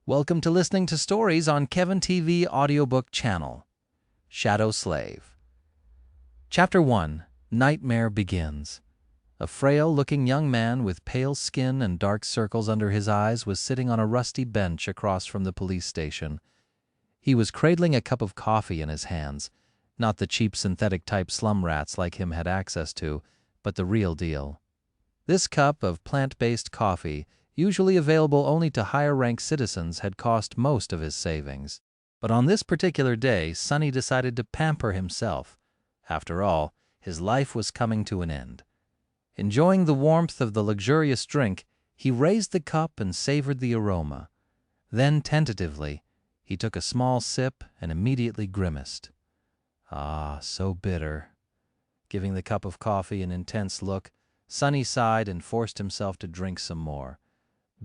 Welcome to listening to stories on Kevin TV Audiobook channel. Shadow Slave. Chapter 1. Nightmare Begins. A frail-looking young man with pale skin and dark circles under his eyes was sitting on a rusty bench across from the police station. He was cradling a cup of coffee in his hands, not the cheap synthetic-type slum rats like him had access to, but the real deal. This cup of plant-based coffee, usually available only to higher-ranked citizens, had cost most of his savings. But on this particular day, Sonny decided to pamper himself. After all, his life was coming to an end. Enjoying the warmth of the luxurious drink, he raised the cup and savored the aroma. Then, tentatively, he took a small sip and immediately grimaced. Ah, so bitter. Giving the cup of coffee an intense look, Sonny sighed and forced himself to drink some more.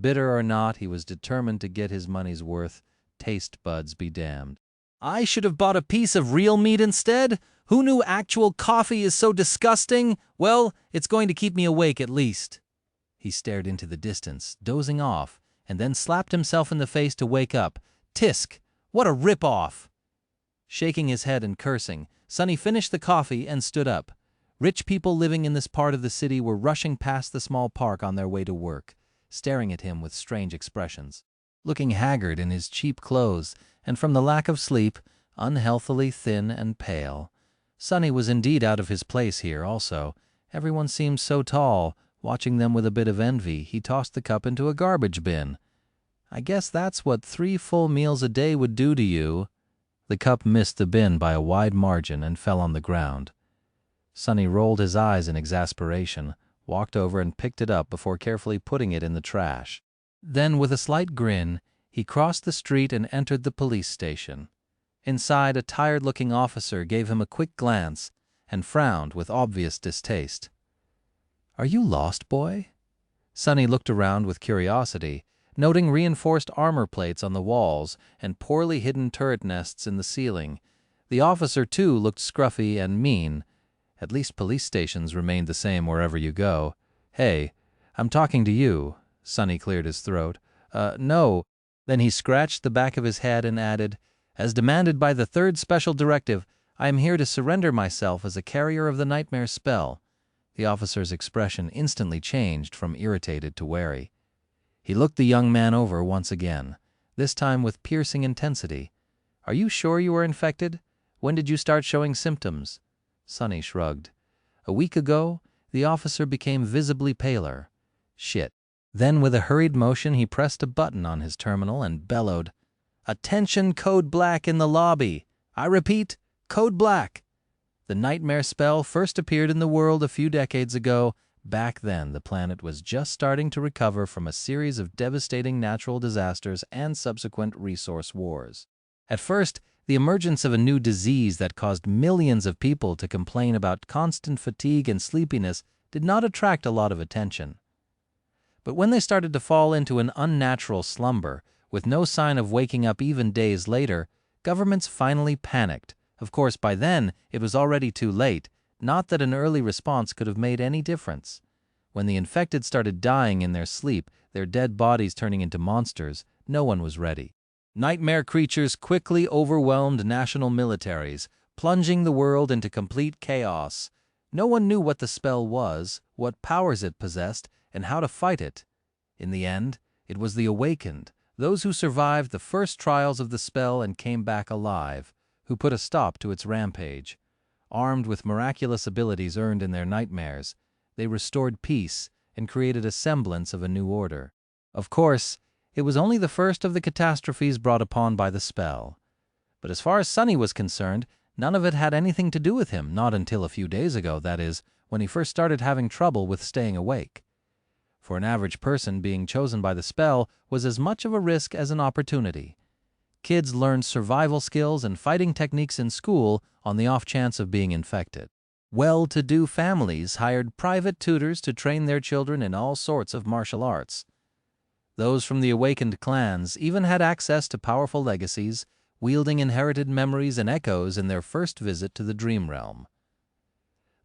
Bitter or not, he was determined to get his money's worth, taste buds be damned. I should have bought a piece of real meat instead? Who knew actual coffee is so disgusting? Well, it's going to keep me awake at least. He stared into the distance, dozing off, and then slapped himself in the face to wake up. Tisk! What a rip-off! Shaking his head and cursing, Sonny finished the coffee and stood up. Rich people living in this part of the city were rushing past the small park on their way to work, staring at him with strange expressions. Looking haggard in his cheap clothes, and from the lack of sleep, unhealthily thin and pale. Sonny was indeed out of his place here also. Everyone seemed so tall. Watching them with a bit of envy, he tossed the cup into a garbage bin. I guess that's what 3 full meals a day would do to you. The cup missed the bin by a wide margin and fell on the ground. Sonny rolled his eyes in exasperation, walked over and picked it up before carefully putting it in the trash. Then, with a slight grin, he crossed the street and entered the police station. Inside, a tired-looking officer gave him a quick glance and frowned with obvious distaste. "Are you lost, boy?" Sonny looked around with curiosity, noting reinforced armor plates on the walls and poorly hidden turret nests in the ceiling. The officer, too, looked scruffy and mean. At least police stations remained the same wherever you go. "Hey, I'm talking to you." Sonny cleared his throat. No." Then he scratched the back of his head and added, "As demanded by the 3rd Special Directive, I am here to surrender myself as a carrier of the nightmare spell." The officer's expression instantly changed from irritated to wary. He looked the young man over once again, this time with piercing intensity. "Are you sure you were infected? When did you start showing symptoms?" Sonny shrugged. A week ago, the officer became visibly paler. Shit. Then with a hurried motion he pressed a button on his terminal and bellowed, "Attention, Code Black in the lobby! I repeat, Code Black!" The nightmare spell first appeared in the world a few decades ago. Back then, the planet was just starting to recover from a series of devastating natural disasters and subsequent resource wars. At first, the emergence of a new disease that caused millions of people to complain about constant fatigue and sleepiness did not attract a lot of attention. But when they started to fall into an unnatural slumber, with no sign of waking up even days later, governments finally panicked. Of course, by then, it was already too late, not that an early response could have made any difference. When the infected started dying in their sleep, their dead bodies turning into monsters, no one was ready. Nightmare creatures quickly overwhelmed national militaries, plunging the world into complete chaos. No one knew what the spell was, what powers it possessed, and how to fight it. In the end, it was the awakened, those who survived the first trials of the spell and came back alive, who put a stop to its rampage. Armed with miraculous abilities earned in their nightmares, they restored peace and created a semblance of a new order. Of course, it was only the first of the catastrophes brought upon by the spell. But as far as Sonny was concerned, none of it had anything to do with him, not until a few days ago, that is, when he first started having trouble with staying awake. For an average person, being chosen by the spell was as much of a risk as an opportunity. Kids learned survival skills and fighting techniques in school on the off chance of being infected. Well-to-do families hired private tutors to train their children in all sorts of martial arts. Those from the awakened clans even had access to powerful legacies, wielding inherited memories and echoes in their first visit to the dream realm.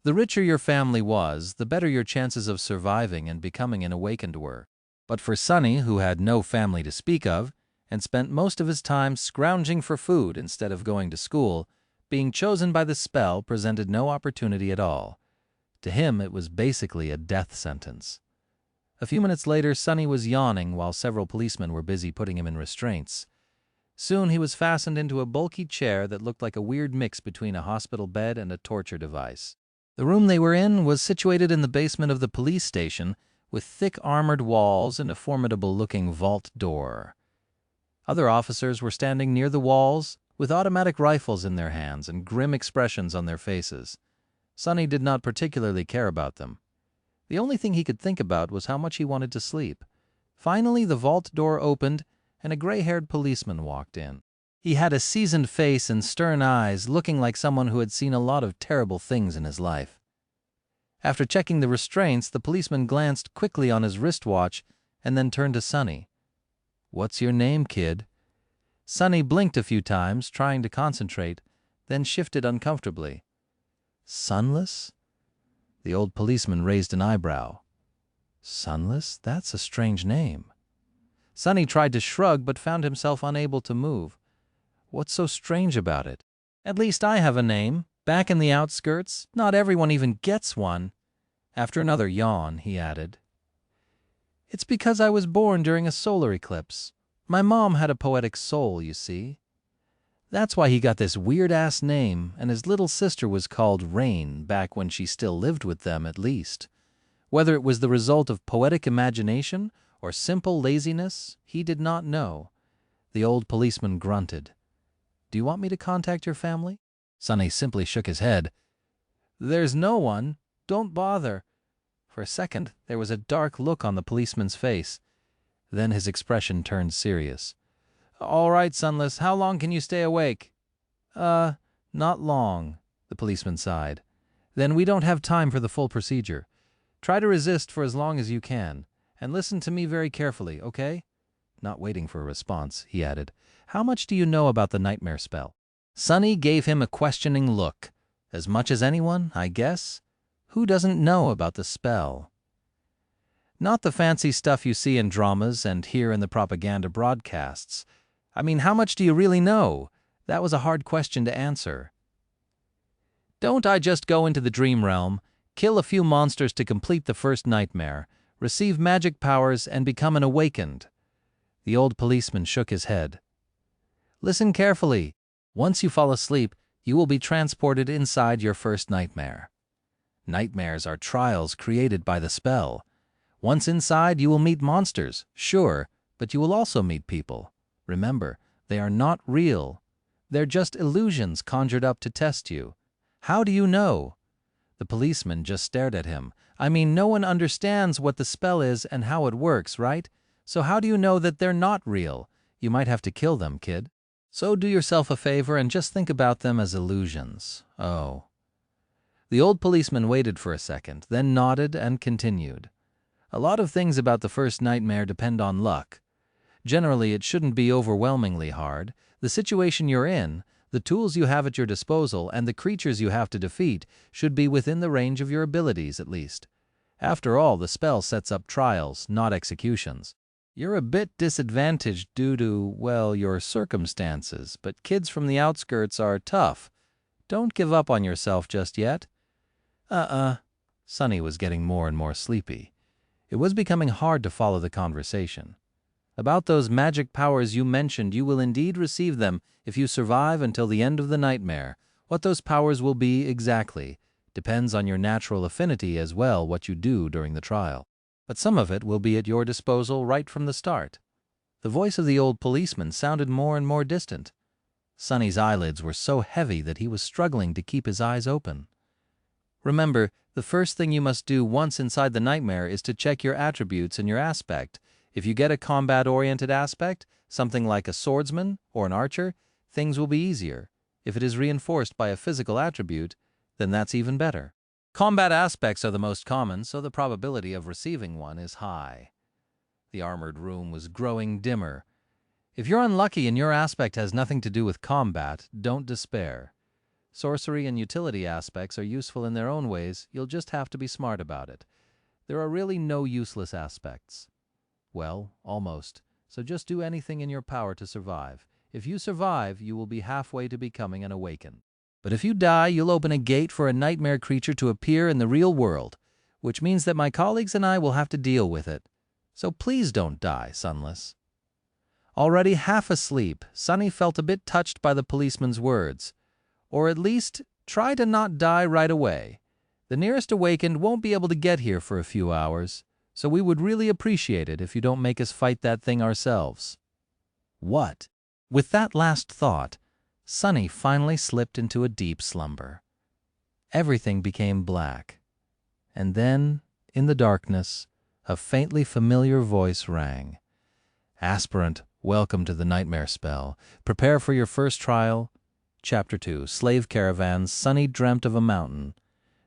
The richer your family was, the better your chances of surviving and becoming an awakened were. But for Sonny, who had no family to speak of, and spent most of his time scrounging for food instead of going to school, being chosen by the spell presented no opportunity at all. To him, it was basically a death sentence. A few minutes later, Sonny was yawning while several policemen were busy putting him in restraints. Soon he was fastened into a bulky chair that looked like a weird mix between a hospital bed and a torture device. The room they were in was situated in the basement of the police station, with thick armored walls and a formidable-looking vault door. Other officers were standing near the walls, with automatic rifles in their hands and grim expressions on their faces. Sonny did not particularly care about them. The only thing he could think about was how much he wanted to sleep. Finally, the vault door opened, and a gray-haired policeman walked in. He had a seasoned face and stern eyes, looking like someone who had seen a lot of terrible things in his life. After checking the restraints, the policeman glanced quickly on his wristwatch and then turned to Sonny. "What's your name, kid?" Sonny blinked a few times, trying to concentrate, then shifted uncomfortably. "Sunless?" The old policeman raised an eyebrow. "Sunless? That's a strange name." Sonny tried to shrug but found himself unable to move. "What's so strange about it?" "At least I have a name. Back in the outskirts, not everyone even gets one." After another yawn, he added, "It's because I was born during a solar eclipse. My mom had a poetic soul, you see. That's why he got this weird-ass name, and his little sister was called Rain back when she still lived with them, at least. Whether it was the result of poetic imagination or simple laziness, he did not know." The old policeman grunted. "Do you want me to contact your family?" Sonny simply shook his head. "There's no one. Don't bother." For a second, there was a dark look on the policeman's face. Then his expression turned serious. "All right, Sunless, how long can you stay awake?" Not long," the policeman sighed. "Then we don't have time for the full procedure. Try to resist for as long as you can, and listen to me very carefully, okay?" Not waiting for a response, he added, "How much do you know about the nightmare spell?" Sonny gave him a questioning look. "As much as anyone, I guess. Who doesn't know about the spell?" "Not the fancy stuff you see in dramas and hear in the propaganda broadcasts. I mean, how much do you really know?" That was a hard question to answer. "Don't I just go into the dream realm, kill a few monsters to complete the first nightmare, receive magic powers, and become an awakened?" The old policeman shook his head. "Listen carefully. Once you fall asleep, you will be transported inside your first nightmare. Nightmares are trials created by the spell. Once inside, you will meet monsters, sure, but you will also meet people. Remember, they are not real. They're just illusions conjured up to test you. How do you know?" The policeman just stared at him. "I mean, no one understands what the spell is and how it works, right? So how do you know that they're not real? You might have to kill them, kid. So do yourself a favor and just think about them as illusions." "Oh." The old policeman waited for a second, then nodded and continued. "A lot of things about the first nightmare depend on luck. Generally, it shouldn't be overwhelmingly hard. The situation you're in, the tools you have at your disposal, and the creatures you have to defeat should be within the range of your abilities, at least. After all, the spell sets up trials, not executions. You're a bit disadvantaged due to, well, your circumstances, but kids from the outskirts are tough. Don't give up on yourself just yet." Sonny was getting more and more sleepy. It was becoming hard to follow the conversation. "About those magic powers you mentioned, you will indeed receive them if you survive until the end of the nightmare. What those powers will be exactly depends on your natural affinity as well what you do during the trial. But some of it will be at your disposal right from the start." The voice of the old policeman sounded more and more distant. Sonny's eyelids were so heavy that he was struggling to keep his eyes open. "Remember, the first thing you must do once inside the nightmare is to check your attributes and your aspect. If you get a combat-oriented aspect, something like a swordsman or an archer, things will be easier. If it is reinforced by a physical attribute, then that's even better. Combat aspects are the most common, so the probability of receiving one is high." The armored room was growing dimmer. "If you're unlucky and your aspect has nothing to do with combat, don't despair. Sorcery and utility aspects are useful in their own ways, you'll just have to be smart about it. There are really no useless aspects. Well, almost. So just do anything in your power to survive. If you survive, you will be halfway to becoming an awakened. But if you die, you'll open a gate for a nightmare creature to appear in the real world, which means that my colleagues and I will have to deal with it. So please don't die, Sunless." Already half asleep, Sunny felt a bit touched by the policeman's words. Or at least, try to not die right away. The nearest awakened won't be able to get here for a few hours, so we would really appreciate it if you don't make us fight that thing ourselves. What? With that last thought, Sunny finally slipped into a deep slumber. Everything became black. And then, in the darkness, a faintly familiar voice rang. "Aspirant, welcome to the nightmare spell. Prepare for your first trial." Chapter 2, Slave Caravans. Sunny dreamt of a mountain.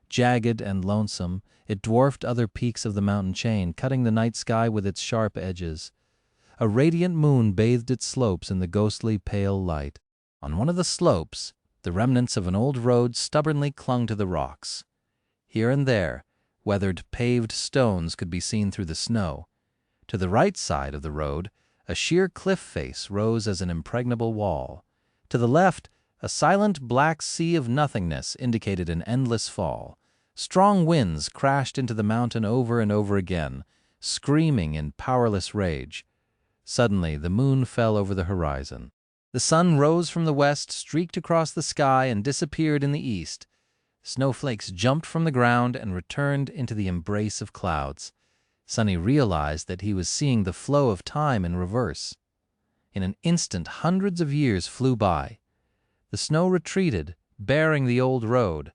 Jagged and lonesome, it dwarfed other peaks of the mountain chain, cutting the night sky with its sharp edges. A radiant moon bathed its slopes in the ghostly pale light. On one of the slopes, the remnants of an old road stubbornly clung to the rocks. Here and there, weathered paved stones could be seen through the snow. To the right side of the road, a sheer cliff face rose as an impregnable wall. To the left, a silent black sea of nothingness indicated an endless fall. Strong winds crashed into the mountain over and over again, screaming in powerless rage. Suddenly, the moon fell over the horizon. The sun rose from the west, streaked across the sky, and disappeared in the east. Snowflakes jumped from the ground and returned into the embrace of clouds. Sunny realized that he was seeing the flow of time in reverse. In an instant, hundreds of years flew by. The snow retreated, bearing the old road.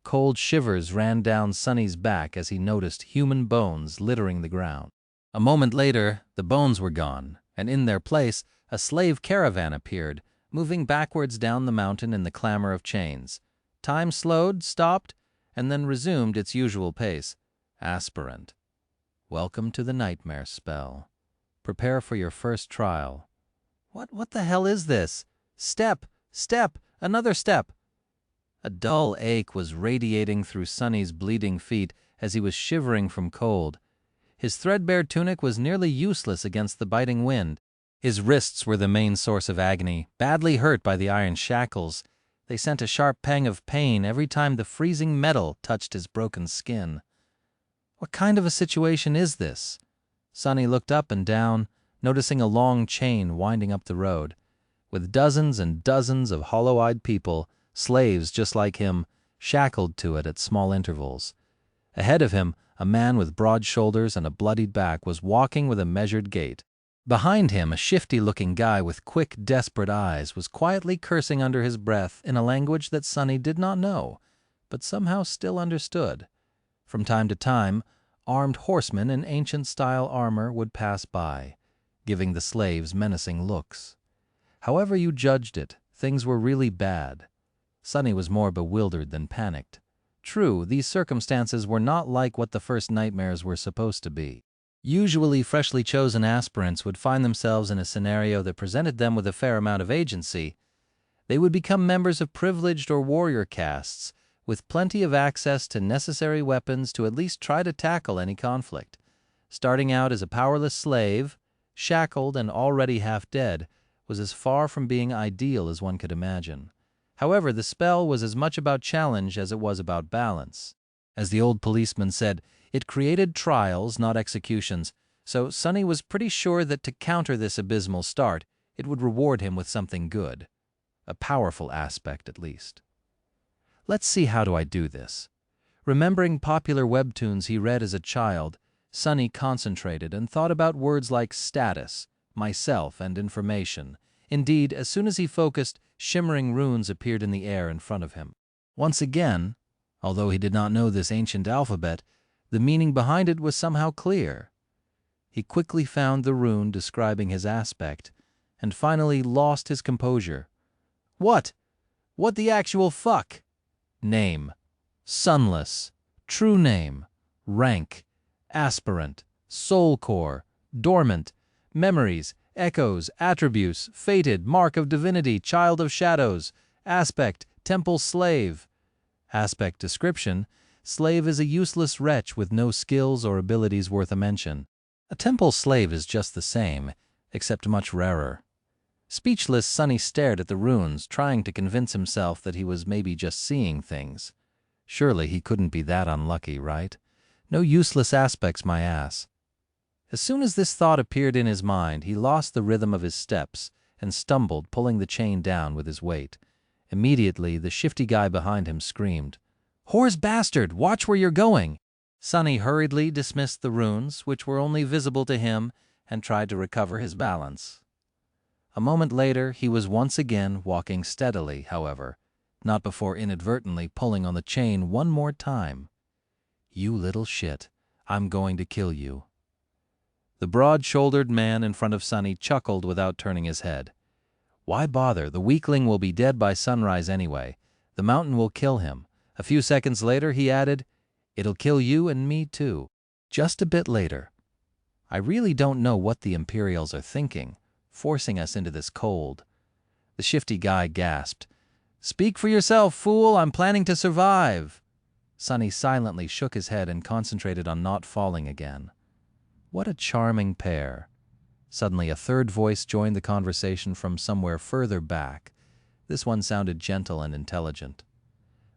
Cold shivers ran down Sunny's back as he noticed human bones littering the ground. A moment later, the bones were gone, and in their place, a slave caravan appeared, moving backwards down the mountain in the clamor of chains. Time slowed, stopped, and then resumed its usual pace. "Aspirant, welcome to the nightmare spell. Prepare for your first trial." What the hell is this? Step! Step! Another step! A dull ache was radiating through Sunny's bleeding feet as he was shivering from cold. His threadbare tunic was nearly useless against the biting wind. His wrists were the main source of agony, badly hurt by the iron shackles. They sent a sharp pang of pain every time the freezing metal touched his broken skin. What kind of a situation is this? Sunny looked up and down, noticing a long chain winding up the road, with dozens and dozens of hollow-eyed people, slaves just like him, shackled to it at small intervals. Ahead of him, a man with broad shoulders and a bloodied back was walking with a measured gait. Behind him, a shifty-looking guy with quick, desperate eyes was quietly cursing under his breath in a language that Sunny did not know, but somehow still understood. From time to time, armed horsemen in ancient-style armor would pass by, giving the slaves menacing looks. However you judged it, things were really bad. Sunny was more bewildered than panicked. True, these circumstances were not like what the first nightmares were supposed to be. Usually, freshly chosen aspirants would find themselves in a scenario that presented them with a fair amount of agency. They would become members of privileged or warrior castes, with plenty of access to necessary weapons to at least try to tackle any conflict. Starting out as a powerless slave, shackled and already half dead, was as far from being ideal as one could imagine. However, the spell was as much about challenge as it was about balance. As the old policeman said, it created trials, not executions, so Sunny was pretty sure that to counter this abysmal start, it would reward him with something good. A powerful aspect, at least. Let's see how do I do this. Remembering popular webtoons he read as a child, Sunny concentrated and thought about words like status, myself, and information. Indeed, as soon as he focused, shimmering runes appeared in the air in front of him. Once again, although he did not know this ancient alphabet, the meaning behind it was somehow clear. He quickly found the rune describing his aspect, and finally lost his composure. What? What the actual fuck? Name. Sunless. True name. Rank. Aspirant. Soul core. Dormant. Memories. Echoes. Attributes. Fated. Mark of divinity. Child of shadows. Aspect. Temple slave. Aspect description. Slave is a useless wretch with no skills or abilities worth a mention. A temple slave is just the same. except much rarer. Speechless, Sunny stared at the runes, trying to convince himself that he was maybe just seeing things. Surely he couldn't be that unlucky, right? No useless aspects, my ass. As soon as this thought appeared in his mind, he lost the rhythm of his steps and stumbled, pulling the chain down with his weight. Immediately, the shifty guy behind him screamed, "Whore's bastard, watch where you're going!" Sunny hurriedly dismissed the runes, which were only visible to him, and tried to recover his balance. A moment later, he was once again walking steadily, however, not before inadvertently pulling on the chain one more time. "You little shit, I'm going to kill you." The broad-shouldered man in front of Sunny chuckled without turning his head. "Why bother? The weakling will be dead by sunrise anyway. The mountain will kill him." A few seconds later, he added, "It'll kill you and me too." Just a bit later. "I really don't know what the Imperials are thinking, forcing us into this cold." The shifty guy gasped, "Speak for yourself, fool, I'm planning to survive." Sunny silently shook his head and concentrated on not falling again. What a charming pair. Suddenly a third voice joined the conversation from somewhere further back. This one sounded gentle and intelligent.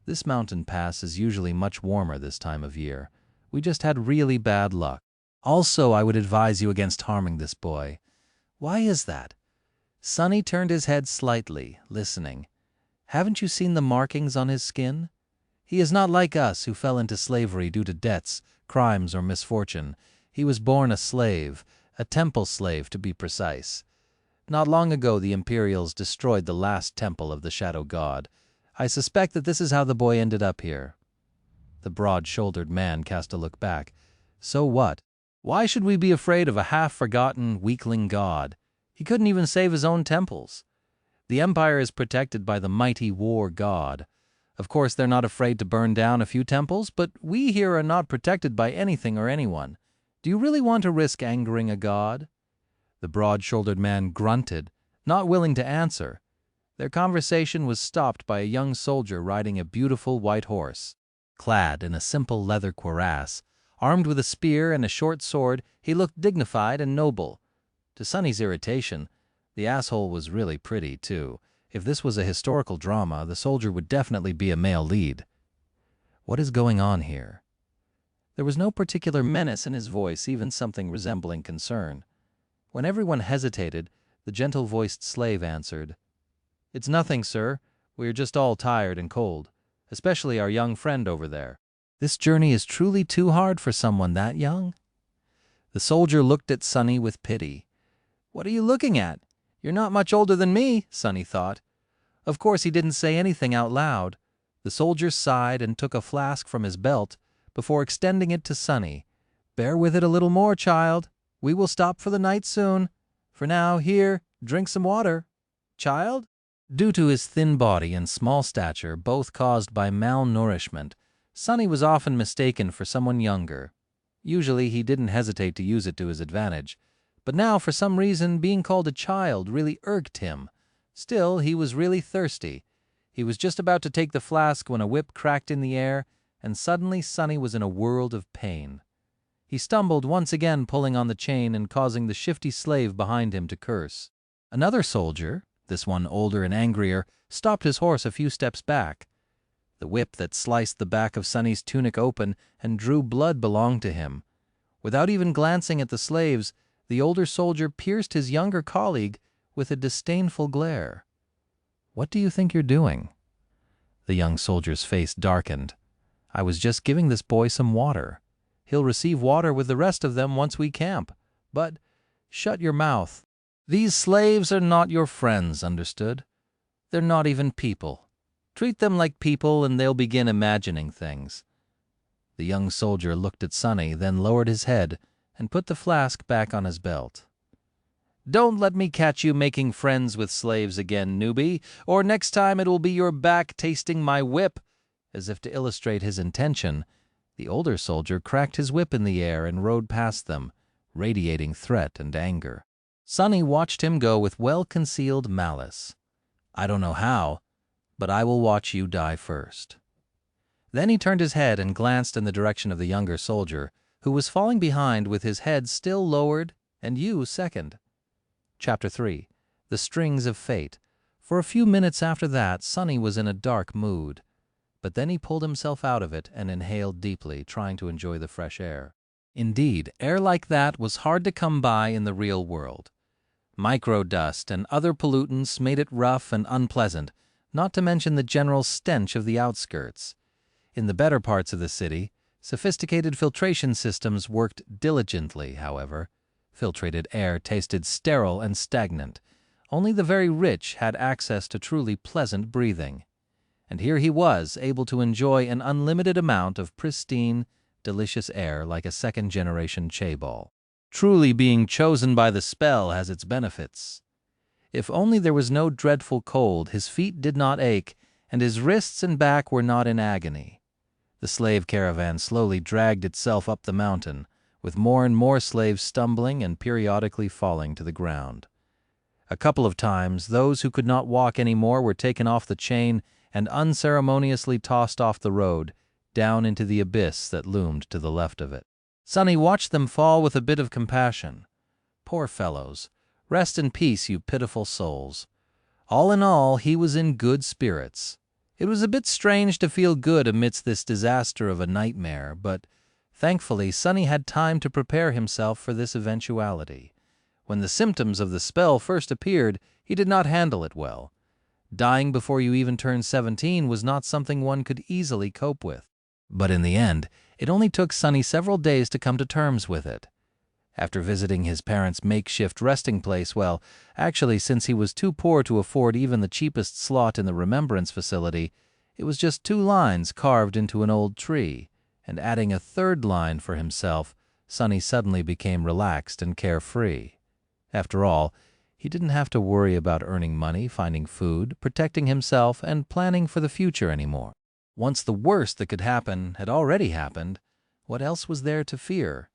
"This mountain pass is usually much warmer this time of year. We just had really bad luck. Also, I would advise you against harming this boy." "Why is that?" Sunny turned his head slightly, listening. "Haven't you seen the markings on his skin? He is not like us who fell into slavery due to debts, crimes, or misfortune. He was born a slave, a temple slave to be precise. Not long ago the Imperials destroyed the last temple of the Shadow God. I suspect that this is how the boy ended up here." The broad-shouldered man cast a look back. "So what? Why should we be afraid of a half-forgotten, weakling god? He couldn't even save his own temples. The Empire is protected by the mighty war god. Of course, they're not afraid to burn down a few temples, but we here are not protected by anything or anyone. Do you really want to risk angering a god?" The broad-shouldered man grunted, not willing to answer. Their conversation was stopped by a young soldier riding a beautiful white horse. Clad in a simple leather cuirass, armed with a spear and a short sword, he looked dignified and noble. To Sunny's irritation, the asshole was really pretty, too. If this was a historical drama, the soldier would definitely be a male lead. What is going on here? There was no particular menace in his voice, even something resembling concern. When everyone hesitated, the gentle-voiced slave answered, "It's nothing, sir. We are just all tired and cold, especially our young friend over there." This journey is truly too hard for someone that young? The soldier looked at Sunny with pity. "What are you looking at? You're not much older than me," Sunny thought. Of course, he didn't say anything out loud. The soldier sighed and took a flask from his belt before extending it to Sunny. "Bear with it a little more, child. We will stop for the night soon. For now, here, drink some water. Child?" Due to his thin body and small stature, both caused by malnourishment, Sunny was often mistaken for someone younger. Usually he didn't hesitate to use it to his advantage, but now for some reason being called a child really irked him. Still, he was really thirsty. He was just about to take the flask when a whip cracked in the air, and suddenly Sunny was in a world of pain. He stumbled, once again pulling on the chain and causing the shifty slave behind him to curse. Another soldier, this one older and angrier, stopped his horse a few steps back. The whip that sliced the back of Sunny's tunic open and drew blood belonged to him. Without even glancing at the slaves, the older soldier pierced his younger colleague with a disdainful glare. "What do you think you're doing?" The young soldier's face darkened. "I was just giving this boy some water. He'll receive water with the rest of them once we camp. But shut your mouth. These slaves are not your friends, understood? They're not even people. Treat them like people and they'll begin imagining things." The young soldier looked at Sunny, then lowered his head and put the flask back on his belt. "Don't let me catch you making friends with slaves again, newbie, or next time it will be your back tasting my whip." As if to illustrate his intention, the older soldier cracked his whip in the air and rode past them, radiating threat and anger. Sunny watched him go with well-concealed malice. "I don't know how, but I will watch you die first." Then he turned his head and glanced in the direction of the younger soldier, who was falling behind with his head still lowered and you second. Chapter 3. The Strings of Fate. For a few minutes after that, Sunny was in a dark mood. But then he pulled himself out of it and inhaled deeply, trying to enjoy the fresh air. Indeed, air like that was hard to come by in the real world. Microdust and other pollutants made it rough and unpleasant, not to mention the general stench of the outskirts. In the better parts of the city, sophisticated filtration systems worked diligently, however. Filtrated air tasted sterile and stagnant. Only the very rich had access to truly pleasant breathing. And here he was, able to enjoy an unlimited amount of pristine, delicious air like a second-generation chaebol. Truly being chosen by the spell has its benefits. If only there was no dreadful cold, his feet did not ache, and his wrists and back were not in agony. The slave caravan slowly dragged itself up the mountain, with more and more slaves stumbling and periodically falling to the ground. A couple of times, those who could not walk any more were taken off the chain and unceremoniously tossed off the road, down into the abyss that loomed to the left of it. Sunny watched them fall with a bit of compassion. Poor fellows, rest in peace, you pitiful souls. All in all, he was in good spirits. It was a bit strange to feel good amidst this disaster of a nightmare, but thankfully Sunny had time to prepare himself for this eventuality. When the symptoms of the spell first appeared, he did not handle it well. Dying before you even turned 17 was not something one could easily cope with. But in the end, it only took Sunny several days to come to terms with it. After visiting his parents' makeshift resting place, well, actually, since he was too poor to afford even the cheapest slot in the remembrance facility, it was just 2 lines carved into an old tree, and adding a 3rd line for himself, Sunny suddenly became relaxed and carefree. After all, he didn't have to worry about earning money, finding food, protecting himself, and planning for the future anymore. Once the worst that could happen had already happened, what else was there to fear?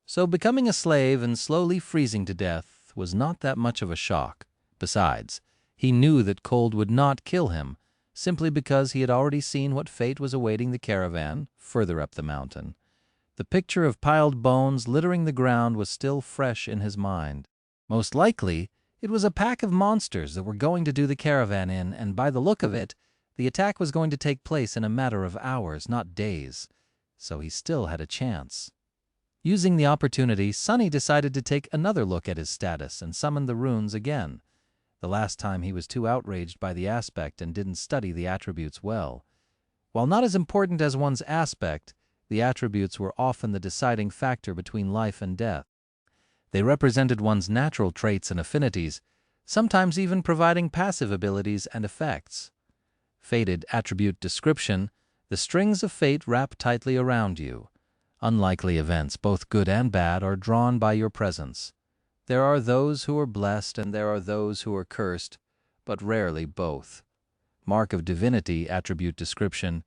So becoming a slave and slowly freezing to death was not that much of a shock. Besides, he knew that cold would not kill him, simply because he had already seen what fate was awaiting the caravan further up the mountain. The picture of piled bones littering the ground was still fresh in his mind. Most likely, it was a pack of monsters that were going to do the caravan in, and by the look of it, the attack was going to take place in a matter of hours, not days, so he still had a chance. Using the opportunity, Sunny decided to take another look at his status and summon the runes again. The last time he was too outraged by the aspect and didn't study the attributes well. While not as important as one's aspect, the attributes were often the deciding factor between life and death. They represented one's natural traits and affinities, sometimes even providing passive abilities and effects. Fated attribute description: the strings of fate wrap tightly around you. Unlikely events, both good and bad, are drawn by your presence. There are those who are blessed and there are those who are cursed, but rarely both. Mark of divinity attribute description: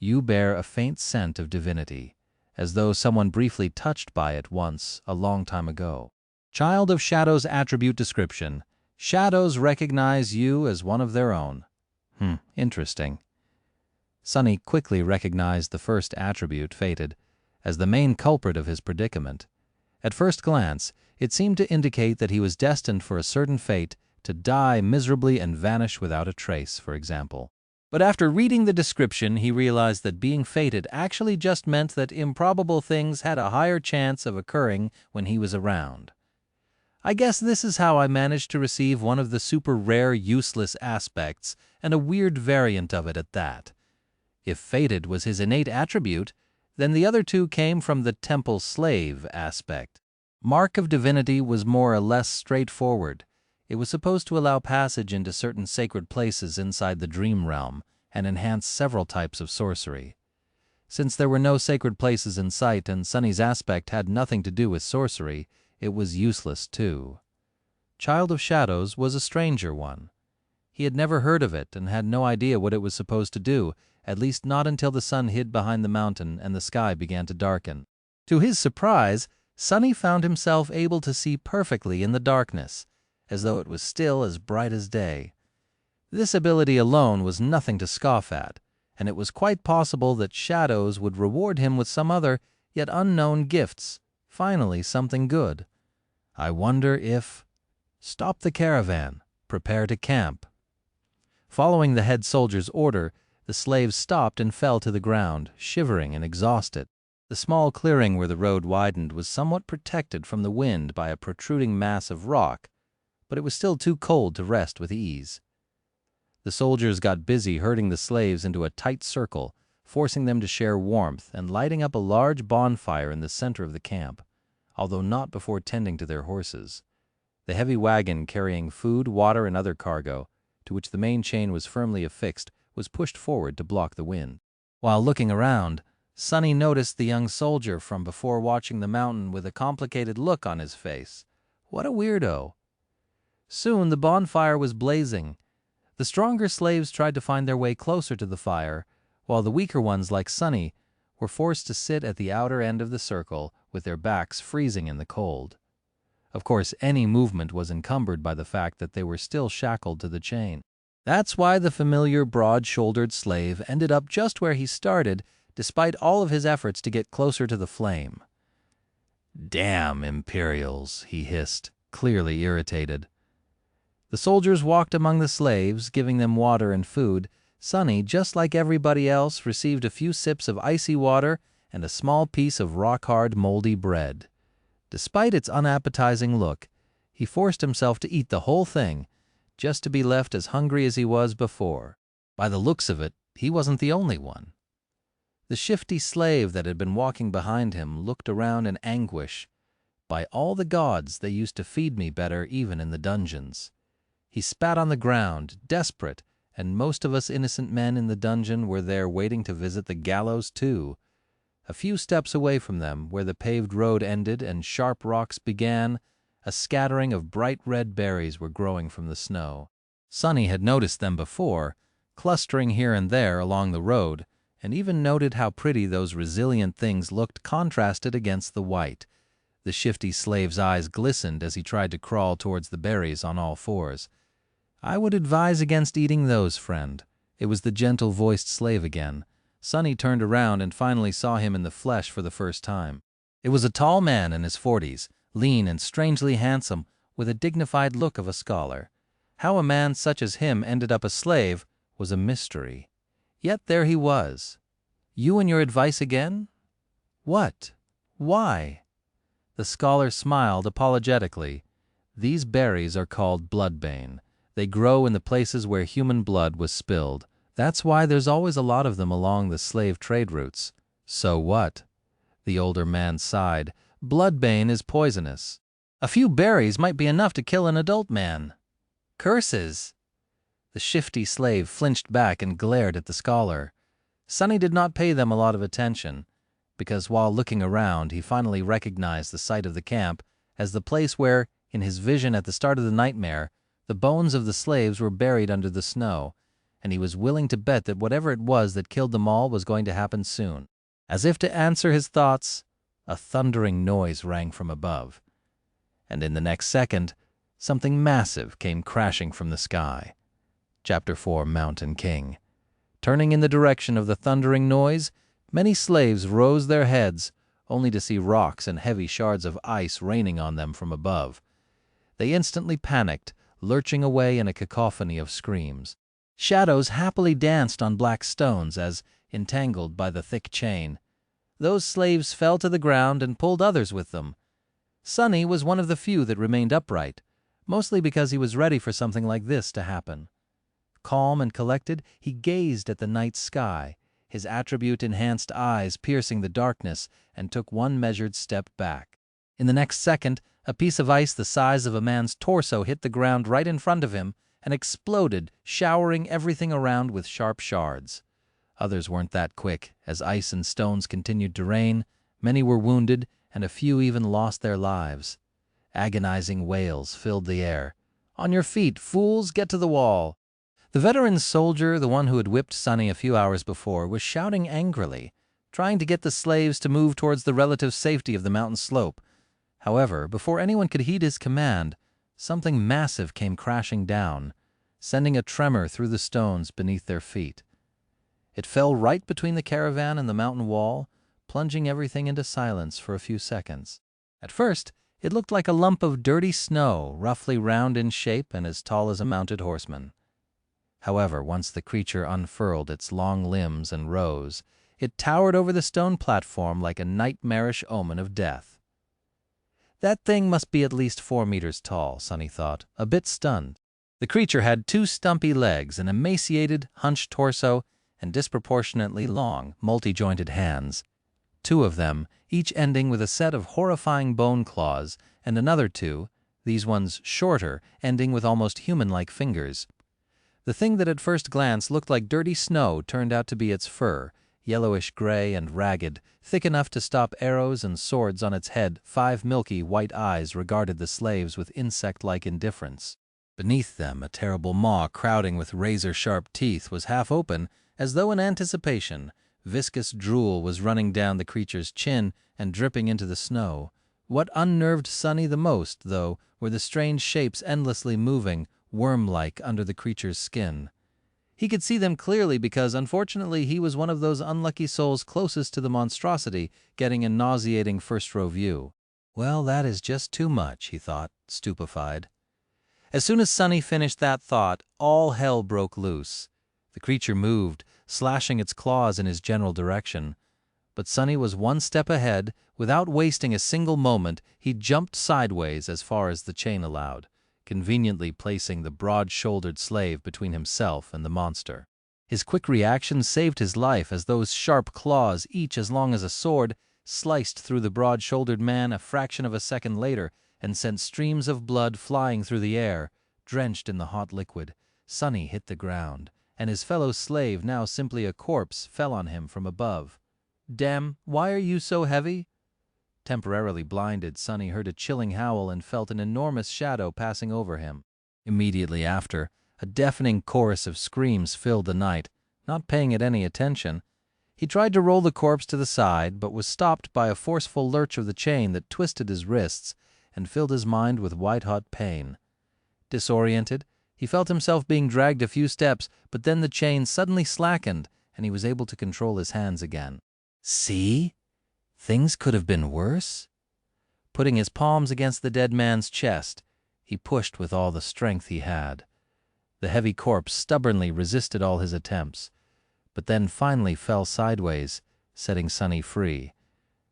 you bear a faint scent of divinity, as though someone briefly touched by it once, a long time ago. Child of Shadows attribute description: shadows recognize you as one of their own. Interesting. Sunny quickly recognized the first attribute, fated, as the main culprit of his predicament. At first glance, it seemed to indicate that he was destined for a certain fate, to die miserably and vanish without a trace, for example. But after reading the description, he realized that being fated actually just meant that improbable things had a higher chance of occurring when he was around. I guess this is how I managed to receive one of the super rare useless aspects, and a weird variant of it at that. If fated was his innate attribute, then the other 2 came from the temple slave aspect. Mark of divinity was more or less straightforward. It was supposed to allow passage into certain sacred places inside the dream realm and enhance several types of sorcery. Since there were no sacred places in sight and Sunny's aspect had nothing to do with sorcery, it was useless too. Child of Shadows was a stranger one. He had never heard of it and had no idea what it was supposed to do, at least not until the sun hid behind the mountain and the sky began to darken. To his surprise, Sunny found himself able to see perfectly in the darkness, as though it was still as bright as day. This ability alone was nothing to scoff at, and it was quite possible that Shadows would reward him with some other, yet unknown gifts, finally something good. I wonder if... "Stop the caravan. Prepare to camp." Following the head soldier's order, the slaves stopped and fell to the ground, shivering and exhausted. The small clearing where the road widened was somewhat protected from the wind by a protruding mass of rock, but it was still too cold to rest with ease. The soldiers got busy herding the slaves into a tight circle, forcing them to share warmth and lighting up a large bonfire in the center of the camp, although not before tending to their horses. The heavy wagon carrying food, water, and other cargo, to which the main chain was firmly affixed, was pushed forward to block the wind. While looking around, Sonny noticed the young soldier from before watching the mountain with a complicated look on his face. What a weirdo! Soon the bonfire was blazing. The stronger slaves tried to find their way closer to the fire, while the weaker ones, like Sonny, were forced to sit at the outer end of the circle with their backs freezing in the cold. Of course, any movement was encumbered by the fact that they were still shackled to the chain. That's why the familiar broad-shouldered slave ended up just where he started, despite all of his efforts to get closer to the flame. "Damn Imperials," he hissed, clearly irritated. The soldiers walked among the slaves, giving them water and food. Sonny, just like everybody else, received a few sips of icy water and a small piece of rock-hard, moldy bread. Despite its unappetizing look, he forced himself to eat the whole thing, just to be left as hungry as he was before. By the looks of it, he wasn't the only one. The shifty slave that had been walking behind him looked around in anguish. "By all the gods, they used to feed me better even in the dungeons." He spat on the ground, desperate, and most of us innocent men in the dungeon were there waiting to visit the gallows too. A few steps away from them, where the paved road ended and sharp rocks began, a scattering of bright red berries were growing from the snow. Sonny had noticed them before, clustering here and there along the road, and even noted how pretty those resilient things looked contrasted against the white. The shifty slave's eyes glistened as he tried to crawl towards the berries on all fours. "I would advise against eating those, friend." It was the gentle-voiced slave again. Sonny turned around and finally saw him in the flesh for the first time. It was a tall man in his 40s, lean and strangely handsome, with a dignified look of a scholar. How a man such as him ended up a slave was a mystery. Yet there he was. "You and your advice again?" "What? Why?" The scholar smiled apologetically. "These berries are called bloodbane. They grow in the places where human blood was spilled. That's why there's always a lot of them along the slave trade routes." "So what?" The older man sighed. "Bloodbane is poisonous. A few berries might be enough to kill an adult man." "Curses!" The shifty slave flinched back and glared at the scholar. Sonny did not pay them a lot of attention, because while looking around, he finally recognized the site of the camp as the place where, in his vision at the start of the nightmare, the bones of the slaves were buried under the snow, and he was willing to bet that whatever it was that killed them all was going to happen soon. As if to answer his thoughts, a thundering noise rang from above, and in the next second, something massive came crashing from the sky. Chapter 4, Mountain King. Turning in the direction of the thundering noise, many slaves rose their heads, only to see rocks and heavy shards of ice raining on them from above. They instantly panicked, lurching away in a cacophony of screams. Shadows happily danced on black stones as, entangled by the thick chain, those slaves fell to the ground and pulled others with them. Sonny was one of the few that remained upright, mostly because he was ready for something like this to happen. Calm and collected, he gazed at the night sky, his attribute-enhanced eyes piercing the darkness, and took one measured step back. In the next second, a piece of ice the size of a man's torso hit the ground right in front of him and exploded, showering everything around with sharp shards. Others weren't that quick. As ice and stones continued to rain, many were wounded, and a few even lost their lives. Agonizing wails filled the air. "On your feet, fools! Get to the wall!" The veteran soldier, the one who had whipped Sonny a few hours before, was shouting angrily, trying to get the slaves to move towards the relative safety of the mountain slope. However, before anyone could heed his command, something massive came crashing down, sending a tremor through the stones beneath their feet. It fell right between the caravan and the mountain wall, plunging everything into silence for a few seconds. At first, It looked like a lump of dirty snow, roughly round in shape and as tall as a mounted horseman. However, once the creature unfurled its long limbs and rose, it towered over the stone platform like a nightmarish omen of death. That thing must be at least 4 meters tall, Sonny thought, a bit stunned. The creature had 2 stumpy legs, an emaciated, hunched torso, and disproportionately long, multi-jointed hands. 2 of them, each ending with a set of horrifying bone claws, and another 2, these ones shorter, ending with almost human-like fingers. The thing that at first glance looked like dirty snow turned out to be its fur, yellowish-gray and ragged, thick enough to stop arrows and swords on its head. 5 milky, white eyes regarded the slaves with insect-like indifference. Beneath them, a terrible maw crowding with razor-sharp teeth was half open, as though in anticipation. Viscous drool was running down the creature's chin and dripping into the snow. What unnerved Sonny the most, though, were the strange shapes endlessly moving, worm-like, under the creature's skin. He could see them clearly because, unfortunately, he was one of those unlucky souls closest to the monstrosity, getting a nauseating first-row view. Well, that is just too much, he thought, stupefied. As soon as Sonny finished that thought, all hell broke loose. The creature moved, slashing its claws in his general direction. But Sonny was one step ahead. Without wasting a single moment, he jumped sideways as far as the chain allowed, conveniently placing the broad-shouldered slave between himself and the monster. His quick reaction saved his life as those sharp claws, each as long as a sword, sliced through the broad-shouldered man a fraction of a second later and sent streams of blood flying through the air. Drenched in the hot liquid, Sonny hit the ground, and his fellow slave, now simply a corpse, fell on him from above. "Damn, why are you so heavy?" Temporarily blinded, Sonny heard a chilling howl and felt an enormous shadow passing over him. Immediately after, a deafening chorus of screams filled the night. Not paying it any attention, he tried to roll the corpse to the side, but was stopped by a forceful lurch of the chain that twisted his wrists and filled his mind with white-hot pain. Disoriented, he felt himself being dragged a few steps, but then the chain suddenly slackened, and he was able to control his hands again. See? Things could have been worse? Putting his palms against the dead man's chest, he pushed with all the strength he had. The heavy corpse stubbornly resisted all his attempts, but then finally fell sideways, setting Sonny free.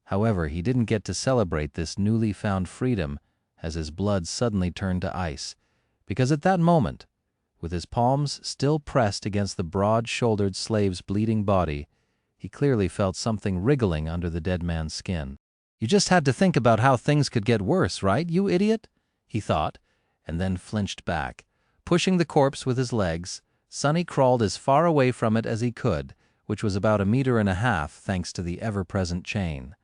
However, he didn't get to celebrate this newly found freedom as his blood suddenly turned to ice, because at that moment, with his palms still pressed against the broad-shouldered slave's bleeding body, he clearly felt something wriggling under the dead man's skin. "You just had to think about how things could get worse, right, you idiot?" he thought, and then flinched back. Pushing the corpse with his legs, Sonny crawled as far away from it as he could, which was about 1.5 meters thanks to the ever-present chain.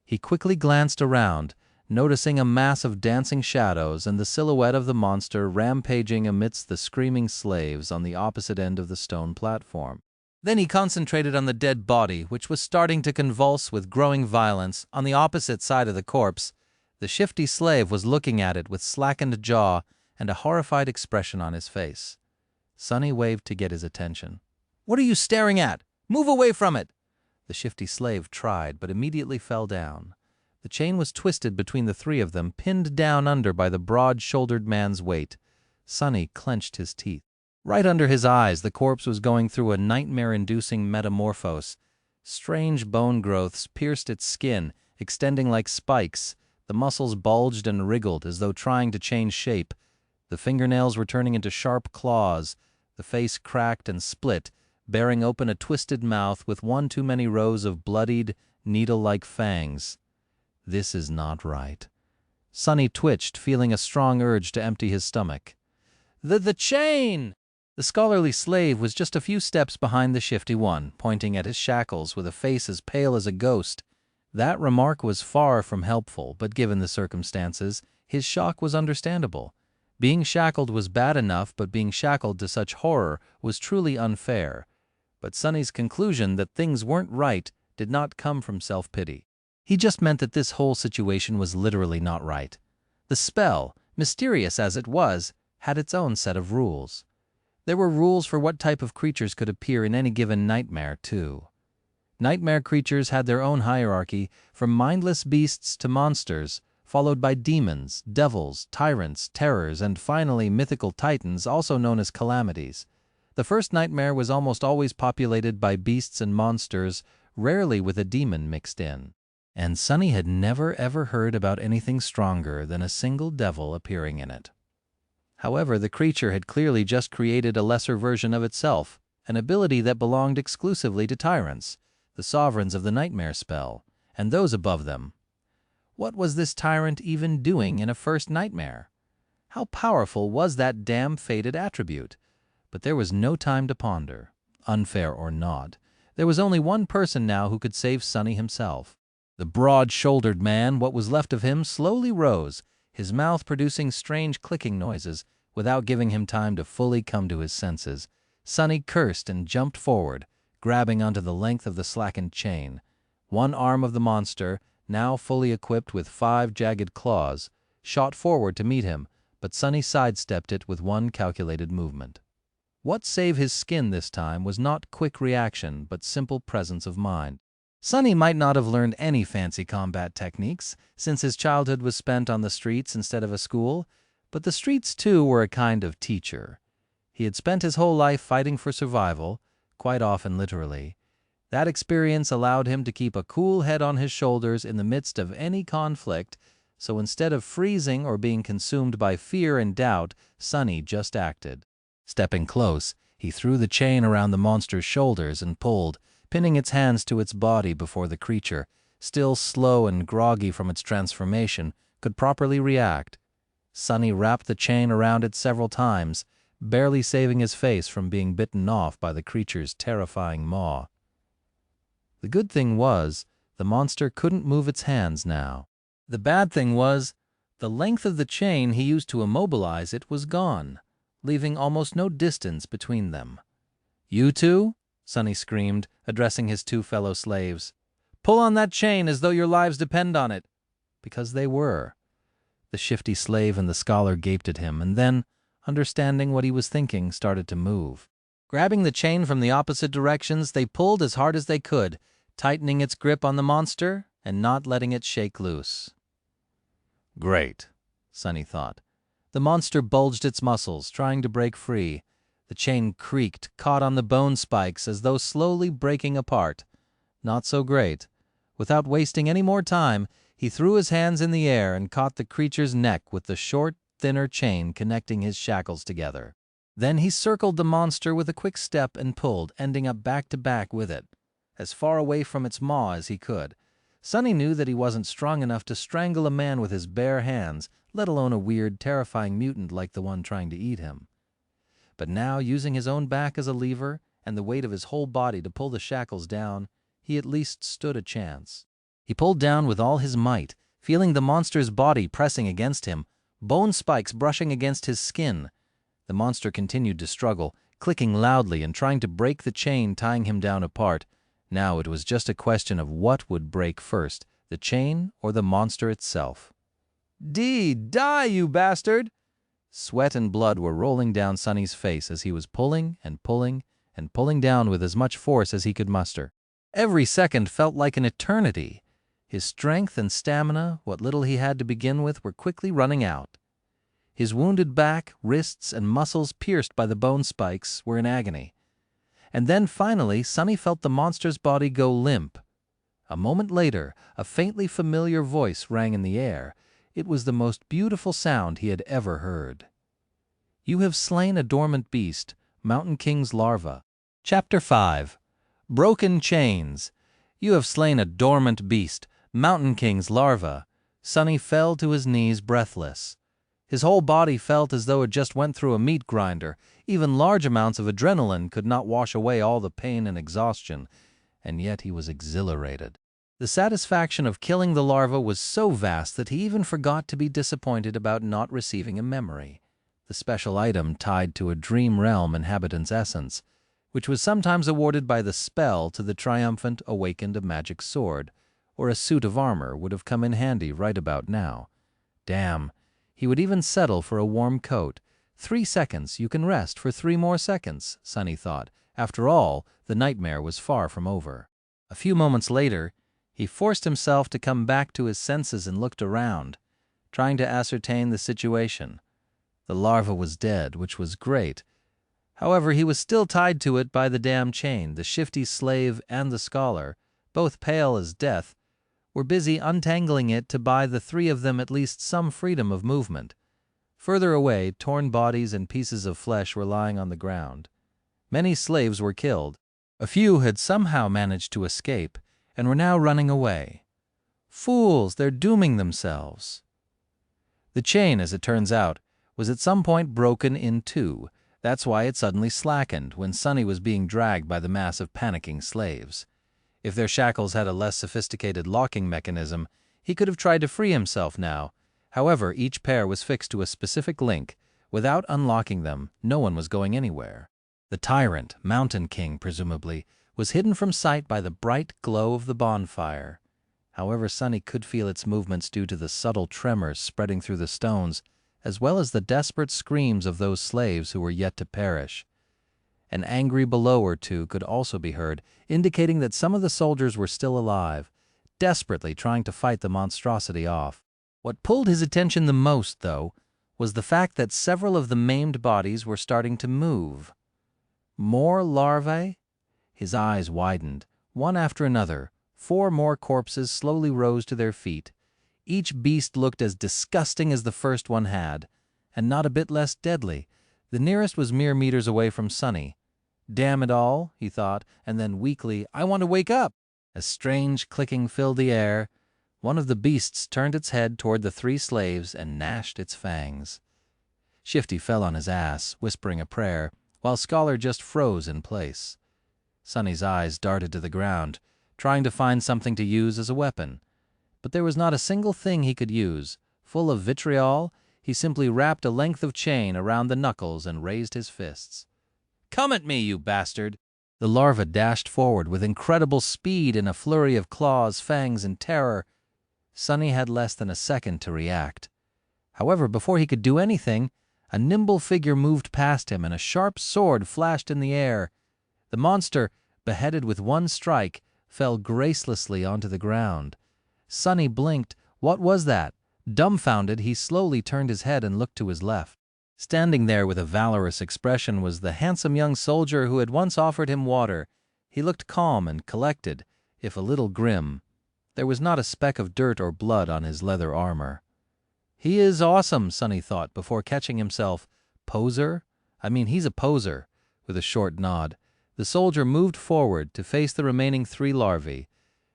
He quickly glanced around, noticing a mass of dancing shadows and the silhouette of the monster rampaging amidst the screaming slaves on the opposite end of the stone platform. Then he concentrated on the dead body, which was starting to convulse with growing violence. On the opposite side of the corpse, the shifty slave was looking at it with slackened jaw and a horrified expression on his face. Sonny waved to get his attention. "What are you staring at? Move away from it!" The shifty slave tried, but immediately fell down. The chain was twisted between the 3 of them, pinned down under by the broad-shouldered man's weight. Sonny clenched his teeth. Right under his eyes, the corpse was going through a nightmare-inducing metamorphose. Strange bone growths pierced its skin, extending like spikes. The muscles bulged and wriggled as though trying to change shape. The fingernails were turning into sharp claws. The face cracked and split, bearing open a twisted mouth with one too many rows of bloodied, needle-like fangs. This is not right. Sonny twitched, feeling a strong urge to empty his stomach. The chain!" The scholarly slave was just a few steps behind the shifty one, pointing at his shackles with a face as pale as a ghost. That remark was far from helpful, but given the circumstances, his shock was understandable. Being shackled was bad enough, but being shackled to such horror was truly unfair. But Sonny's conclusion that things weren't right did not come from self-pity. He just meant that this whole situation was literally not right. The spell, mysterious as it was, had its own set of rules. There were rules for what type of creatures could appear in any given nightmare, too. Nightmare creatures had their own hierarchy, from mindless beasts to monsters, followed by demons, devils, tyrants, terrors, and finally mythical titans, also known as calamities. The first nightmare was almost always populated by beasts and monsters, rarely with a demon mixed in. And Sunny had never ever heard about anything stronger than a single devil appearing in it. However, the creature had clearly just created a lesser version of itself, an ability that belonged exclusively to tyrants, the sovereigns of the nightmare spell, and those above them. What was this tyrant even doing in a first nightmare? How powerful was that damn fated attribute? But there was no time to ponder. Unfair or not, there was only one person now who could save Sunny himself. The broad-shouldered man, what was left of him, slowly rose, his mouth producing strange clicking noises, without giving him time to fully come to his senses. Sunny cursed and jumped forward, grabbing onto the length of the slackened chain. One arm of the monster, now fully equipped with 5 jagged claws, shot forward to meet him, but Sunny sidestepped it with one calculated movement. What saved his skin this time was not quick reaction, but simple presence of mind. Sunny might not have learned any fancy combat techniques, since his childhood was spent on the streets instead of a school, but the streets too were a kind of teacher. He had spent his whole life fighting for survival, quite often literally. That experience allowed him to keep a cool head on his shoulders in the midst of any conflict, so instead of freezing or being consumed by fear and doubt, Sunny just acted. Stepping close, he threw the chain around the monster's shoulders and pulled, pinning its hands to its body before the creature, still slow and groggy from its transformation, could properly react. Sunny wrapped the chain around it several times, barely saving his face from being bitten off by the creature's terrifying maw. The good thing was, the monster couldn't move its hands now. The bad thing was, the length of the chain he used to immobilize it was gone, leaving almost no distance between them. "You two?" Sunny screamed, addressing his 2 fellow slaves. "Pull on that chain as though your lives depend on it." Because they were. The shifty slave and the scholar gaped at him, and then, understanding what he was thinking, started to move. Grabbing the chain from the opposite directions, they pulled as hard as they could, tightening its grip on the monster and not letting it shake loose. Great, Sunny thought. The monster bulged its muscles, trying to break free. The chain creaked, caught on the bone spikes as though slowly breaking apart. Not so great. Without wasting any more time, he threw his hands in the air and caught the creature's neck with the short, thinner chain connecting his shackles together. Then he circled the monster with a quick step and pulled, ending up back to back with it, as far away from its maw as he could. Sunny knew that he wasn't strong enough to strangle a man with his bare hands, let alone a weird, terrifying mutant like the one trying to eat him. But now, using his own back as a lever and the weight of his whole body to pull the shackles down, he at least stood a chance. He pulled down with all his might, feeling the monster's body pressing against him, bone spikes brushing against his skin. The monster continued to struggle, clicking loudly and trying to break the chain tying him down apart. Now it was just a question of what would break first, the chain or the monster itself. Die, you bastard! Sweat and blood were rolling down Sunny's face as he was pulling and pulling and pulling down with as much force as he could muster. Every second felt like an eternity. His strength and stamina, what little he had to begin with, were quickly running out. His wounded back, wrists, and muscles pierced by the bone spikes were in agony. And then finally, Sunny felt the monster's body go limp. A moment later, a faintly familiar voice rang in the air. It was the most beautiful sound he had ever heard. You have slain a dormant beast, Mountain King's larva. Chapter 5. Broken Chains. You have slain a dormant beast, Mountain King's larva. Sunny fell to his knees breathless. His whole body felt as though it just went through a meat grinder. Even large amounts of adrenaline could not wash away all the pain and exhaustion, and yet he was exhilarated. The satisfaction of killing the larva was so vast that he even forgot to be disappointed about not receiving a memory, the special item tied to a dream realm inhabitant's essence, which was sometimes awarded by the spell to the triumphant awakened a magic sword, or a suit of armor would have come in handy right about now. Damn, he would even settle for a warm coat. 3 seconds, you can rest for 3 more seconds, Sunny thought. After all, the nightmare was far from over. A few moments later, he forced himself to come back to his senses and looked around. trying to ascertain the situation. The larva was dead, which was great. However, he was still tied to it by the damn chain. The shifty slave and the scholar, both pale as death, were busy untangling it to buy the three of them at least some freedom of movement. Further away, torn bodies and pieces of flesh were lying on the ground. Many slaves were killed. A few had somehow managed to escape and were now running away. Fools, they're dooming themselves. The chain, as it turns out, was at some point broken in two. That's why it suddenly slackened when Sonny was being dragged by the mass of panicking slaves. If their shackles had a less sophisticated locking mechanism, he could have tried to free himself now. However, each pair was fixed to a specific link. Without unlocking them, no one was going anywhere. The tyrant, Mountain King presumably, was hidden from sight by the bright glow of the bonfire. However, Sonny could feel its movements due to the subtle tremors spreading through the stones, as well as the desperate screams of those slaves who were yet to perish. An angry bellow or two could also be heard, indicating that some of the soldiers were still alive, desperately trying to fight the monstrosity off. What pulled his attention the most, though, was the fact that several of the maimed bodies were starting to move. More larvae? His eyes widened. One after another, 4 more corpses slowly rose to their feet. Each beast looked as disgusting as the first one had, and not a bit less deadly. The nearest was mere meters away from Sonny. Damn it all, he thought, and then weakly, I want to wake up. A strange clicking filled the air. One of the beasts turned its head toward the 3 slaves and gnashed its fangs. Shifty fell on his ass, whispering a prayer, while Scholar just froze in place. Sonny's eyes darted to the ground, trying to find something to use as a weapon. But there was not a single thing he could use. Full of vitriol, he simply wrapped a length of chain around the knuckles and raised his fists. "Come at me, you bastard!" The larva dashed forward with incredible speed in a flurry of claws, fangs, and terror. Sonny had less than a second to react. However, before he could do anything, a nimble figure moved past him and a sharp sword flashed in the air. The monster, beheaded with one strike, fell gracelessly onto the ground. Sonny blinked. What was that? Dumbfounded, he slowly turned his head and looked to his left. Standing there with a valorous expression was the handsome young soldier who had once offered him water. He looked calm and collected, if a little grim. There was not a speck of dirt or blood on his leather armor. He is awesome, Sonny thought before catching himself. Poser? He's a poser. With a short nod, the soldier moved forward to face the remaining 3 larvae.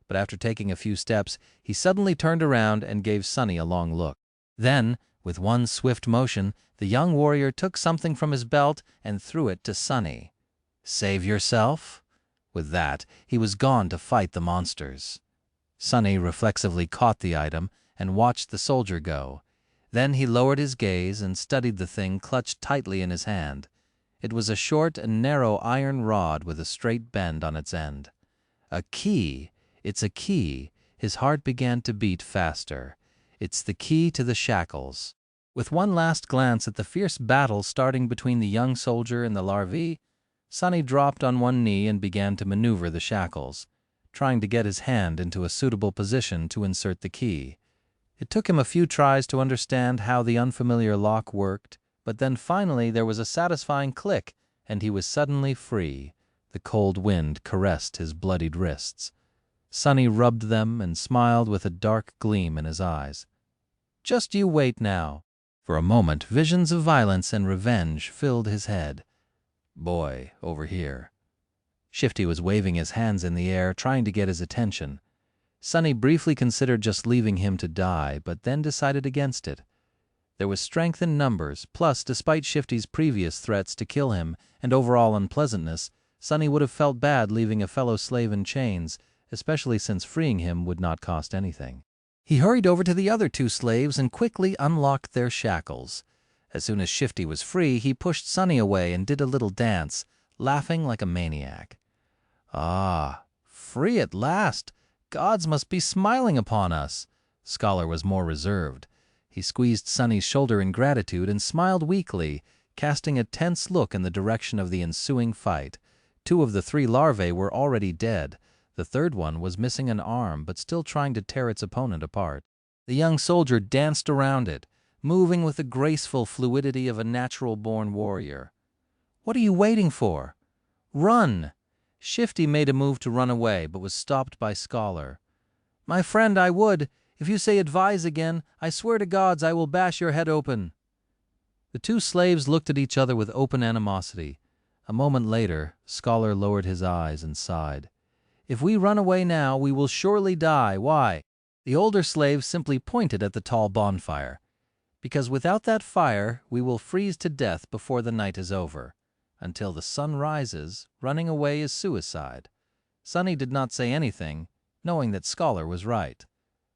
But after taking a few steps, he suddenly turned around and gave Sonny a long look. Then, with one swift motion, the young warrior took something from his belt and threw it to Sonny. Save yourself? With that, he was gone to fight the monsters. Sonny reflexively caught the item and watched the soldier go. Then he lowered his gaze and studied the thing clutched tightly in his hand. It was a short and narrow iron rod with a straight bend on its end. A key! It's a key. His heart began to beat faster. It's the key to the shackles. With one last glance at the fierce battle starting between the young soldier and the larvae, Sonny dropped on one knee and began to maneuver the shackles, trying to get his hand into a suitable position to insert the key. It took him a few tries to understand how the unfamiliar lock worked, but then finally there was a satisfying click, and he was suddenly free. The cold wind caressed his bloodied wrists. Sonny rubbed them and smiled with a dark gleam in his eyes. Just you wait now. For a moment, visions of violence and revenge filled his head. Boy, over here. Shifty was waving his hands in the air, trying to get his attention. Sonny briefly considered just leaving him to die, but then decided against it. There was strength in numbers, plus, despite Shifty's previous threats to kill him and overall unpleasantness, Sonny would have felt bad leaving a fellow slave in chains, especially since freeing him would not cost anything. He hurried over to the other 2 slaves and quickly unlocked their shackles. As soon as Shifty was free, he pushed Sonny away and did a little dance, laughing like a maniac. Ah, free at last! Gods must be smiling upon us. Scholar was more reserved. He squeezed Sonny's shoulder in gratitude and smiled weakly, casting a tense look in the direction of the ensuing fight. 2 of the 3 larvae were already dead. The third one was missing an arm but still trying to tear its opponent apart. The young soldier danced around it, moving with the graceful fluidity of a natural-born warrior. "What are you waiting for? Run!" Shifty made a move to run away, but was stopped by Scholar. "My friend, I would. If you say advise again, I swear to gods I will bash your head open." The two slaves looked at each other with open animosity. A moment later, Scholar lowered his eyes and sighed. "If we run away now, we will surely die. Why?" The older slave simply pointed at the tall bonfire. "Because without that fire, we will freeze to death before the night is over. Until the sun rises, running away is suicide." Sonny did not say anything, knowing that Scholar was right.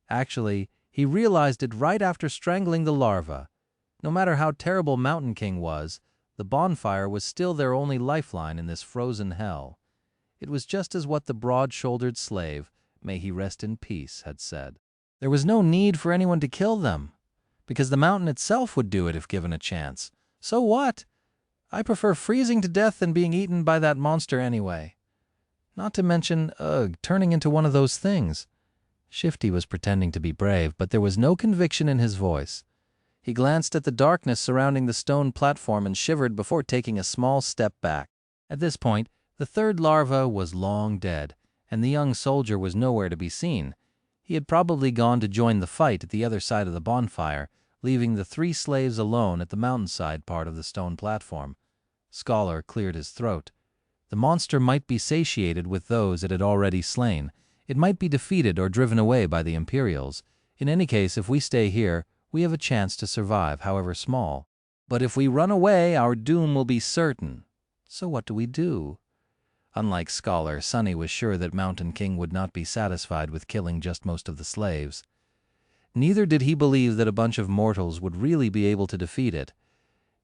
Actually, he realized it right after strangling the larva. No matter how terrible Mountain King was, the bonfire was still their only lifeline in this frozen hell. It was just as what the broad-shouldered slave, may he rest in peace, had said. There was no need for anyone to kill them, because the mountain itself would do it if given a chance. So what? I prefer freezing to death than being eaten by that monster anyway. Not to mention, turning into one of those things. Shifty was pretending to be brave, but there was no conviction in his voice. He glanced at the darkness surrounding the stone platform and shivered before taking a small step back. At this point, the third larva was long dead, and the young soldier was nowhere to be seen. He had probably gone to join the fight at the other side of the bonfire, leaving the three slaves alone at the mountainside part of the stone platform. Scholar cleared his throat. The monster might be satiated with those it had already slain. It might be defeated or driven away by the Imperials. In any case, if we stay here, we have a chance to survive, however small. But if we run away, our doom will be certain. So what do we do? Unlike Scholar, Sonny was sure that Mountain King would not be satisfied with killing just most of the slaves. Neither did he believe that a bunch of mortals would really be able to defeat it.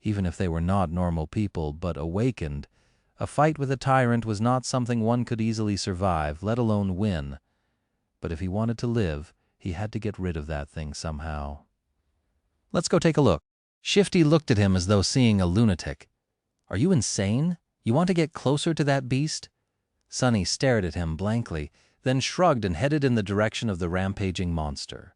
Even if they were not normal people, but awakened, a fight with a tyrant was not something one could easily survive, let alone win. But if he wanted to live, he had to get rid of that thing somehow. "Let's go take a look." Shifty looked at him as though seeing a lunatic. "Are you insane? You want to get closer to that beast?" Sonny stared at him blankly, then shrugged and headed in the direction of the rampaging monster.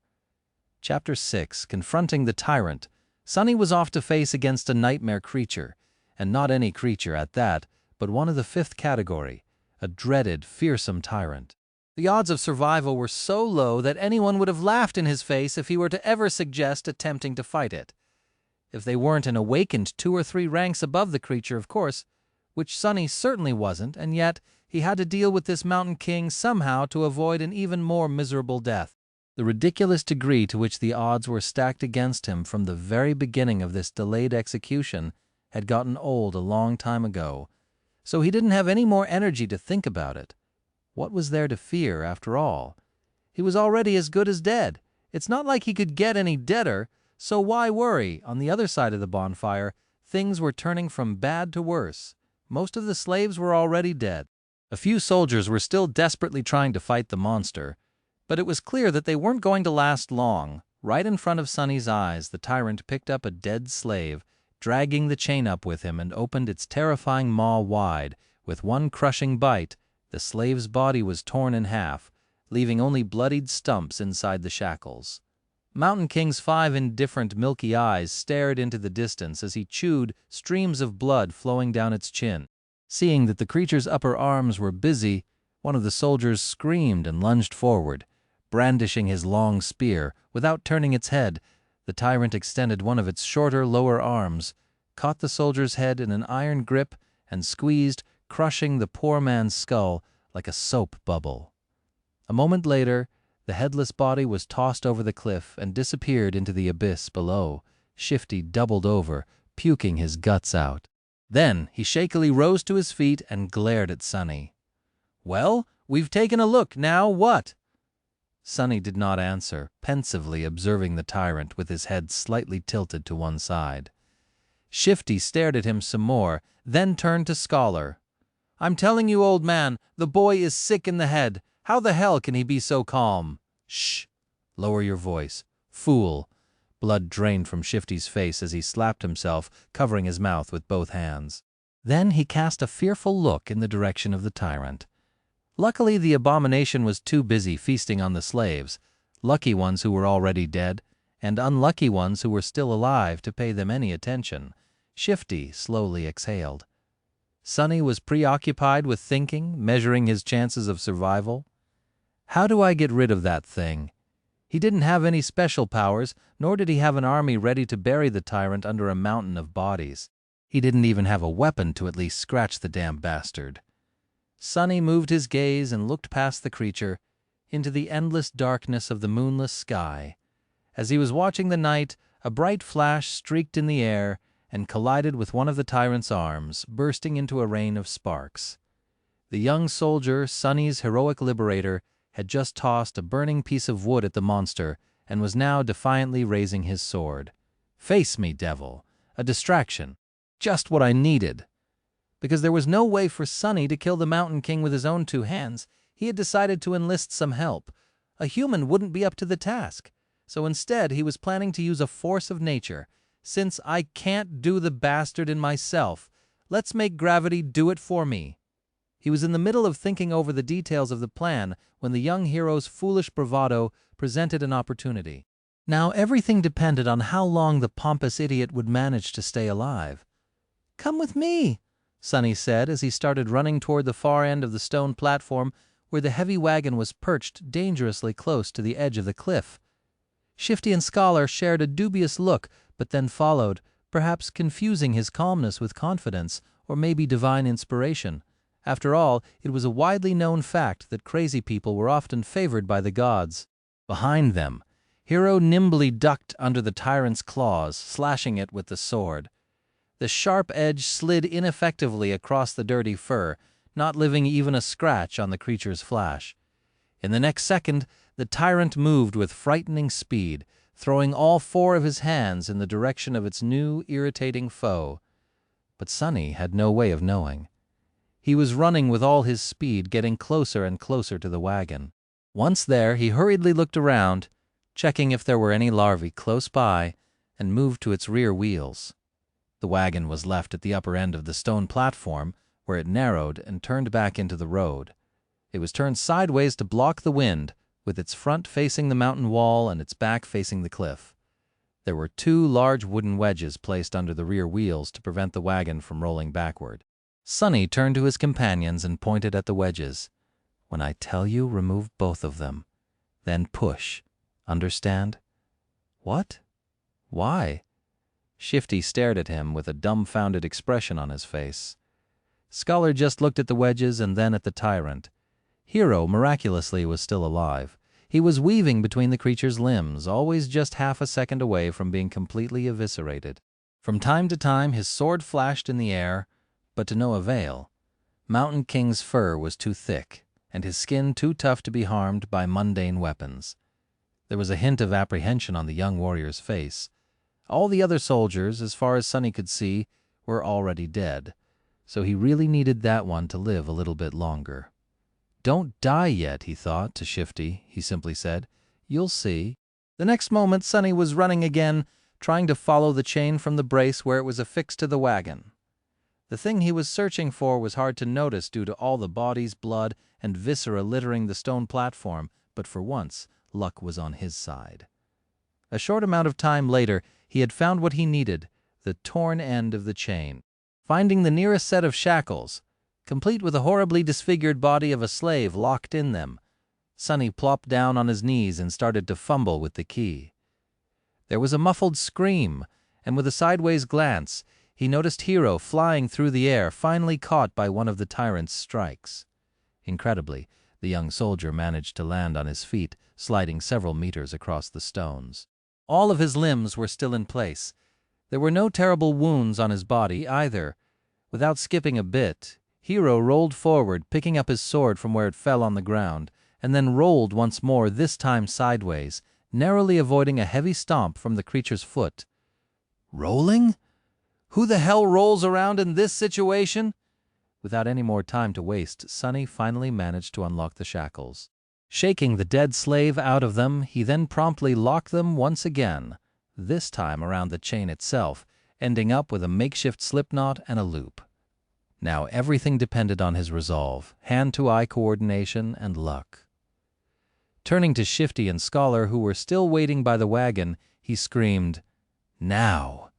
Chapter 6, Confronting the Tyrant. Sonny was off to face against a nightmare creature, and not any creature at that, but one of the fifth category, a dreaded, fearsome tyrant. The odds of survival were so low that anyone would have laughed in his face if he were to ever suggest attempting to fight it. If they weren't an awakened 2 or 3 ranks above the creature, of course, which Sonny certainly wasn't, and yet he had to deal with this Mountain King somehow to avoid an even more miserable death. The ridiculous degree to which the odds were stacked against him from the very beginning of this delayed execution had gotten old a long time ago, so he didn't have any more energy to think about it. What was there to fear, after all? He was already as good as dead. It's not like he could get any deader, so why worry? On the other side of the bonfire, things were turning from bad to worse. Most of the slaves were already dead. A few soldiers were still desperately trying to fight the monster, but it was clear that they weren't going to last long. Right in front of Sonny's eyes, the tyrant picked up a dead slave, dragging the chain up with him, and opened its terrifying maw wide. With one crushing bite, the slave's body was torn in half, leaving only bloodied stumps inside the shackles. Mountain King's 5 indifferent milky eyes stared into the distance as he chewed, streams of blood flowing down its chin. Seeing that the creature's upper arms were busy, one of the soldiers screamed and lunged forward. Brandishing his long spear, without turning its head, the tyrant extended one of its shorter lower arms, caught the soldier's head in an iron grip, and squeezed, crushing the poor man's skull like a soap bubble. A moment later, the headless body was tossed over the cliff and disappeared into the abyss below. Shifty doubled over, puking his guts out. Then he shakily rose to his feet and glared at Sonny. "Well, we've taken a look, now what?" Sonny did not answer, pensively observing the tyrant with his head slightly tilted to one side. Shifty stared at him some more, then turned to Scholar. "I'm telling you, old man, the boy is sick in the head. How the hell can he be so calm?" "Shh! Lower your voice. Fool!" Blood drained from Shifty's face as he slapped himself, covering his mouth with both hands. Then he cast a fearful look in the direction of the tyrant. Luckily, the abomination was too busy feasting on the slaves. lucky ones who were already dead, and unlucky ones who were still alive to pay them any attention. Shifty slowly exhaled. Sonny was preoccupied with thinking, measuring his chances of survival. How do I get rid of that thing? He didn't have any special powers, nor did he have an army ready to bury the tyrant under a mountain of bodies. He didn't even have a weapon to at least scratch the damn bastard. Sonny moved his gaze and looked past the creature into the endless darkness of the moonless sky. As he was watching the night, a bright flash streaked in the air and collided with one of the tyrant's arms, bursting into a rain of sparks. The young soldier, Sonny's heroic liberator, had just tossed a burning piece of wood at the monster and was now defiantly raising his sword. Face me, devil! A distraction. Just what I needed. Because there was no way for Sonny to kill the Mountain King with his own 2 hands, he had decided to enlist some help. A human wouldn't be up to the task, so instead he was planning to use a force of nature. Since I can't do the bastard in myself, let's make gravity do it for me. He was in the middle of thinking over the details of the plan when the young hero's foolish bravado presented an opportunity. Now everything depended on how long the pompous idiot would manage to stay alive. "Come with me," Sonny said as he started running toward the far end of the stone platform where the heavy wagon was perched dangerously close to the edge of the cliff. Shifty and Scholar shared a dubious look, but then followed, perhaps confusing his calmness with confidence, or maybe divine inspiration. After all, it was a widely known fact that crazy people were often favored by the gods. Behind them, Hero nimbly ducked under the tyrant's claws, slashing it with the sword. The sharp edge slid ineffectively across the dirty fur, not leaving even a scratch on the creature's flesh. In the next second, the tyrant moved with frightening speed, throwing all 4 of his hands in the direction of its new, irritating foe. But Sonny had no way of knowing. He was running with all his speed, getting closer and closer to the wagon. Once there, he hurriedly looked around, checking if there were any larvae close by, and moved to its rear wheels. The wagon was left at the upper end of the stone platform, where it narrowed and turned back into the road. It was turned sideways to block the wind, with its front facing the mountain wall and its back facing the cliff. There were 2 large wooden wedges placed under the rear wheels to prevent the wagon from rolling backward. Sonny turned to his companions and pointed at the wedges. "When I tell you, remove both of them. Then push. Understand?" "What? Why?" Shifty stared at him with a dumbfounded expression on his face. Scholar just looked at the wedges and then at the tyrant. Hero, miraculously, was still alive. He was weaving between the creature's limbs, always just half a second away from being completely eviscerated. From time to time, his sword flashed in the air, but to no avail. Mountain King's fur was too thick, and his skin too tough to be harmed by mundane weapons. There was a hint of apprehension on the young warrior's face. All the other soldiers, as far as Sonny could see, were already dead, so he really needed that one to live a little bit longer. "Don't die yet," he thought to Shifty. He simply said, "You'll see." The next moment Sonny was running again, trying to follow the chain from the brace where it was affixed to the wagon. The thing he was searching for was hard to notice due to all the bodies, blood, and viscera littering the stone platform, but for once, luck was on his side. A short amount of time later, he had found what he needed, the torn end of the chain. Finding the nearest set of shackles, complete with a horribly disfigured body of a slave locked in them, Sonny plopped down on his knees and started to fumble with the key. There was a muffled scream, and with a sideways glance, he noticed Hero flying through the air, finally caught by one of the tyrant's strikes. Incredibly, the young soldier managed to land on his feet, sliding several meters across the stones. All of his limbs were still in place. There were no terrible wounds on his body either. Without skipping a bit, Hero rolled forward, picking up his sword from where it fell on the ground, and then rolled once more, this time sideways, narrowly avoiding a heavy stomp from the creature's foot. Rolling? Who the hell rolls around in this situation? Without any more time to waste, Sonny finally managed to unlock the shackles. Shaking the dead slave out of them, he then promptly locked them once again, this time around the chain itself, ending up with a makeshift slipknot and a loop. Now everything depended on his resolve, hand-to-eye coordination, and luck. Turning to Shifty and Scholar, who were still waiting by the wagon, he screamed, "Now!"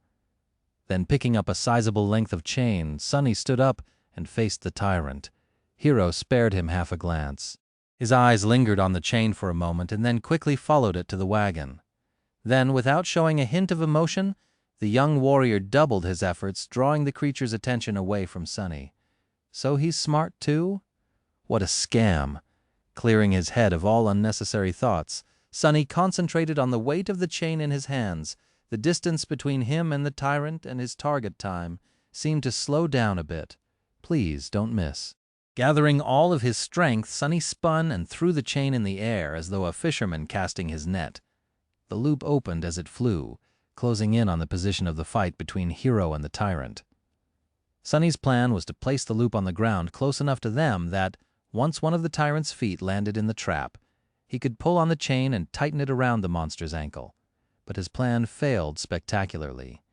Then picking up a sizable length of chain, Sonny stood up and faced the tyrant. Hero spared him half a glance. His eyes lingered on the chain for a moment and then quickly followed it to the wagon. Then, without showing a hint of emotion, the young warrior doubled his efforts, drawing the creature's attention away from Sonny. So he's smart too? What a scam! Clearing his head of all unnecessary thoughts, Sonny concentrated on the weight of the chain in his hands. The distance between him and the tyrant and his target time seemed to slow down a bit. Please don't miss. Gathering all of his strength, Sonny spun and threw the chain in the air as though a fisherman casting his net. The loop opened as it flew, closing in on the position of the fight between Hero and the tyrant. Sonny's plan was to place the loop on the ground close enough to them that, once one of the tyrant's feet landed in the trap, he could pull on the chain and tighten it around the monster's ankle. But his plan failed spectacularly,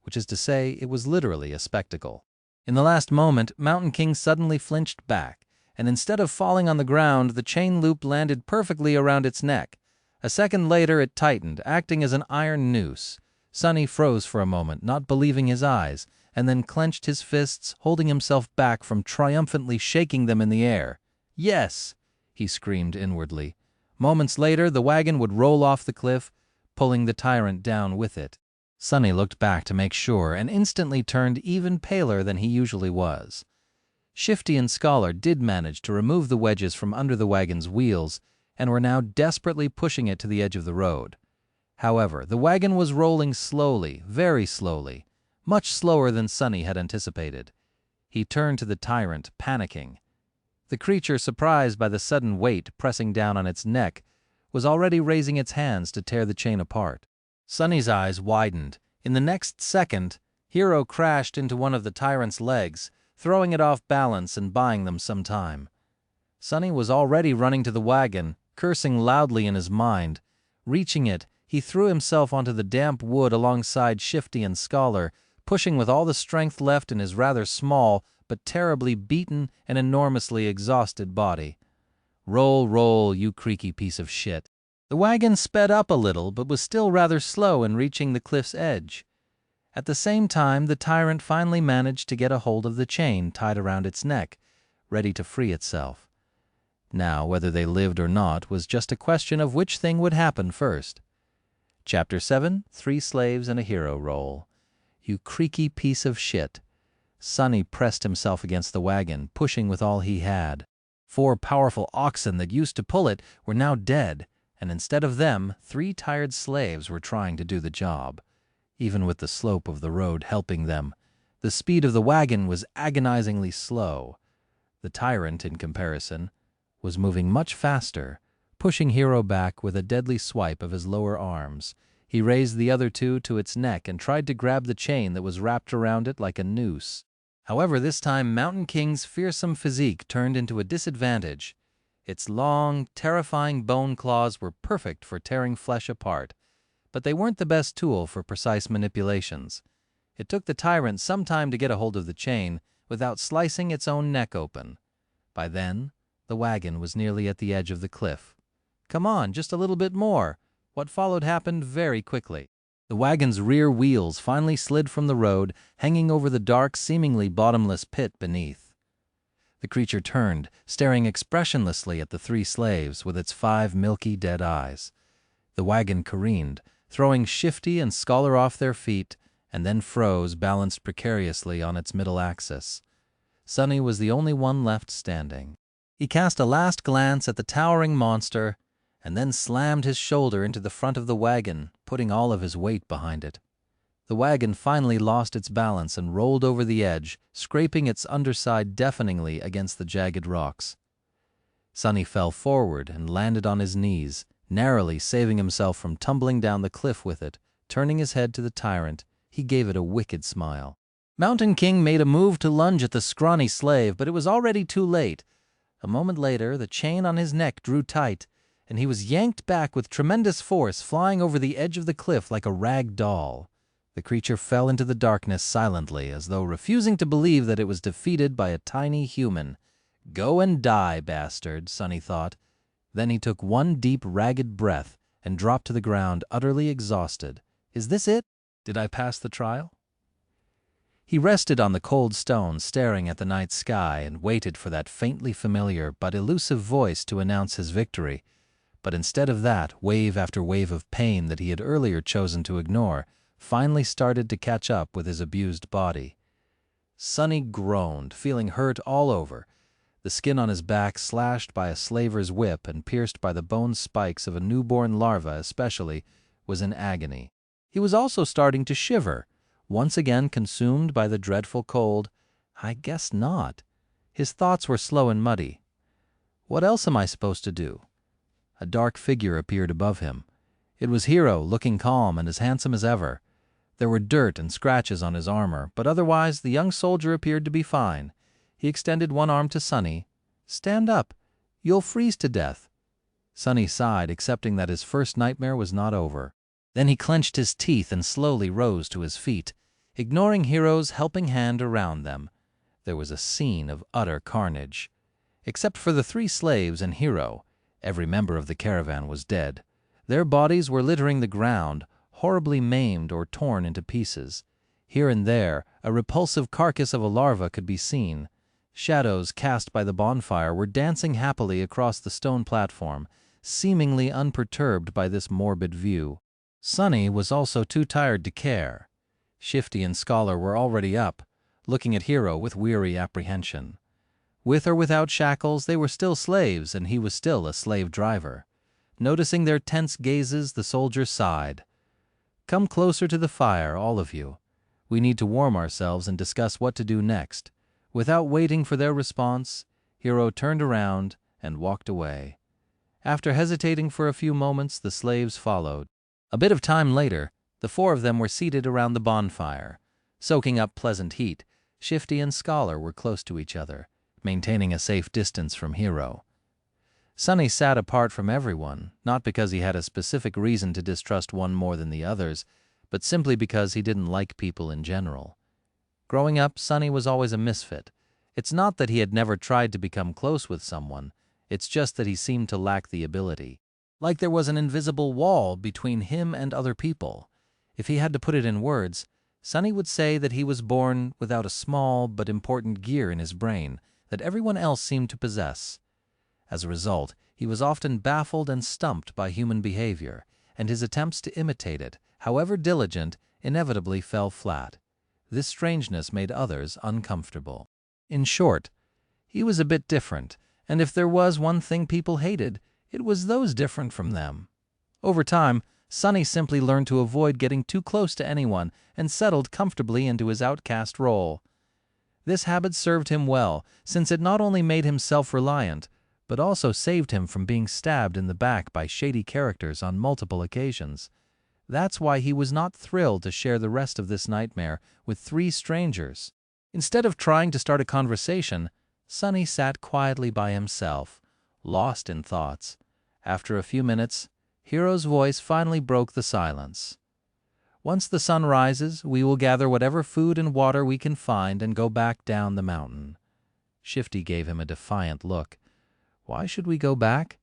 which is to say, it was literally a spectacle. In the last moment, Mountain King suddenly flinched back, and instead of falling on the ground, the chain loop landed perfectly around its neck. A second later, it tightened, acting as an iron noose. Sonny froze for a moment, not believing his eyes, and then clenched his fists, holding himself back from triumphantly shaking them in the air. "Yes!" he screamed inwardly. Moments later, the wagon would roll off the cliff, pulling the tyrant down with it. Sonny looked back to make sure and instantly turned even paler than he usually was. Shifty and Scholar did manage to remove the wedges from under the wagon's wheels and were now desperately pushing it to the edge of the road. However, the wagon was rolling slowly, very slowly, much slower than Sonny had anticipated. He turned to the tyrant, panicking. The creature, surprised by the sudden weight pressing down on its neck, was already raising its hands to tear the chain apart. Sonny's eyes widened. In the next second, Hero crashed into one of the tyrant's legs, throwing it off balance and buying them some time. Sonny was already running to the wagon, cursing loudly in his mind. Reaching it, he threw himself onto the damp wood alongside Shifty and Scholar, pushing with all the strength left in his rather small but terribly beaten and enormously exhausted body. Roll, roll, you creaky piece of shit. The wagon sped up a little, but was still rather slow in reaching the cliff's edge. At the same time, the tyrant finally managed to get a hold of the chain tied around its neck, ready to free itself. Now, whether they lived or not was just a question of which thing would happen first. Chapter 7, 3 Slaves and a Hero Roll. You creaky piece of shit. Sonny pressed himself against the wagon, pushing with all he had. 4 powerful oxen that used to pull it were now dead, and instead of them, 3 tired slaves were trying to do the job. Even with the slope of the road helping them, the speed of the wagon was agonizingly slow. The tyrant, in comparison, was moving much faster, pushing Hero back with a deadly swipe of his lower arms. He raised the other 2 to its neck and tried to grab the chain that was wrapped around it like a noose. However, this time Mountain King's fearsome physique turned into a disadvantage. Its long, terrifying bone claws were perfect for tearing flesh apart, but they weren't the best tool for precise manipulations. It took the tyrant some time to get a hold of the chain without slicing its own neck open. By then, the wagon was nearly at the edge of the cliff. "Come on, just a little bit more." What followed happened very quickly. The wagon's rear wheels finally slid from the road, hanging over the dark, seemingly bottomless pit beneath. The creature turned, staring expressionlessly at the 3 slaves with its 5 milky, dead eyes. The wagon careened, throwing Shifty and Scholar off their feet, and then froze, balanced precariously on its middle axis. Sonny was the only one left standing. He cast a last glance at the towering monster, and then slammed his shoulder into the front of the wagon, putting all of his weight behind it. The wagon finally lost its balance and rolled over the edge, scraping its underside deafeningly against the jagged rocks. Sonny fell forward and landed on his knees, narrowly saving himself from tumbling down the cliff with it. Turning his head to the tyrant, he gave it a wicked smile. Mountain King made a move to lunge at the scrawny slave, but it was already too late. A moment later, the chain on his neck drew tight, and he was yanked back with tremendous force, flying over the edge of the cliff like a rag doll. The creature fell into the darkness silently, as though refusing to believe that it was defeated by a tiny human. "Go and die, bastard," Sonny thought. Then he took one deep, ragged breath and dropped to the ground, utterly exhausted. Is this it? Did I pass the trial? He rested on the cold stone, staring at the night sky, and waited for that faintly familiar but elusive voice to announce his victory. But instead of that, wave after wave of pain that he had earlier chosen to ignore finally started to catch up with his abused body. Sonny groaned, feeling hurt all over. The skin on his back slashed by a slaver's whip and pierced by the bone spikes of a newborn larva especially, was in agony. He was also starting to shiver, once again consumed by the dreadful cold. I guess not. His thoughts were slow and muddy. What else am I supposed to do? A dark figure appeared above him. It was Hiro, looking calm and as handsome as ever. There were dirt and scratches on his armor, but otherwise the young soldier appeared to be fine. He extended one arm to Sonny. "Stand up. You'll freeze to death." Sonny sighed, accepting that his first nightmare was not over. Then he clenched his teeth and slowly rose to his feet, ignoring Hiro's helping hand around them. There was a scene of utter carnage. Except for the 3 slaves and Hiro, every member of the caravan was dead. Their bodies were littering the ground, horribly maimed or torn into pieces. Here and there, a repulsive carcass of a larva could be seen. Shadows cast by the bonfire were dancing happily across the stone platform, seemingly unperturbed by this morbid view. Sonny was also too tired to care. Shifty and Scholar were already up, looking at Hiro with weary apprehension. With or without shackles, they were still slaves, and he was still a slave driver. Noticing their tense gazes, the soldier sighed. "Come closer to the fire, all of you. We need to warm ourselves and discuss what to do next." Without waiting for their response, Hiro turned around and walked away. After hesitating for a few moments, the slaves followed. A bit of time later, the 4 of them were seated around the bonfire, soaking up pleasant heat. Shifty and Scholar were close to each other, maintaining a safe distance from Hiro. Sonny sat apart from everyone, not because he had a specific reason to distrust one more than the others, but simply because he didn't like people in general. Growing up, Sonny was always a misfit. It's not that he had never tried to become close with someone, it's just that he seemed to lack the ability. Like there was an invisible wall between him and other people. If he had to put it in words, Sonny would say that he was born without a small but important gear in his brain that everyone else seemed to possess. As a result, he was often baffled and stumped by human behavior, and his attempts to imitate it, however diligent, inevitably fell flat. This strangeness made others uncomfortable. In short, he was a bit different, and if there was one thing people hated, it was those different from them. Over time, Sonny simply learned to avoid getting too close to anyone and settled comfortably into his outcast role. This habit served him well, since it not only made him self-reliant, but also saved him from being stabbed in the back by shady characters on multiple occasions. That's why he was not thrilled to share the rest of this nightmare with 3 strangers. Instead of trying to start a conversation, Sonny sat quietly by himself, lost in thoughts. After a few minutes, Hiro's voice finally broke the silence. "Once the sun rises, we will gather whatever food and water we can find and go back down the mountain." Shifty gave him a defiant look. "Why should we go back?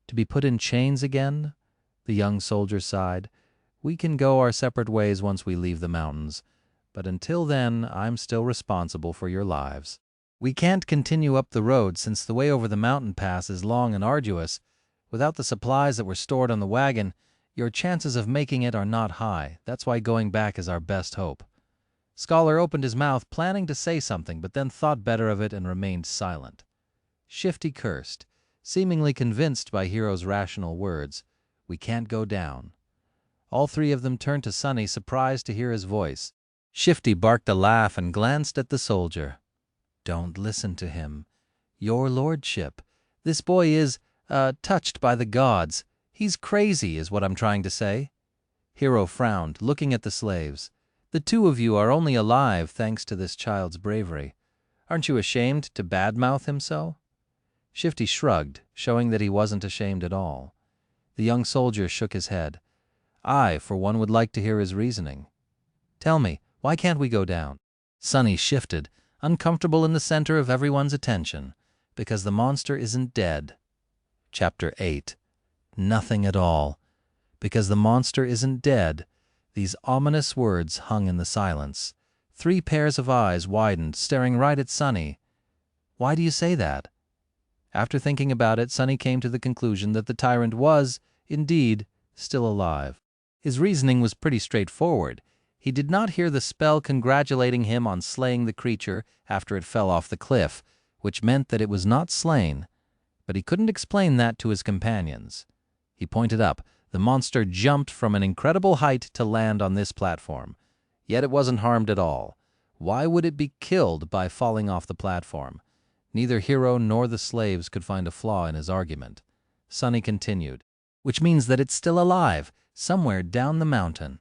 To be put in chains again?" The young soldier sighed. "We can go our separate ways once we leave the mountains, but until then I'm still responsible for your lives. We can't continue up the road since the way over the mountain pass is long and arduous. Without the supplies that were stored on the wagon, your chances of making it are not high. That's why going back is our best hope." Scholar opened his mouth, planning to say something, but then thought better of it and remained silent. Shifty cursed, seemingly convinced by Hiro's rational words. "We can't go down." All 3 of them turned to Sonny, surprised to hear his voice. Shifty barked a laugh and glanced at the soldier. "Don't listen to him. Your lordship. This boy is, touched by the gods. He's crazy, is what I'm trying to say." Hiro frowned, looking at the slaves. "The 2 of you are only alive thanks to this child's bravery. Aren't you ashamed to badmouth him so?" Shifty shrugged, showing that he wasn't ashamed at all. The young soldier shook his head. I, for one, would like to hear his reasoning. "Tell me, why can't we go down?" Sonny shifted, uncomfortable in the center of everyone's attention. "Because the monster isn't dead." Chapter 8. Nothing at all. Because the monster isn't dead. These ominous words hung in the silence. 3 pairs of eyes widened, staring right at Sunny. Why do you say that? After thinking about it, Sunny came to the conclusion that the tyrant was, indeed, still alive. His reasoning was pretty straightforward. He did not hear the spell congratulating him on slaying the creature after it fell off the cliff, which meant that it was not slain. But he couldn't explain that to his companions. He pointed up. The monster jumped from an incredible height to land on this platform. Yet it wasn't harmed at all. Why would it be killed by falling off the platform? Neither Hero nor the slaves could find a flaw in his argument. Sunny continued, which means that it's still alive, somewhere down the mountain.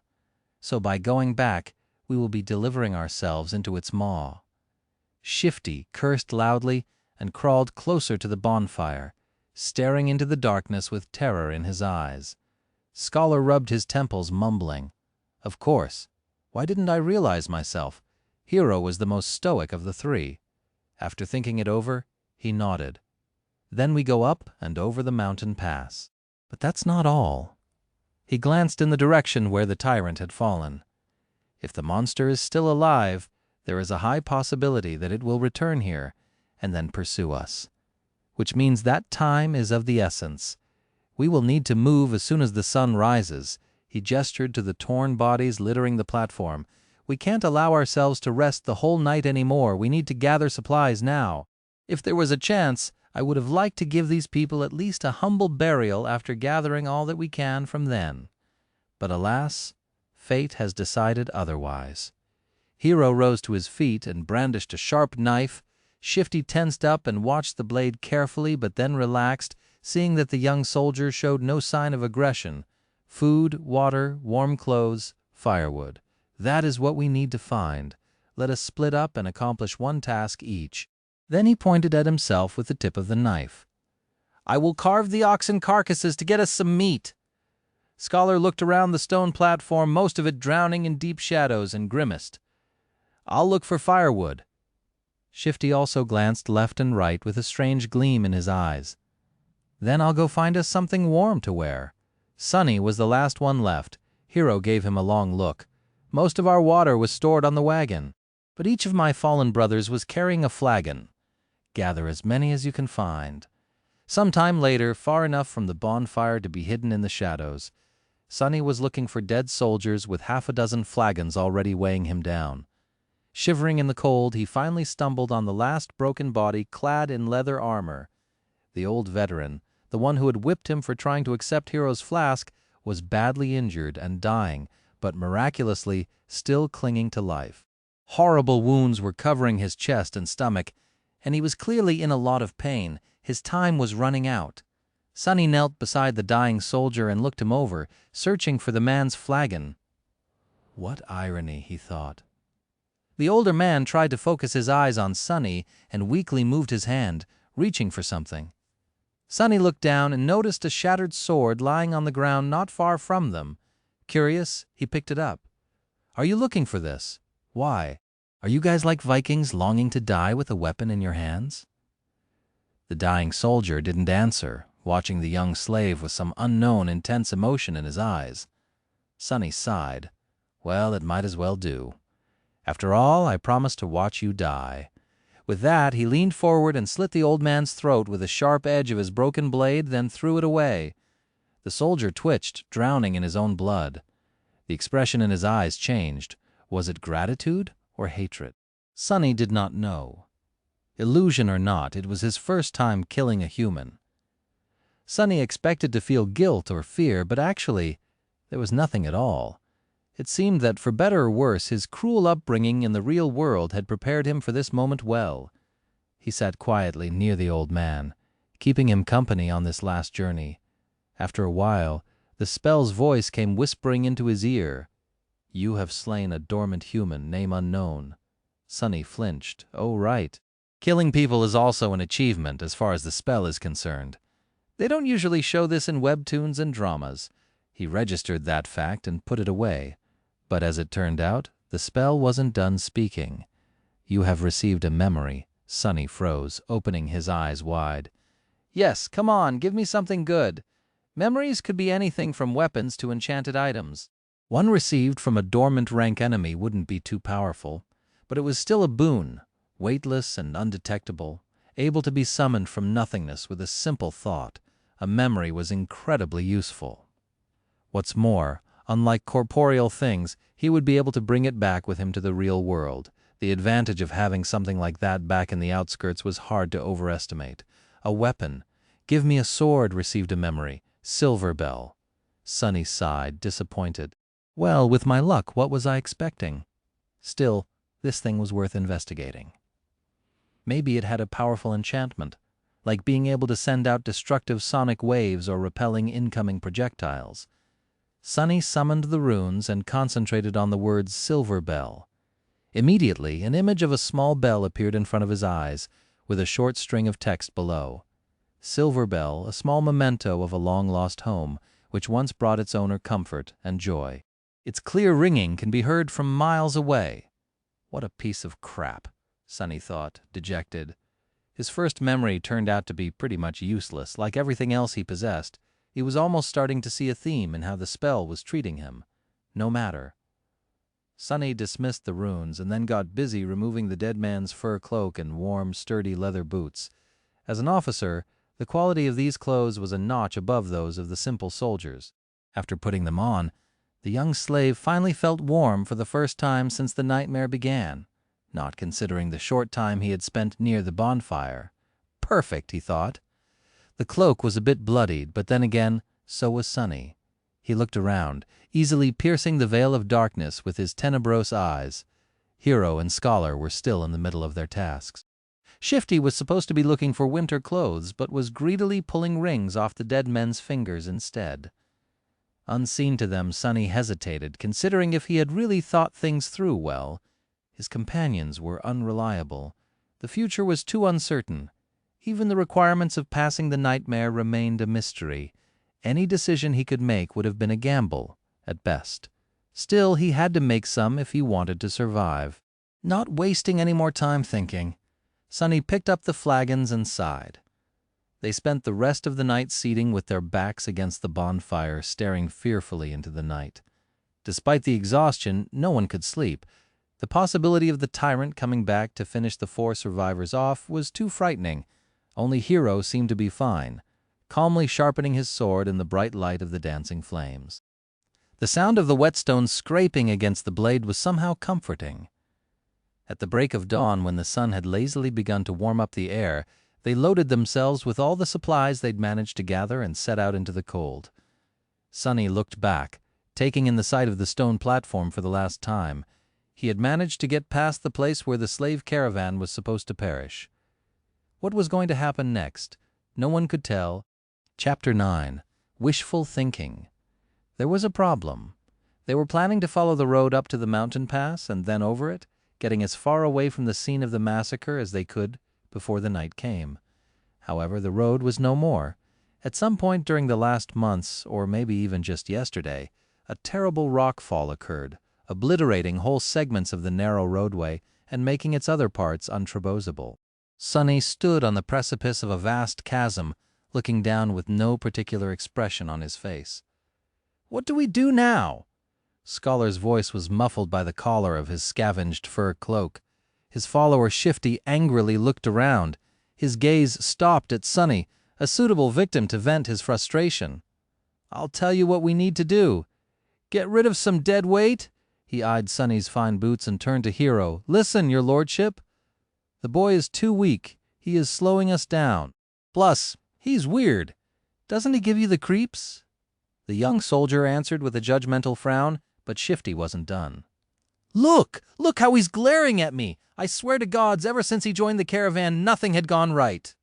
So by going back, we will be delivering ourselves into its maw. Shifty cursed loudly and crawled closer to the bonfire, staring into the darkness with terror in his eyes. Scholar rubbed his temples, mumbling, "Of course. Why didn't I realize myself? Hero was the most stoic of the 3. After thinking it over, he nodded. Then we go up and over the mountain pass. But that's not all. He glanced in the direction where the tyrant had fallen. If the monster is still alive, there is a high possibility that it will return here and then pursue us. Which means that time is of the essence. We will need to move as soon as the sun rises." He gestured to the torn bodies littering the platform. "We can't allow ourselves to rest the whole night anymore. We need to gather supplies now. If there was a chance, I would have liked to give these people at least a humble burial after gathering all that we can from then. But alas, fate has decided otherwise." Hero rose to his feet and brandished a sharp knife. Shifty tensed up and watched the blade carefully, but then relaxed, seeing that the young soldier showed no sign of aggression. Food, water, warm clothes, firewood. That is what we need to find. Let us split up and accomplish one task each. Then he pointed at himself with the tip of the knife. "I will carve the oxen carcasses to get us some meat." Scholar looked around the stone platform, most of it drowning in deep shadows, and grimaced. "I'll look for firewood." Shifty also glanced left and right with a strange gleam in his eyes. "Then I'll go find us something warm to wear." Sunny was the last one left. Hero gave him a long look. "Most of our water was stored on the wagon, but each of my fallen brothers was carrying a flagon. Gather as many as you can find." Some time later, far enough from the bonfire to be hidden in the shadows, Sunny was looking for dead soldiers with 6 flagons already weighing him down. Shivering in the cold, he finally stumbled on the last broken body clad in leather armor. The old veteran, the one who had whipped him for trying to accept Hero's flask, was badly injured and dying, but miraculously still clinging to life. Horrible wounds were covering his chest and stomach, and he was clearly in a lot of pain. His time was running out. Sunny knelt beside the dying soldier and looked him over, searching for the man's flagon. What irony, he thought. The older man tried to focus his eyes on Sunny and weakly moved his hand, reaching for something. Sunny looked down and noticed a shattered sword lying on the ground not far from them. Curious, he picked it up. "Are you looking for this? Why? Are you guys like Vikings longing to die with a weapon in your hands?" The dying soldier didn't answer, watching the young slave with some unknown intense emotion in his eyes. Sunny sighed. "Well, it might as well do. After all, I promised to watch you die." With that, he leaned forward and slit the old man's throat with the sharp edge of his broken blade, then threw it away. The soldier twitched, drowning in his own blood. The expression in his eyes changed. Was it gratitude or hatred? Sunny did not know. Illusion or not, it was his first time killing a human. Sunny expected to feel guilt or fear, but actually, there was nothing at all. It seemed that, for better or worse, his cruel upbringing in the real world had prepared him for this moment well. He sat quietly near the old man, keeping him company on this last journey. After a while, the spell's voice came whispering into his ear. "You have slain a dormant human, name unknown." Sunny flinched. "Oh, right. Killing people is also an achievement as far as the spell is concerned. They don't usually show this in webtoons and dramas." He registered that fact and put it away. But as it turned out, the spell wasn't done speaking. "You have received a memory." Sunny froze, opening his eyes wide. Yes, come on, give me something good. Memories could be anything from weapons to enchanted items. One received from a dormant rank enemy wouldn't be too powerful, but it was still a boon, weightless and undetectable, able to be summoned from nothingness with a simple thought. A memory was incredibly useful. What's more, unlike corporeal things, he would be able to bring it back with him to the real world. The advantage of having something like that back in the outskirts was hard to overestimate. A weapon. Give me a sword, received a memory. Silver Bell. Sunny sighed, disappointed. Well, with my luck, what was I expecting? Still, this thing was worth investigating. Maybe it had a powerful enchantment, like being able to send out destructive sonic waves or repelling incoming projectiles. Sunny summoned the runes and concentrated on the words Silver Bell. Immediately, an image of a small bell appeared in front of his eyes, with a short string of text below. Silver Bell, a small memento of a long-lost home, which once brought its owner comfort and joy. Its clear ringing can be heard from miles away. What a piece of crap, Sunny thought, dejected. His first memory turned out to be pretty much useless. Like everything else he possessed, he was almost starting to see a theme in how the spell was treating him. No matter. Sunny dismissed the runes and then got busy removing the dead man's fur cloak and warm, sturdy leather boots. As an officer, the quality of these clothes was a notch above those of the simple soldiers. After putting them on, the young slave finally felt warm for the first time since the nightmare began, not considering the short time he had spent near the bonfire. Perfect, he thought. The cloak was a bit bloodied, but then again, so was Sunny. He looked around, easily piercing the veil of darkness with his tenebrose eyes. Hero and Scholar were still in the middle of their tasks. Shifty was supposed to be looking for winter clothes, but was greedily pulling rings off the dead men's fingers instead. Unseen to them, Sunny hesitated, considering if he had really thought things through well. His companions were unreliable. The future was too uncertain. Even the requirements of passing the nightmare remained a mystery. Any decision he could make would have been a gamble, at best. Still, he had to make some if he wanted to survive. Not wasting any more time thinking, Sunny picked up the flagons and sighed. They spent the rest of the night seating with their backs against the bonfire, staring fearfully into the night. Despite the exhaustion, no one could sleep. The possibility of the tyrant coming back to finish the 4 survivors off was too frightening. Only Hero seemed to be fine, calmly sharpening his sword in the bright light of the dancing flames. The sound of the whetstone scraping against the blade was somehow comforting. At the break of dawn, when the sun had lazily begun to warm up the air, they loaded themselves with all the supplies they'd managed to gather and set out into the cold. Sunny looked back, taking in the sight of the stone platform for the last time. He had managed to get past the place where the slave caravan was supposed to perish. What was going to happen next? No one could tell. Chapter 9. Wishful Thinking. There was a problem. They were planning to follow the road up to the mountain pass and then over it, getting as far away from the scene of the massacre as they could before the night came. However, the road was no more. At some point during the last months, or maybe even just yesterday, a terrible rockfall occurred, obliterating whole segments of the narrow roadway and making its other parts untraversable. Sunny stood on the precipice of a vast chasm, looking down with no particular expression on his face. "What do we do now?" Scholar's voice was muffled by the collar of his scavenged fur cloak. His follower Shifty angrily looked around. His gaze stopped at Sunny, a suitable victim to vent his frustration. "I'll tell you what we need to do. Get rid of some dead weight?" He eyed Sunny's fine boots and turned to Hero. "Listen, your lordship. The boy is too weak. He is slowing us down. Plus, he's weird. Doesn't he give you the creeps?" The young soldier answered with a judgmental frown, but Shifty wasn't done. Look how he's glaring at me. I swear to gods, ever since he joined the caravan, nothing had gone right."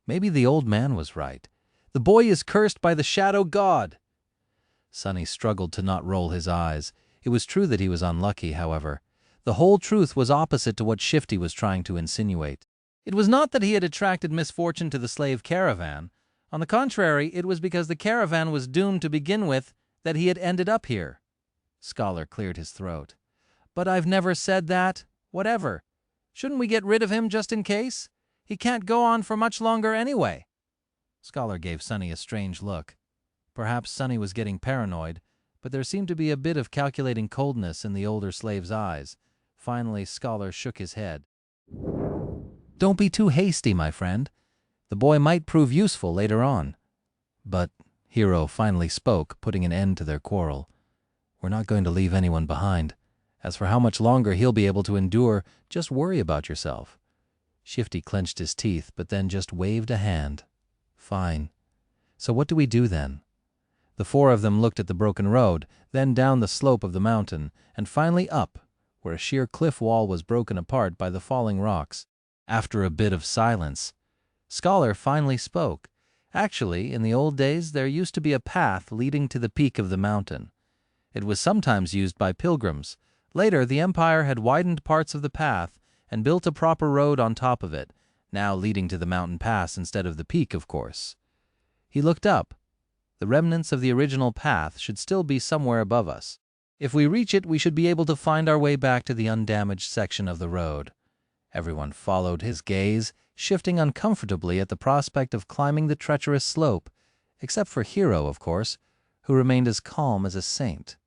Maybe the old man was right. The boy is cursed by the shadow god. Sunny struggled to not roll his eyes. It was true that he was unlucky, however. The whole truth was opposite to what Shifty was trying to insinuate. It was not that he had attracted misfortune to the slave caravan. On the contrary, it was because the caravan was doomed to begin with that he had ended up here. Scholar cleared his throat. "But I've never said that. Whatever. Shouldn't we get rid of him just in case? He can't go on for much longer anyway." Scholar gave Sunny a strange look. Perhaps Sunny was getting paranoid, but there seemed to be a bit of calculating coldness in the older slave's eyes. Finally, Scholar shook his head. "Don't be too hasty, my friend. The boy might prove useful later on." "But," Hero finally spoke, putting an end to their quarrel, "we're not going to leave anyone behind. As for how much longer he'll be able to endure, just worry about yourself." Shifty clenched his teeth, but then just waved a hand. "Fine. So what do we do then?" The four of them looked at the broken road, then down the slope of the mountain, and finally up, where a sheer cliff wall was broken apart by the falling rocks. After a bit of silence, Scholar finally spoke. "Actually, in the old days, there used to be a path leading to the peak of the mountain. It was sometimes used by pilgrims. Later, the Empire had widened parts of the path and built a proper road on top of it, now leading to the mountain pass instead of the peak, of course." He looked up. The remnants of the original path should still be somewhere above us. If we reach it, we should be able to find our way back to the undamaged section of the road. Everyone followed his gaze, shifting uncomfortably at the prospect of climbing the treacherous slope, except for Hero, of course, who remained as calm as a saint.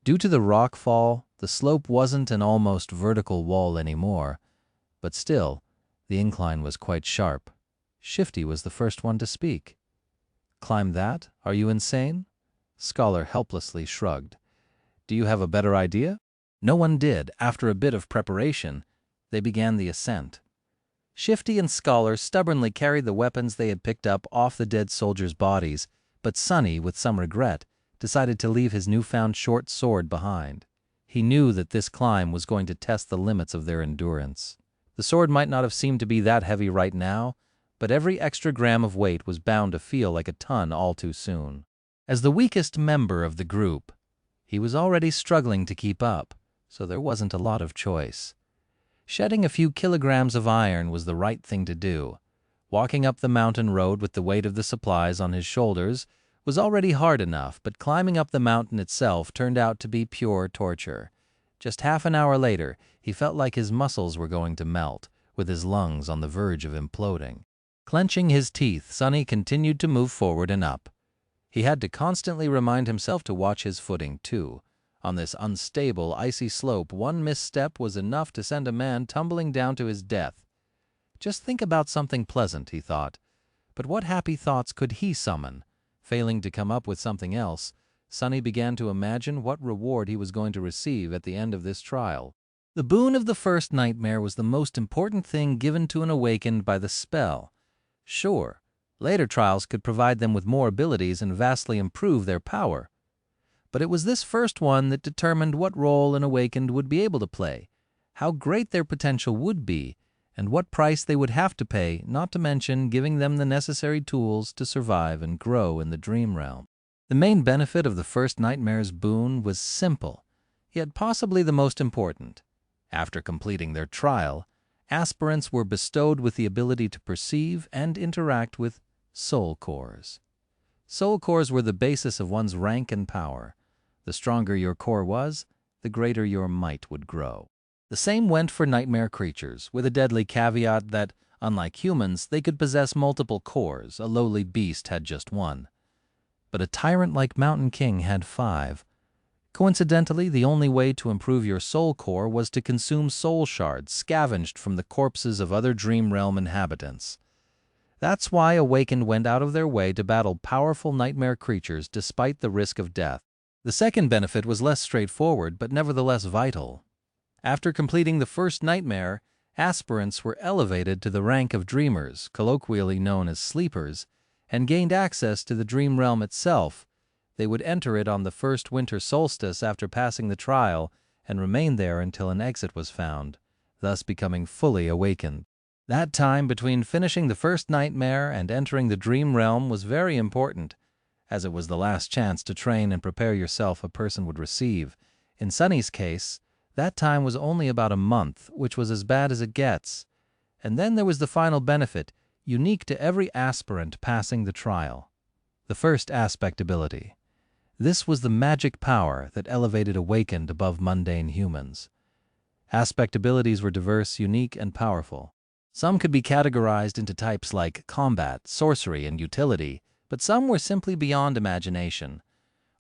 Due to the rock fall, the slope wasn't an almost vertical wall anymore, but still, the incline was quite sharp. Shifty was the first one to speak. "Climb that? Are you insane?" Scholar helplessly shrugged. "Do you have a better idea?" No one did. After a bit of preparation, they began the ascent. Shifty and Scholar stubbornly carried the weapons they had picked up off the dead soldiers' bodies, but Sunny, with some regret, decided to leave his newfound short sword behind. He knew that this climb was going to test the limits of their endurance. The sword might not have seemed to be that heavy right now, but every extra gram of weight was bound to feel like a ton all too soon. As the weakest member of the group, he was already struggling to keep up, so there wasn't a lot of choice. Shedding a few kilograms of iron was the right thing to do. Walking up the mountain road with the weight of the supplies on his shoulders was already hard enough, but climbing up the mountain itself turned out to be pure torture. Just half an hour later, he felt like his muscles were going to melt, with his lungs on the verge of imploding. Clenching his teeth, Sunny continued to move forward and up. He had to constantly remind himself to watch his footing, too. On this unstable, icy slope, one misstep was enough to send a man tumbling down to his death. Just think about something pleasant, he thought. But what happy thoughts could he summon? Failing to come up with something else, Sunny began to imagine what reward he was going to receive at the end of this trial. The boon of the first nightmare was the most important thing given to an awakened by the spell. Sure, later trials could provide them with more abilities and vastly improve their power. But it was this first one that determined what role an awakened would be able to play, how great their potential would be, and what price they would have to pay, not to mention giving them the necessary tools to survive and grow in the dream realm. The main benefit of the first nightmare's boon was simple, yet possibly the most important. After completing their trial, aspirants were bestowed with the ability to perceive and interact with soul cores. Soul cores were the basis of one's rank and power. The stronger your core was, the greater your might would grow. The same went for nightmare creatures, with a deadly caveat that, unlike humans, they could possess multiple cores. A lowly beast had just one. But a tyrant like Mountain King had 5. Coincidentally, the only way to improve your soul core was to consume soul shards scavenged from the corpses of other dream realm inhabitants. That's why Awakened went out of their way to battle powerful nightmare creatures despite the risk of death. The second benefit was less straightforward, but nevertheless vital. After completing the first nightmare, aspirants were elevated to the rank of dreamers, colloquially known as sleepers, and gained access to the dream realm itself. They would enter it on the first winter solstice after passing the trial and remain there until an exit was found, thus becoming fully awakened. That time between finishing the first nightmare and entering the dream realm was very important, as it was the last chance to train and prepare yourself a person would receive. In Sunny's case, that time was only about a month, which was as bad as it gets. And then there was the final benefit, unique to every aspirant passing the trial. The first aspect ability. This was the magic power that elevated Awakened above mundane humans. Aspect abilities were diverse, unique, and powerful. Some could be categorized into types like combat, sorcery, and utility, but some were simply beyond imagination.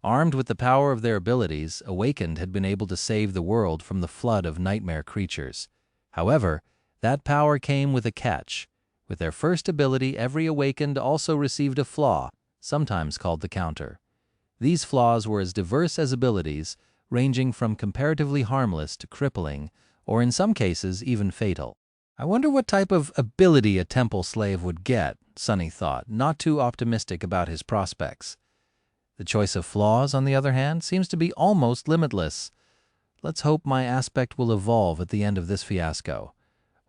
Armed with the power of their abilities, Awakened had been able to save the world from the flood of nightmare creatures. However, that power came with a catch. With their first ability, every Awakened also received a flaw, sometimes called the counter. These flaws were as diverse as abilities, ranging from comparatively harmless to crippling, or in some cases even fatal. I wonder what type of ability a temple slave would get, Sunny thought, not too optimistic about his prospects. The choice of flaws, on the other hand, seems to be almost limitless. Let's hope my aspect will evolve at the end of this fiasco.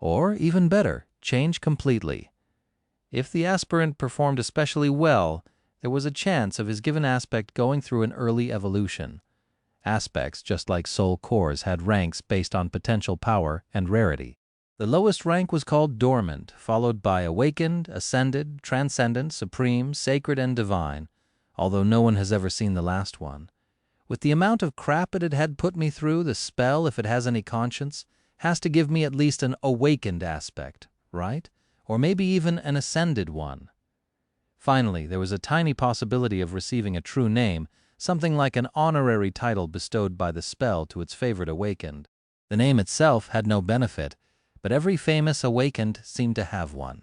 Or, even better, change completely. If the aspirant performed especially well, there was a chance of his given aspect going through an early evolution. Aspects, just like soul cores, had ranks based on potential power and rarity. The lowest rank was called Dormant, followed by Awakened, Ascended, Transcendent, Supreme, Sacred, and Divine, although no one has ever seen the last one. With the amount of crap it had put me through, the spell, if it has any conscience, has to give me at least an Awakened aspect, right? Or maybe even an Ascended one. Finally, there was a tiny possibility of receiving a true name, something like an honorary title bestowed by the spell to its favorite Awakened. The name itself had no benefit, but every famous Awakened seemed to have one.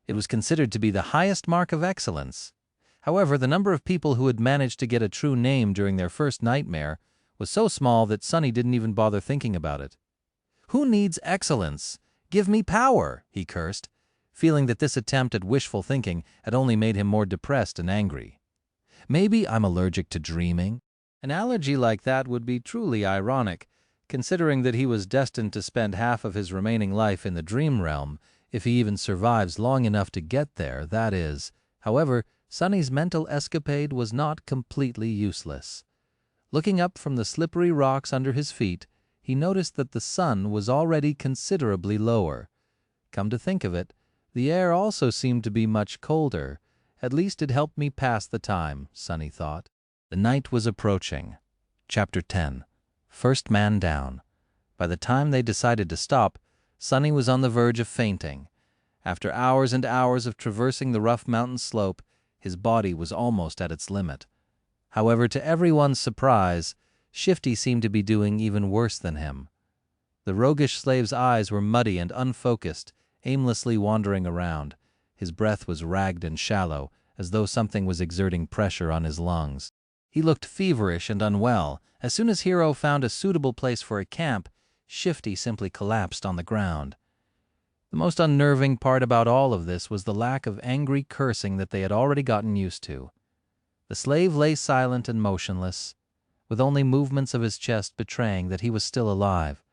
It was considered to be the highest mark of excellence. However, the number of people who had managed to get a true name during their first nightmare was so small that Sunny didn't even bother thinking about it. "Who needs excellence? Give me power," he cursed, feeling that this attempt at wishful thinking had only made him more depressed and angry. Maybe I'm allergic to dreaming. An allergy like that would be truly ironic, considering that he was destined to spend half of his remaining life in the dream realm, if he even survives long enough to get there, that is. However, Sunny's mental escapade was not completely useless. Looking up from the slippery rocks under his feet, he noticed that the sun was already considerably lower. Come to think of it, the air also seemed to be much colder. At least it helped me pass the time, Sunny thought. The night was approaching. Chapter 10. First Man Down. By the time they decided to stop, Sunny was on the verge of fainting. After hours and hours of traversing the rough mountain slope, his body was almost at its limit. However, to everyone's surprise, Shifty seemed to be doing even worse than him. The roguish slave's eyes were muddy and unfocused, aimlessly wandering around. His breath was ragged and shallow, as though something was exerting pressure on his lungs. He looked feverish and unwell. As soon as Hero found a suitable place for a camp, Shifty simply collapsed on the ground. The most unnerving part about all of this was the lack of angry cursing that they had already gotten used to. The slave lay silent and motionless, with only movements of his chest betraying that he was still alive.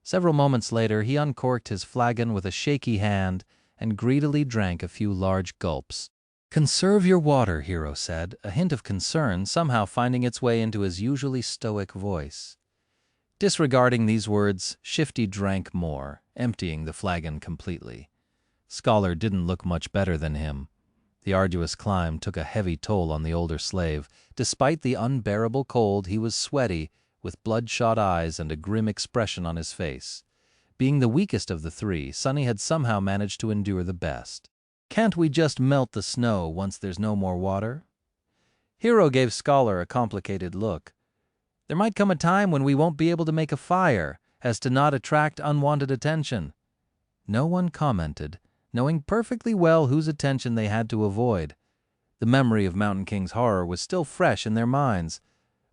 Several moments later, he uncorked his flagon with a shaky hand and greedily drank a few large gulps. "Conserve your water," Hero said, a hint of concern somehow finding its way into his usually stoic voice. Disregarding these words, Shifty drank more, emptying the flagon completely. Scholar didn't look much better than him. The arduous climb took a heavy toll on the older slave. Despite the unbearable cold, he was sweaty, with bloodshot eyes and a grim expression on his face. Being the weakest of the three, Sunny had somehow managed to endure the best. "Can't we just melt the snow once there's no more water?" Hero gave Scholar a complicated look. "There might come a time when we won't be able to make a fire, as to not attract unwanted attention." No one commented, knowing perfectly well whose attention they had to avoid. The memory of Mountain King's horror was still fresh in their minds.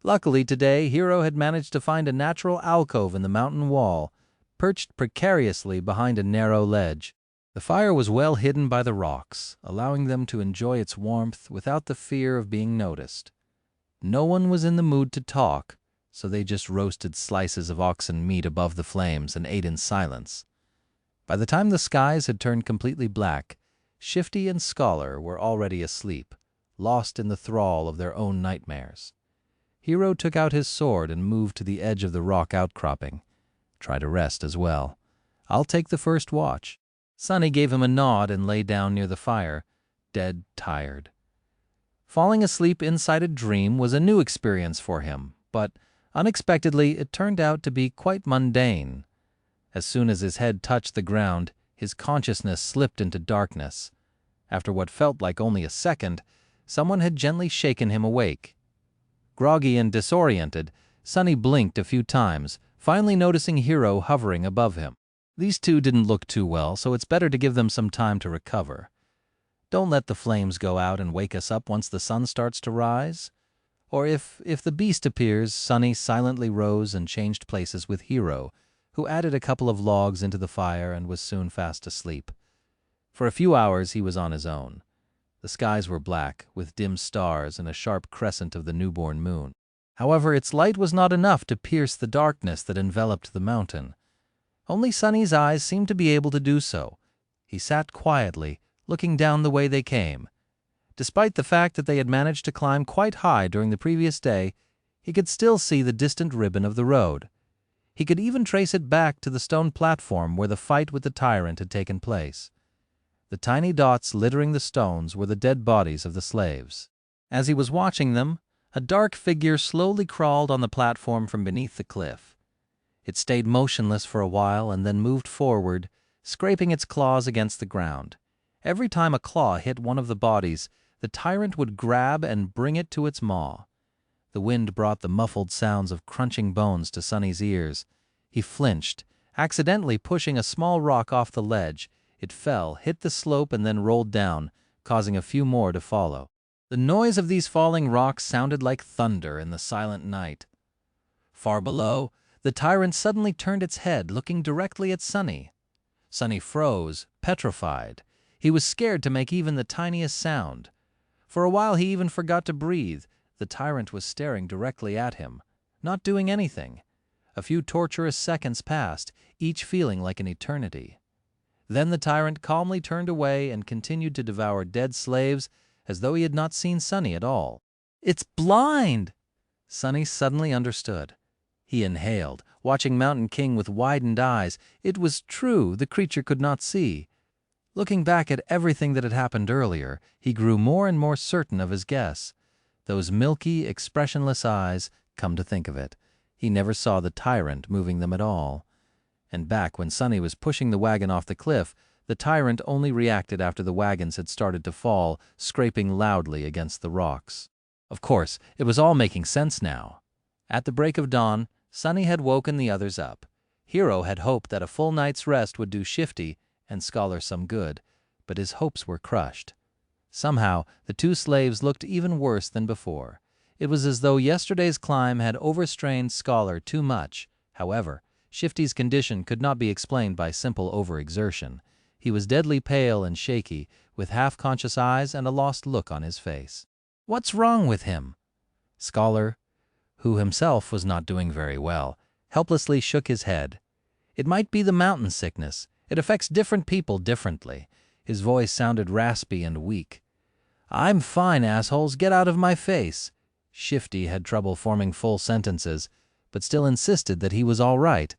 Luckily today, Hero had managed to find a natural alcove in the mountain wall, perched precariously behind a narrow ledge. The fire was well hidden by the rocks, allowing them to enjoy its warmth without the fear of being noticed. No one was in the mood to talk, so they just roasted slices of oxen meat above the flames and ate in silence. By the time the skies had turned completely black, Shifty and Scholar were already asleep, lost in the thrall of their own nightmares. Hero took out his sword and moved to the edge of the rock outcropping. "Try to rest as well. I'll take the first watch." Sunny gave him a nod and lay down near the fire, dead tired. Falling asleep inside a dream was a new experience for him, but unexpectedly it turned out to be quite mundane. As soon as his head touched the ground, His consciousness slipped into darkness. After what felt like only a second, someone had gently shaken him awake. Groggy and disoriented, Sunny blinked a few times, finally noticing Hiro hovering above him. These two didn't look too well, so it's better to give them some time to recover. Don't let the flames go out and wake us up once the sun starts to rise. Or if the beast appears, Sunny silently rose and changed places with Hiro, who added a couple of logs into the fire and was soon fast asleep. For a few hours he was on his own. The skies were black, with dim stars and a sharp crescent of the newborn moon. However, its light was not enough to pierce the darkness that enveloped the mountain. Only Sunny's eyes seemed to be able to do so. He sat quietly, looking down the way they came. Despite the fact that they had managed to climb quite high during the previous day, he could still see the distant ribbon of the road. He could even trace it back to the stone platform where the fight with the tyrant had taken place. The tiny dots littering the stones were the dead bodies of the slaves. As he was watching them, a dark figure slowly crawled on the platform from beneath the cliff. It stayed motionless for a while and then moved forward, scraping its claws against the ground. Every time a claw hit one of the bodies, the tyrant would grab and bring it to its maw. The wind brought the muffled sounds of crunching bones to Sunny's ears. He flinched, accidentally pushing a small rock off the ledge. It fell, hit the slope, and then rolled down, causing a few more to follow. The noise of these falling rocks sounded like thunder in the silent night. Far below, the tyrant suddenly turned its head, looking directly at Sunny. Sunny froze, petrified. He was scared to make even the tiniest sound. For a while he even forgot to breathe. The tyrant was staring directly at him, not doing anything. A few torturous seconds passed, each feeling like an eternity. Then the tyrant calmly turned away and continued to devour dead slaves as though he had not seen Sunny at all. "It's blind!" Sunny suddenly understood. He inhaled, watching Mountain King with widened eyes. It was true, the creature could not see. Looking back at everything that had happened earlier, he grew more and more certain of his guess. Those milky, expressionless eyes, come to think of it, he never saw the tyrant moving them at all. And back when Sunny was pushing the wagon off the cliff, the tyrant only reacted after the wagons had started to fall, scraping loudly against the rocks. Of course, it was all making sense now. At the break of dawn, Sunny had woken the others up. Hiro had hoped that a full night's rest would do Shifty and Scholar some good, but his hopes were crushed. Somehow, the two slaves looked even worse than before. It was as though yesterday's climb had overstrained Scholar too much. However, Shifty's condition could not be explained by simple overexertion. He was deadly pale and shaky, with half-conscious eyes and a lost look on his face. "What's wrong with him?" Scholar, who himself was not doing very well, helplessly shook his head. "It might be the mountain sickness. It affects different people differently." His voice sounded raspy and weak. "I'm fine, assholes. Get out of my face." Shifty had trouble forming full sentences, but still insisted that he was all right.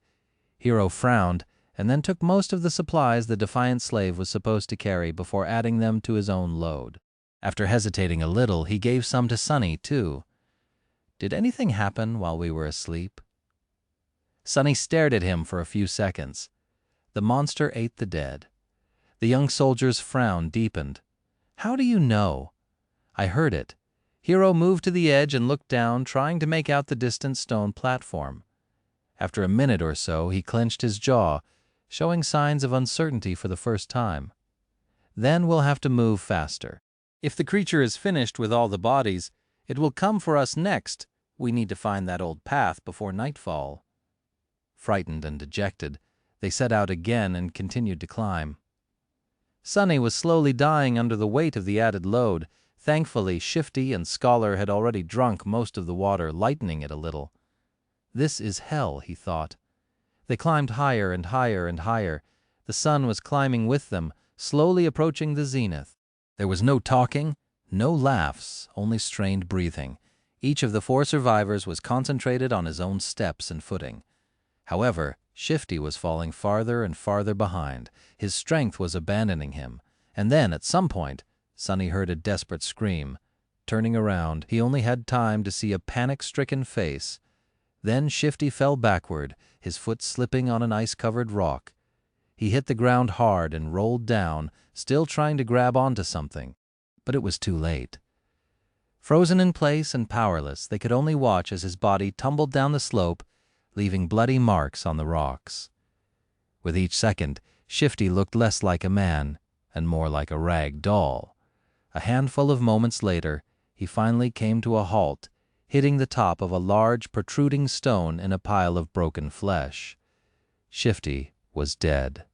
Hiro frowned, and then took most of the supplies the defiant slave was supposed to carry before adding them to his own load. After hesitating a little, he gave some to Sunny, too. "Did anything happen while we were asleep?" Sunny stared at him for a few seconds. The monster ate the dead. The young soldier's frown deepened. "How do you know?" "I heard it." Hiro moved to the edge and looked down, trying to make out the distant stone platform. After a minute or so, he clenched his jaw, showing signs of uncertainty for the first time. "Then we'll have to move faster. If the creature is finished with all the bodies, it will come for us next. We need to find that old path before nightfall." Frightened and dejected, they set out again and continued to climb. Sunny was slowly dying under the weight of the added load. Thankfully, Shifty and Scholar had already drunk most of the water, lightening it a little. This is hell, he thought. They climbed higher and higher and higher. The sun was climbing with them, slowly approaching the zenith. There was no talking, no laughs, only strained breathing. Each of the 4 survivors was concentrated on his own steps and footing. However, Shifty was falling farther and farther behind. His strength was abandoning him. And then, at some point, Sunny heard a desperate scream. Turning around, he only had time to see a panic-stricken face. Then Shifty fell backward, his foot slipping on an ice-covered rock. He hit the ground hard and rolled down, still trying to grab onto something. But it was too late. Frozen in place and powerless, they could only watch as his body tumbled down the slope, leaving bloody marks on the rocks. With each second, Shifty looked less like a man and more like a rag doll. A handful of moments later, he finally came to a halt, hitting the top of a large protruding stone in a pile of broken flesh. Shifty was dead.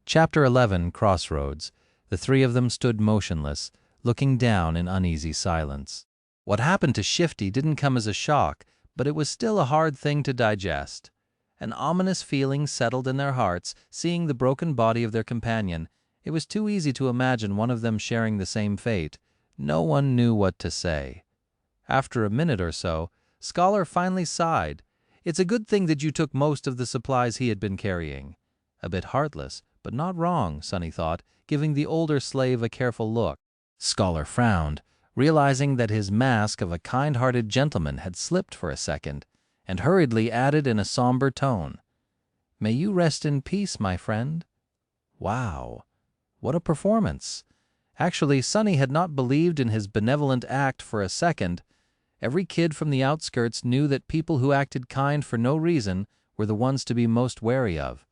Chapter 11, Crossroads. The three of them stood motionless, looking down in uneasy silence. What happened to Shifty didn't come as a shock, but it was still a hard thing to digest. An ominous feeling settled in their hearts, seeing the broken body of their companion. It was too easy to imagine one of them sharing the same fate. No one knew what to say. After a minute or so, Scholar finally sighed. It's a good thing that you took most of the supplies he had been carrying. A bit heartless, but not wrong, Sonny thought, giving the older slave a careful look. Scholar frowned, realizing that his mask of a kind-hearted gentleman had slipped for a second, and hurriedly added in a somber tone, "May you rest in peace, my friend." Wow, what a performance! Actually, Sonny had not believed in his benevolent act for a second. Every kid from the outskirts knew that people who acted kind for no reason were the ones to be most wary of.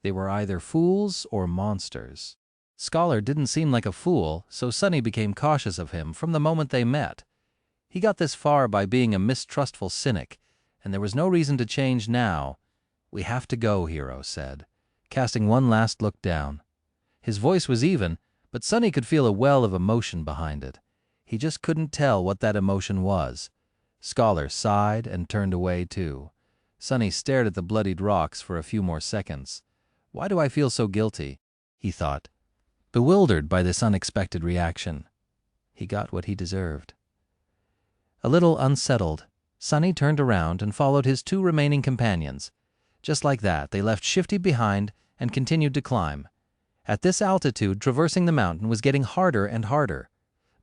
They were either fools or monsters. Scholar didn't seem like a fool, so Sonny became cautious of him from the moment they met. He got this far by being a mistrustful cynic, and there was no reason to change now. "We have to go," Hero said, casting one last look down. His voice was even, but Sonny could feel a well of emotion behind it. He just couldn't tell what that emotion was. Scholar sighed and turned away too. Sonny stared at the bloodied rocks for a few more seconds. "Why do I feel so guilty?" he thought, bewildered by this unexpected reaction. He got what he deserved. A little unsettled, Sonny turned around and followed his two remaining companions. Just like that, they left Shifty behind and continued to climb. At this altitude, traversing the mountain was getting harder and harder.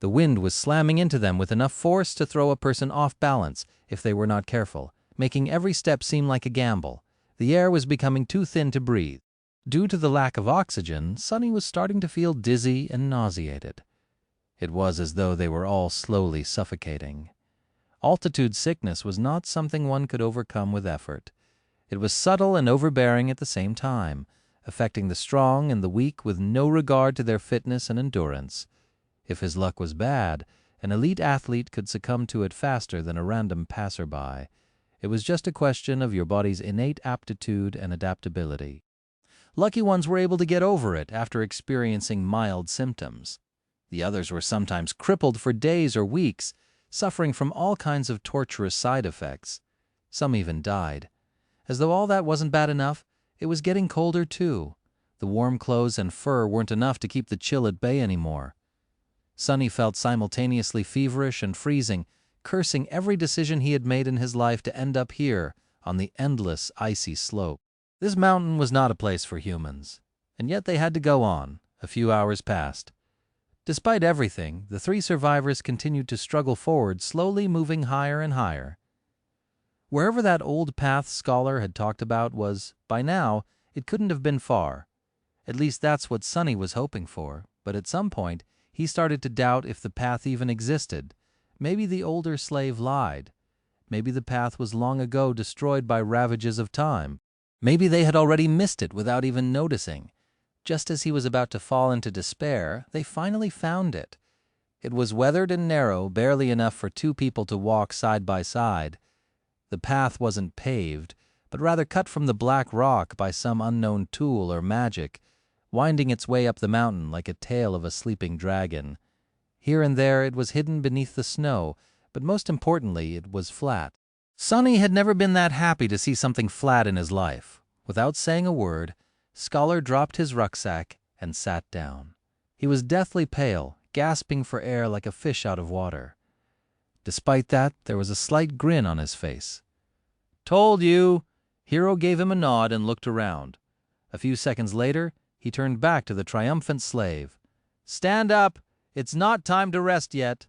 The wind was slamming into them with enough force to throw a person off balance if they were not careful, making every step seem like a gamble. The air was becoming too thin to breathe. Due to the lack of oxygen, Sonny was starting to feel dizzy and nauseated. It was as though they were all slowly suffocating. Altitude sickness was not something one could overcome with effort. It was subtle and overbearing at the same time, affecting the strong and the weak with no regard to their fitness and endurance. If his luck was bad, an elite athlete could succumb to it faster than a random passerby. It was just a question of your body's innate aptitude and adaptability. Lucky ones were able to get over it after experiencing mild symptoms. The others were sometimes crippled for days or weeks, suffering from all kinds of torturous side effects. Some even died. As though all that wasn't bad enough, it was getting colder too. The warm clothes and fur weren't enough to keep the chill at bay anymore. Sonny felt simultaneously feverish and freezing, cursing every decision he had made in his life to end up here on the endless icy slope. This mountain was not a place for humans, and yet they had to go on. A few hours passed. Despite everything, the three survivors continued to struggle forward, slowly moving higher and higher. Wherever that old path Scholar had talked about was, by now, it couldn't have been far. At least that's what Sonny was hoping for, but at some point, he started to doubt if the path even existed. Maybe the older slave lied. Maybe the path was long ago destroyed by ravages of time. Maybe they had already missed it without even noticing. Just as he was about to fall into despair, they finally found it. It was weathered and narrow, barely enough for two people to walk side by side. The path wasn't paved, but rather cut from the black rock by some unknown tool or magic, winding its way up the mountain like a tail of a sleeping dragon. Here and there it was hidden beneath the snow, but most importantly, it was flat. Sonny had never been that happy to see something flat in his life. Without saying a word, Scholar dropped his rucksack and sat down. He was deathly pale, gasping for air like a fish out of water. Despite that, there was a slight grin on his face. "Told you!" Hero gave him a nod and looked around. A few seconds later, he turned back to the triumphant slave. "Stand up! It's not time to rest yet."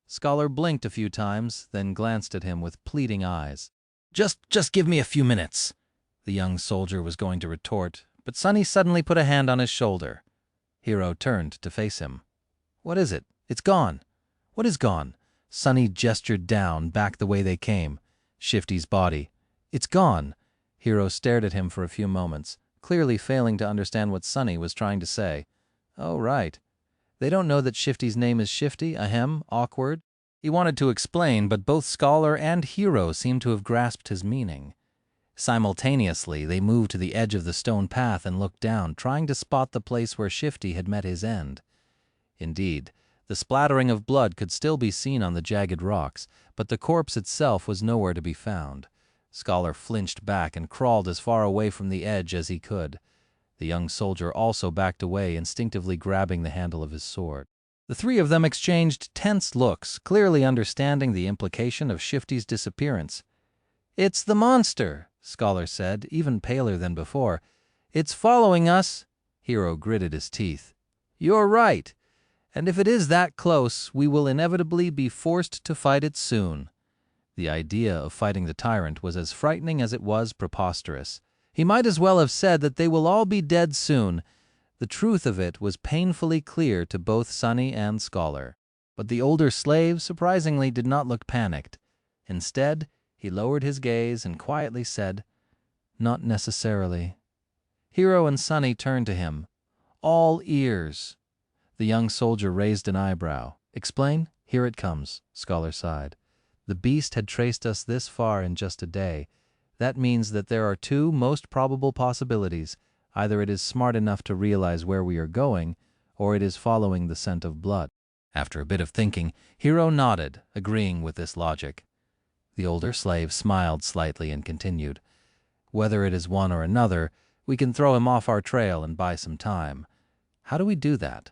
Scholar blinked a few times, then glanced at him with pleading eyes. Just give me a few minutes," the young soldier was going to retort, but Sunny suddenly put a hand on his shoulder. Hiro turned to face him. "What is it? It's gone." "What is gone?" Sunny gestured down, back the way they came. Shifty's body. "It's gone." Hiro stared at him for a few moments, clearly failing to understand what Sunny was trying to say. "Oh, right. They don't know that Shifty's name is Shifty, ahem, awkward." He wanted to explain, but both Scholar and Hiro seemed to have grasped his meaning. Simultaneously, they moved to the edge of the stone path and looked down, trying to spot the place where Shifty had met his end. Indeed, the splattering of blood could still be seen on the jagged rocks, but the corpse itself was nowhere to be found. Scholar flinched back and crawled as far away from the edge as he could. The young soldier also backed away, instinctively grabbing the handle of his sword. The three of them exchanged tense looks, clearly understanding the implication of Shifty's disappearance. "It's the monster," Scholar said, even paler than before. "It's following us." Hiro gritted his teeth. "You're right. And if it is that close, we will inevitably be forced to fight it soon." The idea of fighting the tyrant was as frightening as it was preposterous. He might as well have said that they will all be dead soon. The truth of it was painfully clear to both Sunny and Scholar. But the older slave surprisingly did not look panicked. Instead, he lowered his gaze and quietly said, "Not necessarily." Hiro and Sunny turned to him. "All ears." The young soldier raised an eyebrow. "Explain? Here it comes," Scholar sighed. "The beast had traced us this far in just a day. That means that there are two most probable possibilities. Either it is smart enough to realize where we are going, or it is following the scent of blood." After a bit of thinking, Hiro nodded, agreeing with this logic. The older slave smiled slightly and continued, "Whether it is one or another, we can throw him off our trail and buy some time. How do we do that?"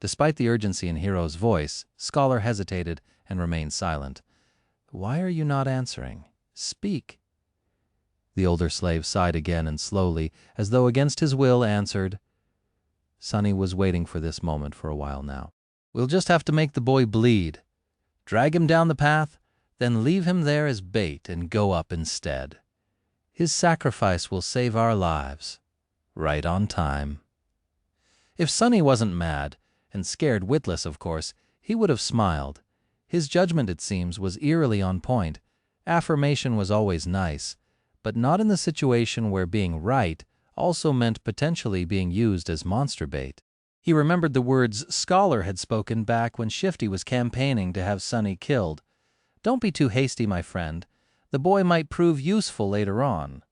Despite the urgency in Hiro's voice, Scholar hesitated and remained silent. "Why are you not answering? Speak." The older slave sighed again and slowly, as though against his will, answered. Sunny was waiting for this moment for a while now. "We'll just have to make the boy bleed. Drag him down the path, then leave him there as bait and go up instead. His sacrifice will save our lives. Right on time." If Sunny wasn't mad, and scared witless, of course, he would have smiled. His judgment, it seems, was eerily on point. Affirmation was always nice, but not in the situation where being right also meant potentially being used as monster bait. He remembered the words Scholar had spoken back when Shifty was campaigning to have Sunny killed. "Don't be too hasty, my friend. The boy might prove useful later on."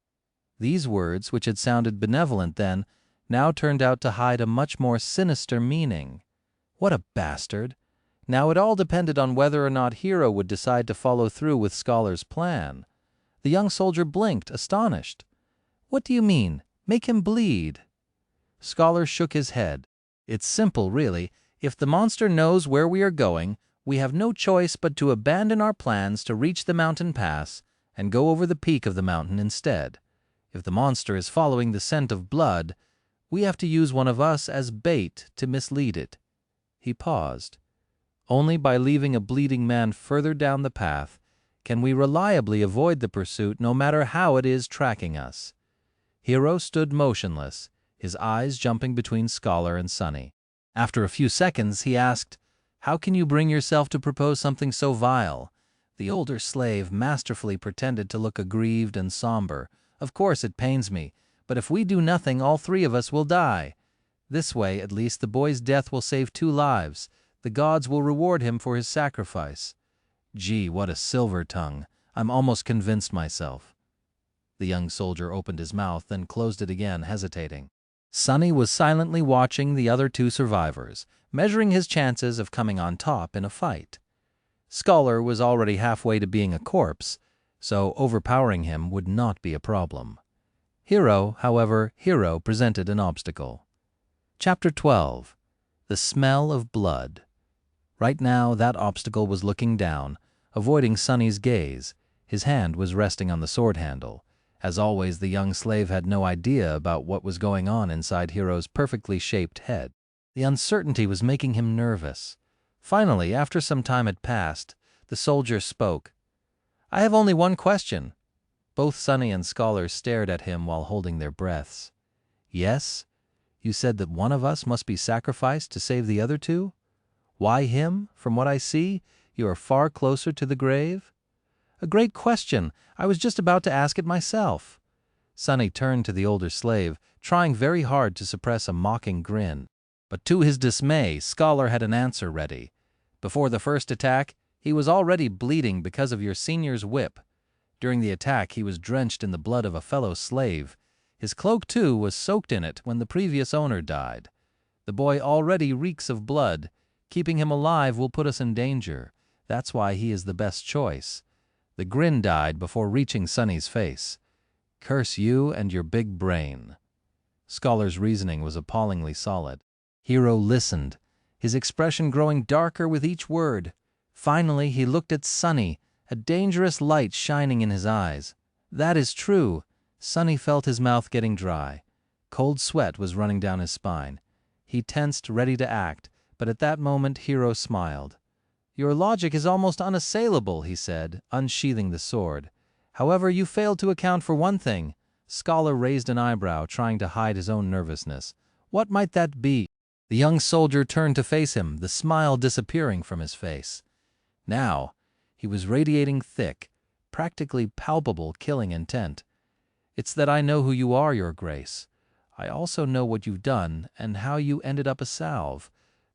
These words, which had sounded benevolent then, now turned out to hide a much more sinister meaning. What a bastard! Now it all depended on whether or not Hiro would decide to follow through with Scholar's plan. The young soldier blinked, astonished. "What do you mean? Make him bleed?" Scholar shook his head. "It's simple, really. If the monster knows where we are going, we have no choice but to abandon our plans to reach the mountain pass and go over the peak of the mountain instead. If the monster is following the scent of blood, we have to use one of us as bait to mislead it." He paused. "Only by leaving a bleeding man further down the path can we reliably avoid the pursuit, no matter how it is tracking us." Hiro stood motionless, his eyes jumping between Scholar and Sunny. After a few seconds, he asked, "How can you bring yourself to propose something so vile?" The older slave masterfully pretended to look aggrieved and somber. "Of course it pains me, but if we do nothing, all three of us will die. This way, at least, the boy's death will save 2 lives. The gods will reward him for his sacrifice." Gee, what a silver tongue. I'm almost convinced myself. The young soldier opened his mouth, then closed it again, hesitating. Sunny was silently watching the other 2 survivors, measuring his chances of coming on top in a fight. Scholar was already halfway to being a corpse, so overpowering him would not be a problem. Hiro presented an obstacle. Chapter 12. The Smell of Blood. Right now, that obstacle was looking down, avoiding Sunny's gaze. His hand was resting on the sword handle. As always, the young slave had no idea about what was going on inside Hiro's perfectly shaped head. The uncertainty was making him nervous. Finally, after some time had passed, the soldier spoke. "I have only one question." Both Sunny and Scholar stared at him while holding their breaths. Yes? You said that one of us must be sacrificed to save the other two? Why him? From what I see, you are far closer to the grave? A great question. I was just about to ask it myself. Sonny turned to the older slave, trying very hard to suppress a mocking grin. But to his dismay, Scholar had an answer ready. Before the first attack, he was already bleeding because of your senior's whip. During the attack, he was drenched in the blood of a fellow slave. His cloak, too, was soaked in it when the previous owner died. The boy already reeks of blood. Keeping him alive will put us in danger. That's why he is the best choice. The grin died before reaching Sonny's face. Curse you and your big brain. Scholar's reasoning was appallingly solid. Hero listened, his expression growing darker with each word. Finally, he looked at Sonny, a dangerous light shining in his eyes. That is true. Sonny felt his mouth getting dry. Cold sweat was running down his spine. He tensed, ready to act, but at that moment Hero smiled. Your logic is almost unassailable, he said, unsheathing the sword. However, you failed to account for one thing. Scholar raised an eyebrow, trying to hide his own nervousness. What might that be? The young soldier turned to face him, the smile disappearing from his face. Now, he was radiating thick, practically palpable killing intent. It's that I know who you are, Your Grace. I also know what you've done and how you ended up a salve.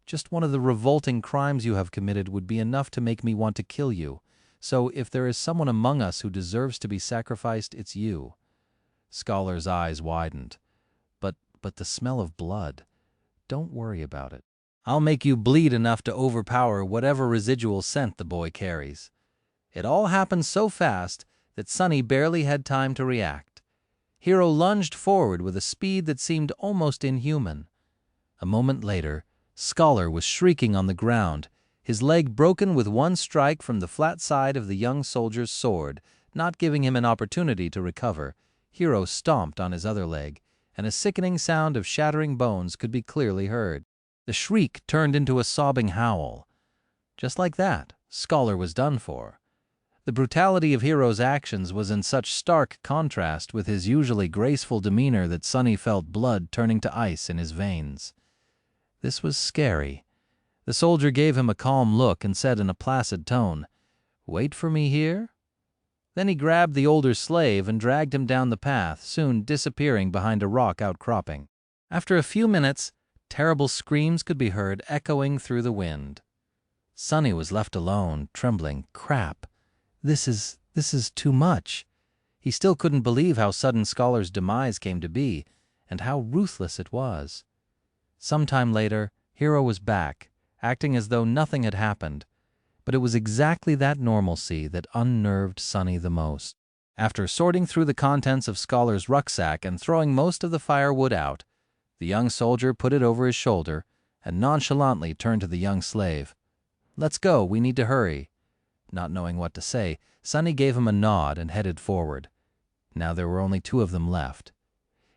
Just one of the revolting crimes you have committed would be enough to make me want to kill you. So if there is someone among us who deserves to be sacrificed, it's you. Scholar's eyes widened. But the smell of blood. Don't worry about it. I'll make you bleed enough to overpower whatever residual scent the boy carries. It all happened so fast that Sonny barely had time to react. Hero lunged forward with a speed that seemed almost inhuman. A moment later, Scholar was shrieking on the ground, his leg broken with one strike from the flat side of the young soldier's sword, not giving him an opportunity to recover. Hero stomped on his other leg, and a sickening sound of shattering bones could be clearly heard. The shriek turned into a sobbing howl. Just like that, Scholar was done for. The brutality of Hero's actions was in such stark contrast with his usually graceful demeanor that Sonny felt blood turning to ice in his veins. This was scary. The soldier gave him a calm look and said in a placid tone, "Wait for me here?" Then he grabbed the older slave and dragged him down the path, soon disappearing behind a rock outcropping. After a few minutes, terrible screams could be heard echoing through the wind. Sonny was left alone, trembling. Crap. This is too much. He still couldn't believe how sudden Scholar's demise came to be, and how ruthless it was. Some time later, Hero was back, acting as though nothing had happened. But it was exactly that normalcy that unnerved Sonny the most. After sorting through the contents of Scholar's rucksack and throwing most of the firewood out, the young soldier put it over his shoulder and nonchalantly turned to the young slave. "Let's go, we need to hurry." Not knowing what to say, Sonny gave him a nod and headed forward. Now there were only two of them left.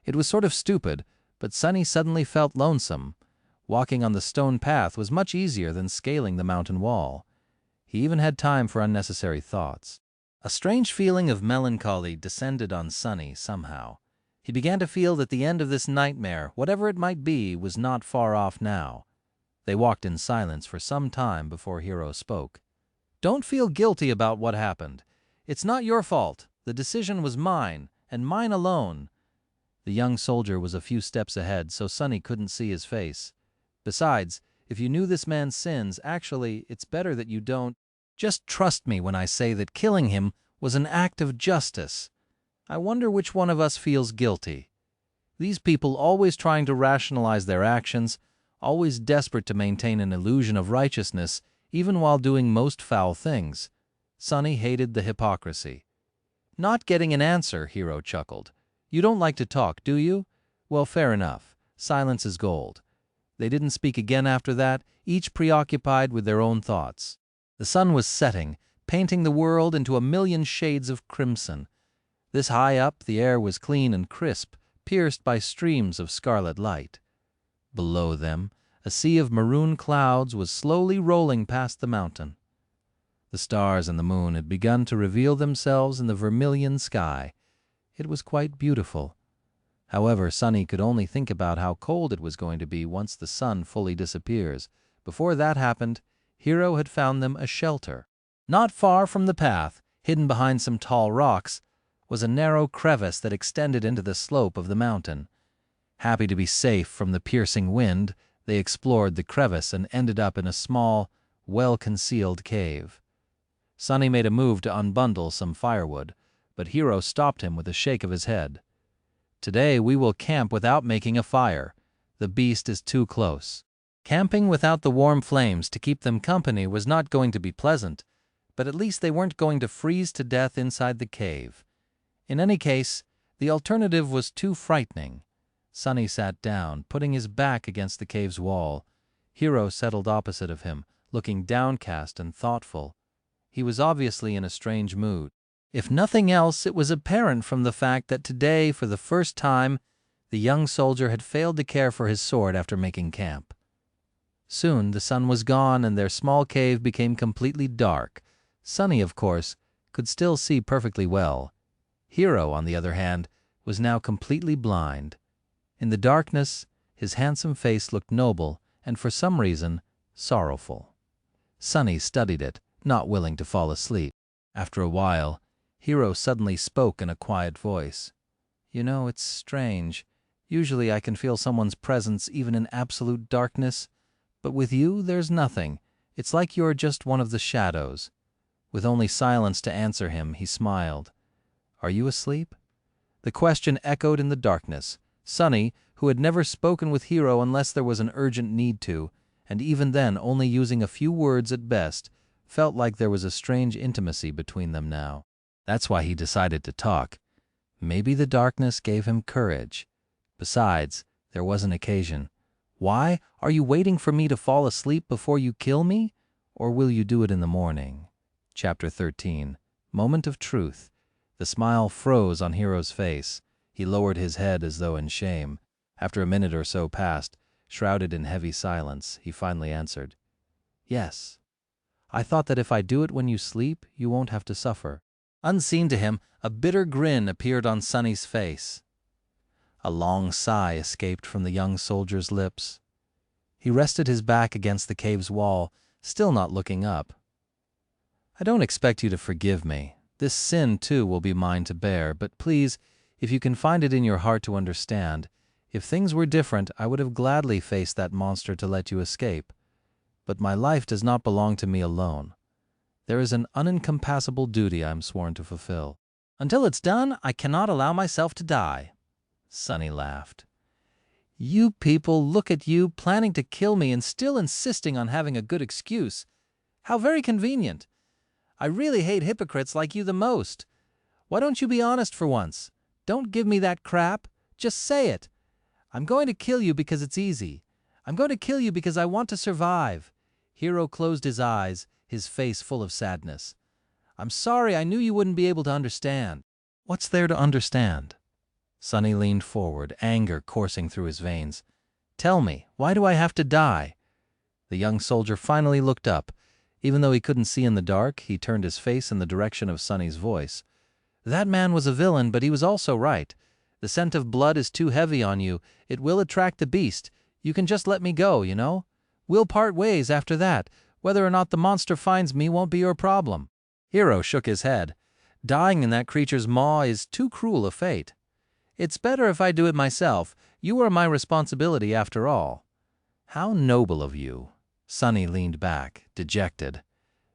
It was sort of stupid, but Sonny suddenly felt lonesome. Walking on the stone path was much easier than scaling the mountain wall. He even had time for unnecessary thoughts. A strange feeling of melancholy descended on Sonny somehow. He began to feel that the end of this nightmare, whatever it might be, was not far off now. They walked in silence for some time before Hero spoke. "Don't feel guilty about what happened. It's not your fault. The decision was mine, and mine alone." The young soldier was a few steps ahead, so Sonny couldn't see his face. "Besides, if you knew this man's sins, actually, it's better that you don't. Just trust me when I say that killing him was an act of justice. I wonder which one of us feels guilty. These people always trying to rationalize their actions, always desperate to maintain an illusion of righteousness, even while doing most foul things." Sonny hated the hypocrisy. "Not getting an answer," Hero chuckled. "You don't like to talk, do you? Well, fair enough. Silence is gold." They didn't speak again after that, each preoccupied with their own thoughts. The sun was setting, painting the world into a million shades of crimson. This high up, the air was clean and crisp, pierced by streams of scarlet light. Below them, a sea of maroon clouds was slowly rolling past the mountain. The stars and the moon had begun to reveal themselves in the vermilion sky. It was quite beautiful. However, Sunny could only think about how cold it was going to be once the sun fully disappears. Before that happened, Hiro had found them a shelter. Not far from the path, hidden behind some tall rocks, was a narrow crevice that extended into the slope of the mountain. Happy to be safe from the piercing wind, they explored the crevice and ended up in a small, well-concealed cave. Sunny made a move to unbundle some firewood, but Hiro stopped him with a shake of his head. "Today we will camp without making a fire. The beast is too close." Camping without the warm flames to keep them company was not going to be pleasant, but at least they weren't going to freeze to death inside the cave. In any case, the alternative was too frightening. Sunny sat down, putting his back against the cave's wall. Hiro settled opposite of him, looking downcast and thoughtful. He was obviously in a strange mood. If nothing else, it was apparent from the fact that today, for the first time, the young soldier had failed to care for his sword after making camp. Soon the sun was gone and their small cave became completely dark. Sunny, of course, could still see perfectly well. Hiro, on the other hand, was now completely blind. In the darkness, his handsome face looked noble and, for some reason, sorrowful. Sunny studied it, not willing to fall asleep. After a while, Hiro suddenly spoke in a quiet voice. "You know, it's strange. Usually I can feel someone's presence even in absolute darkness, but with you there's nothing. It's like you're just one of the shadows." With only silence to answer him, he smiled. "Are you asleep?" The question echoed in the darkness. Sunny, who had never spoken with Hiro unless there was an urgent need to, and even then only using a few words at best, felt like there was a strange intimacy between them now. That's why he decided to talk. Maybe the darkness gave him courage. Besides, there was an occasion. "Why? Are you waiting for me to fall asleep before you kill me? Or will you do it in the morning?" Chapter 13. Moment of Truth. The smile froze on Hiro's face. He lowered his head as though in shame. After a minute or so passed, shrouded in heavy silence, he finally answered, "Yes. I thought that if I do it when you sleep, you won't have to suffer." Unseen to him, a bitter grin appeared on Sunny's face. A long sigh escaped from the young soldier's lips. He rested his back against the cave's wall, still not looking up. "I don't expect you to forgive me. This sin, too, will be mine to bear, but please, if you can find it in your heart to understand, if things were different, I would have gladly faced that monster to let you escape. But my life does not belong to me alone. There is an unencompassable duty I am sworn to fulfill. Until it's done, I cannot allow myself to die." Sunny laughed. "You people, look at you, planning to kill me and still insisting on having a good excuse. How very convenient. I really hate hypocrites like you the most. Why don't you be honest for once? Don't give me that crap. Just say it. I'm going to kill you because it's easy. I'm going to kill you because I want to survive." Hiro closed his eyes, his face full of sadness. "I'm sorry, I knew you wouldn't be able to understand." "What's there to understand?" Sunny leaned forward, anger coursing through his veins. "Tell me, why do I have to die?" The young soldier finally looked up. Even though he couldn't see in the dark, he turned his face in the direction of Sunny's voice. "That man was a villain, but he was also right. The scent of blood is too heavy on you. It will attract the beast. You can just let me go, you know? We'll part ways after that. Whether or not the monster finds me won't be your problem." Hiro shook his head. "Dying in that creature's maw is too cruel a fate. It's better if I do it myself. You are my responsibility after all." "How noble of you." Sunny leaned back, dejected.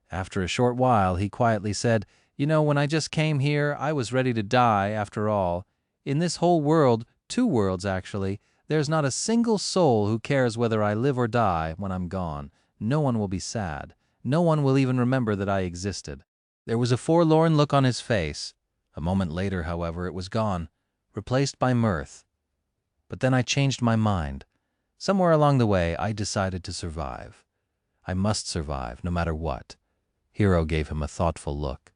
After a short while, he quietly said, "You know, when I just came here, I was ready to die after all. In this whole world, 2 worlds actually, there's not a single soul who cares whether I live or die when I'm gone. No one will be sad. No one will even remember that I existed." There was a forlorn look on his face. A moment later, however, it was gone, replaced by mirth. "But then I changed my mind. Somewhere along the way, I decided to survive. I must survive, no matter what." Hiro gave him a thoughtful look.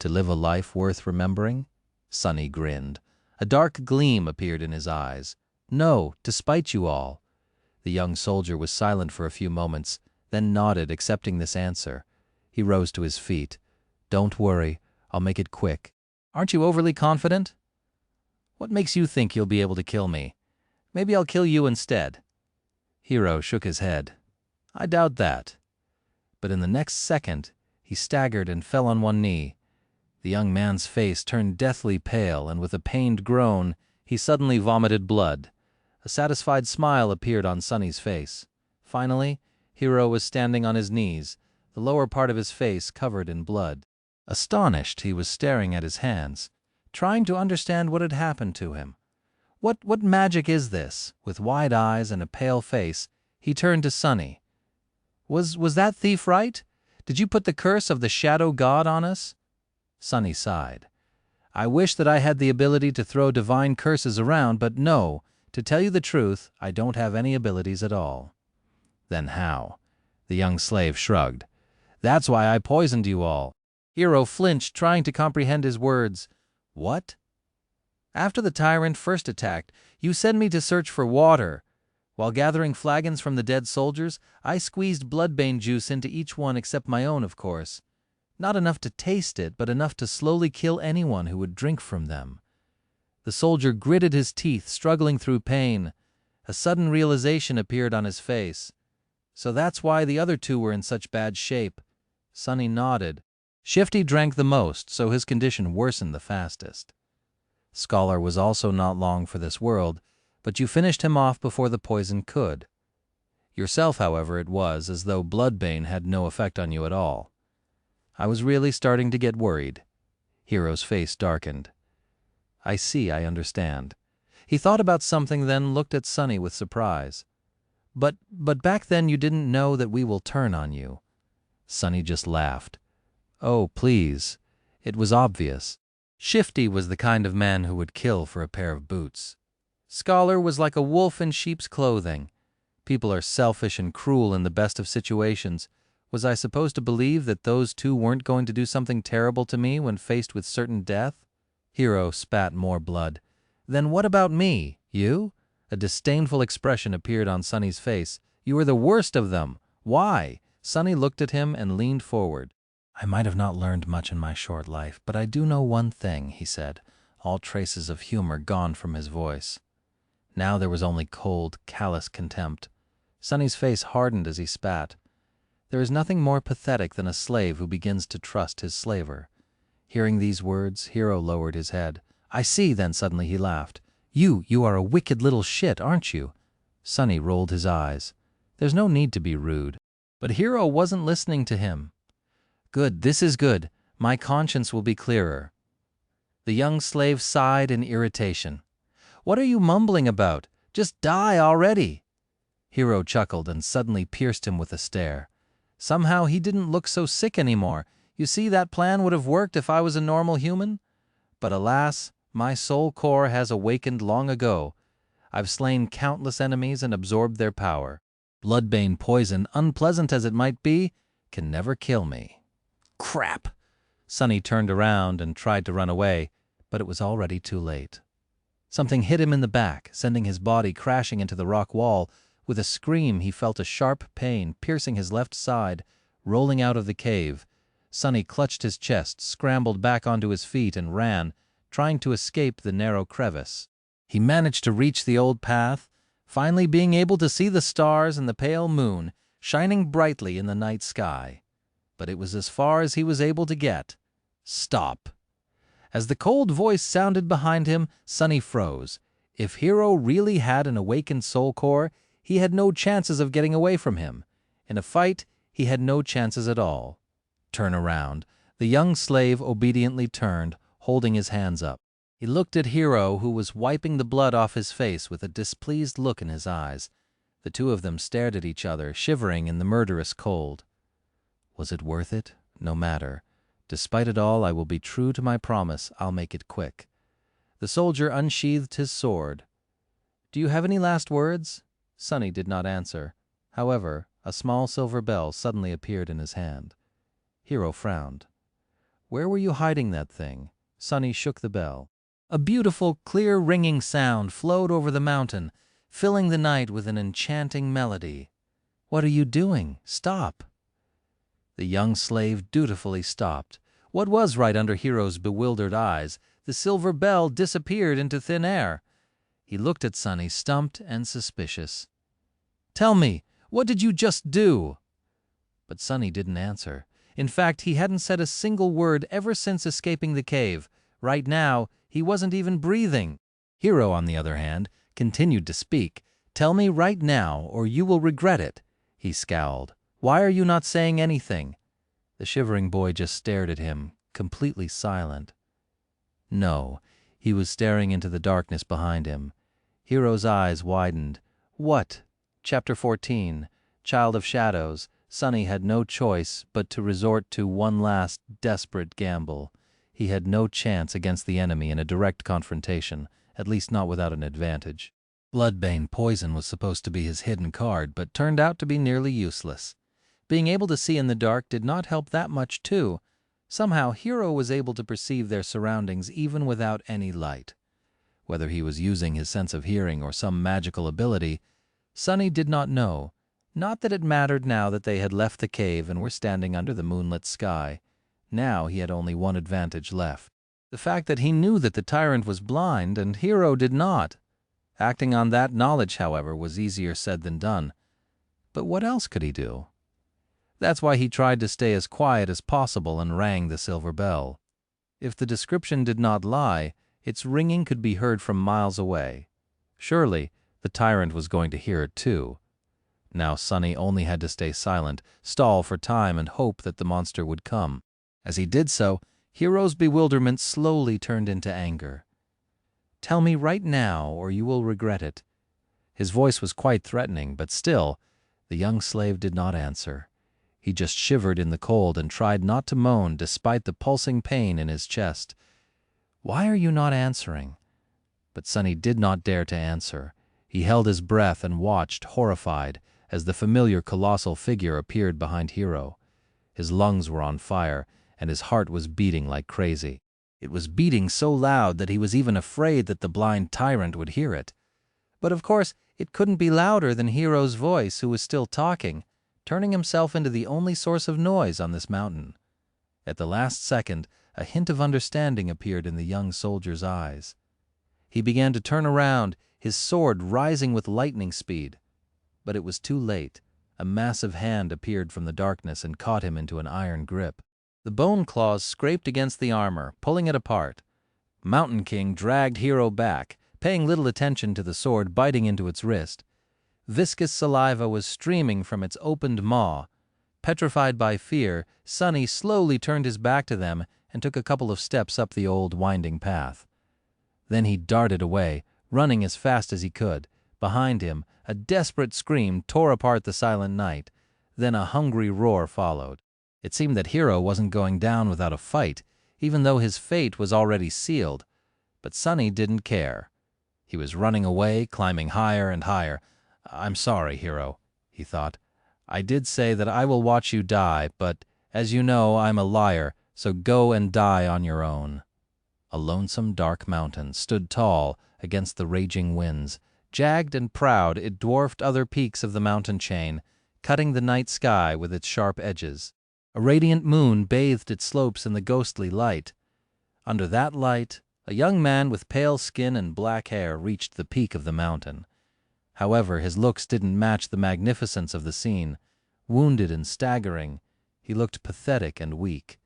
"To live a life worth remembering?" Sunny grinned. A dark gleam appeared in his eyes. "No, to spite you all." The young soldier was silent for a few moments, then nodded, accepting this answer. He rose to his feet. "Don't worry, I'll make it quick." "Aren't you overly confident?" What makes you think you'll be able to kill me? Maybe I'll kill you instead." Hiro shook his head. "I doubt that." But in the next second, he staggered and fell on one knee. The young man's face turned deathly pale, and with a pained groan, he suddenly vomited blood. A satisfied smile appeared on Sunny's face. Finally, Hiro was standing on his knees, the lower part of his face covered in blood. Astonished, he was staring at his hands, trying to understand what had happened to him. What magic is this? With wide eyes and a pale face, he turned to Sunny. Was that thief right? Did you put the curse of the shadow god on us?" Sunny sighed. "I wish that I had the ability to throw divine curses around, but no, to tell you the truth, I don't have any abilities at all." "Then how?" The young slave shrugged. "That's why I poisoned you all." Hiro flinched, trying to comprehend his words. "What?" "After the tyrant first attacked, you sent me to search for water. While gathering flagons from the dead soldiers, I squeezed bloodbane juice into each one except my own, of course. Not enough to taste it, but enough to slowly kill anyone who would drink from them." The soldier gritted his teeth, struggling through pain. A sudden realization appeared on his face. "So that's why the other two were in such bad shape." Sunny nodded. "Shifty drank the most, so his condition worsened the fastest. Scholar was also not long for this world, but you finished him off before the poison could. Yourself, however, it was as though bloodbane had no effect on you at all. I was really starting to get worried." Hiro's face darkened. "I see, I understand." He thought about something, then looked at Sunny with surprise. But back then you didn't know that we will turn on you." Sunny just laughed. "Oh, please. It was obvious. Shifty was the kind of man who would kill for a pair of boots. Scholar was like a wolf in sheep's clothing. People are selfish and cruel in the best of situations. Was I supposed to believe that those two weren't going to do something terrible to me when faced with certain death?" Hiro spat more blood. "Then what about me? You?" A disdainful expression appeared on Sunny's face. "You were the worst of them. Why?" Sunny looked at him and leaned forward. "I might have not learned much in my short life, but I do know one thing," he said, all traces of humor gone from his voice. Now there was only cold, callous contempt. Sunny's face hardened as he spat. There is nothing more pathetic than a slave who begins to trust his slaver. Hearing these words, Hiro lowered his head. "I see," then suddenly he laughed. You are a wicked little shit, aren't you?" Sunny rolled his eyes. There's no need to be rude. But Hiro wasn't listening to him. "Good, this is good. My conscience will be clearer." The young slave sighed in irritation. "What are you mumbling about? Just die already." Hiro chuckled and suddenly pierced him with a stare. Somehow he didn't look so sick anymore. You see, that plan would have worked if I was a normal human. But alas, my soul core has awakened long ago. I've slain countless enemies and absorbed their power. Bloodbane poison, unpleasant as it might be, can never kill me. Crap! Sunny turned around and tried to run away, but it was already too late. Something hit him in the back, sending his body crashing into the rock wall. With a scream, he felt a sharp pain piercing his left side, rolling out of the cave. Sunny clutched his chest, scrambled back onto his feet, and ran, trying to escape the narrow crevice. He managed to reach the old path, finally being able to see the stars and the pale moon shining brightly in the night sky. But it was as far as he was able to get. Stop! As the cold voice sounded behind him, Sunny froze. If Hiro really had an awakened soul core, he had no chances of getting away from him. In a fight, he had no chances at all. Turn around. The young slave obediently turned, holding his hands up. He looked at Hiro, who was wiping the blood off his face with a displeased look in his eyes. The two of them stared at each other, shivering in the murderous cold. Was it worth it? No matter. Despite it all, I will be true to my promise. I'll make it quick. The soldier unsheathed his sword. "Do you have any last words?" Sunny did not answer. However, a small silver bell suddenly appeared in his hand. Hiro frowned. "Where were you hiding that thing?" Sunny shook the bell. A beautiful, clear, ringing sound flowed over the mountain, filling the night with an enchanting melody. "What are you doing? Stop!" The young slave dutifully stopped. What was right under Hiro's bewildered eyes? the silver bell disappeared into thin air. He looked at Sunny, stumped and suspicious. "Tell me, what did you just do?" But Sunny didn't answer. In fact, he hadn't said a single word ever since escaping the cave. Right now, he wasn't even breathing. Hiro, on the other hand, continued to speak. "Tell me right now, or you will regret it," he scowled. "Why are you not saying anything?" The shivering boy just stared at him, completely silent. No, he was staring into the darkness behind him. Hiro's eyes widened. What? Chapter 14, Child of Shadows. Sunny had no choice but to resort to one last desperate gamble. He had no chance against the enemy in a direct confrontation, at least not without an advantage. Bloodbane poison was supposed to be his hidden card, but turned out to be nearly useless. Being able to see in the dark did not help that much too. Somehow Hiro was able to perceive their surroundings even without any light. Whether he was using his sense of hearing or some magical ability, Sunny did not know. Not that it mattered now that they had left the cave and were standing under the moonlit sky. Now he had only one advantage left. The fact that he knew that the tyrant was blind and Hiro did not. Acting on that knowledge, however, was easier said than done. But what else could he do? That's why he tried to stay as quiet as possible and rang the silver bell. If the description did not lie, its ringing could be heard from miles away. Surely, the tyrant was going to hear it too. Now Sunny only had to stay silent, stall for time, and hope that the monster would come. As he did so, Hiro's bewilderment slowly turned into anger. "Tell me right now, or you will regret it." His voice was quite threatening, but still, the young slave did not answer. He just shivered in the cold and tried not to moan despite the pulsing pain in his chest. "Why are you not answering?" But Sunny did not dare to answer. He held his breath and watched, horrified, as the familiar colossal figure appeared behind Hiro. His lungs were on fire, and his heart was beating like crazy. It was beating so loud that he was even afraid that the blind tyrant would hear it. But of course, it couldn't be louder than Hiro's voice, who was still talking, turning himself into the only source of noise on this mountain. At the last second, a hint of understanding appeared in the young soldier's eyes. He began to turn around, his sword rising with lightning speed. But it was too late. A massive hand appeared from the darkness and caught him into an iron grip. The bone claws scraped against the armor, pulling it apart. Mountain King dragged Hiro back, paying little attention to the sword biting into its wrist. Viscous saliva was streaming from its opened maw. Petrified by fear, Sunny slowly turned his back to them and took a couple of steps up the old winding path. Then he darted away, running as fast as he could. Behind him, a desperate scream tore apart the silent night. Then a hungry roar followed. It seemed that Hiro wasn't going down without a fight, even though his fate was already sealed. But Sunny didn't care. He was running away, climbing higher and higher. "I'm sorry, Hiro," he thought. "I did say that I will watch you die, but as you know, I'm a liar, so go and die on your own." A lonesome dark mountain stood tall against the raging winds. Jagged and proud, it dwarfed other peaks of the mountain chain, cutting the night sky with its sharp edges. A radiant moon bathed its slopes in the ghostly light. Under that light, a young man with pale skin and black hair reached the peak of the mountain. However, his looks didn't match the magnificence of the scene. Wounded and staggering, he looked pathetic and weak.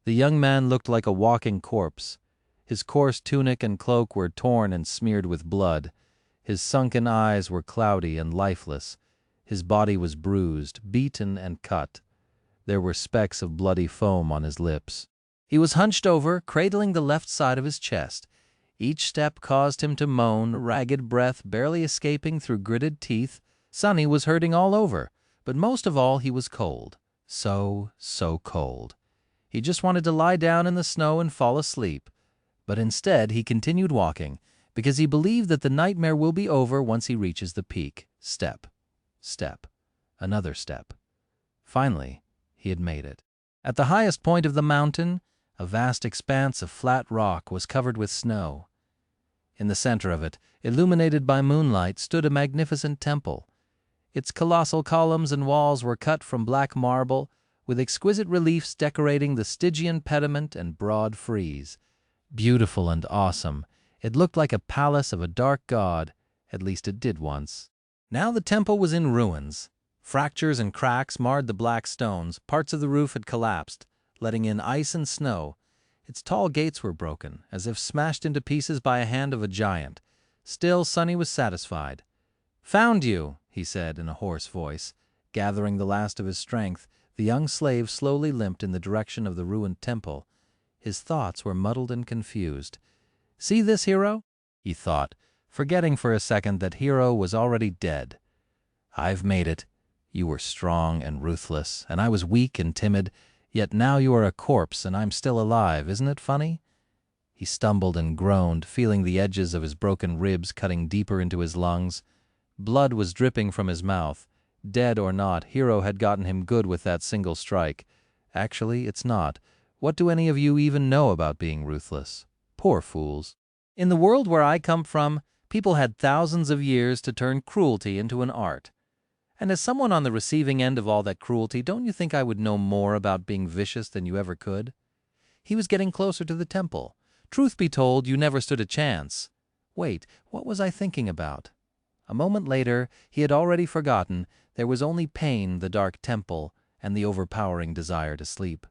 The young man looked like a walking corpse. His coarse tunic and cloak were torn and smeared with blood. His sunken eyes were cloudy and lifeless. His body was bruised, beaten, and cut. There were specks of bloody foam on his lips. He was hunched over, cradling the left side of his chest. Each step caused him to moan, ragged breath barely escaping through gritted teeth. Sunny was hurting all over, but most of all he was cold. So cold. He just wanted to lie down in the snow and fall asleep. But instead he continued walking, because he believed that the nightmare will be over once he reaches the peak. Step, step, another step. Finally, he had made it. At the highest point of the mountain, a vast expanse of flat rock was covered with snow. In the center of it, illuminated by moonlight, stood a magnificent temple. Its colossal columns and walls were cut from black marble, with exquisite reliefs decorating the Stygian pediment and broad frieze. Beautiful and awesome, it looked like a palace of a dark god, at least it did once. Now the temple was in ruins. Fractures and cracks marred the black stones, parts of the roof had collapsed, letting in ice and snow. Its tall gates were broken, as if smashed into pieces by a hand of a giant. Still, Sonny was satisfied. "Found you," he said in a hoarse voice. Gathering the last of his strength, the young slave slowly limped in the direction of the ruined temple. His thoughts were muddled and confused. "See this, Hero?" he thought, forgetting for a second that Hero was already dead. "I've made it. You were strong and ruthless, and I was weak and timid, yet now you are a corpse and I'm still alive. Isn't it funny?" He stumbled and groaned, feeling the edges of his broken ribs cutting deeper into his lungs. Blood was dripping from his mouth. Dead or not, Hero had gotten him good with that single strike. Actually, it's not. What do any of you even know about being ruthless? Poor fools. In the world where I come from, people had thousands of years to turn cruelty into an art. And as someone on the receiving end of all that cruelty, don't you think I would know more about being vicious than you ever could? He was getting closer to the temple. Truth be told, you never stood a chance. Wait, what was I thinking about? A moment later, he had already forgotten. There was only pain, the dark temple, and the overpowering desire to sleep.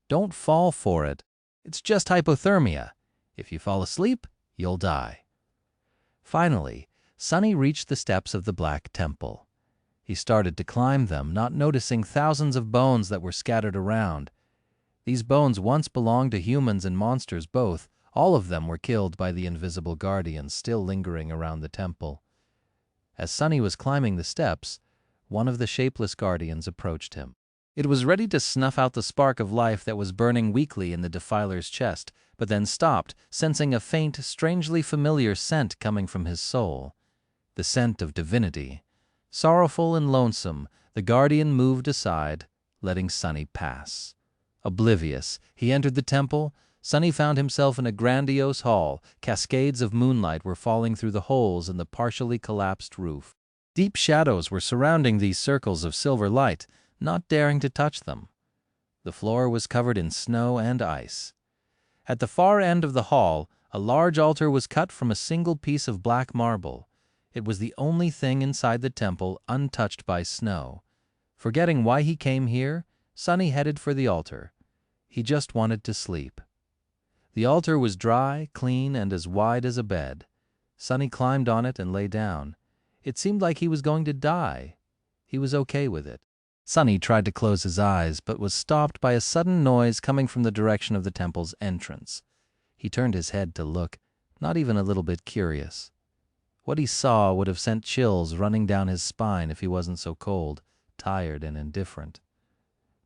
Don't fall for it. It's just hypothermia. If you fall asleep, you'll die. Finally, Sonny reached the steps of the Black Temple. He started to climb them, not noticing thousands of bones that were scattered around. These bones once belonged to humans and monsters both. All of them were killed by the invisible guardians still lingering around the temple. As Sonny was climbing the steps, one of the shapeless guardians approached him. It was ready to snuff out the spark of life that was burning weakly in the defiler's chest, but then stopped, sensing a faint, strangely familiar scent coming from his soul. The scent of divinity. Sorrowful and lonesome, the guardian moved aside, letting Sonny pass. Oblivious, he entered the temple. Sonny found himself in a grandiose hall. Cascades of moonlight were falling through the holes in the partially collapsed roof. Deep shadows were surrounding these circles of silver light, not daring to touch them. The floor was covered in snow and ice. At the far end of the hall, a large altar was cut from a single piece of black marble. It was the only thing inside the temple untouched by snow. Forgetting why he came here, Sonny headed for the altar. He just wanted to sleep. The altar was dry, clean, and as wide as a bed. Sonny climbed on it and lay down. It seemed like he was going to die. He was okay with it. Sonny tried to close his eyes, but was stopped by a sudden noise coming from the direction of the temple's entrance. He turned his head to look, not even a little bit curious. What he saw would have sent chills running down his spine if he wasn't so cold, tired, and indifferent.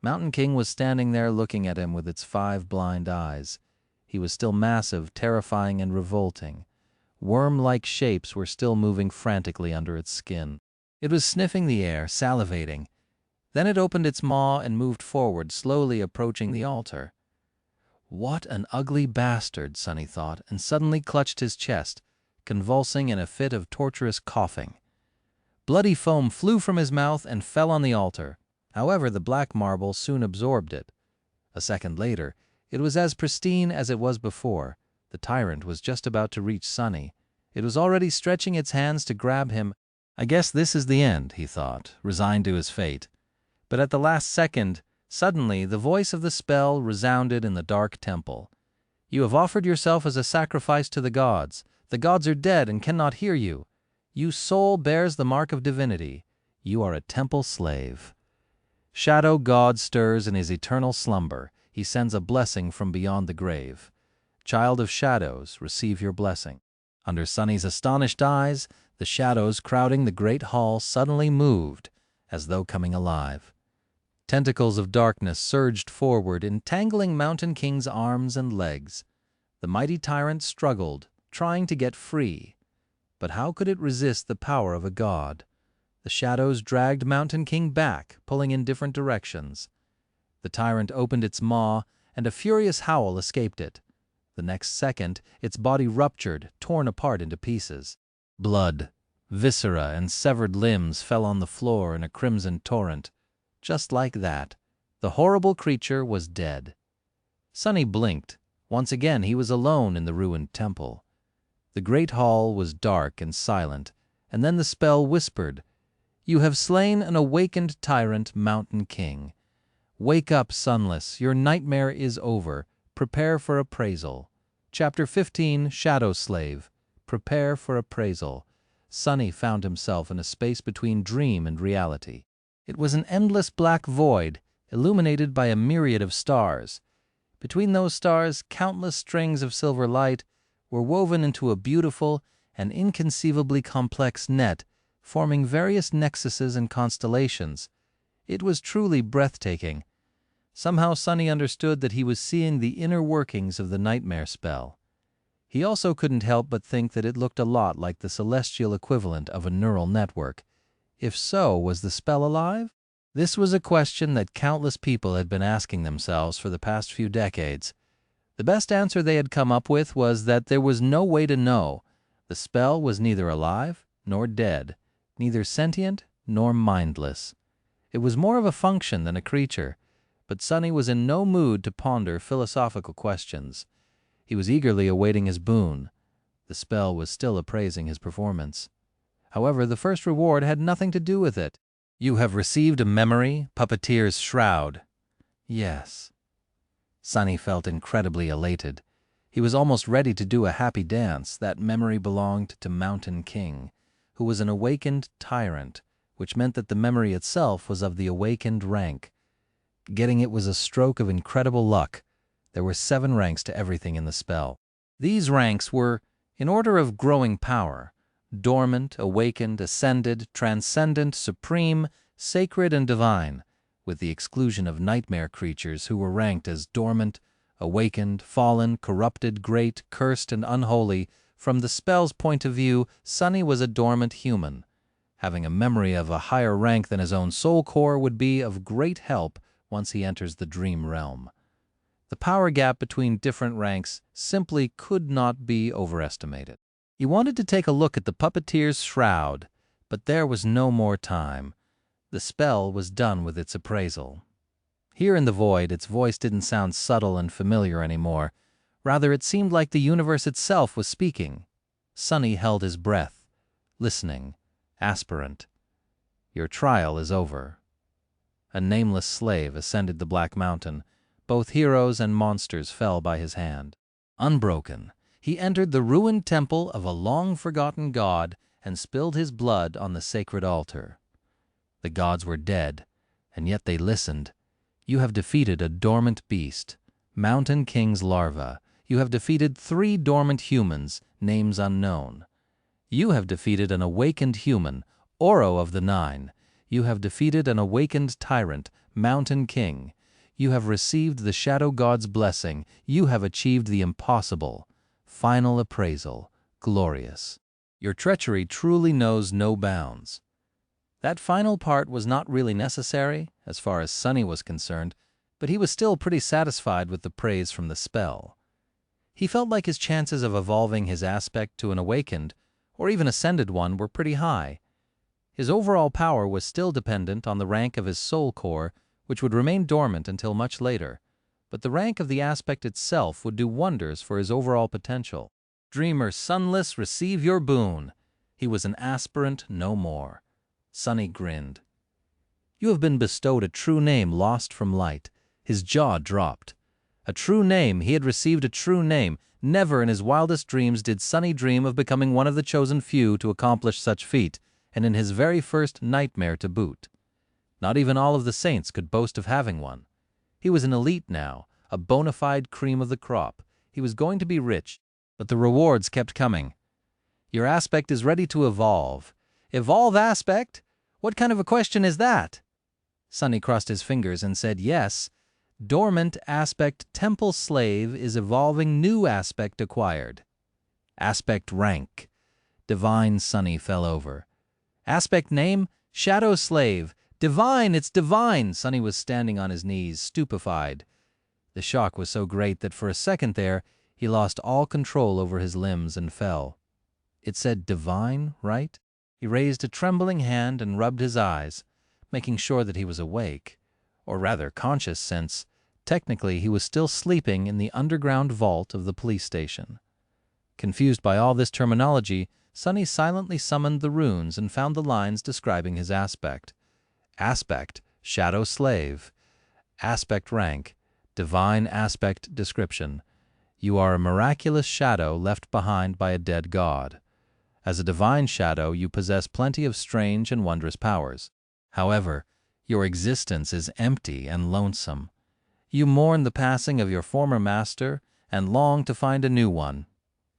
Mountain King was standing there looking at him with its 5 blind eyes. He was still massive, terrifying, and revolting. Worm-like shapes were still moving frantically under its skin. It was sniffing the air, salivating. Then it opened its maw and moved forward, slowly approaching the altar. What an ugly bastard, Sonny thought, and suddenly clutched his chest, convulsing in a fit of torturous coughing. Bloody foam flew from his mouth and fell on the altar. However, the black marble soon absorbed it. A second later, it was as pristine as it was before. The tyrant was just about to reach Sonny. It was already stretching its hands to grab him. I guess this is the end, he thought, resigned to his fate. But at the last second, suddenly the voice of the spell resounded in the dark temple. You have offered yourself as a sacrifice to the gods. The gods are dead and cannot hear you. Your soul bears the mark of divinity. You are a temple slave. Shadow God stirs in his eternal slumber. He sends a blessing from beyond the grave. Child of shadows, receive your blessing. Under Sonny's astonished eyes, the shadows crowding the great hall suddenly moved, as though coming alive. Tentacles of darkness surged forward, entangling Mountain King's arms and legs. The mighty tyrant struggled, trying to get free. But how could it resist the power of a god? The shadows dragged Mountain King back, pulling in different directions. The tyrant opened its maw, and a furious howl escaped it. The next second, its body ruptured, torn apart into pieces. Blood, viscera, and severed limbs fell on the floor in a crimson torrent. Just like that, the horrible creature was dead. Sonny blinked, Once again he was alone in the ruined temple. The great hall was dark and silent, and then the spell whispered, "You have slain an awakened tyrant, Mountain King. Wake up, Sunless, your nightmare is over. Prepare for appraisal." Chapter 15, Shadow Slave. Prepare for appraisal. Sunny found himself in a space between dream and reality. It was an endless black void, illuminated by a myriad of stars. Between those stars, countless strings of silver light were woven into a beautiful and inconceivably complex net, forming various nexuses and constellations. It was truly breathtaking. Somehow Sunny understood that he was seeing the inner workings of the nightmare spell. He also couldn't help but think that it looked a lot like the celestial equivalent of a neural network. If so, was the spell alive? This was a question that countless people had been asking themselves for the past few decades. The best answer they had come up with was that there was no way to know. The spell was neither alive nor dead, neither sentient nor mindless. It was more of a function than a creature, but Sunny was in no mood to ponder philosophical questions. He was eagerly awaiting his boon. The spell was still appraising his performance. However, the first reward had nothing to do with it. "You have received a memory, Puppeteer's Shroud." Yes. Sunny felt incredibly elated. He was almost ready to do a happy dance. That memory belonged to Mountain King, who was an awakened tyrant, which meant that the memory itself was of the awakened rank. Getting it was a stroke of incredible luck. There were 7 ranks to everything in the spell. These ranks were, in order of growing power, dormant, awakened, ascended, transcendent, supreme, sacred, and divine, with the exclusion of nightmare creatures who were ranked as dormant, awakened, fallen, corrupted, great, cursed, and unholy. From the spell's point of view, Sunny was a dormant human. Having a memory of a higher rank than his own soul core would be of great help once he enters the dream realm. The power gap between different ranks simply could not be overestimated. He wanted to take a look at the Puppeteer's Shroud, but there was no more time. The spell was done with its appraisal. Here in the void, its voice didn't sound subtle and familiar anymore. Rather, it seemed like the universe itself was speaking. Sunny held his breath, listening, aspirant. "Your trial is over." A nameless slave ascended the Black Mountain. Both heroes and monsters fell by his hand. Unbroken, he entered the ruined temple of a long-forgotten god and spilled his blood on the sacred altar. The gods were dead, and yet they listened. "You have defeated a dormant beast, Mountain King's larva. You have defeated 3 dormant humans, names unknown. You have defeated an awakened human, Oro of the 9. You have defeated an awakened tyrant, Mountain King. You have received the Shadow God's blessing. You have achieved the impossible. Final appraisal. Glorious. Your treachery truly knows no bounds." That final part was not really necessary, as far as Sunny was concerned, but he was still pretty satisfied with the praise from the spell. He felt like his chances of evolving his aspect to an awakened, or even ascended one, were pretty high. His overall power was still dependent on the rank of his soul core, which would remain dormant until much later, but the rank of the aspect itself would do wonders for his overall potential. "Dreamer Sunless, receive your boon." He was an aspirant no more. Sunny grinned. "You have been bestowed a true name lost from light." His jaw dropped. A true name. He had received a true name. Never in his wildest dreams did Sunny dream of becoming one of the chosen few to accomplish such feat, and in his very first nightmare to boot. Not even all of the saints could boast of having one. He was an elite now, a bona fide cream of the crop. He was going to be rich, but the rewards kept coming. "Your aspect is ready to evolve." "Evolve aspect? What kind of a question is that?" Sunny crossed his fingers and said, "Yes. Dormant aspect temple slave is evolving new aspect acquired." Aspect rank. Divine Sunny fell over. Aspect name? Shadow Slave. "Divine, it's divine!" Sunny was standing on his knees, stupefied. The shock was so great that for a second there, he lost all control over his limbs and fell. It said divine, right? He raised a trembling hand and rubbed his eyes, making sure that he was awake, or rather conscious, since Technically, he was still sleeping in the underground vault of the police station. Confused by all this terminology, Sunny silently summoned the runes and found the lines describing his aspect. Aspect, shadow slave. Aspect rank, divine aspect description. You are a miraculous shadow left behind by a dead god. As a divine shadow, you possess plenty of strange and wondrous powers. However, your existence is empty and lonesome. You mourn the passing of your former master and long to find a new one.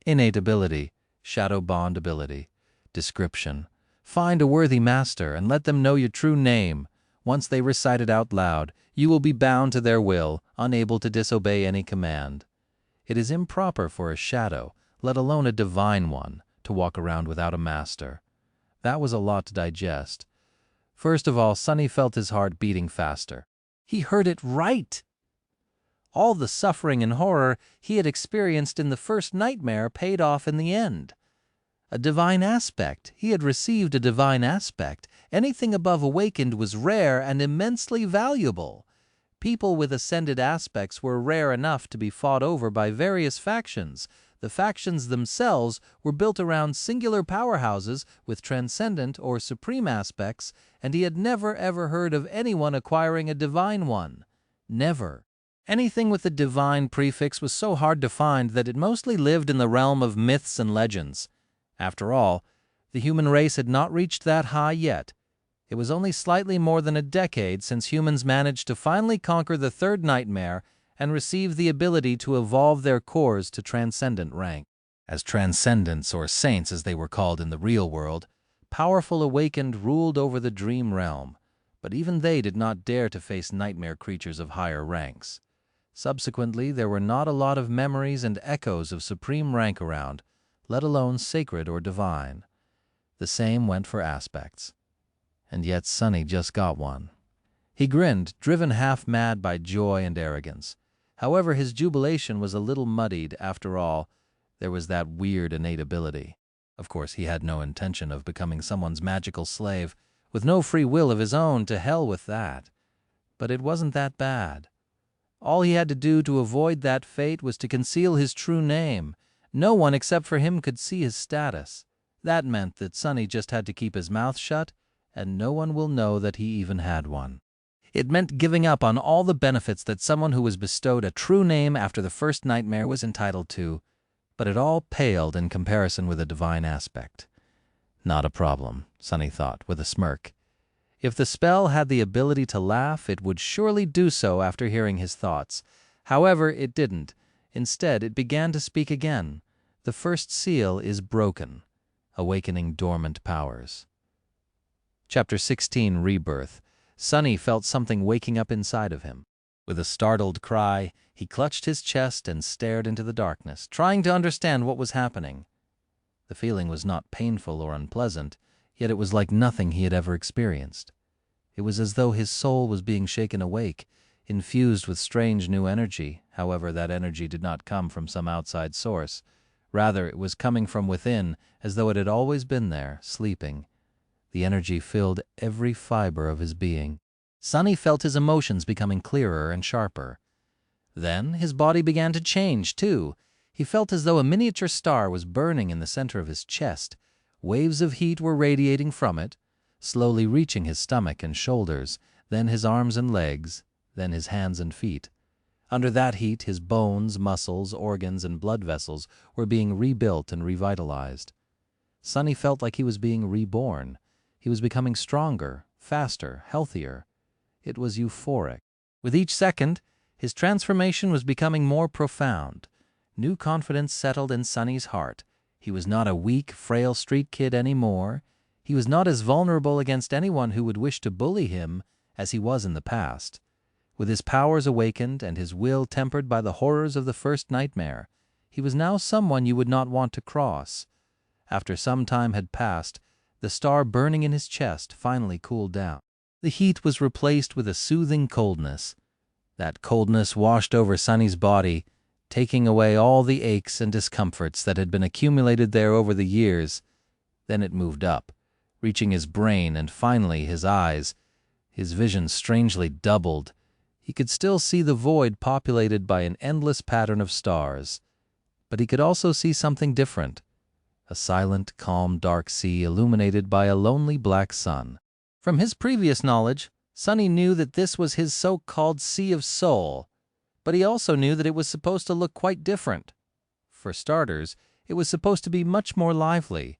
Innate ability, shadow bond ability. Description. Find a worthy master and let them know your true name. Once they recite it out loud, you will be bound to their will, unable to disobey any command. It is improper for a shadow, let alone a divine one, to walk around without a master. That was a lot to digest. First of all, Sunny felt his heart beating faster. He heard it right! All the suffering and horror he had experienced in the first nightmare paid off in the end. A divine aspect. He had received a divine aspect. Anything above awakened was rare and immensely valuable. People with ascended aspects were rare enough to be fought over by various factions. The factions themselves were built around singular powerhouses with transcendent or supreme aspects, and he had never ever heard of anyone acquiring a divine one. Never. Anything with the divine prefix was so hard to find that it mostly lived in the realm of myths and legends. After all, the human race had not reached that high yet. It was only slightly more than a decade since humans managed to finally conquer the third nightmare and receive the ability to evolve their cores to transcendent rank. As transcendents, or saints as they were called in the real world, powerful awakened ruled over the dream realm, but even they did not dare to face nightmare creatures of higher ranks. Subsequently, there were not a lot of memories and echoes of supreme rank around, let alone sacred or divine. The same went for aspects. And yet Sunny just got one. He grinned, driven half mad by joy and arrogance. However, his jubilation was a little muddied. After all, there was that weird innate ability. Of course, he had no intention of becoming someone's magical slave, with no free will of his own. To hell with that. But it wasn't that bad. All he had to do to avoid that fate was to conceal his true name. No one except for him could see his status. That meant that Sunny just had to keep his mouth shut, and no one will know that he even had one. It meant giving up on all the benefits that someone who was bestowed a true name after the first nightmare was entitled to, but it all paled in comparison with a divine aspect. Not a problem, Sunny thought, with a smirk. If the spell had the ability to laugh, it would surely do so after hearing his thoughts. However, it didn't. Instead, it began to speak again. The first seal is broken, awakening dormant powers. Chapter 16, Rebirth. Sunny felt something waking up inside of him. With a startled cry, he clutched his chest and stared into the darkness, trying to understand what was happening. The feeling was not painful or unpleasant, yet it was like nothing he had ever experienced. It was as though his soul was being shaken awake, infused with strange new energy. However, that energy did not come from some outside source. Rather, it was coming from within, as though it had always been there, sleeping. The energy filled every fiber of his being. Sunny felt his emotions becoming clearer and sharper. Then his body began to change, too. He felt as though a miniature star was burning in the center of his chest. Waves of heat were radiating from it, slowly reaching his stomach and shoulders, then his arms and legs, then his hands and feet. Under that heat, his bones, muscles, organs, and blood vessels were being rebuilt and revitalized. Sunny felt like he was being reborn. He was becoming stronger, faster, healthier. It was euphoric. With each second, his transformation was becoming more profound. New confidence settled in Sunny's heart. He was not a weak, frail street kid anymore. He was not as vulnerable against anyone who would wish to bully him as he was in the past. With his powers awakened and his will tempered by the horrors of the first nightmare, he was now someone you would not want to cross. After some time had passed, the star burning in his chest finally cooled down. The heat was replaced with a soothing coldness. That coldness washed over Sunny's body, taking away all the aches and discomforts that had been accumulated there over the years. Then it moved up, reaching his brain and finally his eyes. His vision strangely doubled. He could still see the void populated by an endless pattern of stars. But he could also see something different. A silent, calm, dark sea illuminated by a lonely black sun. From his previous knowledge, Sunny knew that this was his so-called Sea of Soul, but he also knew that it was supposed to look quite different. For starters, it was supposed to be much more lively.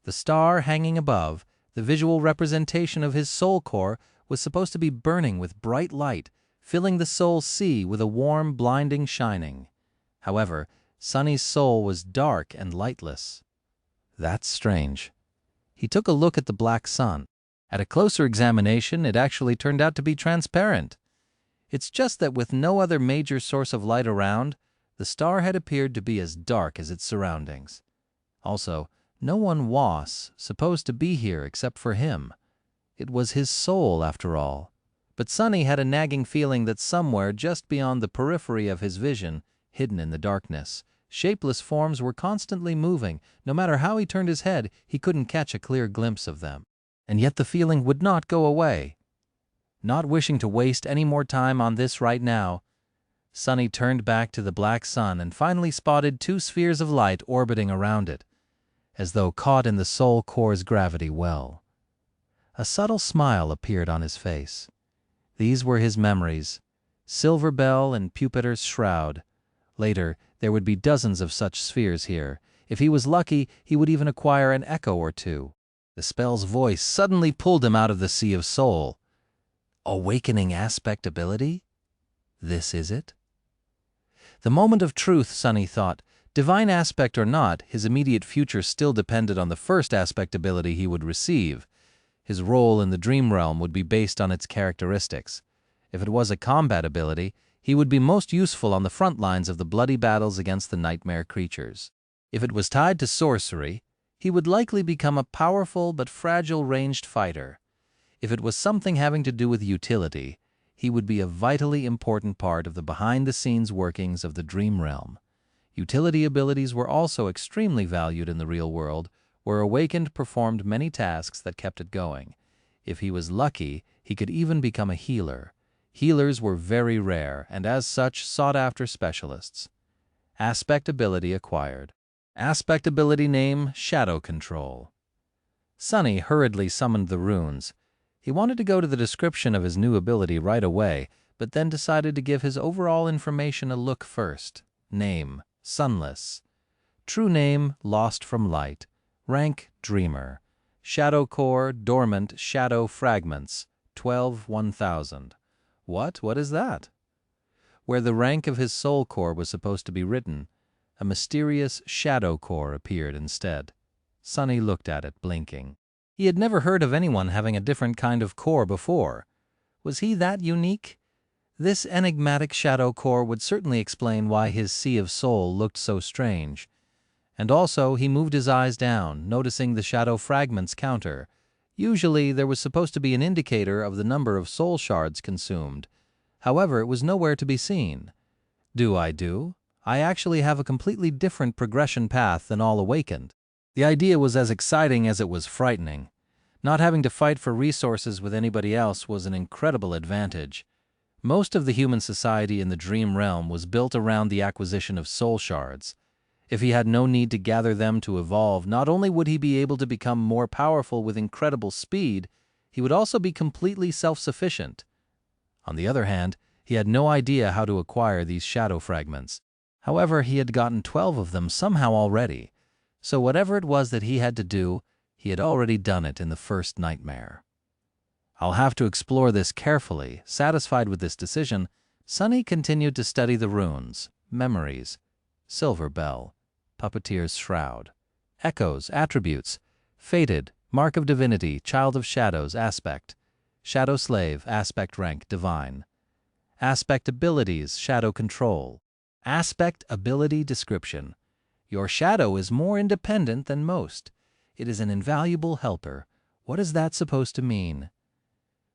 The star hanging above, the visual representation of his soul core, was supposed to be burning with bright light, filling the soul sea with a warm, blinding shining. However, Sunny's soul was dark and lightless. That's strange. He took a look at the black sun. At a closer examination, it actually turned out to be transparent. It's just that with no other major source of light around, the star had appeared to be as dark as its surroundings. Also, no one was supposed to be here except for him. It was his soul, after all. But Sunny had a nagging feeling that somewhere just beyond the periphery of his vision, hidden in the darkness, shapeless forms were constantly moving. No matter how he turned his head, he couldn't catch a clear glimpse of them. And yet the feeling would not go away. Not wishing to waste any more time on this right now, Sunny turned back to the black sun and finally spotted two spheres of light orbiting around it, as though caught in the soul core's gravity well. A subtle smile appeared on his face. These were his memories, Silver Bell and Pupitar's Shroud. Later, there would be dozens of such spheres here. If he was lucky, he would even acquire an echo or two. The spell's voice suddenly pulled him out of the Sea of Soul. Awakening aspect ability? This is it? The moment of truth, Sunny thought. Divine aspect or not, his immediate future still depended on the first aspect ability he would receive. His role in the dream realm would be based on its characteristics. If it was a combat ability, he would be most useful on the front lines of the bloody battles against the nightmare creatures. If it was tied to sorcery, he would likely become a powerful but fragile ranged fighter. If it was something having to do with utility, he would be a vitally important part of the behind-the-scenes workings of the dream realm. Utility abilities were also extremely valued in the real world, where Awakened performed many tasks that kept it going. If he was lucky, he could even become a healer. Healers were very rare, and as such sought-after specialists. Aspect ability acquired. Aspect ability name, Shadow Control. Sunny hurriedly summoned the runes. He wanted to go to the description of his new ability right away, but then decided to give his overall information a look first. Name, Sunless. True name, Lost from Light. Rank, Dreamer. Shadow Core, Dormant Shadow Fragments, 12-1000. What is that? Where the rank of his soul core was supposed to be written, a mysterious shadow core appeared instead. Sunny looked at it, blinking. He had never heard of anyone having a different kind of core before. Was he that unique? This enigmatic shadow core would certainly explain why his Sea of Soul looked so strange. And also, he moved his eyes down, noticing the shadow fragments counter. Usually, there was supposed to be an indicator of the number of soul shards consumed. However, it was nowhere to be seen. I actually have a completely different progression path than all Awakened. The idea was as exciting as it was frightening. Not having to fight for resources with anybody else was an incredible advantage. Most of the human society in the dream realm was built around the acquisition of soul shards. If he had no need to gather them to evolve, not only would he be able to become more powerful with incredible speed, he would also be completely self-sufficient. On the other hand, he had no idea how to acquire these shadow fragments. However, he had gotten 12 of them somehow already, so whatever it was that he had to do, he had already done it in the first nightmare. I'll have to explore this carefully. Satisfied with this decision, Sunny continued to study the runes, memories, Silver Bell, Puppeteer's Shroud, Echoes, Attributes, Fated, Mark of Divinity, Child of Shadows, Aspect, Shadow Slave, Aspect Rank, Divine, Aspect Abilities, Shadow Control, Aspect Ability Description. Your shadow is more independent than most. It is an invaluable helper. What is that supposed to mean?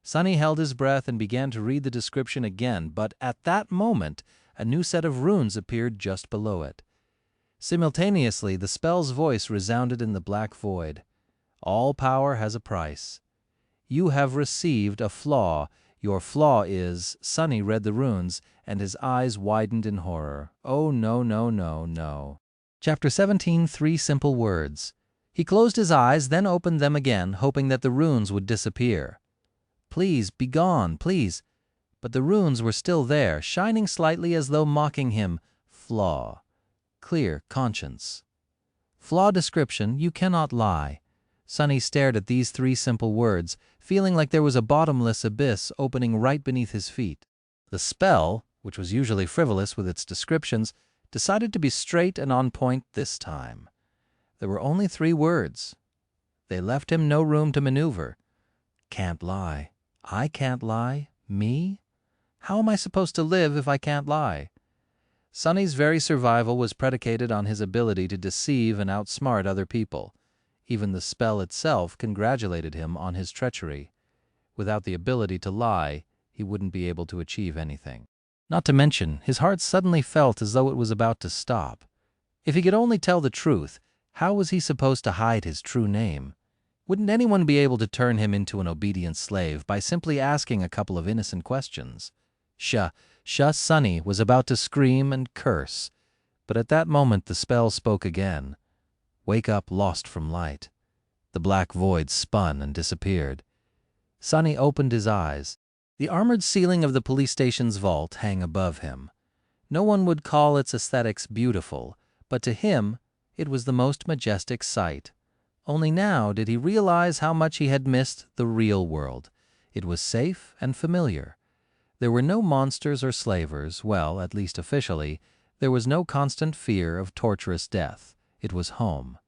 Sunny held his breath and began to read the description again, but at that moment, a new set of runes appeared just below it. Simultaneously, the spell's voice resounded in the black void. All power has a price. You have received a flaw. Your flaw is, Sunny read the runes, and his eyes widened in horror. Oh, no, no, no, no. Chapter 17, 3 Simple Words. He closed his eyes, then opened them again, hoping that the runes would disappear. Please, be gone, please. But the runes were still there, shining slightly as though mocking him. Flaw. Clear conscience. Flaw description, you cannot lie. Sunny stared at these 3 simple words, feeling like there was a bottomless abyss opening right beneath his feet. The spell, which was usually frivolous with its descriptions, decided to be straight and on point this time. There were only 3 words. They left him no room to maneuver. Can't lie. I can't lie. Me? How am I supposed to live if I can't lie? Sunny's very survival was predicated on his ability to deceive and outsmart other people. Even the spell itself congratulated him on his treachery. Without the ability to lie, he wouldn't be able to achieve anything. Not to mention, his heart suddenly felt as though it was about to stop. If he could only tell the truth, how was he supposed to hide his true name? Wouldn't anyone be able to turn him into an obedient slave by simply asking a couple of innocent questions? Sunny was about to scream and curse, but at that moment the spell spoke again. Wake up lost from light. The black void spun and disappeared. Sunny opened his eyes. The armored ceiling of the police station's vault hung above him. No one would call its aesthetics beautiful, but to him it was the most majestic sight. Only now did he realize how much he had missed the real world. It was safe and familiar. There were no monsters or slavers. Well, at least officially, there was no constant fear of torturous death. It was home.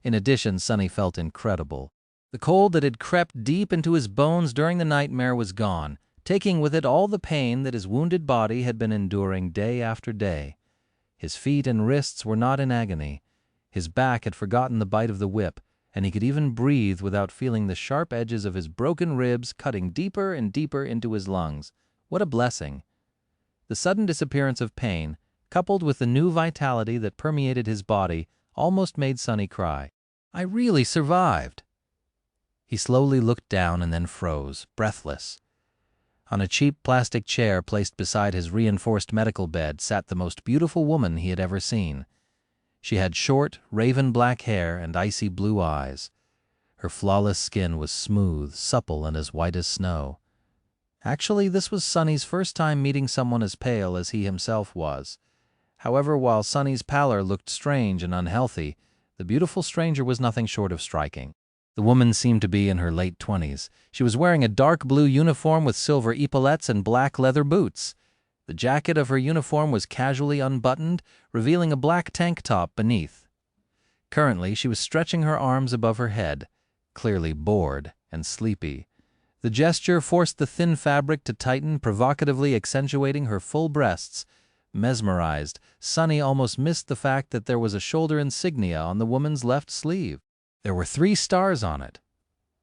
In addition, Sunny felt incredible. The cold that had crept deep into his bones during the nightmare was gone, taking with it all the pain that his wounded body had been enduring day after day. His feet and wrists were not in agony. His back had forgotten the bite of the whip, and he could even breathe without feeling the sharp edges of his broken ribs cutting deeper and deeper into his lungs. What a blessing! The sudden disappearance of pain, coupled with the new vitality that permeated his body, almost made Sunny cry. I really survived! He slowly looked down and then froze, breathless. On a cheap plastic chair placed beside his reinforced medical bed sat the most beautiful woman he had ever seen. She had short, raven-black hair and icy blue eyes. Her flawless skin was smooth, supple, and as white as snow. Actually, this was Sunny's first time meeting someone as pale as he himself was. However, while Sunny's pallor looked strange and unhealthy, the beautiful stranger was nothing short of striking. The woman seemed to be in her late 20s. She was wearing a dark blue uniform with silver epaulettes and black leather boots. The jacket of her uniform was casually unbuttoned, revealing a black tank top beneath. Currently, she was stretching her arms above her head, clearly bored and sleepy. The gesture forced the thin fabric to tighten, provocatively accentuating her full breasts. Mesmerized, Sunny almost missed the fact that there was a shoulder insignia on the woman's left sleeve. There were 3 stars on it.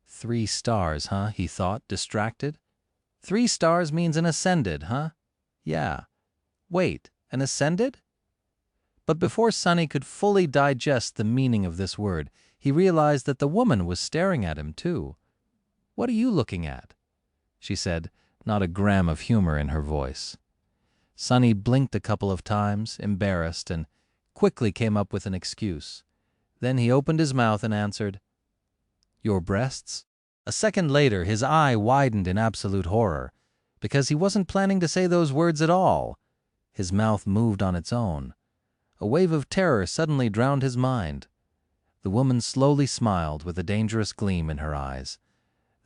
3 stars, huh? He thought, distracted. 3 stars means an ascended, huh? Yeah. Wait, an ascended? But before Sunny could fully digest the meaning of this word, he realized that the woman was staring at him, too. What are you looking at? She said, not a gram of humor in her voice. Sunny blinked a couple of times, embarrassed, and quickly came up with an excuse. Then he opened his mouth and answered, Your breasts? A second later, his eye widened in absolute horror, because he wasn't planning to say those words at all. His mouth moved on its own. A wave of terror suddenly drowned his mind. The woman slowly smiled with a dangerous gleam in her eyes.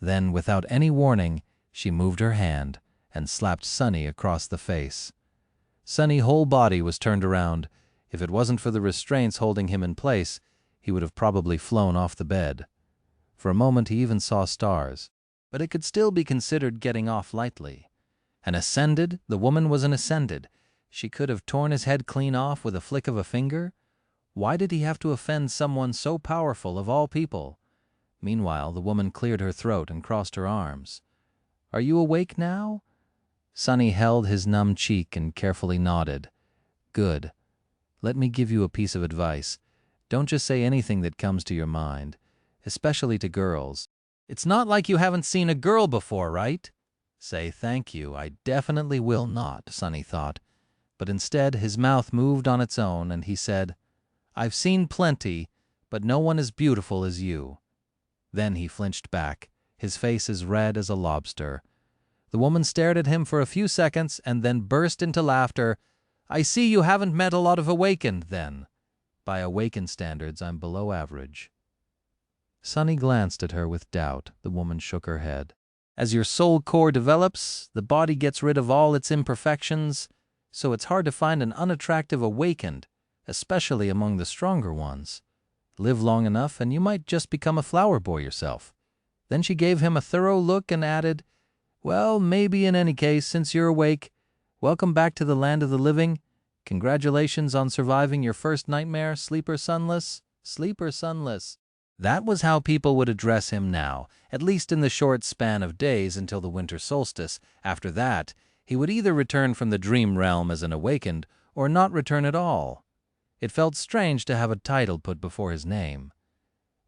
Then, without any warning, she moved her hand and slapped Sunny across the face. Sunny's whole body was turned around. If it wasn't for the restraints holding him in place, he would have probably flown off the bed. For a moment he even saw stars, but it could still be considered getting off lightly. An ascended, the woman was an ascended. She could have torn his head clean off with a flick of a finger. Why did he have to offend someone so powerful of all people? Meanwhile, the woman cleared her throat and crossed her arms. Are you awake now? Sunny held his numb cheek and carefully nodded. Good. Let me give you a piece of advice. Don't just say anything that comes to your mind, especially to girls. It's not like you haven't seen a girl before, right? Say thank you, I definitely will not, Sunny thought. But instead his mouth moved on its own, and he said, I've seen plenty, but no one as beautiful as you. Then he flinched back, his face as red as a lobster. The woman stared at him for a few seconds and then burst into laughter. I see you haven't met a lot of awakened, then. By awakened standards, I'm below average. Sunny glanced at her with doubt. The woman shook her head. As your soul core develops, the body gets rid of all its imperfections, so it's hard to find an unattractive awakened, especially among the stronger ones. Live long enough and you might just become a flower boy yourself. Then she gave him a thorough look and added, well, maybe in any case, since you're awake, welcome back to the land of the living. Congratulations on surviving your first nightmare, Sleeper Sunless. Sleeper Sunless. That was how people would address him now, at least in the short span of days until the winter solstice. After that, he would either return from the dream realm as an awakened or not return at all. It felt strange to have a title put before his name.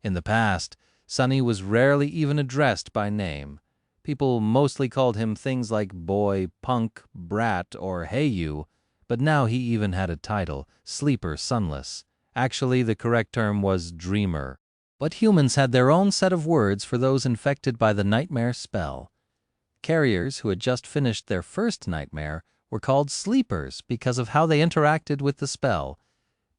In the past, Sunny was rarely even addressed by name. People mostly called him things like boy, punk, brat, or hey you, but now he even had a title, Sleeper Sunless. Actually, the correct term was dreamer. But humans had their own set of words for those infected by the nightmare spell. Carriers who had just finished their first nightmare were called sleepers because of how they interacted with the spell.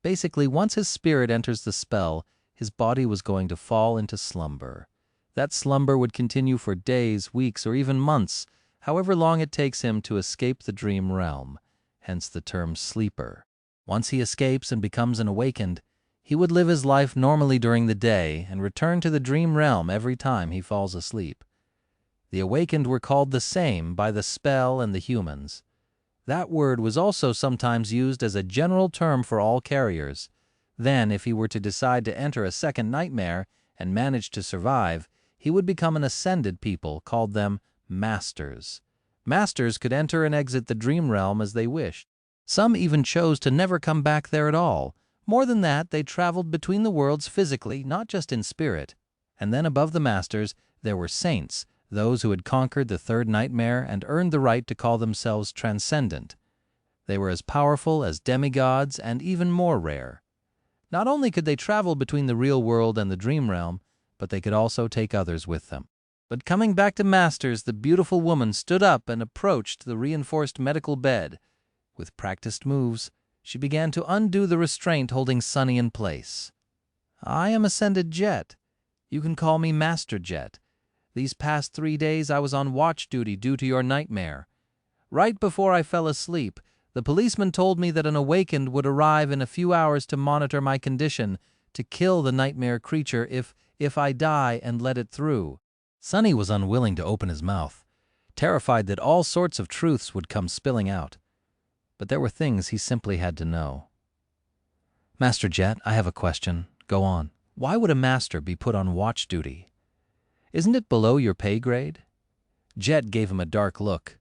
Basically, once his spirit enters the spell, his body was going to fall into slumber. That slumber would continue for days, weeks, or even months, however long it takes him to escape the dream realm, hence the term sleeper. Once he escapes and becomes an awakened, he would live his life normally during the day and return to the dream realm every time he falls asleep. The awakened were called the same by the spell and the humans. That word was also sometimes used as a general term for all carriers. Then, if he were to decide to enter a second nightmare and manage to survive, he would become an ascended people, called them masters. Masters could enter and exit the dream realm as they wished. Some even chose to never come back there at all. More than that, they traveled between the worlds physically, not just in spirit. And then above the masters, there were saints, those who had conquered the third nightmare and earned the right to call themselves transcendent. They were as powerful as demigods and even more rare. Not only could they travel between the real world and the dream realm, but they could also take others with them. But coming back to masters, the beautiful woman stood up and approached the reinforced medical bed. With practiced moves, she began to undo the restraint holding Sunny in place. I am Ascended Jet. You can call me Master Jet. These past 3 days I was on watch duty due to your nightmare. Right before I fell asleep, the policeman told me that an awakened would arrive in a few hours to monitor my condition, to kill the nightmare creature if I die and let it through. Sunny was unwilling to open his mouth, terrified that all sorts of truths would come spilling out. But there were things he simply had to know. Master Jet, I have a question. Go on. Why would a master be put on watch duty? Isn't it below your pay grade? Jet gave him a dark look.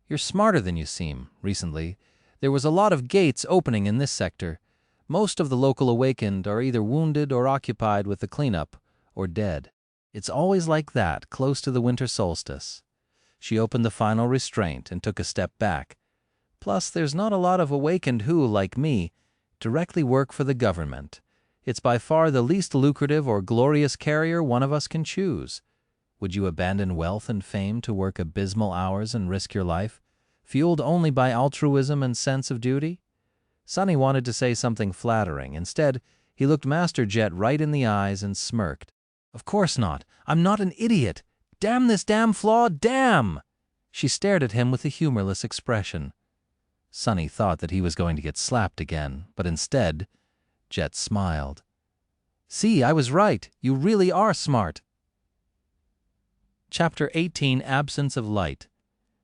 You're smarter than you seem. Recently, there was a lot of gates opening in this sector. Most of the local awakened are either wounded or occupied with the cleanup, or dead. It's always like that, close to the winter solstice. She opened the final restraint and took a step back. Plus, there's not a lot of awakened who, like me, directly work for the government. It's by far the least lucrative or glorious carrier one of us can choose. Would you abandon wealth and fame to work abysmal hours and risk your life, fueled only by altruism and sense of duty? Sunny wanted to say something flattering. Instead, he looked Master Jet right in the eyes and smirked. Of course not. I'm not an idiot. Damn this damn flaw, damn! She stared at him with a humorless expression. Sunny thought that he was going to get slapped again, but instead, Jet smiled. See, I was right. You really are smart. Chapter 18, Absence of Light.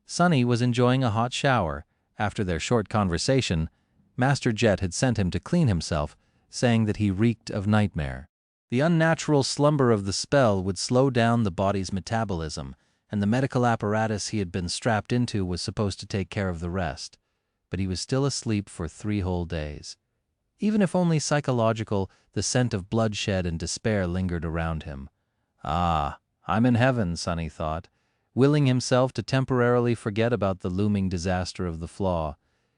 Sunny was enjoying a hot shower. After their short conversation, Master Jet had sent him to clean himself, saying that he reeked of nightmare. The unnatural slumber of the spell would slow down the body's metabolism, and the medical apparatus he had been strapped into was supposed to take care of the rest. But he was still asleep for 3 whole days. Even if only psychological, the scent of bloodshed and despair lingered around him. Ah, I'm in heaven, Sunny thought. Willing himself to temporarily forget about the looming disaster of the flaw,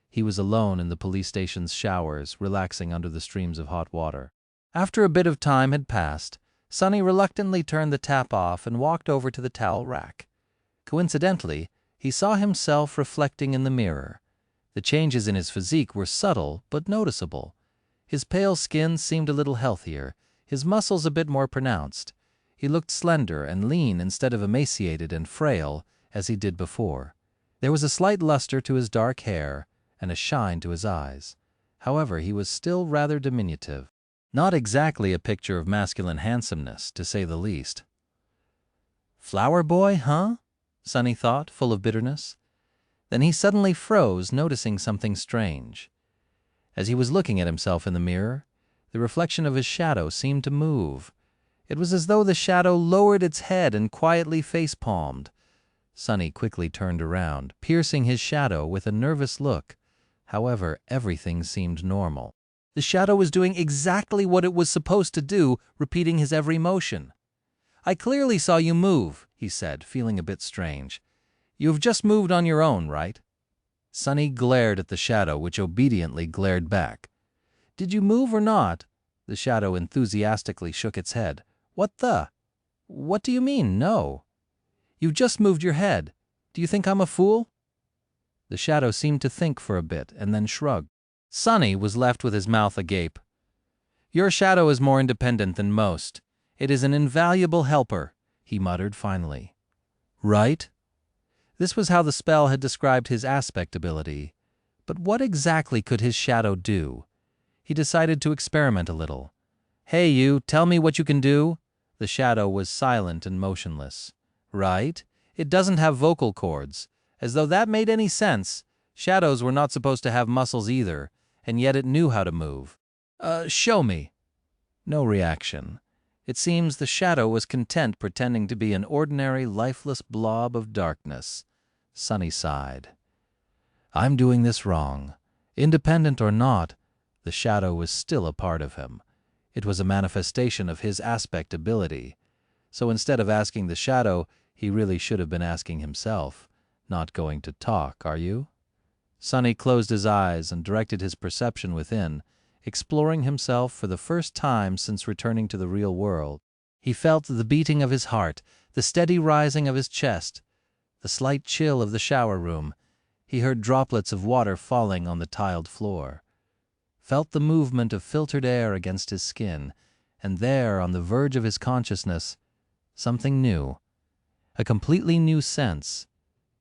he was alone in the police station's showers, relaxing under the streams of hot water. After a bit of time had passed, Sonny reluctantly turned the tap off and walked over to the towel rack. Coincidentally, he saw himself reflecting in the mirror. The changes in his physique were subtle but noticeable. His pale skin seemed a little healthier, his muscles a bit more pronounced. He looked slender and lean instead of emaciated and frail as he did before. There was a slight luster to his dark hair and a shine to his eyes. However, he was still rather diminutive. Not exactly a picture of masculine handsomeness, to say the least. "Flower boy, huh?" Sonny thought, full of bitterness. Then he suddenly froze, noticing something strange. As he was looking at himself in the mirror, the reflection of his shadow seemed to move. It was as though the shadow lowered its head and quietly face-palmed. Sonny quickly turned around, piercing his shadow with a nervous look. However, everything seemed normal. The shadow was doing exactly what it was supposed to do, repeating his every motion. "I clearly saw you move," he said, feeling a bit strange. "You have just moved on your own, right?" Sonny glared at the shadow, which obediently glared back. "Did you move or not?" The shadow enthusiastically shook its head. "What the? What do you mean, no? You just moved your head. Do you think I'm a fool?" The shadow seemed to think for a bit and then shrugged. Sonny was left with his mouth agape. "Your shadow is more independent than most. It is an invaluable helper," he muttered finally. "Right?" This was how the spell had described his aspect ability. But what exactly could his shadow do? He decided to experiment a little. "Hey you, tell me what you can do." The shadow was silent and motionless. "Right? It doesn't have vocal cords. As though that made any sense. Shadows were not supposed to have muscles either, and yet it knew how to move. Show me." No reaction. It seems the shadow was content pretending to be an ordinary, lifeless blob of darkness. Sonny sighed. "I'm doing this wrong. Independent or not, the shadow was still a part of him. It was a manifestation of his aspect ability. So instead of asking the shadow, he really should have been asking himself. Not going to talk, are you?" Sonny closed his eyes and directed his perception within, exploring himself for the first time since returning to the real world. He felt the beating of his heart, the steady rising of his chest, the slight chill of the shower room. He heard droplets of water falling on the tiled floor. Felt the movement of filtered air against his skin, and there, on the verge of his consciousness, something new. A completely new sense.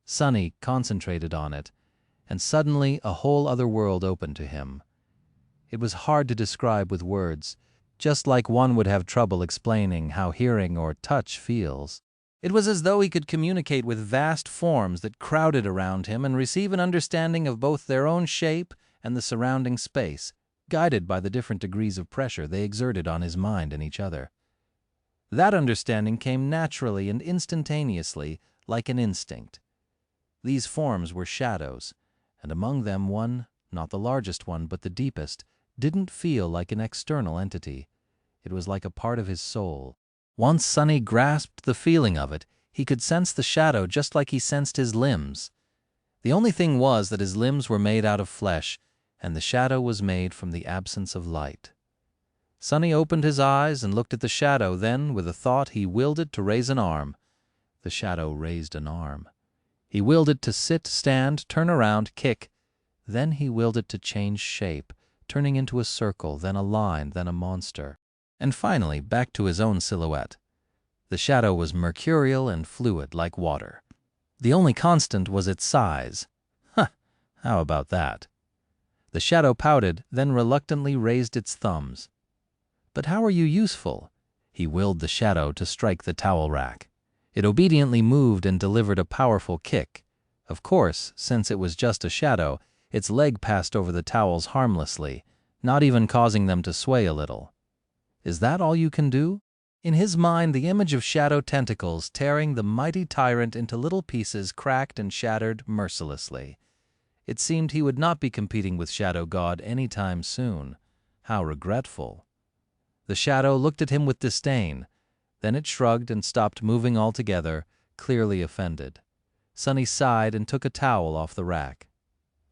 Sonny concentrated on it, and suddenly a whole other world opened to him. It was hard to describe with words, just like one would have trouble explaining how hearing or touch feels. It was as though he could communicate with vast forms that crowded around him and receive an understanding of both their own shape and the surrounding space, guided by the different degrees of pressure they exerted on his mind and each other. That understanding came naturally and instantaneously, like an instinct. These forms were shadows, and among them one, not the largest one, but the deepest, didn't feel like an external entity. It was like a part of his soul. Once Sonny grasped the feeling of it, he could sense the shadow just like he sensed his limbs. The only thing was that his limbs were made out of flesh, and the shadow was made from the absence of light. Sonny opened his eyes and looked at the shadow, then, with a thought, he willed it to raise an arm. The shadow raised an arm. He willed it to sit, stand, turn around, kick. Then he willed it to change shape, turning into a circle, then a line, then a monster. And finally, back to his own silhouette. The shadow was mercurial and fluid like water. The only constant was its size. How about that? The shadow pouted, then reluctantly raised its thumbs. "But how are you useful?" He willed the shadow to strike the towel rack. It obediently moved and delivered a powerful kick. Of course, since it was just a shadow, its leg passed over the towels harmlessly, not even causing them to sway a little. Is that all you can do? In his mind, the image of shadow tentacles tearing the mighty tyrant into little pieces cracked and shattered mercilessly. It seemed he would not be competing with Shadow God any time soon. How regretful. The shadow looked at him with disdain. Then it shrugged and stopped moving altogether, clearly offended. Sunny sighed and took a towel off the rack.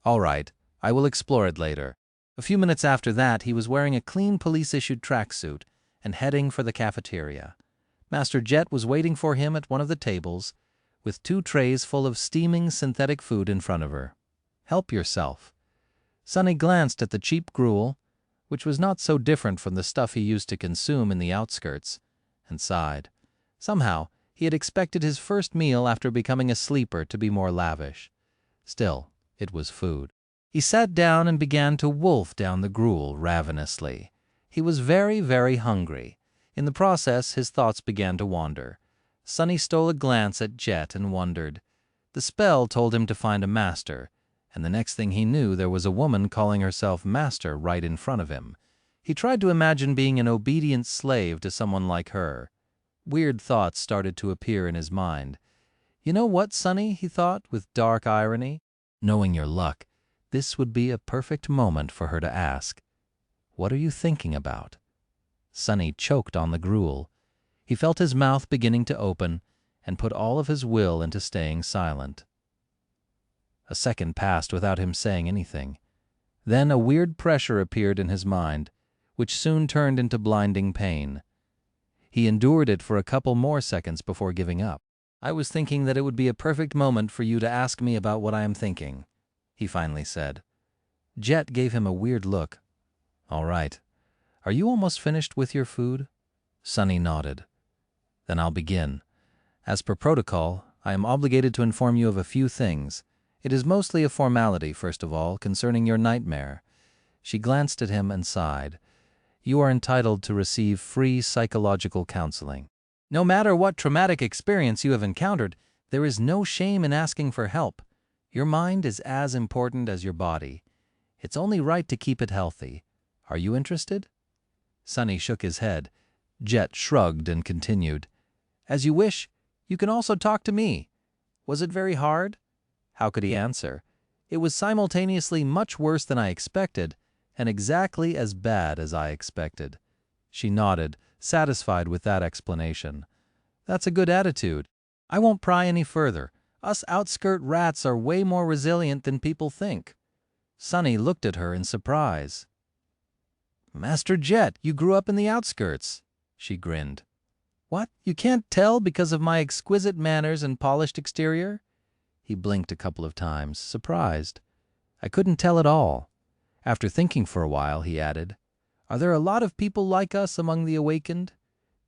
"All right, I will explore it later." A few minutes after that, he was wearing a clean police-issued tracksuit and heading for the cafeteria. Master Jet was waiting for him at one of the tables, with 2 trays full of steaming synthetic food in front of her. "Help yourself." Sunny glanced at the cheap gruel, which was not so different from the stuff he used to consume in the outskirts, and sighed. Somehow, he had expected his first meal after becoming a sleeper to be more lavish. Still, it was food. He sat down and began to wolf down the gruel ravenously. He was very, very hungry. In the process, his thoughts began to wander. Sunny stole a glance at Jet and wondered. The spell told him to find a master, and the next thing he knew there was a woman calling herself master right in front of him. He tried to imagine being an obedient slave to someone like her. Weird thoughts started to appear in his mind. "You know what, Sunny?" he thought with dark irony. "Knowing your luck, this would be a perfect moment for her to ask, 'What are you thinking about?'" Sunny choked on the gruel. He felt his mouth beginning to open and put all of his will into staying silent. A second passed without him saying anything. Then a weird pressure appeared in his mind, which soon turned into blinding pain. He endured it for a couple more seconds before giving up. "I was thinking that it would be a perfect moment for you to ask me about what I am thinking," he finally said. Jet gave him a weird look. "All right. Are you almost finished with your food?" Sunny nodded. "Then I'll begin. As per protocol, I am obligated to inform you of a few things. It is mostly a formality, first of all, concerning your nightmare." She glanced at him and sighed. "You are entitled to receive free psychological counseling. No matter what traumatic experience you have encountered, there is no shame in asking for help. Your mind is as important as your body. It's only right to keep it healthy. Are you interested?" Sunny shook his head. Jet shrugged and continued. "As you wish. You can also talk to me. Was it very hard?" How could he answer? It was simultaneously much worse than I expected, and exactly as bad as I expected. She nodded, satisfied with that explanation. "That's a good attitude. I won't pry any further. Us outskirt rats are way more resilient than people think." Sunny looked at her in surprise. "Master Jet, you grew up in the outskirts." She grinned. "What, you can't tell because of my exquisite manners and polished exterior?" He blinked a couple of times, surprised. "I couldn't tell at all." After thinking for a while, he added, "Are there a lot of people like us among the awakened?"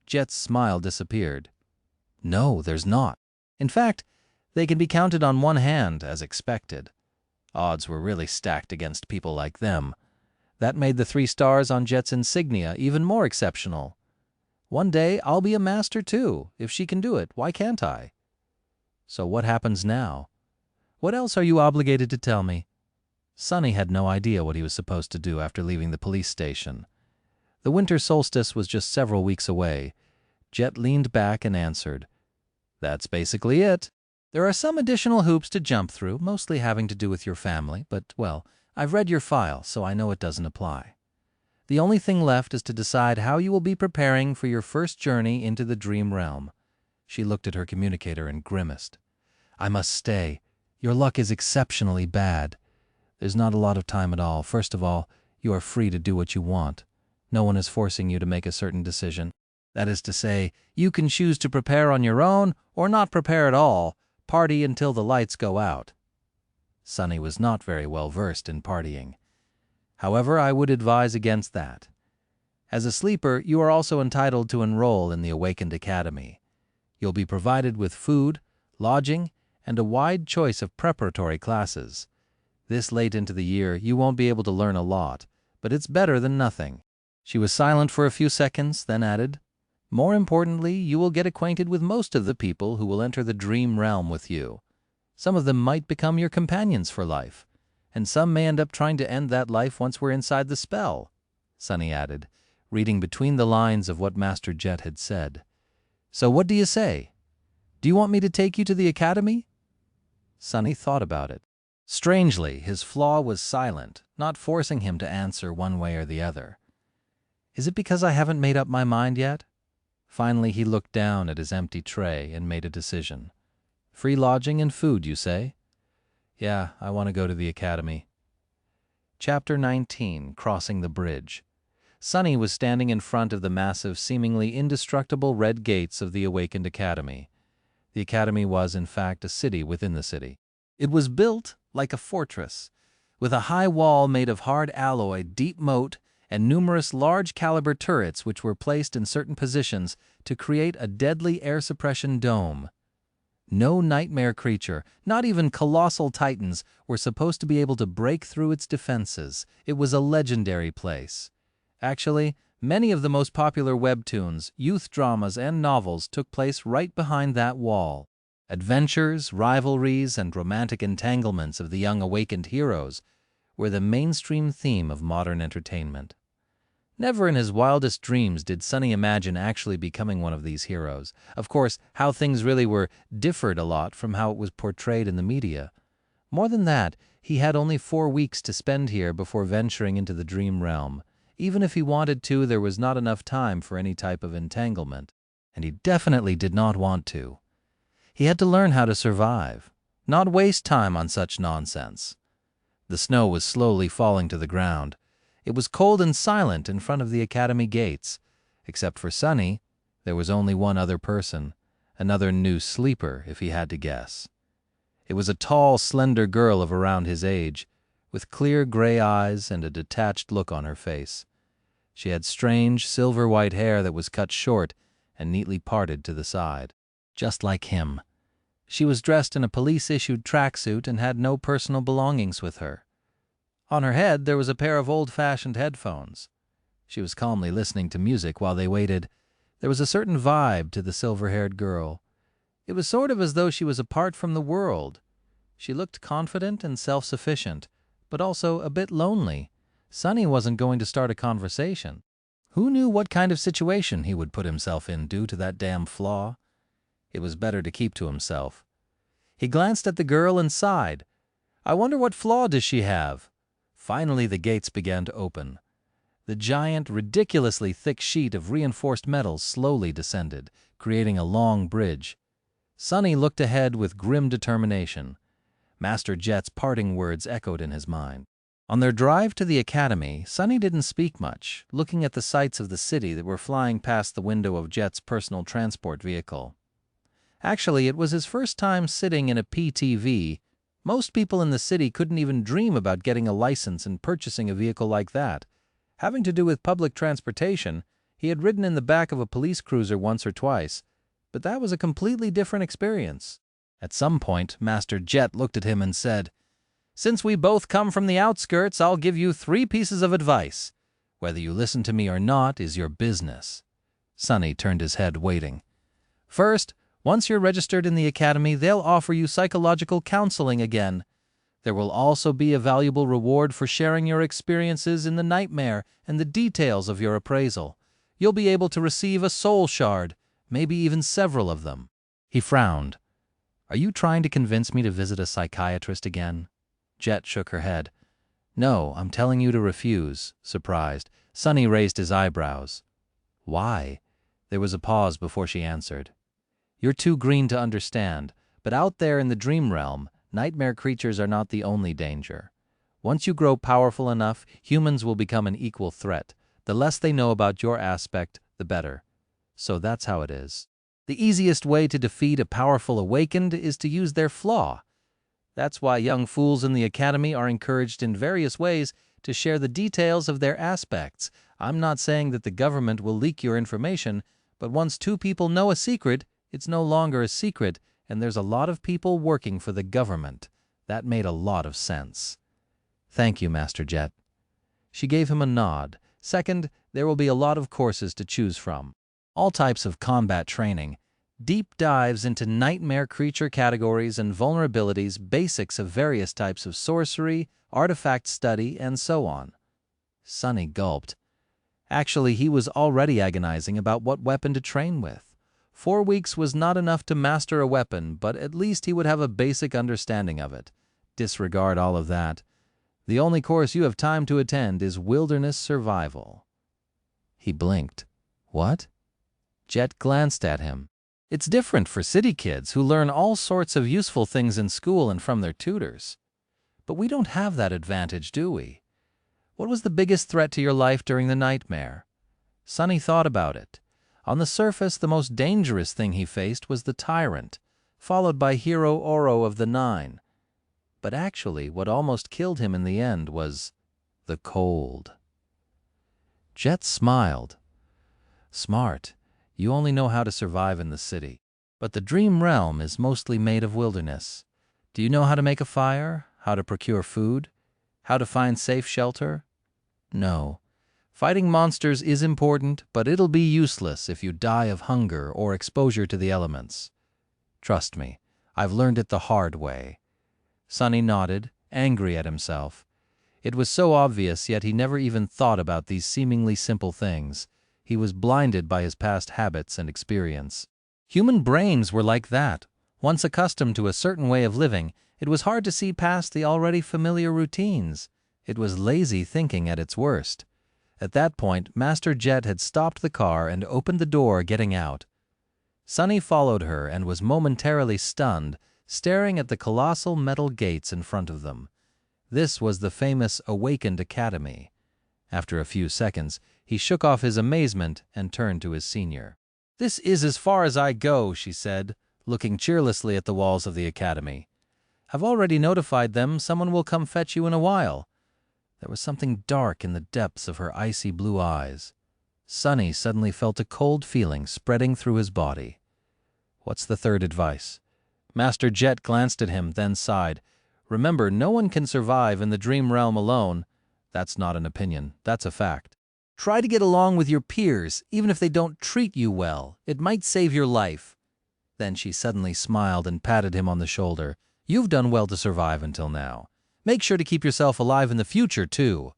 Jet's smile disappeared. "No, there's not. In fact, they can be counted on one hand, as expected. Odds were really stacked against people like them. That made the 3 stars on Jet's insignia even more exceptional. One day I'll be a master too. If she can do it, why can't I?" "So what happens now? What else are you obligated to tell me?" Sunny had no idea what he was supposed to do after leaving the police station. The winter solstice was just several weeks away. Jet leaned back and answered, "That's basically it. There are some additional hoops to jump through, mostly having to do with your family, but, well, I've read your file, so I know it doesn't apply. The only thing left is to decide how you will be preparing for your first journey into the dream realm." She looked at her communicator and grimaced. "I must stay. Your luck is exceptionally bad. There's not a lot of time at all. First of all, you are free to do what you want. No one is forcing you to make a certain decision. That is to say, you can choose to prepare on your own or not prepare at all, party until the lights go out." Sunny was not very well versed in partying. "However, I would advise against that. As a sleeper, you are also entitled to enroll in the Awakened Academy. You'll be provided with food, lodging, and a wide choice of preparatory classes. This late into the year, you won't be able to learn a lot, but it's better than nothing." She was silent for a few seconds, then added, "More importantly, you will get acquainted with most of the people who will enter the dream realm with you. Some of them might become your companions for life, and some may end up trying to end that life once we're inside the spell," Sunny added, reading between the lines of what Master Jet had said. "So what do you say? Do you want me to take you to the academy?" Sunny thought about it. Strangely, his flaw was silent, not forcing him to answer one way or the other. "Is it because I haven't made up my mind yet?" Finally, he looked down at his empty tray and made a decision. Free lodging and food, you say? Yeah, I want to go to the academy. Chapter 19, Crossing the Bridge. Sunny was standing in front of the massive, seemingly indestructible red gates of the awakened academy. The academy was, in fact, a city within the city. It was built like a fortress, with a high wall made of hard alloy, deep moat, and numerous large-caliber turrets which were placed in certain positions to create a deadly air suppression dome. No nightmare creature, not even colossal titans, were supposed to be able to break through its defenses. It was a legendary place. Actually, many of the most popular webtoons, youth dramas, and novels took place right behind that wall. Adventures, rivalries, and romantic entanglements of the young awakened heroes were the mainstream theme of modern entertainment. Never in his wildest dreams did Sunny imagine actually becoming one of these heroes. Of course, how things really were differed a lot from how it was portrayed in the media. More than that, he had only 4 weeks to spend here before venturing into the dream realm. Even if he wanted to, there was not enough time for any type of entanglement. And he definitely did not want to. He had to learn how to survive, not waste time on such nonsense. The snow was slowly falling to the ground. It was cold and silent in front of the academy gates. Except for Sunny, there was only one other person, another new sleeper, if he had to guess. It was a tall, slender girl of around his age, with clear gray eyes and a detached look on her face. She had strange, silver-white hair that was cut short and neatly parted to the side, just like him. She was dressed in a police-issued tracksuit and had no personal belongings with her. On her head there was a pair of old-fashioned headphones. She was calmly listening to music while they waited. There was a certain vibe to the silver-haired girl. It was sort of as though she was apart from the world. She looked confident and self-sufficient, but also a bit lonely. Sunny wasn't going to start a conversation. Who knew what kind of situation he would put himself in due to that damn flaw? It was better to keep to himself. He glanced at the girl and sighed. I wonder what flaw does she have? Finally the gates began to open. The giant, ridiculously thick sheet of reinforced metal slowly descended, creating a long bridge. Sunny looked ahead with grim determination. Master Jet's parting words echoed in his mind. On their drive to the academy, Sunny didn't speak much, looking at the sights of the city that were flying past the window of Jet's personal transport vehicle. Actually, it was his first time sitting in a PTV. Most people in the city couldn't even dream about getting a license and purchasing a vehicle like that. Having to do with public transportation, he had ridden in the back of a police cruiser once or twice, but that was a completely different experience. At some point, Master Jet looked at him and said, Since we both come from the outskirts, I'll give you 3 pieces of advice. Whether you listen to me or not is your business. Sunny turned his head, waiting. First, once you're registered in the academy, they'll offer you psychological counseling again. There will also be a valuable reward for sharing your experiences in the nightmare and the details of your appraisal. You'll be able to receive a soul shard, maybe even several of them. He frowned. Are you trying to convince me to visit a psychiatrist again? Jet shook her head. No, I'm telling you to refuse, surprised. Sunny raised his eyebrows. Why? There was a pause before she answered. You're too green to understand, but out there in the dream realm, nightmare creatures are not the only danger. Once you grow powerful enough, humans will become an equal threat. The less they know about your aspect, the better. So that's how it is. The easiest way to defeat a powerful awakened is to use their flaw. That's why young fools in the academy are encouraged in various ways to share the details of their aspects. I'm not saying that the government will leak your information, but once 2 people know a secret, it's no longer a secret, and there's a lot of people working for the government. That made a lot of sense. Thank you, Master Jet. She gave him a nod. Second, there will be a lot of courses to choose from. All types of combat training, deep dives into nightmare creature categories and vulnerabilities, basics of various types of sorcery, artifact study, and so on. Sunny gulped. Actually, he was already agonizing about what weapon to train with. 4 weeks was not enough to master a weapon, but at least he would have a basic understanding of it. Disregard all of that. The only course you have time to attend is wilderness survival. He blinked. What? Jet glanced at him. It's different for city kids who learn all sorts of useful things in school and from their tutors. But we don't have that advantage, do we? What was the biggest threat to your life during the nightmare? Sunny thought about it. On the surface, the most dangerous thing he faced was the tyrant, followed by Hero Oro of the Nine. But actually, what almost killed him in the end was the cold. Jet smiled. Smart. You only know how to survive in the city. But the dream realm is mostly made of wilderness. Do you know how to make a fire? How to procure food? How to find safe shelter? No. Fighting monsters is important, but it'll be useless if you die of hunger or exposure to the elements. Trust me, I've learned it the hard way. Sunny nodded, angry at himself. It was so obvious, yet he never even thought about these seemingly simple things. He was blinded by his past habits and experience. Human brains were like that. Once accustomed to a certain way of living, it was hard to see past the already familiar routines. It was lazy thinking at its worst. At that point, Master Jet had stopped the car and opened the door, getting out. Sunny followed her and was momentarily stunned, staring at the colossal metal gates in front of them. This was the famous Awakened Academy. After a few seconds, he shook off his amazement and turned to his senior. "This is as far as I go," she said, looking cheerlessly at the walls of the academy. "I've already notified them someone will come fetch you in a while." There was something dark in the depths of her icy blue eyes. Sunny suddenly felt a cold feeling spreading through his body. "What's the third advice?" Master Jet glanced at him, then sighed. "Remember, no one can survive in the dream realm alone. That's not an opinion, that's a fact. Try to get along with your peers, even if they don't treat you well. It might save your life." Then she suddenly smiled and patted him on the shoulder. "You've done well to survive until now. Make sure to keep yourself alive in the future, too."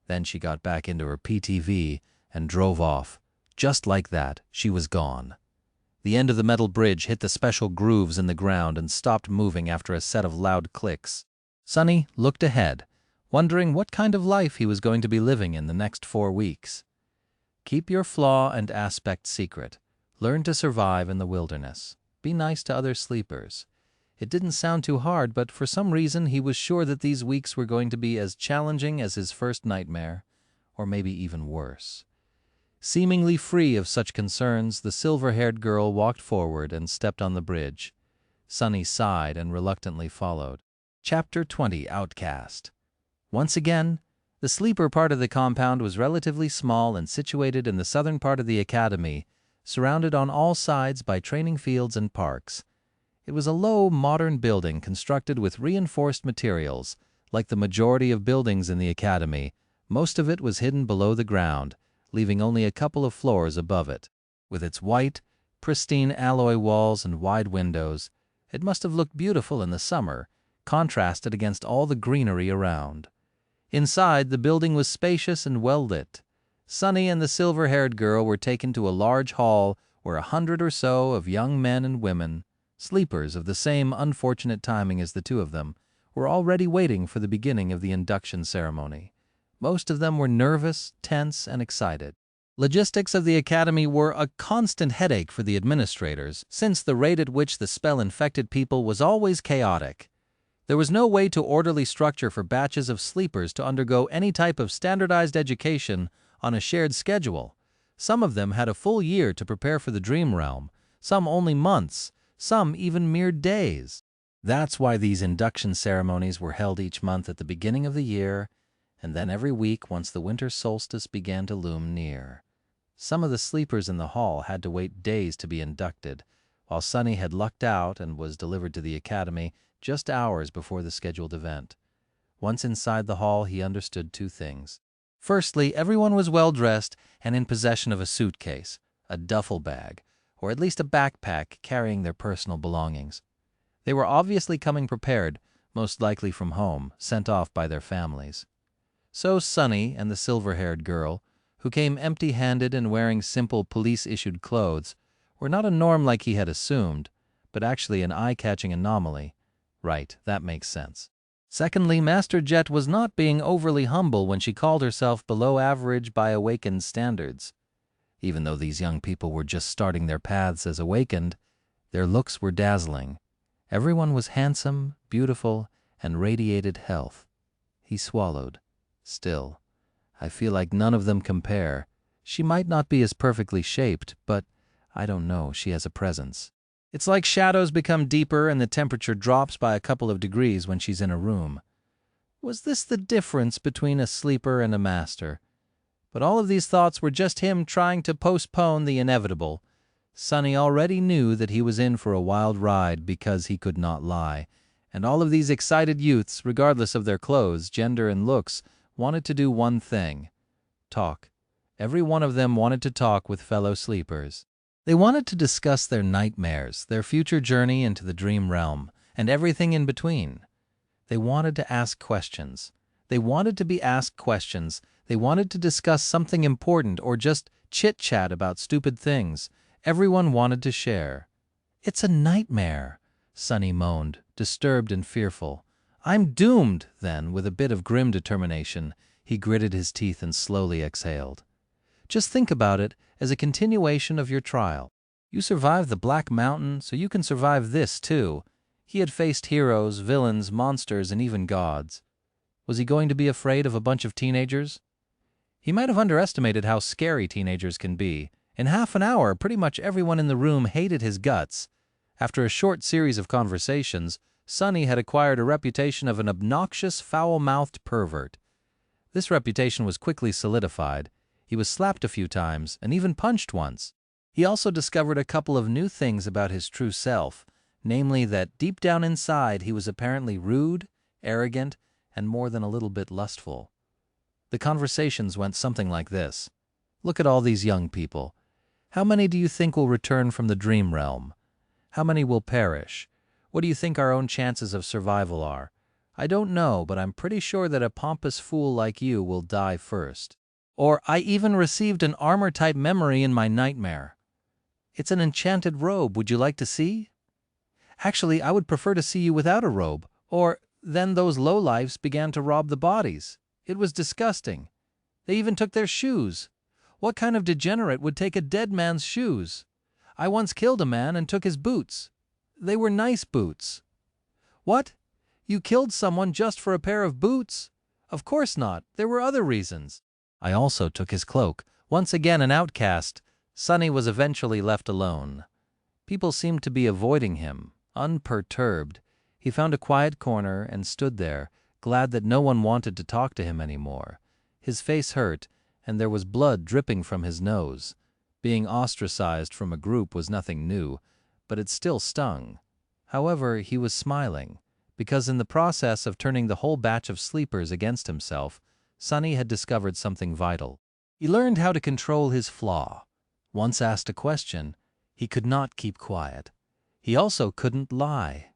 Then she got back into her PTV and drove off. Just like that, she was gone. The end of the metal bridge hit the special grooves in the ground and stopped moving after a set of loud clicks. Sunny looked ahead, wondering what kind of life he was going to be living in the next 4 weeks. Keep your flaw and aspect secret. Learn to survive in the wilderness. Be nice to other sleepers. It didn't sound too hard, but for some reason he was sure that these weeks were going to be as challenging as his first nightmare, or maybe even worse. Seemingly free of such concerns, the silver-haired girl walked forward and stepped on the bridge. Sunny sighed and reluctantly followed. Chapter 20, Outcast. Once again, the sleeper part of the compound was relatively small and situated in the southern part of the academy, surrounded on all sides by training fields and parks. It was a low, modern building constructed with reinforced materials. Like the majority of buildings in the academy, most of it was hidden below the ground, leaving only a couple of floors above it. With its white, pristine alloy walls and wide windows, it must have looked beautiful in the summer, contrasted against all the greenery around. Inside, the building was spacious and well-lit. Sunny and the silver-haired girl were taken to a large hall where 100 or so of young men and women, sleepers of the same unfortunate timing as the two of them, were already waiting for the beginning of the induction ceremony. Most of them were nervous, tense, and excited. Logistics of the academy were a constant headache for the administrators, since the rate at which the spell infected people was always chaotic. There was no way to orderly structure for batches of sleepers to undergo any type of standardized education on a shared schedule. Some of them had a full year to prepare for the dream realm, some only months, some even mere days. That's why these induction ceremonies were held each month at the beginning of the year, and then every week once the winter solstice began to loom near. Some of the sleepers in the hall had to wait days to be inducted, while Sunny had lucked out and was delivered to the academy just hours before the scheduled event. Once inside the hall, he understood 2 things. Firstly, everyone was well-dressed and in possession of a suitcase, a duffel bag, or at least a backpack carrying their personal belongings. They were obviously coming prepared, most likely from home, sent off by their families. So Sunny and the silver-haired girl, who came empty-handed and wearing simple police-issued clothes, were not a norm like he had assumed, but actually an eye-catching anomaly. Right, that makes sense. Secondly, Master Jet was not being overly humble when she called herself below average by awakened standards. Even though these young people were just starting their paths as awakened, their looks were dazzling. Everyone was handsome, beautiful, and radiated health. He swallowed. Still, I feel like none of them compare. She might not be as perfectly shaped, but I don't know, she has a presence. It's like shadows become deeper and the temperature drops by a couple of degrees when she's in a room. Was this the difference between a sleeper and a master? But all of these thoughts were just him trying to postpone the inevitable. Sonny already knew that he was in for a wild ride because he could not lie, and all of these excited youths, regardless of their clothes, gender, and looks, wanted to do one thing: talk. Every one of them wanted to talk with fellow sleepers. They wanted to discuss their nightmares, their future journey into the dream realm, and everything in between. They wanted to ask questions. They wanted to be asked questions. They wanted to discuss something important or just chit-chat about stupid things. Everyone wanted to share. "It's a nightmare," Sonny moaned, disturbed and fearful. "I'm doomed," then, with a bit of grim determination, he gritted his teeth and slowly exhaled. Just think about it as a continuation of your trial. You survived the Black Mountain, so you can survive this too. He had faced heroes, villains, monsters, and even gods. Was he going to be afraid of a bunch of teenagers? He might have underestimated how scary teenagers can be. In half an hour, pretty much everyone in the room hated his guts. After a short series of conversations, Sonny had acquired a reputation of an obnoxious, foul-mouthed pervert. This reputation was quickly solidified. He was slapped a few times and even punched once. He also discovered a couple of new things about his true self, namely that deep down inside he was apparently rude, arrogant, and more than a little bit lustful. The conversations went something like this. "Look at all these young people. How many do you think will return from the dream realm? How many will perish? What do you think our own chances of survival are? I don't know, but I'm pretty sure that a pompous fool like you will die first." Or, "I even received an armor-type memory in my nightmare. It's an enchanted robe. Would you like to see? Actually, I would prefer to see you without a robe." Or, "Then those lowlifes began to rob the bodies. It was disgusting. They even took their shoes. What kind of degenerate would take a dead man's shoes? I once killed a man and took his boots. They were nice boots." "What? You killed someone just for a pair of boots?" "Of course not. There were other reasons." "I also took his cloak." Once again an outcast, Sonny was eventually left alone. People seemed to be avoiding him, unperturbed. He found a quiet corner and stood there, glad that no one wanted to talk to him anymore. His face hurt, and there was blood dripping from his nose. Being ostracized from a group was nothing new, but it still stung. However, he was smiling, because in the process of turning the whole batch of sleepers against himself, Sonny had discovered something vital. He learned how to control his flaw. Once asked a question, he could not keep quiet. He also couldn't lie.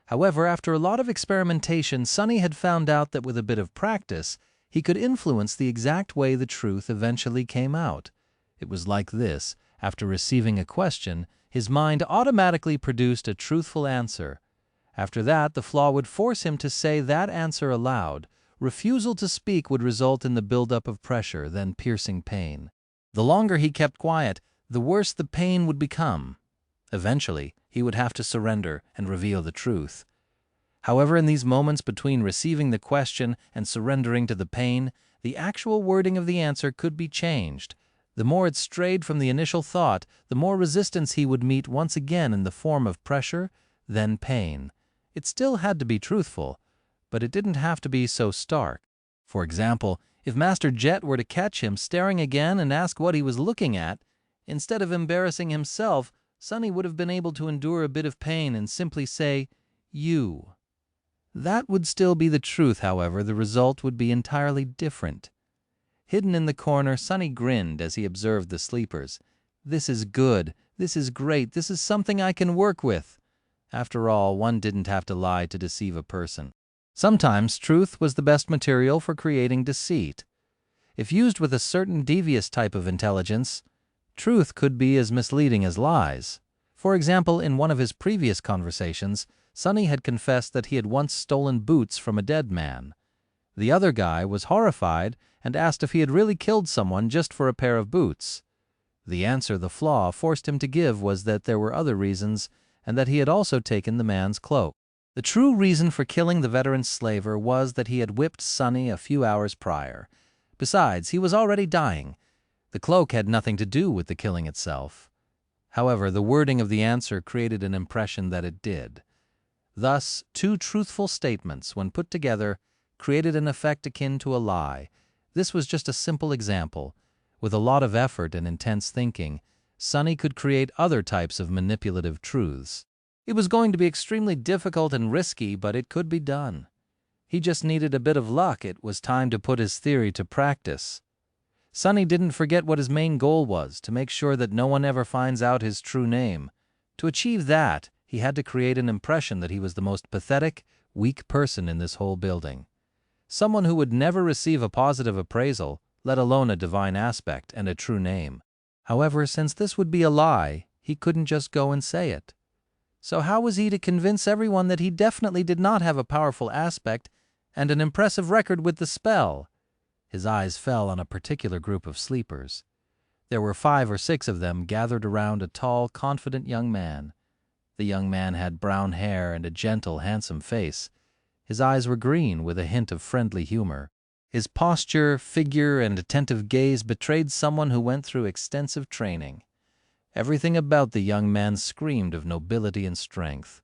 However, after a lot of experimentation, Sonny had found out that with a bit of practice, he could influence the exact way the truth eventually came out. It was like this: after receiving a question, his mind automatically produced a truthful answer. After that, the flaw would force him to say that answer aloud. Refusal to speak would result in the buildup of pressure, then piercing pain. The longer he kept quiet, the worse the pain would become. Eventually, he would have to surrender and reveal the truth. However, in these moments between receiving the question and surrendering to the pain, the actual wording of the answer could be changed. The more it strayed from the initial thought, the more resistance he would meet once again in the form of pressure, then pain. It still had to be truthful, but it didn't have to be so stark. For example, if Master Jet were to catch him staring again and ask what he was looking at, instead of embarrassing himself, Sonny would have been able to endure a bit of pain and simply say, "You." That would still be the truth, however, the result would be entirely different. Hidden in the corner, Sonny grinned as he observed the sleepers. "This is good. This is great. This is something I can work with." After all, one didn't have to lie to deceive a person. Sometimes truth was the best material for creating deceit. If used with a certain devious type of intelligence, truth could be as misleading as lies. For example, in one of his previous conversations, Sonny had confessed that he had once stolen boots from a dead man. The other guy was horrified and asked if he had really killed someone just for a pair of boots. The answer the flaw forced him to give was that there were other reasons and that he had also taken the man's cloak. The true reason for killing the veteran slaver was that he had whipped Sonny a few hours prior. Besides, he was already dying. The cloak had nothing to do with the killing itself. However, the wording of the answer created an impression that it did. Thus, two truthful statements, when put together, created an effect akin to a lie. This was just a simple example. With a lot of effort and intense thinking, Sonny could create other types of manipulative truths. It was going to be extremely difficult and risky, but it could be done. He just needed a bit of luck. It was time to put his theory to practice. Sonny didn't forget what his main goal was, to make sure that no one ever finds out his true name. To achieve that, he had to create an impression that he was the most pathetic, weak person in this whole building. Someone who would never receive a positive appraisal, let alone a divine aspect and a true name. However, since this would be a lie, he couldn't just go and say it. So how was he to convince everyone that he definitely did not have a powerful aspect and an impressive record with the spell? His eyes fell on a particular group of sleepers. There were 5 or 6 of them gathered around a tall, confident young man. The young man had brown hair and a gentle, handsome face. His eyes were green with a hint of friendly humor. His posture, figure, and attentive gaze betrayed someone who went through extensive training. Everything about the young man screamed of nobility and strength.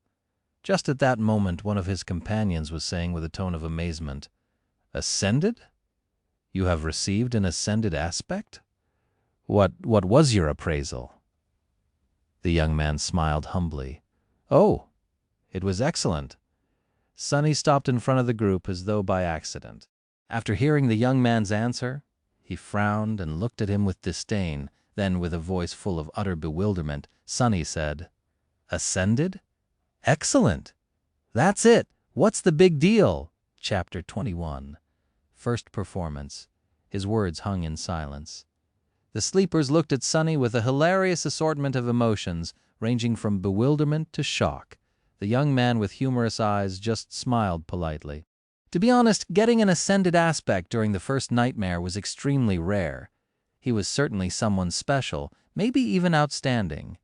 Just at that moment, one of his companions was saying with a tone of amazement, "Ascended? You have received an ascended aspect? What was your appraisal?" The young man smiled humbly. "Oh, it was excellent." Sonny stopped in front of the group as though by accident. After hearing the young man's answer, he frowned and looked at him with disdain. Then, with a voice full of utter bewilderment, Sonny said, "Ascended? Excellent! That's it! What's the big deal?" Chapter 21. First Performance. His words hung in silence. The sleepers looked at Sonny with a hilarious assortment of emotions, ranging from bewilderment to shock. The young man with humorous eyes just smiled politely. To be honest, getting an ascended aspect during the first nightmare was extremely rare. He was certainly someone special, maybe even outstanding.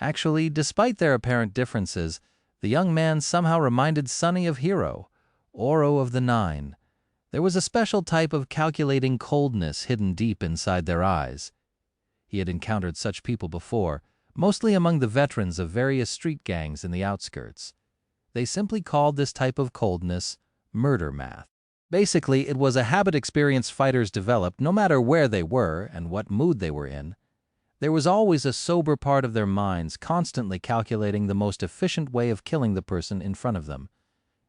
Actually, despite their apparent differences, the young man somehow reminded Sonny of Hero, Oro of the Nine. There was a special type of calculating coldness hidden deep inside their eyes. He had encountered such people before, mostly among the veterans of various street gangs in the outskirts. They simply called this type of coldness murder math. Basically, it was a habit experienced fighters developed no matter where they were and what mood they were in. There was always a sober part of their minds constantly calculating the most efficient way of killing the person in front of them,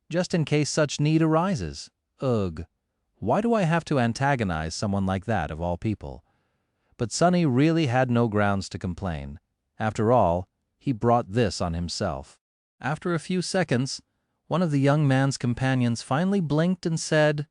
just in case such need arises. Ugh. Why do I have to antagonize someone like that, of all people? But Sonny really had no grounds to complain. After all, he brought this on himself. After a few seconds, one of the young man's companions finally blinked and said,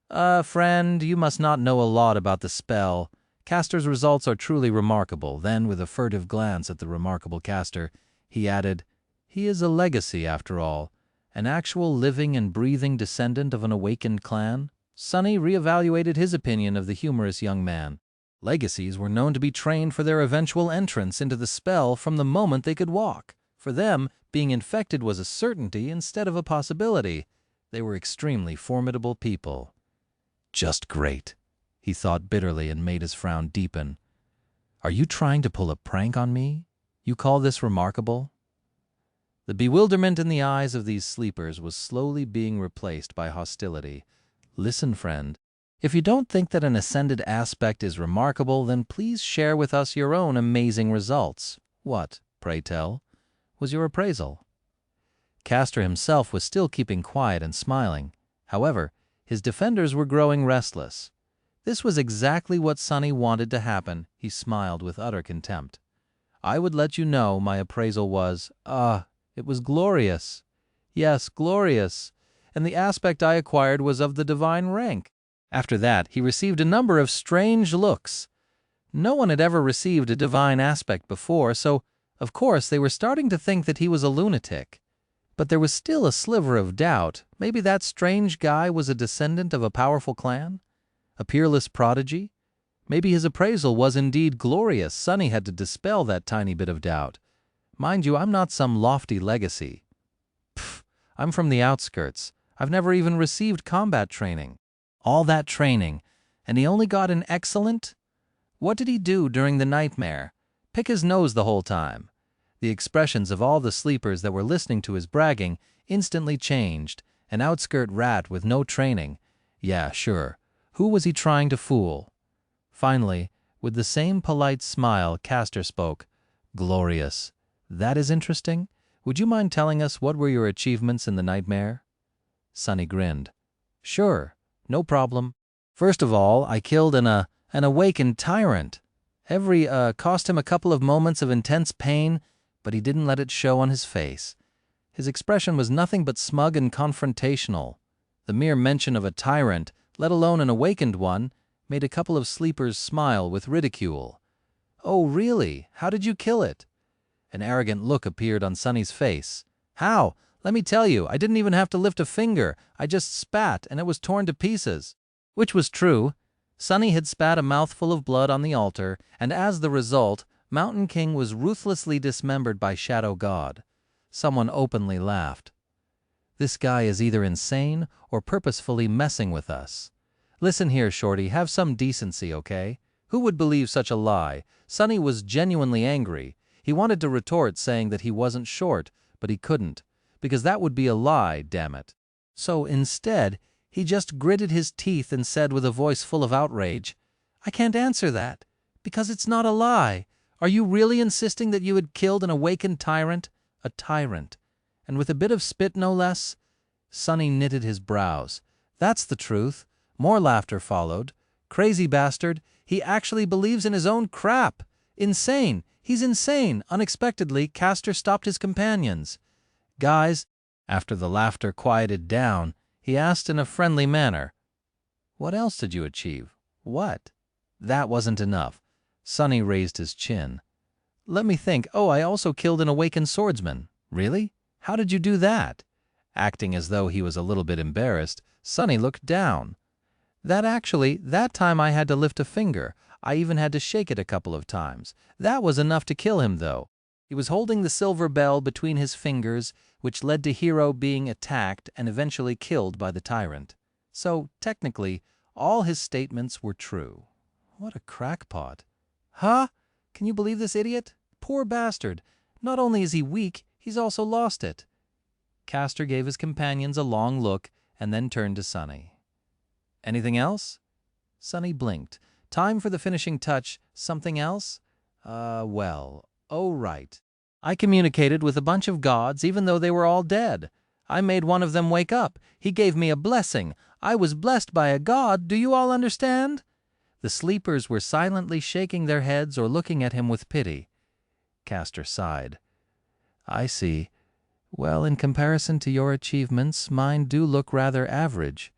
"Friend, you must not know a lot about the spell. Caster's results are truly remarkable." Then, with a furtive glance at the remarkable caster, he added, "He is a legacy, after all, an actual living and breathing descendant of an awakened clan." Sonny reevaluated his opinion of the humorous young man. Legacies were known to be trained for their eventual entrance into the spell from the moment they could walk. For them, being infected was a certainty instead of a possibility. They were extremely formidable people. "Just great," he thought bitterly and made his frown deepen. "Are you trying to pull a prank on me? You call this remarkable?" The bewilderment in the eyes of these sleepers was slowly being replaced by hostility. "Listen, friend. If you don't think that an ascended aspect is remarkable, then please share with us your own amazing results. What, pray tell, was your appraisal?" Castor himself was still keeping quiet and smiling. However, his defenders were growing restless. This was exactly what Sonny wanted to happen. He smiled with utter contempt. "I would let you know my appraisal was, it was glorious. Yes, glorious. And the aspect I acquired was of the divine rank." After that, he received a number of strange looks. No one had ever received a divine aspect before, so, of course, they were starting to think that he was a lunatic. But there was still a sliver of doubt. Maybe that strange guy was a descendant of a powerful clan? A peerless prodigy? Maybe his appraisal was indeed glorious. Sonny had to dispel that tiny bit of doubt. Mind you, I'm not some lofty legacy. Pfft, I'm from the outskirts. I've never even received combat training. All that training, and he only got an excellent? What did he do during the nightmare? Pick his nose the whole time. The expressions of all the sleepers that were listening to his bragging instantly changed. An outskirt rat with no training. Yeah, sure. Who was he trying to fool? Finally, with the same polite smile, Castor spoke. Glorious. That is interesting. Would you mind telling us what were your achievements in the nightmare? Sonny grinned. Sure, no problem. First of all, I killed an awakened tyrant. Cost him a couple of moments of intense pain, but he didn't let it show on his face. His expression was nothing but smug and confrontational. The mere mention of a tyrant, let alone an awakened one, made a couple of sleepers smile with ridicule. Oh, really? How did you kill it? An arrogant look appeared on Sonny's face. How? Let me tell you, I didn't even have to lift a finger. I just spat, and it was torn to pieces. Which was true. Sonny had spat a mouthful of blood on the altar, and as the result, Mountain King was ruthlessly dismembered by Shadow God. Someone openly laughed. This guy is either insane or purposefully messing with us. Listen here, Shorty, have some decency, okay? Who would believe such a lie? Sonny was genuinely angry. He wanted to retort saying that he wasn't short, but he couldn't, because that would be a lie, damn it. So instead, he just gritted his teeth and said with a voice full of outrage, I can't answer that, because it's not a lie. Are you really insisting that you had killed an awakened tyrant? A tyrant. And with a bit of spit, no less? Sonny knitted his brows. That's the truth. More laughter followed. Crazy bastard. He actually believes in his own crap. Insane. He's insane. Unexpectedly, Castor stopped his companions. Guys, after the laughter quieted down, he asked in a friendly manner, what else did you achieve? What? That wasn't enough. Sonny raised his chin. Let me think. Oh, I also killed an awakened swordsman. Really? How did you do that? Acting as though he was a little bit embarrassed, Sonny looked down. That time I had to lift a finger. I even had to shake it a couple of times. That was enough to kill him, though. He was holding the silver bell between his fingers, which led to Hero being attacked and eventually killed by the tyrant. So, technically, all his statements were true. What a crackpot. Huh? Can you believe this idiot? Poor bastard. Not only is he weak, he's also lost it. Castor gave his companions a long look and then turned to Sonny. Anything else? Sonny blinked. Time for the finishing touch. Something else? Oh, right. I communicated with a bunch of gods even though they were all dead. I made one of them wake up. He gave me a blessing. I was blessed by a god. Do you all understand? The sleepers were silently shaking their heads or looking at him with pity. Castor sighed. I see. Well, in comparison to your achievements, mine do look rather average.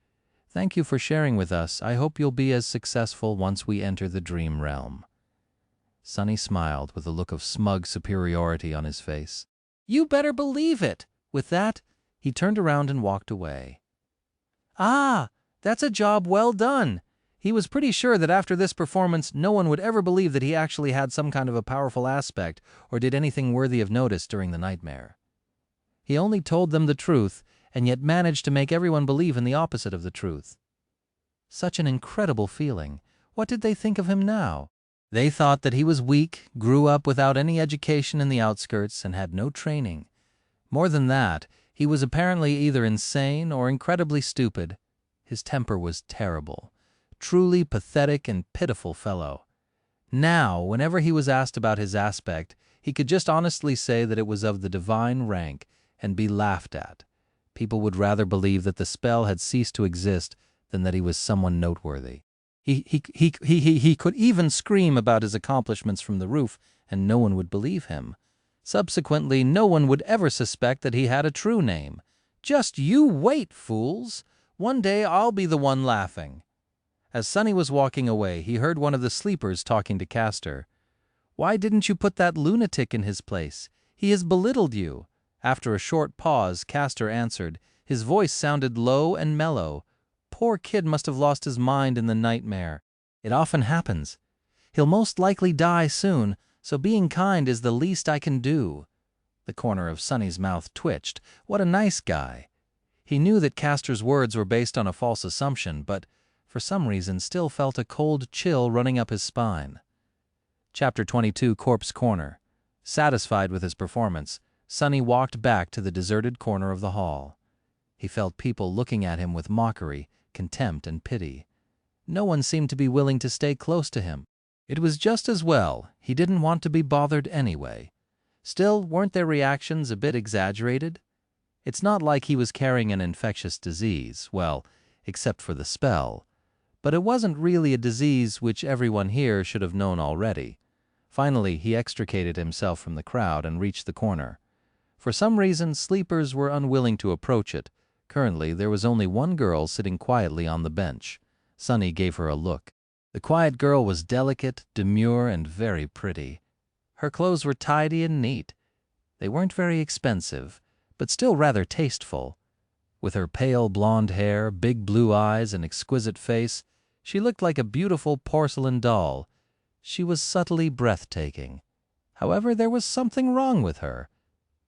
Thank you for sharing with us. I hope you'll be as successful once we enter the dream realm. Sonny smiled with a look of smug superiority on his face. You better believe it. With that, he turned around and walked away. Ah, that's a job well done. He was pretty sure that after this performance, no one would ever believe that he actually had some kind of a powerful aspect or did anything worthy of notice during the nightmare. He only told them the truth and yet managed to make everyone believe in the opposite of the truth. Such an incredible feeling. What did they think of him now? They thought that he was weak, grew up without any education in the outskirts, and had no training. More than that, he was apparently either insane or incredibly stupid. His temper was terrible. Truly pathetic and pitiful fellow. Now, whenever he was asked about his aspect, he could just honestly say that it was of the divine rank and be laughed at. People would rather believe that the spell had ceased to exist than that he was someone noteworthy. He could even scream about his accomplishments from the roof, and no one would believe him. Subsequently, no one would ever suspect that he had a true name. Just you wait, fools! One day I'll be the one laughing. As Sonny was walking away, he heard one of the sleepers talking to Castor. Why didn't you put that lunatic in his place? He has belittled you. After a short pause, Castor answered. His voice sounded low and mellow. Poor kid must have lost his mind in the nightmare. It often happens. He'll most likely die soon, so being kind is the least I can do." The corner of Sonny's mouth twitched. What a nice guy. He knew that Castor's words were based on a false assumption, but for some reason still felt a cold chill running up his spine. Chapter 22, Corpse Corner. Satisfied with his performance, Sonny walked back to the deserted corner of the hall. He felt people looking at him with mockery, contempt, and pity. No one seemed to be willing to stay close to him. It was just as well. He didn't want to be bothered anyway. Still, weren't their reactions a bit exaggerated? It's not like he was carrying an infectious disease, well, except for the spell. But it wasn't really a disease which everyone here should have known already. Finally, he extricated himself from the crowd and reached the corner. For some reason, sleepers were unwilling to approach it. Currently, there was only one girl sitting quietly on the bench. Sonny gave her a look. The quiet girl was delicate, demure, and very pretty. Her clothes were tidy and neat. They weren't very expensive, but still rather tasteful. With her pale blonde hair, big blue eyes, and exquisite face, she looked like a beautiful porcelain doll. She was subtly breathtaking. However, there was something wrong with her.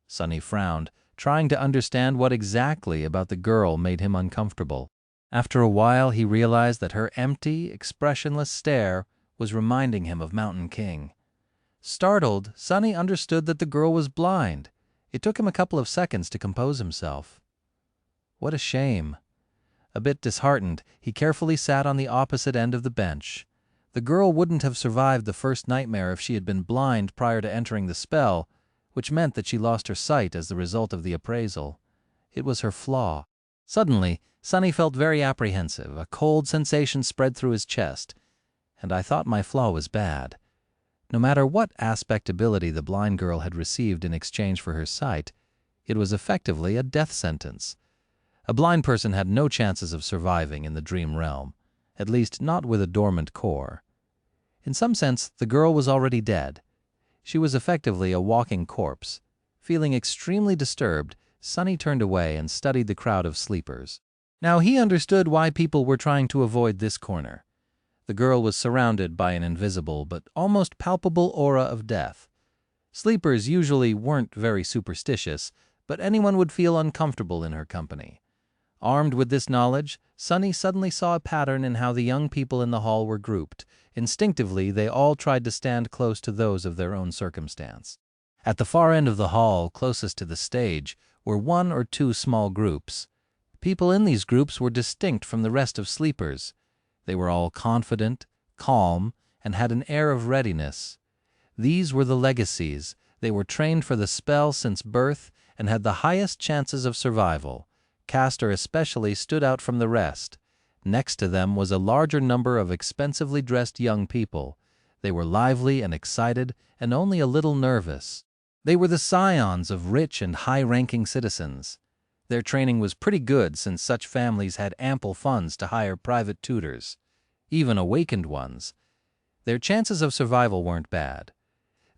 Sonny frowned, trying to understand what exactly about the girl made him uncomfortable. After a while, he realized that her empty, expressionless stare was reminding him of Mountain King. Startled, Sonny understood that the girl was blind. It took him a couple of seconds to compose himself. What a shame. A bit disheartened, he carefully sat on the opposite end of the bench. The girl wouldn't have survived the first nightmare if she had been blind prior to entering the spell, which meant that she lost her sight as the result of the appraisal. It was her flaw. Suddenly, Sonny felt very apprehensive. A cold sensation spread through his chest. And I thought my flaw was bad. No matter what aspect ability the blind girl had received in exchange for her sight, it was effectively a death sentence. A blind person had no chances of surviving in the dream realm, at least not with a dormant core. In some sense, the girl was already dead. She was effectively a walking corpse. Feeling extremely disturbed, Sonny turned away and studied the crowd of sleepers. Now he understood why people were trying to avoid this corner. The girl was surrounded by an invisible but almost palpable aura of death. Sleepers usually weren't very superstitious, but anyone would feel uncomfortable in her company. Armed with this knowledge, Sonny suddenly saw a pattern in how the young people in the hall were grouped. Instinctively, they all tried to stand close to those of their own circumstance. At the far end of the hall, closest to the stage, were one or two small groups. People in these groups were distinct from the rest of sleepers. They were all confident, calm, and had an air of readiness. These were the legacies. They were trained for the spell since birth and had the highest chances of survival. Castor especially stood out from the rest. Next to them was a larger number of expensively dressed young people. They were lively and excited and only a little nervous. They were the scions of rich and high-ranking citizens. Their training was pretty good since such families had ample funds to hire private tutors, even awakened ones. Their chances of survival weren't bad.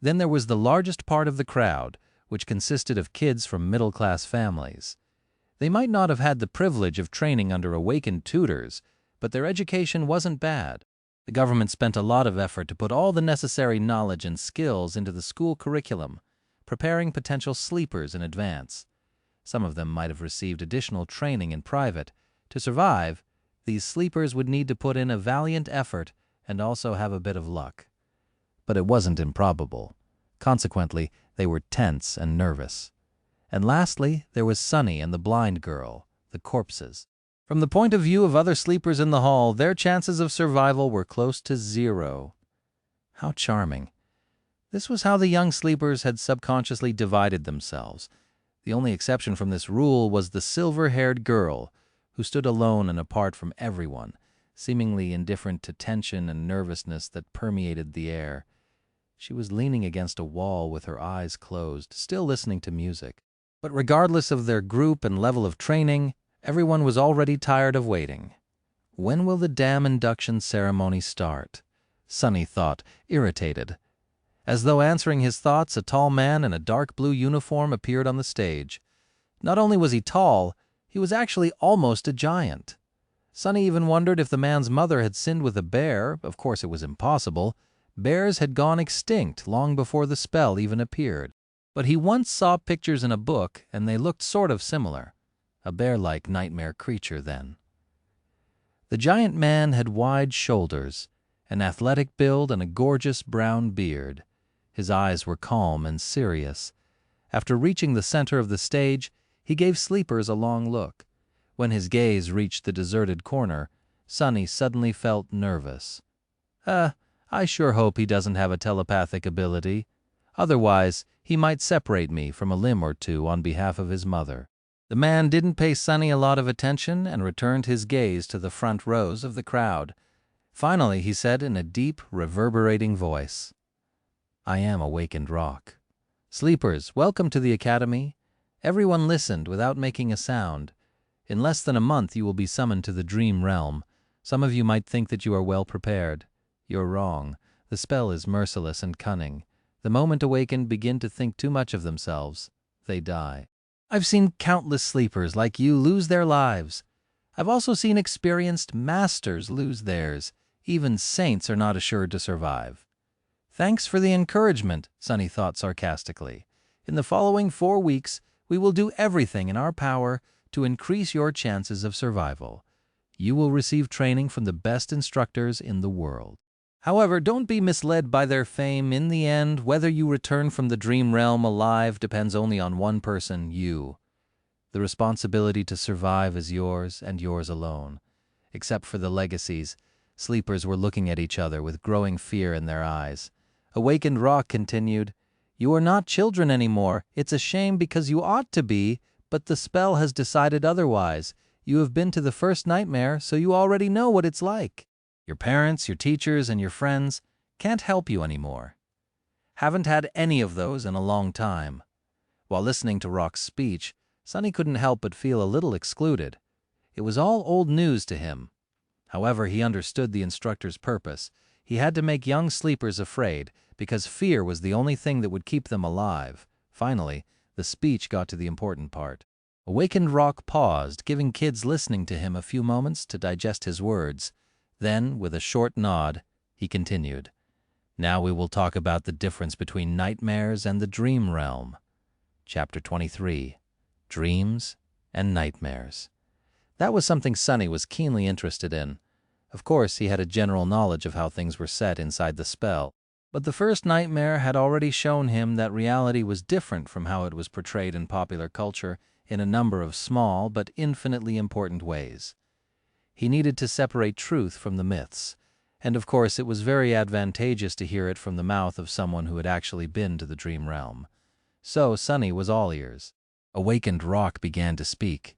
Then there was the largest part of the crowd, which consisted of kids from middle-class families. They might not have had the privilege of training under awakened tutors, but their education wasn't bad. The government spent a lot of effort to put all the necessary knowledge and skills into the school curriculum, preparing potential sleepers in advance. Some of them might have received additional training in private. To survive, these sleepers would need to put in a valiant effort and also have a bit of luck. But it wasn't improbable. Consequently, they were tense and nervous. And lastly, there was Sonny and the blind girl, the corpses. From the point of view of other sleepers in the hall, their chances of survival were close to 0. How charming. This was how the young sleepers had subconsciously divided themselves. The only exception from this rule was the silver-haired girl, who stood alone and apart from everyone, seemingly indifferent to tension and nervousness that permeated the air. She was leaning against a wall with her eyes closed, still listening to music. But regardless of their group and level of training, everyone was already tired of waiting. When will the damn induction ceremony start? Sonny thought, irritated. As though answering his thoughts, a tall man in a dark blue uniform appeared on the stage. Not only was he tall, he was actually almost a giant. Sonny even wondered if the man's mother had sinned with a bear. Of course it was impossible. Bears had gone extinct long before the spell even appeared. But he once saw pictures in a book, and they looked sort of similar. A bear-like nightmare creature, then. The giant man had wide shoulders, an athletic build, and a gorgeous brown beard. His eyes were calm and serious. After reaching the center of the stage, he gave sleepers a long look. When his gaze reached the deserted corner, Sonny suddenly felt nervous. I sure hope he doesn't have a telepathic ability. Otherwise, he might separate me from a limb or two on behalf of his mother. The man didn't pay Sonny a lot of attention and returned his gaze to the front rows of the crowd. Finally, he said in a deep, reverberating voice, "I am Awakened Rock. Sleepers, welcome to the Academy." Everyone listened without making a sound. In less than a month you will be summoned to the Dream Realm. Some of you might think that you are well prepared. You're wrong. The spell is merciless and cunning. The moment awakened begin to think too much of themselves, they die. I've seen countless sleepers like you lose their lives. I've also seen experienced masters lose theirs. Even saints are not assured to survive. Thanks for the encouragement, Sonny thought sarcastically. In the following 4 weeks, we will do everything in our power to increase your chances of survival. You will receive training from the best instructors in the world. However, don't be misled by their fame. In the end, whether you return from the dream realm alive depends only on one person, you. The responsibility to survive is yours and yours alone. Except for the legacies, sleepers were looking at each other with growing fear in their eyes. Awakened Rock continued, "You are not children anymore. It's a shame because you ought to be, but the spell has decided otherwise. You have been to the first nightmare, so you already know what it's like. Your parents, your teachers, and your friends can't help you anymore. Haven't had any of those in a long time." While listening to Rock's speech, Sonny couldn't help but feel a little excluded. It was all old news to him. However, he understood the instructor's purpose. He had to make young sleepers afraid, because fear was the only thing that would keep them alive. Finally, the speech got to the important part. Awakened Rock paused, giving kids listening to him a few moments to digest his words. Then, with a short nod, he continued, "Now we will talk about the difference between nightmares and the dream realm." Chapter 23, Dreams and Nightmares. That was something Sonny was keenly interested in. Of course, he had a general knowledge of how things were set inside the spell, but the first nightmare had already shown him that reality was different from how it was portrayed in popular culture in a number of small but infinitely important ways. He needed to separate truth from the myths, and of course it was very advantageous to hear it from the mouth of someone who had actually been to the dream realm. So Sonny was all ears. Awakened Rock began to speak.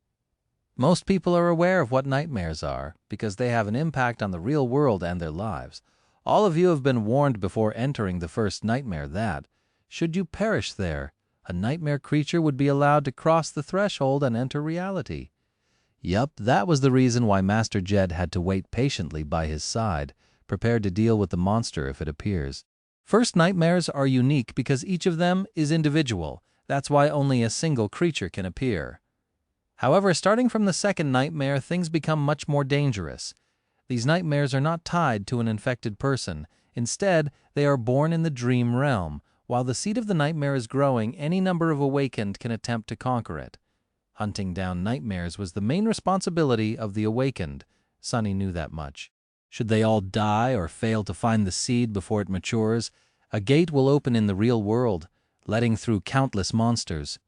"Most people are aware of what nightmares are, because they have an impact on the real world and their lives. All of you have been warned before entering the first nightmare that, should you perish there, a nightmare creature would be allowed to cross the threshold and enter reality. Yup, that was the reason why Master Jed had to wait patiently by his side, prepared to deal with the monster if it appears. First nightmares are unique because each of them is individual. That's why only a single creature can appear. However, starting from the second nightmare, things become much more dangerous. These nightmares are not tied to an infected person. Instead, they are born in the dream realm. While the seed of the nightmare is growing, any number of awakened can attempt to conquer it. Hunting down nightmares was the main responsibility of the awakened. Sonny knew that much. Should they all die or fail to find the seed before it matures, a gate will open in the real world, letting through countless monsters.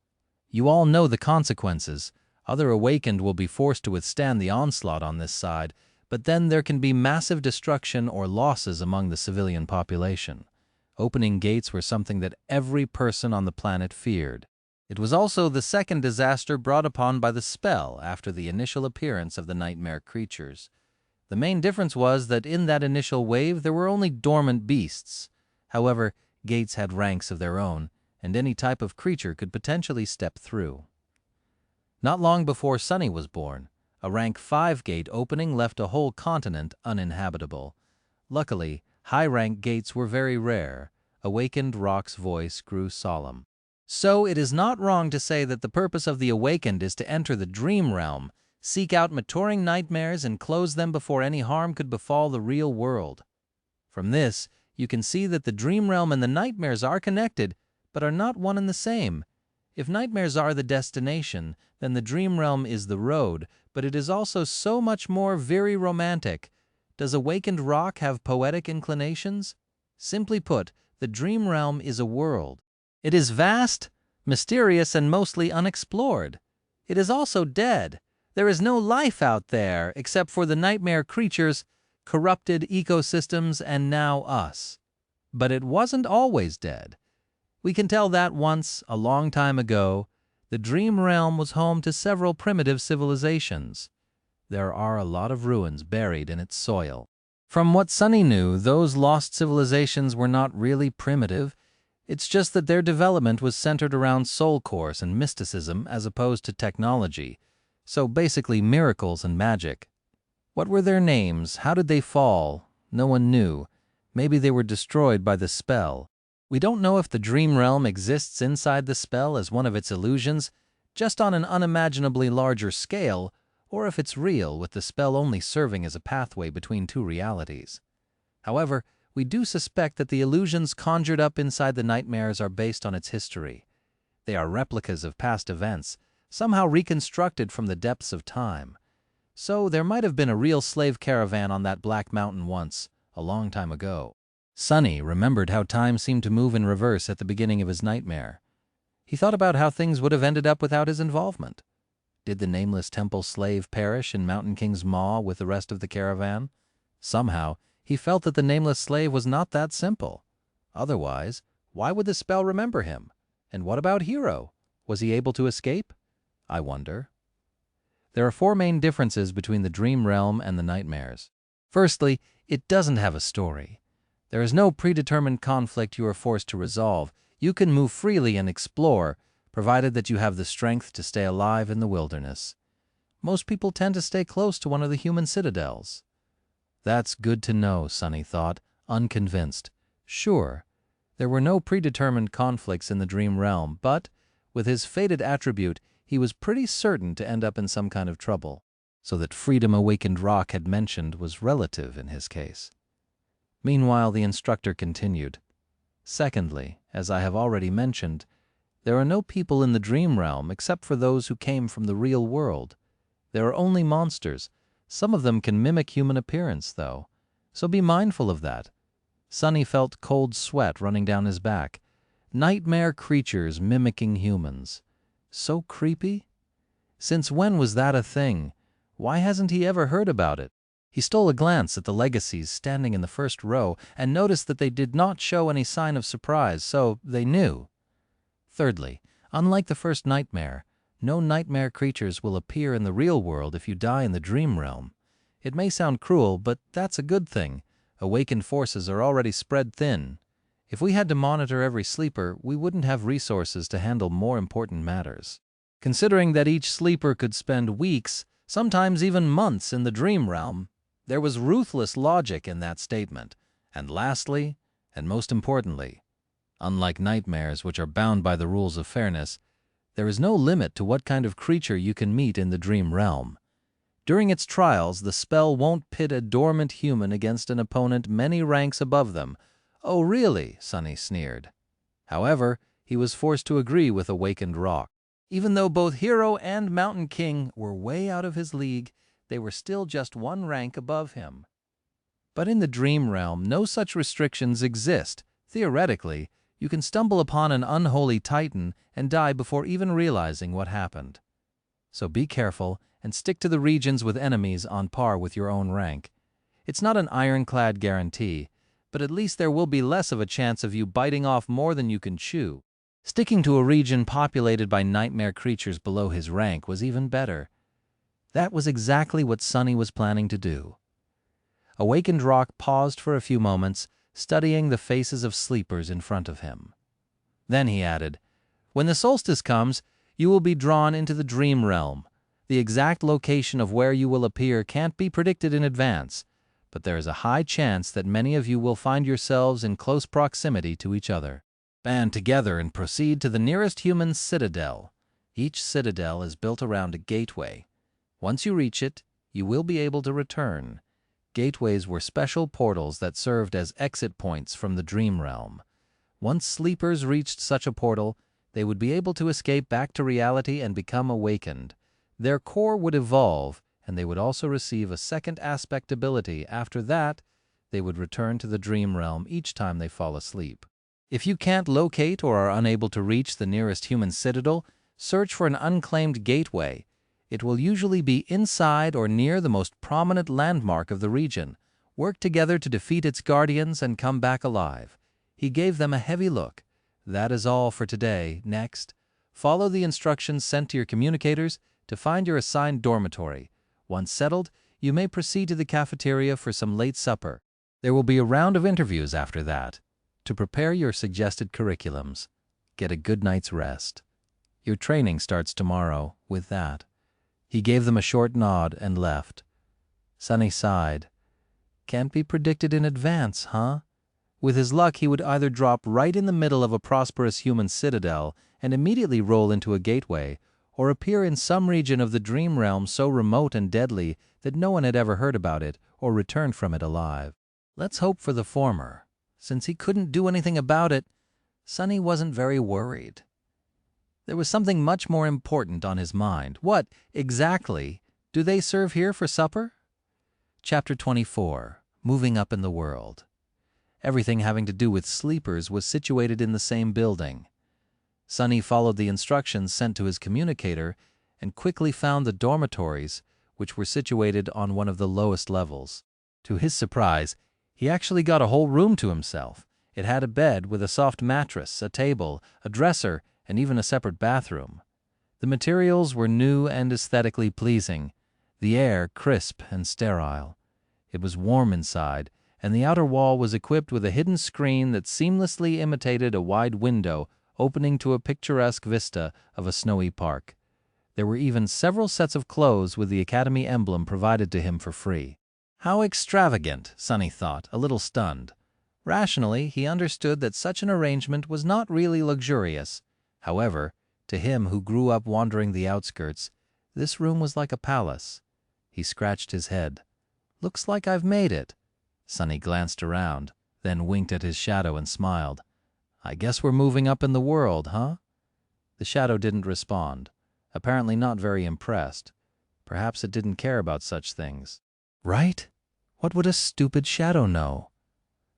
You all know the consequences. Other awakened will be forced to withstand the onslaught on this side, but then there can be massive destruction or losses among the civilian population. Opening gates were something that every person on the planet feared. It was also the second disaster brought upon by the spell after the initial appearance of the nightmare creatures. The main difference was that in that initial wave there were only dormant beasts. However, gates had ranks of their own, and any type of creature could potentially step through. Not long before Sonny was born, a rank 5 gate opening left a whole continent uninhabitable. Luckily, high-rank gates were very rare. Awakened Rock's voice grew solemn. "So it is not wrong to say that the purpose of the awakened is to enter the dream realm. seek out maturing nightmares and close them before any harm could befall the real world. From this, you can see that the dream realm and the nightmares are connected, but are not one and the same. If nightmares are the destination, then the dream realm is the road, but it is also so much more very romantic. Does awakened rock have poetic inclinations? Simply put, the dream realm is a world. It is vast, mysterious, and mostly unexplored. It is also dead. There is no life out there except for the nightmare creatures, corrupted ecosystems, and now us. But it wasn't always dead. We can tell that once, a long time ago, the dream realm was home to several primitive civilizations. There are a lot of ruins buried in its soil. From what Sunny knew, those lost civilizations were not really primitive. It's just that their development was centered around soul cores and mysticism as opposed to technology, so basically miracles and magic. What were their names? How did they fall? No one knew. Maybe they were destroyed by the spell. We don't know if the dream realm exists inside the spell as one of its illusions, just on an unimaginably larger scale, or if it's real, with the spell only serving as a pathway between two realities. However, we do suspect that the illusions conjured up inside the nightmares are based on its history. They are replicas of past events, somehow reconstructed from the depths of time. So there might have been a real slave caravan on that Black Mountain once, a long time ago. Sunny remembered how time seemed to move in reverse at the beginning of his nightmare. He thought about how things would have ended up without his involvement. Did the nameless temple slave perish in Mountain King's maw with the rest of the caravan? Somehow, he felt that the nameless slave was not that simple. Otherwise, why would the spell remember him? And what about Hero? Was he able to escape? I wonder. There are 4 main differences between the dream realm and the nightmares. Firstly, it doesn't have a story. There is no predetermined conflict you are forced to resolve. You can move freely and explore, provided that you have the strength to stay alive in the wilderness. Most people tend to stay close to one of the human citadels. That's good to know, Sunny thought, unconvinced. Sure, there were no predetermined conflicts in the dream realm, but, with his fated attribute, he was pretty certain to end up in some kind of trouble. So that freedom Awakened Rock had mentioned was relative in his case. Meanwhile, the instructor continued. Secondly, as I have already mentioned, there are no people in the dream realm except for those who came from the real world. There are only monsters. Some of them can mimic human appearance, though, so be mindful of that. Sunny felt cold sweat running down his back. Nightmare creatures mimicking humans. So creepy? Since when was that a thing? Why hasn't he ever heard about it? He stole a glance at the legacies standing in the first row and noticed that they did not show any sign of surprise, so they knew. Thirdly, unlike the first nightmare, no nightmare creatures will appear in the real world if you die in the dream realm. It may sound cruel, but that's a good thing. Awakened forces are already spread thin. If we had to monitor every sleeper, we wouldn't have resources to handle more important matters. Considering that each sleeper could spend weeks, sometimes even months in the dream realm, there was ruthless logic in that statement. And lastly, and most importantly, unlike nightmares which are bound by the rules of fairness, there is no limit to what kind of creature you can meet in the dream realm. During its trials, the spell won't pit a dormant human against an opponent many ranks above them. Oh, really? Sunny sneered. However, he was forced to agree with Awakened Rock. Even though both Hero and Mountain King were way out of his league, they were still just 1 rank above him. But in the dream realm, no such restrictions exist. Theoretically, you can stumble upon an unholy titan and die before even realizing what happened. So be careful and stick to the regions with enemies on par with your own rank. It's not an ironclad guarantee, but at least there will be less of a chance of you biting off more than you can chew. Sticking to a region populated by nightmare creatures below his rank was even better. That was exactly what Sunny was planning to do. Awakened Rock paused for a few moments, studying the faces of sleepers in front of him. Then he added, "When the solstice comes, you will be drawn into the dream realm. The exact location of where you will appear can't be predicted in advance, but there is a high chance that many of you will find yourselves in close proximity to each other. Band together and proceed to the nearest human citadel. Each citadel is built around a gateway. Once you reach it, you will be able to return. Gateways were special portals that served as exit points from the dream realm. Once sleepers reached such a portal, they would be able to escape back to reality and become awakened. Their core would evolve, and they would also receive a second aspect ability. After that, they would return to the dream realm each time they fall asleep. If you can't locate or are unable to reach the nearest human citadel, search for an unclaimed gateway. It will usually be inside or near the most prominent landmark of the region. Work together to defeat its guardians and come back alive. He gave them a heavy look. That is all for today. Next, follow the instructions sent to your communicators to find your assigned dormitory. Once settled, you may proceed to the cafeteria for some late supper. There will be a round of interviews after that to prepare your suggested curriculums. Get a good night's rest. Your training starts tomorrow with that. He gave them a short nod and left. Sunny sighed. Can't be predicted in advance, huh? With his luck, he would either drop right in the middle of a prosperous human citadel and immediately roll into a gateway, or appear in some region of the dream realm so remote and deadly that no one had ever heard about it or returned from it alive. Let's hope for the former. Since he couldn't do anything about it, Sunny wasn't very worried. There was something much more important on his mind. What, exactly, do they serve here for supper? Chapter 24. Moving Up in the World. Everything having to do with sleepers was situated in the same building. Sunny followed the instructions sent to his communicator and quickly found the dormitories, which were situated on one of the lowest levels. To his surprise, he actually got a whole room to himself. It had a bed with a soft mattress, a table, a dresser, and even a separate bathroom. The materials were new and aesthetically pleasing, the air crisp and sterile. It was warm inside, and the outer wall was equipped with a hidden screen that seamlessly imitated a wide window opening to a picturesque vista of a snowy park. There were even several sets of clothes with the Academy emblem provided to him for free. How extravagant, Sunny thought, a little stunned. Rationally, he understood that such an arrangement was not really luxurious. However, to him who grew up wandering the outskirts, this room was like a palace. He scratched his head. Looks like I've made it. Sunny glanced around, then winked at his shadow and smiled. I guess we're moving up in the world, huh? The shadow didn't respond, apparently not very impressed. Perhaps it didn't care about such things. Right? What would a stupid shadow know?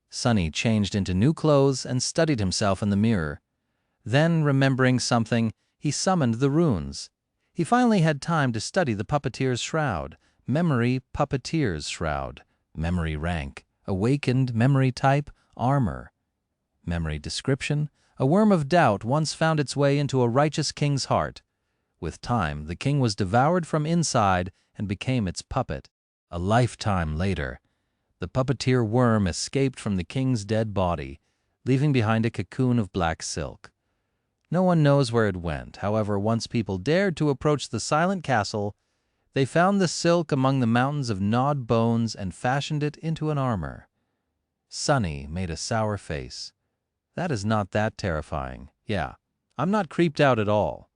Sunny changed into new clothes and studied himself in the mirror. Then, remembering something, he summoned the runes. He finally had time to study the puppeteer's shroud. Memory puppeteer's shroud. Memory rank. Awakened memory type. Armor. Memory description. A worm of doubt once found its way into a righteous king's heart. With time, the king was devoured from inside and became its puppet. A lifetime later, the puppeteer worm escaped from the king's dead body, leaving behind a cocoon of black silk. No one knows where it went. However, once people dared to approach the silent castle, they found the silk among the mountains of gnawed bones and fashioned it into an armor. Sunny made a sour face. That is not that terrifying. Yeah, I'm not creeped out at all.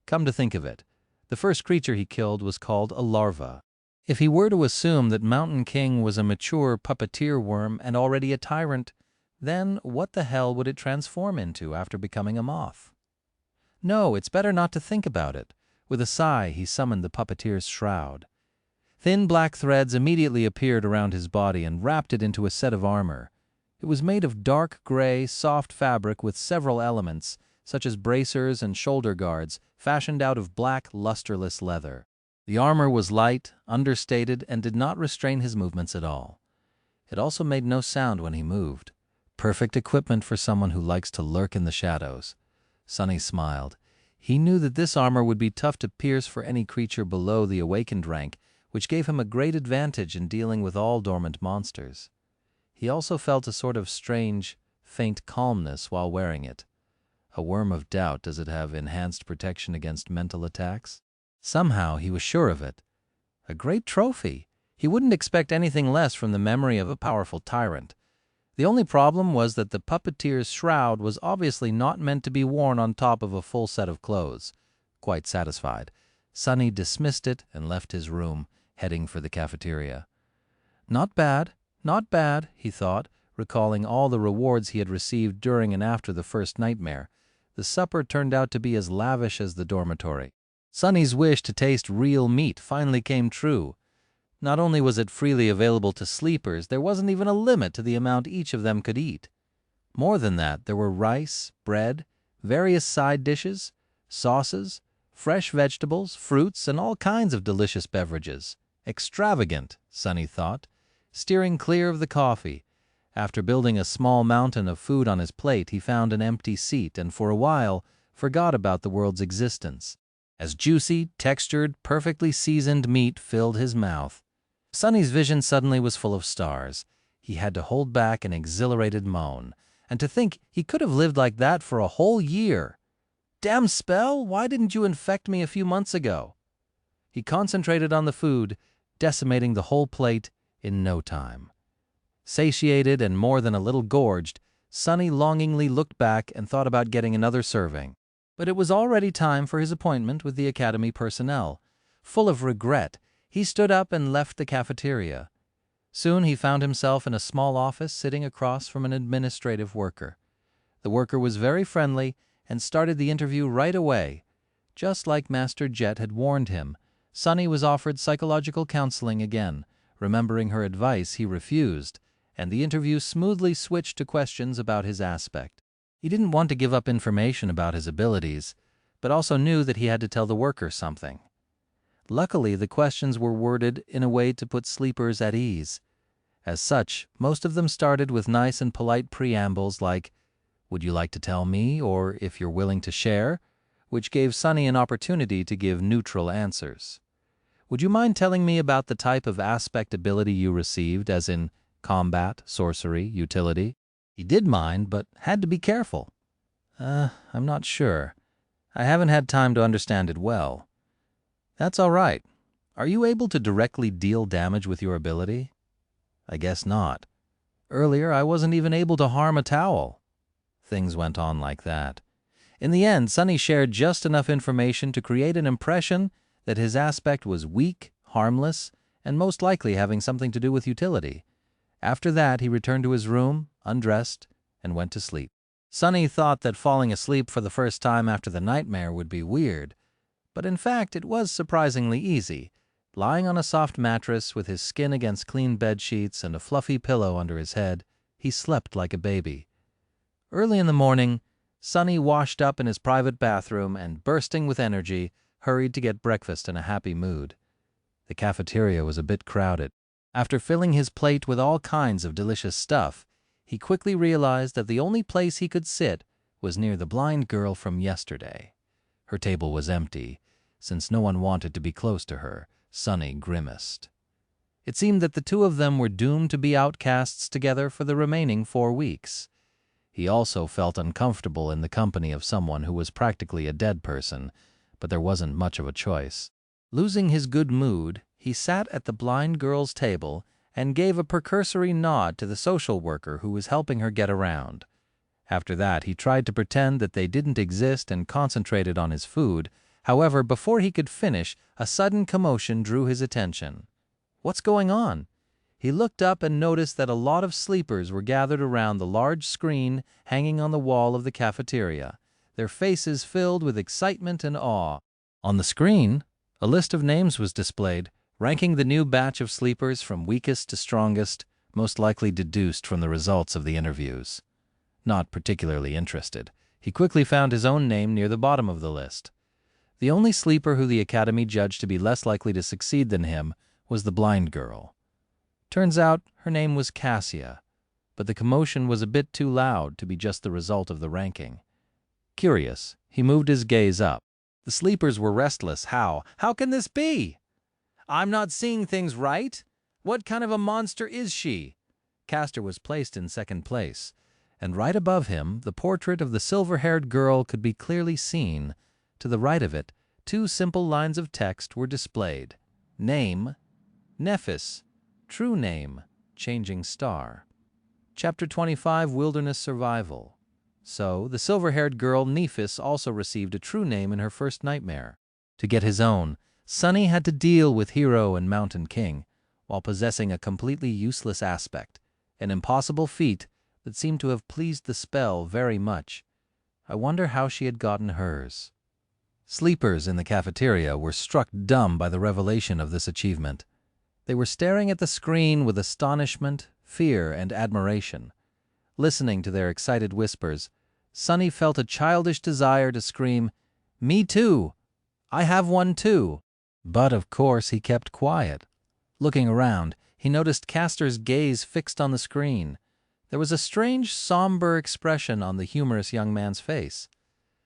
Come to think of it, the first creature he killed was called a larva. If he were to assume that Mountain King was a mature puppeteer worm and already a tyrant, then what the hell would it transform into after becoming a moth? No, it's better not to think about it. With a sigh, he summoned the puppeteer's shroud. Thin black threads immediately appeared around his body and wrapped it into a set of armor. It was made of dark gray, soft fabric with several elements, such as bracers and shoulder guards, fashioned out of black, lusterless leather. The armor was light, understated, and did not restrain his movements at all. It also made no sound when he moved. Perfect equipment for someone who likes to lurk in the shadows. Sunny smiled. He knew that this armor would be tough to pierce for any creature below the awakened rank, which gave him a great advantage in dealing with all dormant monsters. He also felt a sort of strange, faint calmness while wearing it. A worm of doubt, does it have enhanced protection against mental attacks? Somehow he was sure of it. A great trophy. He wouldn't expect anything less from the memory of a powerful tyrant. The only problem was that the puppeteer's shroud was obviously not meant to be worn on top of a full set of clothes. Quite satisfied, Sunny dismissed it and left his room, heading for the cafeteria. Not bad, he thought, recalling all the rewards he had received during and after the first nightmare. The supper turned out to be as lavish as the dormitory. Sunny's wish to taste real meat finally came true. Not only was it freely available to sleepers, there wasn't even a limit to the amount each of them could eat. More than that, there were rice, bread, various side dishes, sauces, fresh vegetables, fruits, and all kinds of delicious beverages. Extravagant, Sunny thought, steering clear of the coffee. After building a small mountain of food on his plate, he found an empty seat and for a while forgot about the world's existence, as juicy, textured, perfectly seasoned meat filled his mouth. Sunny's vision suddenly was full of stars. He had to hold back an exhilarated moan. And to think he could have lived like that for a whole year. Damn spell, why didn't you infect me a few months ago? He concentrated on the food, decimating the whole plate in no time. Satiated and more than a little gorged, Sunny longingly looked back and thought about getting another serving. But it was already time for his appointment with the academy personnel. Full of regret, he stood up and left the cafeteria. Soon he found himself in a small office sitting across from an administrative worker. The worker was very friendly and started the interview right away. Just like Master Jet had warned him, Sunny was offered psychological counseling again. Remembering her advice, he refused, and the interview smoothly switched to questions about his aspect. He didn't want to give up information about his abilities, but also knew that he had to tell the worker something. Luckily, the questions were worded in a way to put sleepers at ease. As such, most of them started with nice and polite preambles like, "Would you like to tell me?" or "If you're willing to share," which gave Sunny an opportunity to give neutral answers. "Would you mind telling me about the type of aspect ability you received, as in combat, sorcery, utility?" He did mind, but had to be careful. I'm not sure. I haven't had time to understand it well." "That's all right. Are you able to directly deal damage with your ability?" "I guess not. Earlier, I wasn't even able to harm a towel." Things went on like that. In the end, Sunny shared just enough information to create an impression that his aspect was weak, harmless, and most likely having something to do with utility. After that, he returned to his room, undressed, and went to sleep. Sunny thought that falling asleep for the first time after the nightmare would be weird, but in fact it was surprisingly easy. Lying on a soft mattress with his skin against clean bed sheets and a fluffy pillow under his head, he slept like a baby. Early in the morning, Sunny washed up in his private bathroom and, bursting with energy, hurried to get breakfast in a happy mood. The cafeteria was a bit crowded. After filling his plate with all kinds of delicious stuff, he quickly realized that the only place he could sit was near the blind girl from yesterday. Her table was empty. Since no one wanted to be close to her, Sunny grimaced. It seemed that the two of them were doomed to be outcasts together for the remaining 4 weeks. He also felt uncomfortable in the company of someone who was practically a dead person, but there wasn't much of a choice. Losing his good mood, he sat at the blind girl's table and gave a precursory nod to the social worker who was helping her get around. After that, he tried to pretend that they didn't exist and concentrated on his food. However, before he could finish, a sudden commotion drew his attention. "What's going on?" He looked up and noticed that a lot of sleepers were gathered around the large screen hanging on the wall of the cafeteria, their faces filled with excitement and awe. On the screen, a list of names was displayed, ranking the new batch of sleepers from weakest to strongest, most likely deduced from the results of the interviews. Not particularly interested, he quickly found his own name near the bottom of the list. The only sleeper who the academy judged to be less likely to succeed than him was the blind girl. Turns out her name was Cassia, but the commotion was a bit too loud to be just the result of the ranking. Curious, he moved his gaze up. The sleepers were restless. How can this be? I'm not seeing things right. What kind of a monster is she? Castor was placed in second place, and right above him, the portrait of the silver-haired girl could be clearly seen. To the right of it, 2 simple lines of text were displayed. Name, Nephis. True name, Changing Star. Chapter 25, Wilderness Survival. So, the silver-haired girl Nephis also received a true name in her first nightmare. To get his own, Sunny had to deal with Hero and Mountain King, while possessing a completely useless aspect, an impossible feat that seemed to have pleased the spell very much. I wonder how she had gotten hers. Sleepers in the cafeteria were struck dumb by the revelation of this achievement. They were staring at the screen with astonishment, fear, and admiration. Listening to their excited whispers, Sunny felt a childish desire to scream, "Me too! I have one too!" But of course he kept quiet. Looking around, he noticed Castor's gaze fixed on the screen. There was a strange, somber expression on the humorous young man's face.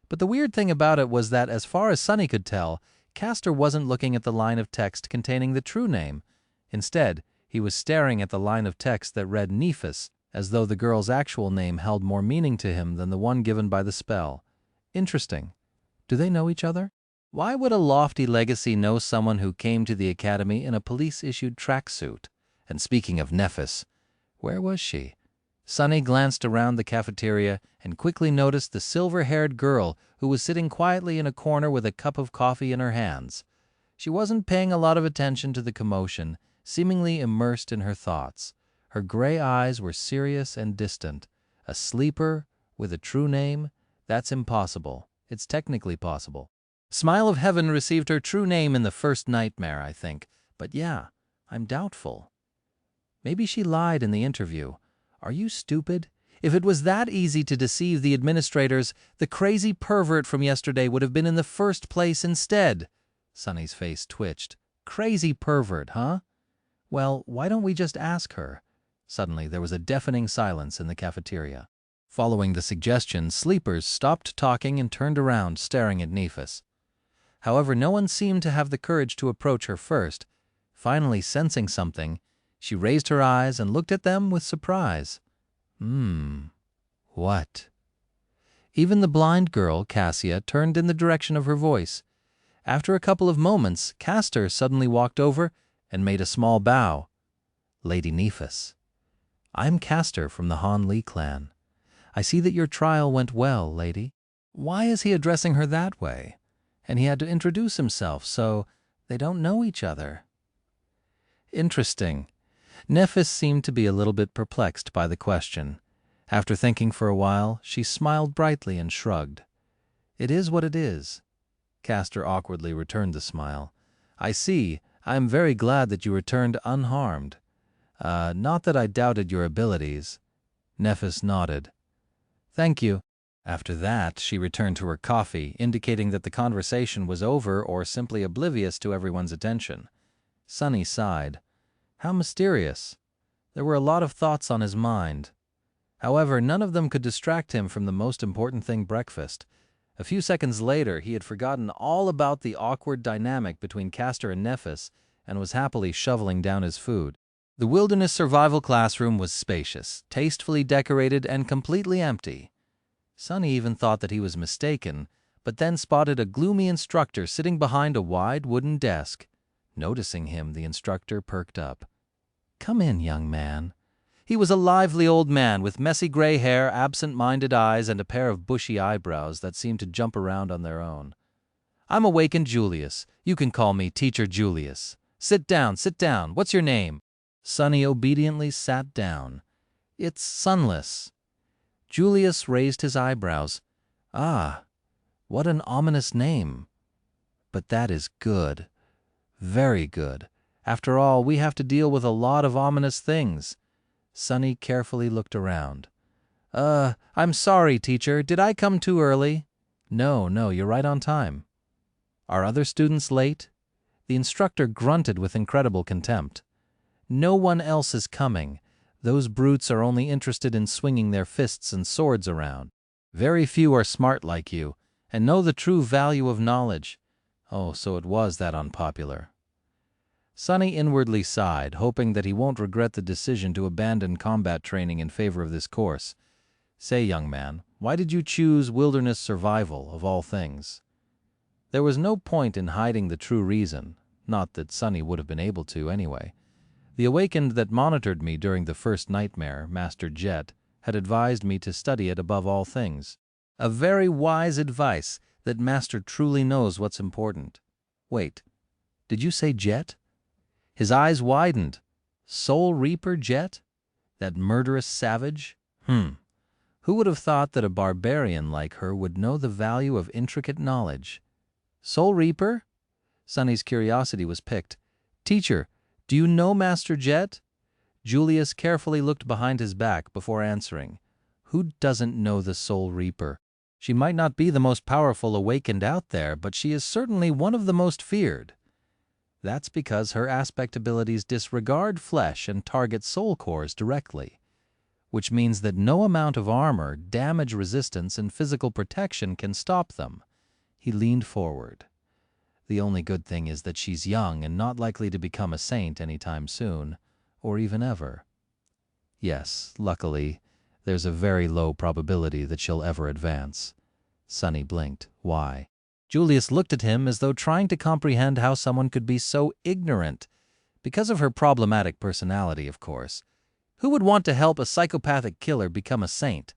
But the weird thing about it was that, as far as Sunny could tell, Castor wasn't looking at the line of text containing the true name. Instead, he was staring at the line of text that read Nephis, as though the girl's actual name held more meaning to him than the one given by the spell. Interesting. Do they know each other? Why would a lofty legacy know someone who came to the academy in a police-issued tracksuit? And speaking of Nephis, where was she? Sunny glanced around the cafeteria and quickly noticed the silver-haired girl who was sitting quietly in a corner with a cup of coffee in her hands. She wasn't paying a lot of attention to the commotion, seemingly immersed in her thoughts. Her gray eyes were serious and distant. A sleeper with a true name? That's impossible. It's technically possible. Smile of Heaven received her true name in the first nightmare, I think. But yeah, I'm doubtful. Maybe she lied in the interview. Are you stupid? If it was that easy to deceive the administrators, the crazy pervert from yesterday would have been in the first place instead. Sunny's face twitched. Crazy pervert, huh? Well, why don't we just ask her? Suddenly, there was a deafening silence in the cafeteria. Following the suggestion, sleepers stopped talking and turned around, staring at Nephis. However, no one seemed to have the courage to approach her first. Finally, sensing something, she raised her eyes and looked at them with surprise. What? Even the blind girl, Cassia, turned in the direction of her voice. After a couple of moments, Castor suddenly walked over and made a small bow. Lady Nephis, I'm Castor from the Han Li clan. I see that your trial went well, lady. Why is he addressing her that way? And he had to introduce himself, so they don't know each other. Interesting. Nephis seemed to be a little bit perplexed by the question. After thinking for a while, she smiled brightly and shrugged. It is what it is. Castor awkwardly returned the smile. I see. I am very glad that you returned unharmed. Not that I doubted your abilities. Nephis nodded. Thank you. After that, she returned to her coffee, indicating that the conversation was over or simply oblivious to everyone's attention. Sunny sighed. How mysterious. There were a lot of thoughts on his mind. However, none of them could distract him from the most important thing, breakfast. A few seconds later, he had forgotten all about the awkward dynamic between Castor and Nephis and was happily shoveling down his food. The wilderness survival classroom was spacious, tastefully decorated, and completely empty. Sunny even thought that he was mistaken, but then spotted a gloomy instructor sitting behind a wide wooden desk. Noticing him, the instructor perked up. Come in, young man. He was a lively old man with messy gray hair, absent-minded eyes, and a pair of bushy eyebrows that seemed to jump around on their own. I'm Awakened Julius. You can call me Teacher Julius. Sit down, sit down. What's your name? Sunny obediently sat down. It's Sunless. Julius raised his eyebrows. Ah, what an ominous name. But that is good. Very good. After all, we have to deal with a lot of ominous things. Sunny carefully looked around. I'm sorry, teacher. Did I come too early? No, you're right on time. Are other students late? The instructor grunted with incredible contempt. No one else is coming. Those brutes are only interested in swinging their fists and swords around. Very few are smart like you, and know the true value of knowledge. Oh, so it was that unpopular. Sunny inwardly sighed, hoping that he won't regret the decision to abandon combat training in favor of this course. Say, young man, why did you choose wilderness survival, of all things? There was no point in hiding the true reason, not that Sunny would have been able to anyway. The awakened that monitored me during the first nightmare, Master Jet, had advised me to study it above all things. A very wise advice that Master truly knows what's important. Wait, Did you say Jet? His eyes widened. Soul Reaper Jet? That murderous savage? Who would have thought that a barbarian like her would know the value of intricate knowledge? Soul Reaper? Sunny's curiosity was piqued. Teacher, do you know Master Jet? Julius carefully looked behind his back before answering. Who doesn't know the Soul Reaper? She might not be the most powerful awakened out there, but she is certainly one of the most feared. That's because her aspect abilities disregard flesh and target soul cores directly, which means that no amount of armor, damage resistance, and physical protection can stop them. He leaned forward. The only good thing is that she's young and not likely to become a saint anytime soon, or even ever. Yes, luckily, there's a very low probability that she'll ever advance. Sunny blinked. Why? Julius looked at him as though trying to comprehend how someone could be so ignorant. Because of her problematic personality, of course. Who would want to help a psychopathic killer become a saint?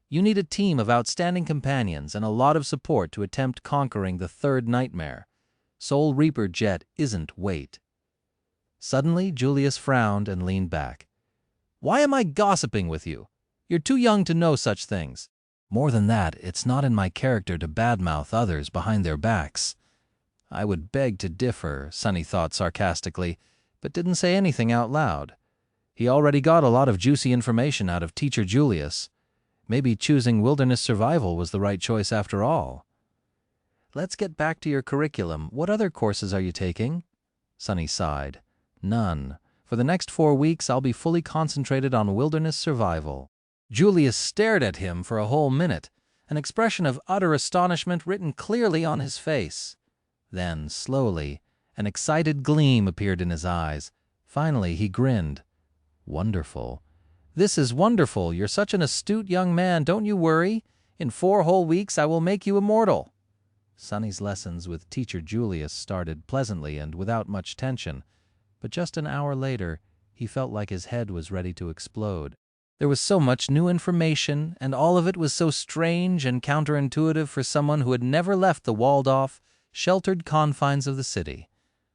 You need a team of outstanding companions and a lot of support to attempt conquering the third nightmare. Soul Reaper Jet isn't weight. Suddenly, Julius frowned and leaned back. Why am I gossiping with you? You're too young to know such things. More than that, it's not in my character to badmouth others behind their backs. I would beg to differ, Sunny thought sarcastically, but didn't say anything out loud. He already got a lot of juicy information out of Teacher Julius. Maybe choosing wilderness survival was the right choice after all. Let's get back to your curriculum. What other courses are you taking? Sunny sighed. None. For the next 4 weeks, I'll be fully concentrated on wilderness survival. Julius stared at him for a whole minute, an expression of utter astonishment written clearly on his face. Then, slowly, an excited gleam appeared in his eyes. Finally, he grinned. Wonderful. This is wonderful. You're such an astute young man. Don't you worry. In 4 whole weeks, I will make you immortal. Sunny's lessons with Teacher Julius started pleasantly and without much tension, but just an hour later, he felt like his head was ready to explode. There was so much new information, and all of it was so strange and counterintuitive for someone who had never left the walled-off, sheltered confines of the city.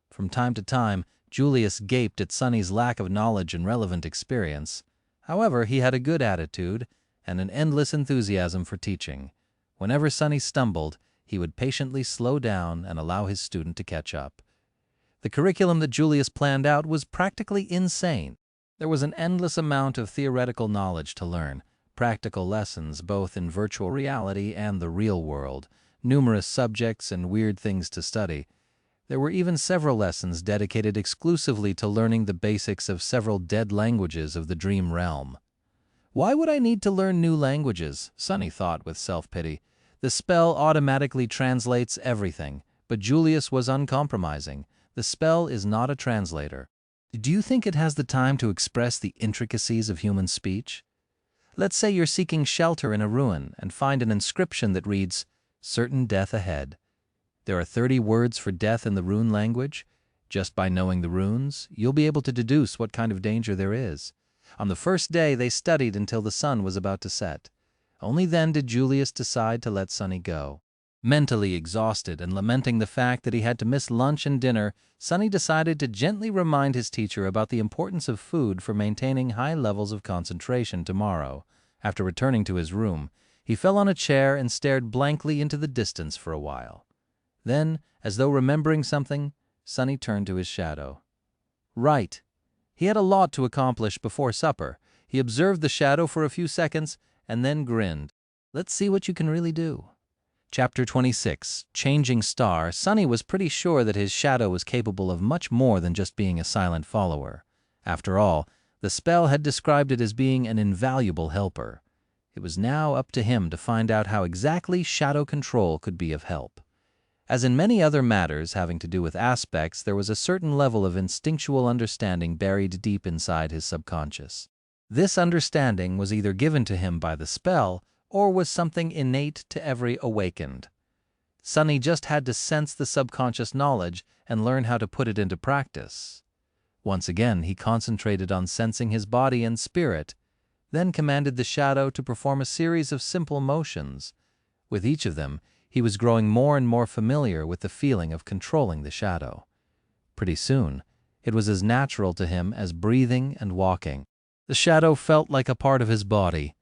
From time to time, Julius gaped at Sunny's lack of knowledge and relevant experience. However, he had a good attitude and an endless enthusiasm for teaching. Whenever Sunny stumbled, he would patiently slow down and allow his student to catch up. The curriculum that Julius planned out was practically insane. There was an endless amount of theoretical knowledge to learn, practical lessons both in virtual reality and the real world, numerous subjects and weird things to study. There were even several lessons dedicated exclusively to learning the basics of several dead languages of the dream realm. Why would I need to learn new languages? Sunny thought with self-pity. The spell automatically translates everything, but Julius was uncompromising. The spell is not a translator. Do you think it has the time to express the intricacies of human speech? Let's say you're seeking shelter in a ruin and find an inscription that reads, "Certain death ahead." There are 30 words for death in the rune language. Just by knowing the runes, you'll be able to deduce what kind of danger there is. On the first day, they studied until the sun was about to set. Only then did Julius decide to let Sunny go. Mentally exhausted and lamenting the fact that he had to miss lunch and dinner, Sunny decided to gently remind his teacher about the importance of food for maintaining high levels of concentration tomorrow. After returning to his room, he fell on a chair and stared blankly into the distance for a while. Then, as though remembering something, Sunny turned to his shadow. Right. He had a lot to accomplish before supper. He observed the shadow for a few seconds and then grinned. Let's see what you can really do. Chapter 26, Changing Star. Sunny was pretty sure that his shadow was capable of much more than just being a silent follower. After all, the spell had described it as being an invaluable helper. It was now up to him to find out how exactly shadow control could be of help. As in many other matters having to do with aspects, there was a certain level of instinctual understanding buried deep inside his subconscious. This understanding was either given to him by the spell or was something innate to every awakened. Sunny just had to sense the subconscious knowledge and learn how to put it into practice. Once again, he concentrated on sensing his body and spirit, then commanded the shadow to perform a series of simple motions. With each of them, he was growing more and more familiar with the feeling of controlling the shadow. Pretty soon, it was as natural to him as breathing and walking. The shadow felt like a part of his body.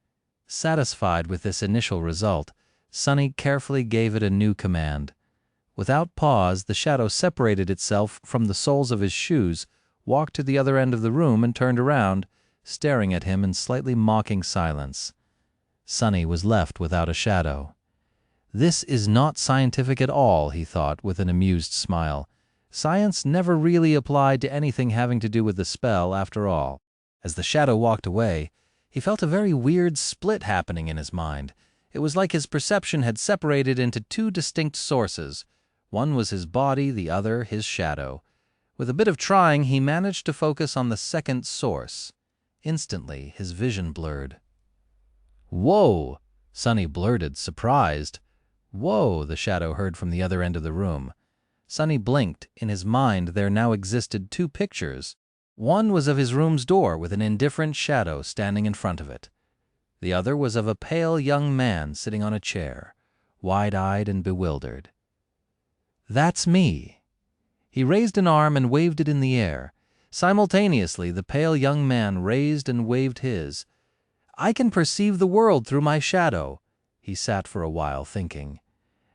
Satisfied with this initial result, Sunny carefully gave it a new command. Without pause, the shadow separated itself from the soles of his shoes, walked to the other end of the room, and turned around, staring at him in slightly mocking silence. Sunny was left without a shadow. This is not scientific at all, he thought with an amused smile. Science never really applied to anything having to do with the spell after all. As the shadow walked away, he felt a very weird split happening in his mind. It was like his perception had separated into two distinct sources. One was his body, the other his shadow. With a bit of trying, he managed to focus on the second source. Instantly, his vision blurred. "Whoa!" Sunny blurted, surprised. "Whoa!" the shadow heard from the other end of the room. Sunny blinked. In his mind there now existed two pictures. One was of his room's door with an indifferent shadow standing in front of it. The other was of a pale young man sitting on a chair, wide-eyed and bewildered. "That's me." He raised an arm and waved it in the air. Simultaneously, the pale young man raised and waved his. "I can perceive the world through my shadow." He sat for a while thinking.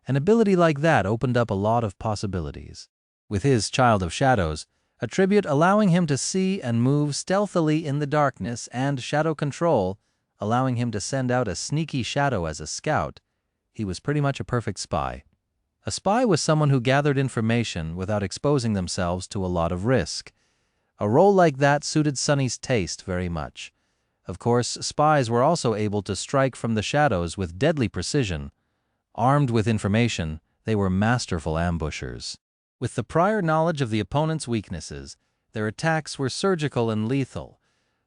An ability like that opened up a lot of possibilities. With his Child of Shadows, a tribute allowing him to see and move stealthily in the darkness, and shadow control, allowing him to send out a sneaky shadow as a scout, he was pretty much a perfect spy. A spy was someone who gathered information without exposing themselves to a lot of risk. A role like that suited Sunny's taste very much. Of course, spies were also able to strike from the shadows with deadly precision. Armed with information, they were masterful ambushers. With the prior knowledge of the opponent's weaknesses, their attacks were surgical and lethal.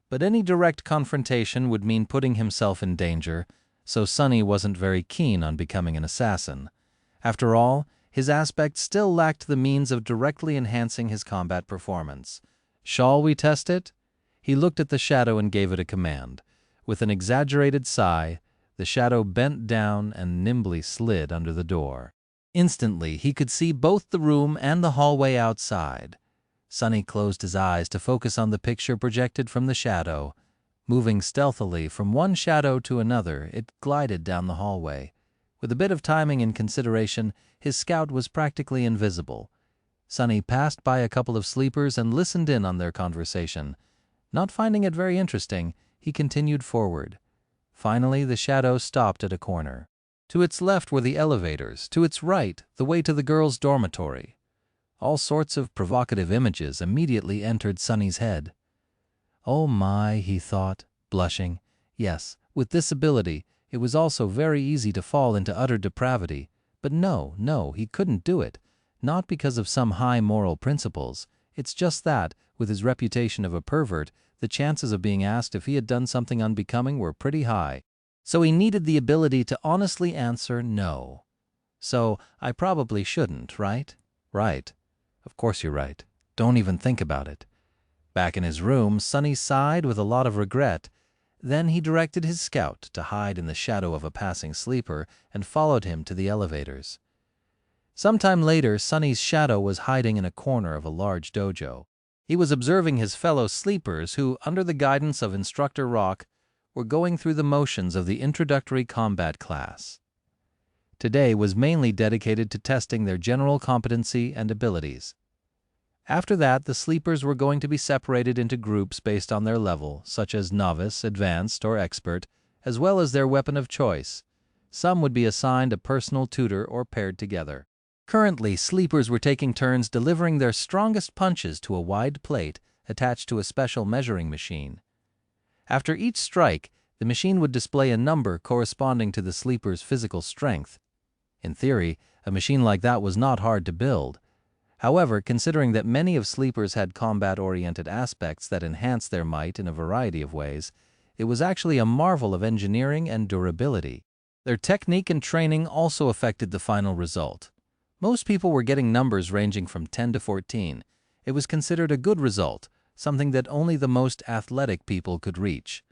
But any direct confrontation would mean putting himself in danger, so Sunny wasn't very keen on becoming an assassin. After all, his aspect still lacked the means of directly enhancing his combat performance. "Shall we test it?" He looked at the shadow and gave it a command. With an exaggerated sigh, the shadow bent down and nimbly slid under the door. Instantly, he could see both the room and the hallway outside. Sunny closed his eyes to focus on the picture projected from the shadow. Moving stealthily from one shadow to another, it glided down the hallway. With a bit of timing and consideration, his scout was practically invisible. Sunny passed by a couple of sleepers and listened in on their conversation. Not finding it very interesting, he continued forward. Finally, the shadow stopped at a corner. To its left were the elevators, to its right, the way to the girls' dormitory. All sorts of provocative images immediately entered Sunny's head. "Oh my," he thought, blushing. Yes, with this ability, it was also very easy to fall into utter depravity. But no, he couldn't do it. Not because of some high moral principles. It's just that, with his reputation of a pervert, the chances of being asked if he had done something unbecoming were pretty high. So he needed the ability to honestly answer no. "So, I probably shouldn't, right?" "Right. Of course you're right. Don't even think about it." Back in his room, Sunny sighed with a lot of regret. Then he directed his scout to hide in the shadow of a passing sleeper and followed him to the elevators. Sometime later, Sunny's shadow was hiding in a corner of a large dojo. He was observing his fellow sleepers who, under the guidance of Instructor Rock, were going through the motions of the introductory combat class. Today was mainly dedicated to testing their general competency and abilities. After that, the sleepers were going to be separated into groups based on their level, such as novice, advanced, or expert, as well as their weapon of choice. Some would be assigned a personal tutor or paired together. Currently, sleepers were taking turns delivering their strongest punches to a wide plate attached to a special measuring machine. After each strike, the machine would display a number corresponding to the sleeper's physical strength. In theory, a machine like that was not hard to build. However, considering that many of sleepers had combat-oriented aspects that enhanced their might in a variety of ways, it was actually a marvel of engineering and durability. Their technique and training also affected the final result. Most people were getting numbers ranging from 10 to 14. It was considered a good result, something that only the most athletic people could reach.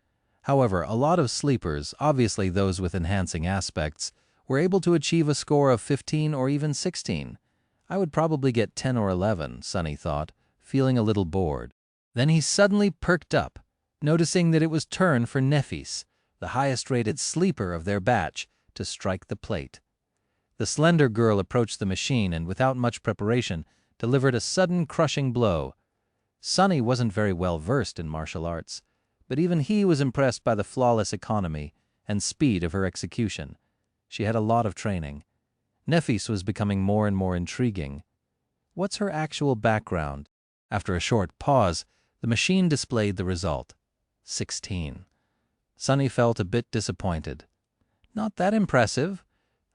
However, a lot of sleepers, obviously those with enhancing aspects, were able to achieve a score of 15 or even 16. I would probably get 10 or 11, Sunny thought, feeling a little bored. Then he suddenly perked up, noticing that it was turn for Nefis, the highest-rated sleeper of their batch, to strike the plate. The slender girl approached the machine and, without much preparation, delivered a sudden crushing blow. Sunny wasn't very well versed in martial arts, but even he was impressed by the flawless economy and speed of her execution. She had a lot of training. Nefis was becoming more and more intriguing. What's her actual background? After a short pause, the machine displayed the result. 16. Sunny felt a bit disappointed. Not that impressive.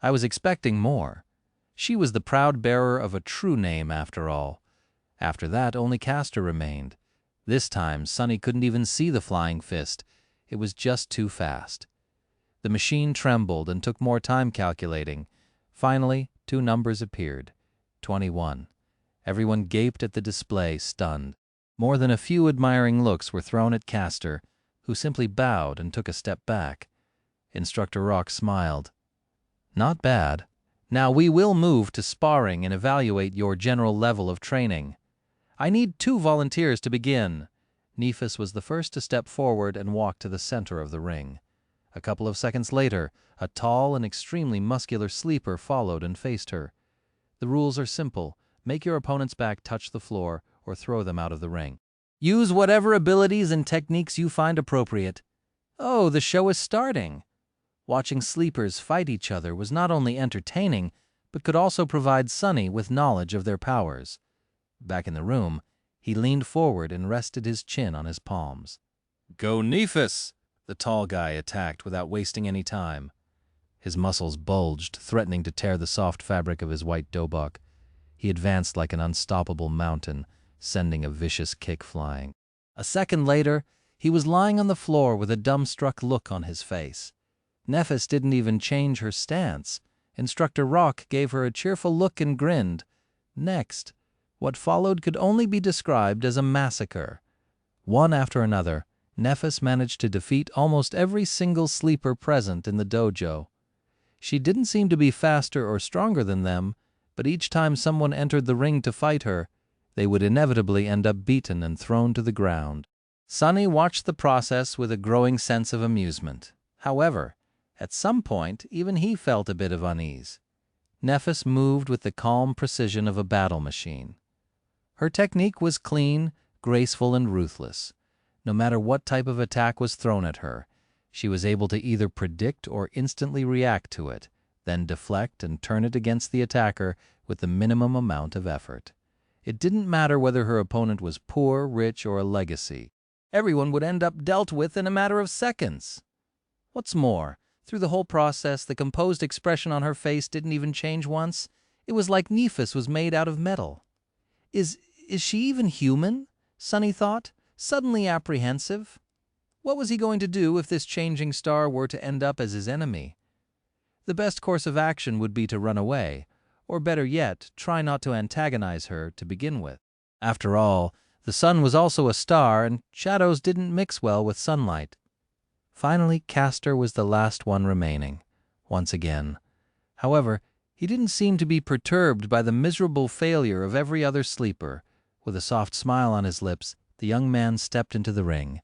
I was expecting more. She was the proud bearer of a true name, after all. After that, only Castor remained. This time, Sunny couldn't even see the flying fist. It was just too fast. The machine trembled and took more time calculating. Finally, 2 numbers appeared. 21. Everyone gaped at the display, stunned. More than a few admiring looks were thrown at Castor, who simply bowed and took a step back. Instructor Rock smiled. Not bad. Now we will move to sparring and evaluate your general level of training. I need 2 volunteers to begin. Nefis was the first to step forward and walk to the center of the ring. A couple of seconds later, a tall and extremely muscular sleeper followed and faced her. The rules are simple. Make your opponent's back touch the floor or throw them out of the ring. Use whatever abilities and techniques you find appropriate. Oh, the show is starting. Watching sleepers fight each other was not only entertaining, but could also provide Sunny with knowledge of their powers. Back in the room, he leaned forward and rested his chin on his palms. Go Nefis! The tall guy attacked without wasting any time. His muscles bulged, threatening to tear the soft fabric of his white dobok. He advanced like an unstoppable mountain, sending a vicious kick flying. A second later, he was lying on the floor with a dumbstruck look on his face. Nefis didn't even change her stance. Instructor Rock gave her a cheerful look and grinned. Next, what followed could only be described as a massacre. One after another, Nefis managed to defeat almost every single sleeper present in the dojo. She didn't seem to be faster or stronger than them, but each time someone entered the ring to fight her, they would inevitably end up beaten and thrown to the ground. Sunny watched the process with a growing sense of amusement. However, at some point, even he felt a bit of unease. Nefis moved with the calm precision of a battle machine. Her technique was clean, graceful, and ruthless. No matter what type of attack was thrown at her, she was able to either predict or instantly react to it, then deflect and turn it against the attacker with the minimum amount of effort. It didn't matter whether her opponent was poor, rich, or a legacy. Everyone would end up dealt with in a matter of seconds. What's more, through the whole process, the composed expression on her face didn't even change once. It was like Nefis was made out of metal. Is she even human? Sunny thought, suddenly apprehensive. What was he going to do if this changing star were to end up as his enemy? The best course of action would be to run away, or better yet, try not to antagonize her to begin with. After all, the sun was also a star, and shadows didn't mix well with sunlight. Finally, Castor was the last one remaining, once again. However, he didn't seem to be perturbed by the miserable failure of every other sleeper. With a soft smile on his lips, the young man stepped into the ring.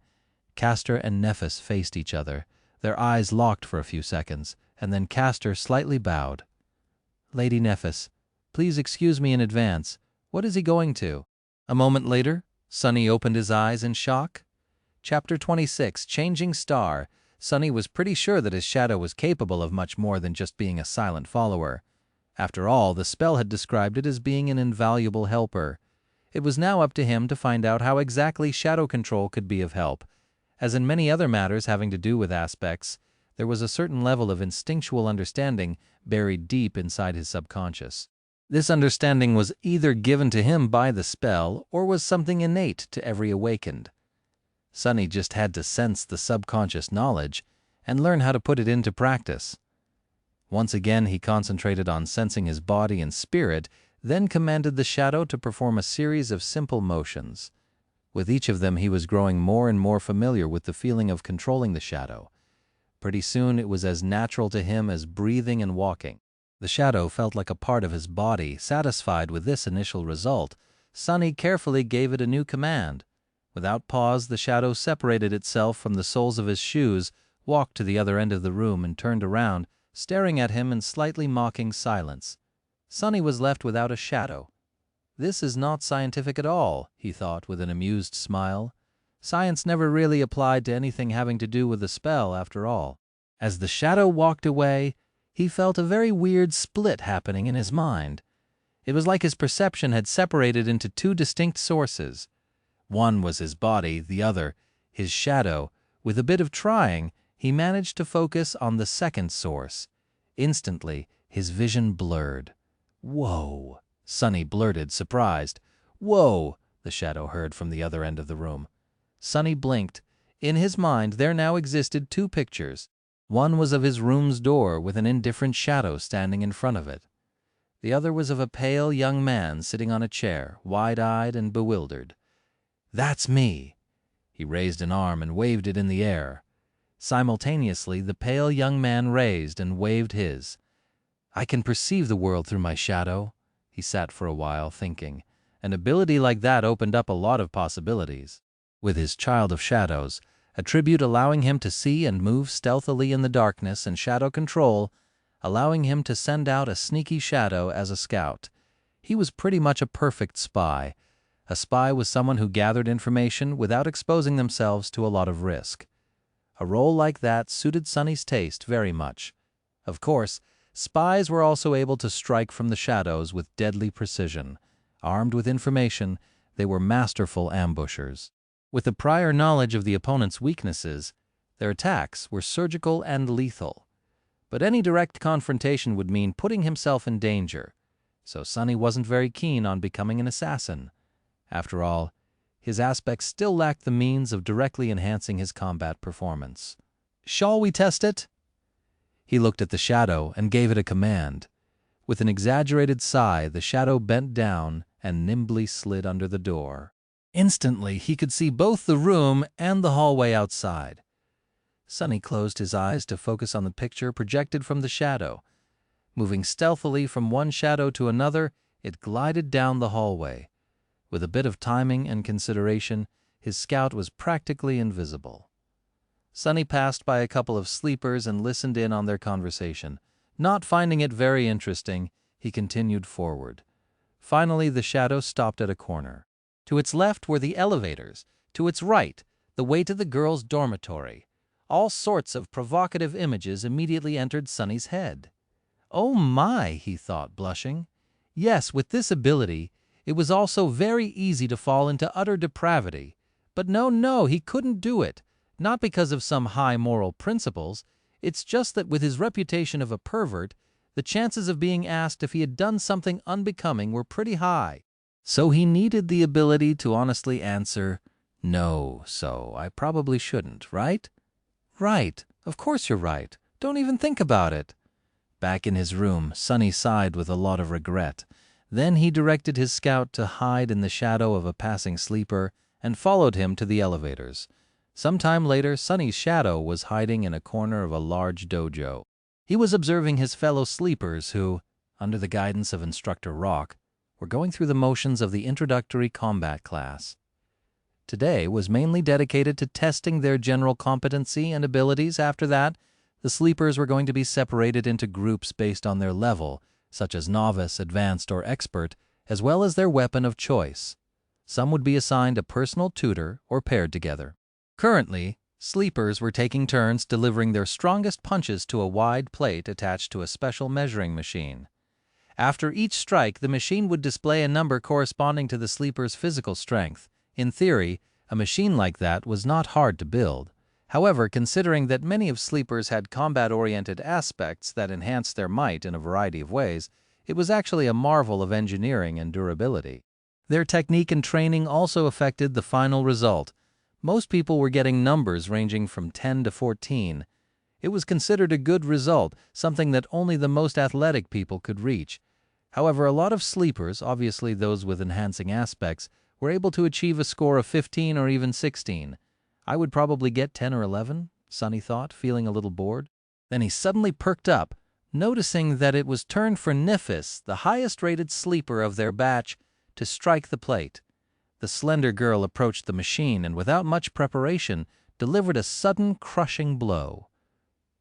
Castor and Nefis faced each other. Their eyes locked for a few seconds, and then Castor slightly bowed. Lady Nefis, please excuse me in advance. What is he going to? A moment later, Sunny opened his eyes in shock. Chapter 26, Changing Star. Sunny was pretty sure that his shadow was capable of much more than just being a silent follower. After all, the spell had described it as being an invaluable helper. It was now up to him to find out how exactly shadow control could be of help. As in many other matters having to do with aspects, there was a certain level of instinctual understanding buried deep inside his subconscious. This understanding was either given to him by the spell or was something innate to every awakened. Sunny just had to sense the subconscious knowledge and learn how to put it into practice. Once again he concentrated on sensing his body and spirit, then commanded the shadow to perform a series of simple motions. With each of them he was growing more and more familiar with the feeling of controlling the shadow. Pretty soon it was as natural to him as breathing and walking. The shadow felt like a part of his body. Satisfied with this initial result, Sunny carefully gave it a new command. Without pause, the shadow separated itself from the soles of his shoes, walked to the other end of the room, and turned around, staring at him in slightly mocking silence. Sunny was left without a shadow. This is not scientific at all, he thought with an amused smile. Science never really applied to anything having to do with the spell, after all. As the shadow walked away, he felt a very weird split happening in his mind. It was like his perception had separated into two distinct sources. One was his body, the other, his shadow. With a bit of trying, he managed to focus on the second source. Instantly, his vision blurred. "Whoa!" Sunny blurted, surprised. "Whoa!" the shadow heard from the other end of the room. Sunny blinked. In his mind there now existed two pictures. One was of his room's door with an indifferent shadow standing in front of it. The other was of a pale young man sitting on a chair, wide-eyed and bewildered. "That's me!" He raised an arm and waved it in the air. Simultaneously, the pale young man raised and waved his. "I can perceive the world through my shadow." He sat for a while, thinking. An ability like that opened up a lot of possibilities. With his Child of Shadows, a tribute allowing him to see and move stealthily in the darkness, and shadow control, allowing him to send out a sneaky shadow as a scout. He was pretty much a perfect spy. A spy was someone who gathered information without exposing themselves to a lot of risk. A role like that suited Sunny's taste very much. Of course, spies were also able to strike from the shadows with deadly precision. Armed with information, they were masterful ambushers. With a prior knowledge of the opponent's weaknesses, their attacks were surgical and lethal. But any direct confrontation would mean putting himself in danger, so Sunny wasn't very keen on becoming an assassin. After all, his aspects still lacked the means of directly enhancing his combat performance. "Shall we test it?" He looked at the shadow and gave it a command. With an exaggerated sigh, the shadow bent down and nimbly slid under the door. Instantly, he could see both the room and the hallway outside. Sunny closed his eyes to focus on the picture projected from the shadow. Moving stealthily from one shadow to another, it glided down the hallway. With a bit of timing and consideration, his scout was practically invisible. Sunny passed by a couple of sleepers and listened in on their conversation. Not finding it very interesting, he continued forward. Finally, the shadow stopped at a corner. To its left were the elevators. To its right, the way to the girls' dormitory. All sorts of provocative images immediately entered Sunny's head. "Oh my," he thought, blushing. Yes, with this ability, it was also very easy to fall into utter depravity. But no, he couldn't do it. Not because of some high moral principles. It's just that with his reputation of a pervert, the chances of being asked if he had done something unbecoming were pretty high. So he needed the ability to honestly answer, "No, so I probably shouldn't, right?" "Right. Of course you're right. Don't even think about it." Back in his room, Sunny sighed with a lot of regret. Then he directed his scout to hide in the shadow of a passing sleeper and followed him to the elevators. Some time later, Sunny's shadow was hiding in a corner of a large dojo. He was observing his fellow sleepers who, under the guidance of Instructor Rock, were going through the motions of the introductory combat class. Today was mainly dedicated to testing their general competency and abilities. After that, the sleepers were going to be separated into groups based on their level, such as novice, advanced, or expert, as well as their weapon of choice. Some would be assigned a personal tutor or paired together. Currently, sleepers were taking turns delivering their strongest punches to a wide plate attached to a special measuring machine. After each strike, the machine would display a number corresponding to the sleeper's physical strength. In theory, a machine like that was not hard to build. However, considering that many of sleepers had combat-oriented aspects that enhanced their might in a variety of ways, it was actually a marvel of engineering and durability. Their technique and training also affected the final result. Most people were getting numbers ranging from 10 to 14. It was considered a good result, something that only the most athletic people could reach. However, a lot of sleepers, obviously those with enhancing aspects, were able to achieve a score of 15 or even 16. I would probably get 10 or 11, Sunny thought, feeling a little bored. Then he suddenly perked up. noticing that it was turn for Nifis, the highest-rated sleeper of their batch, to strike the plate. The slender girl approached the machine and, without much preparation, delivered a sudden, crushing blow.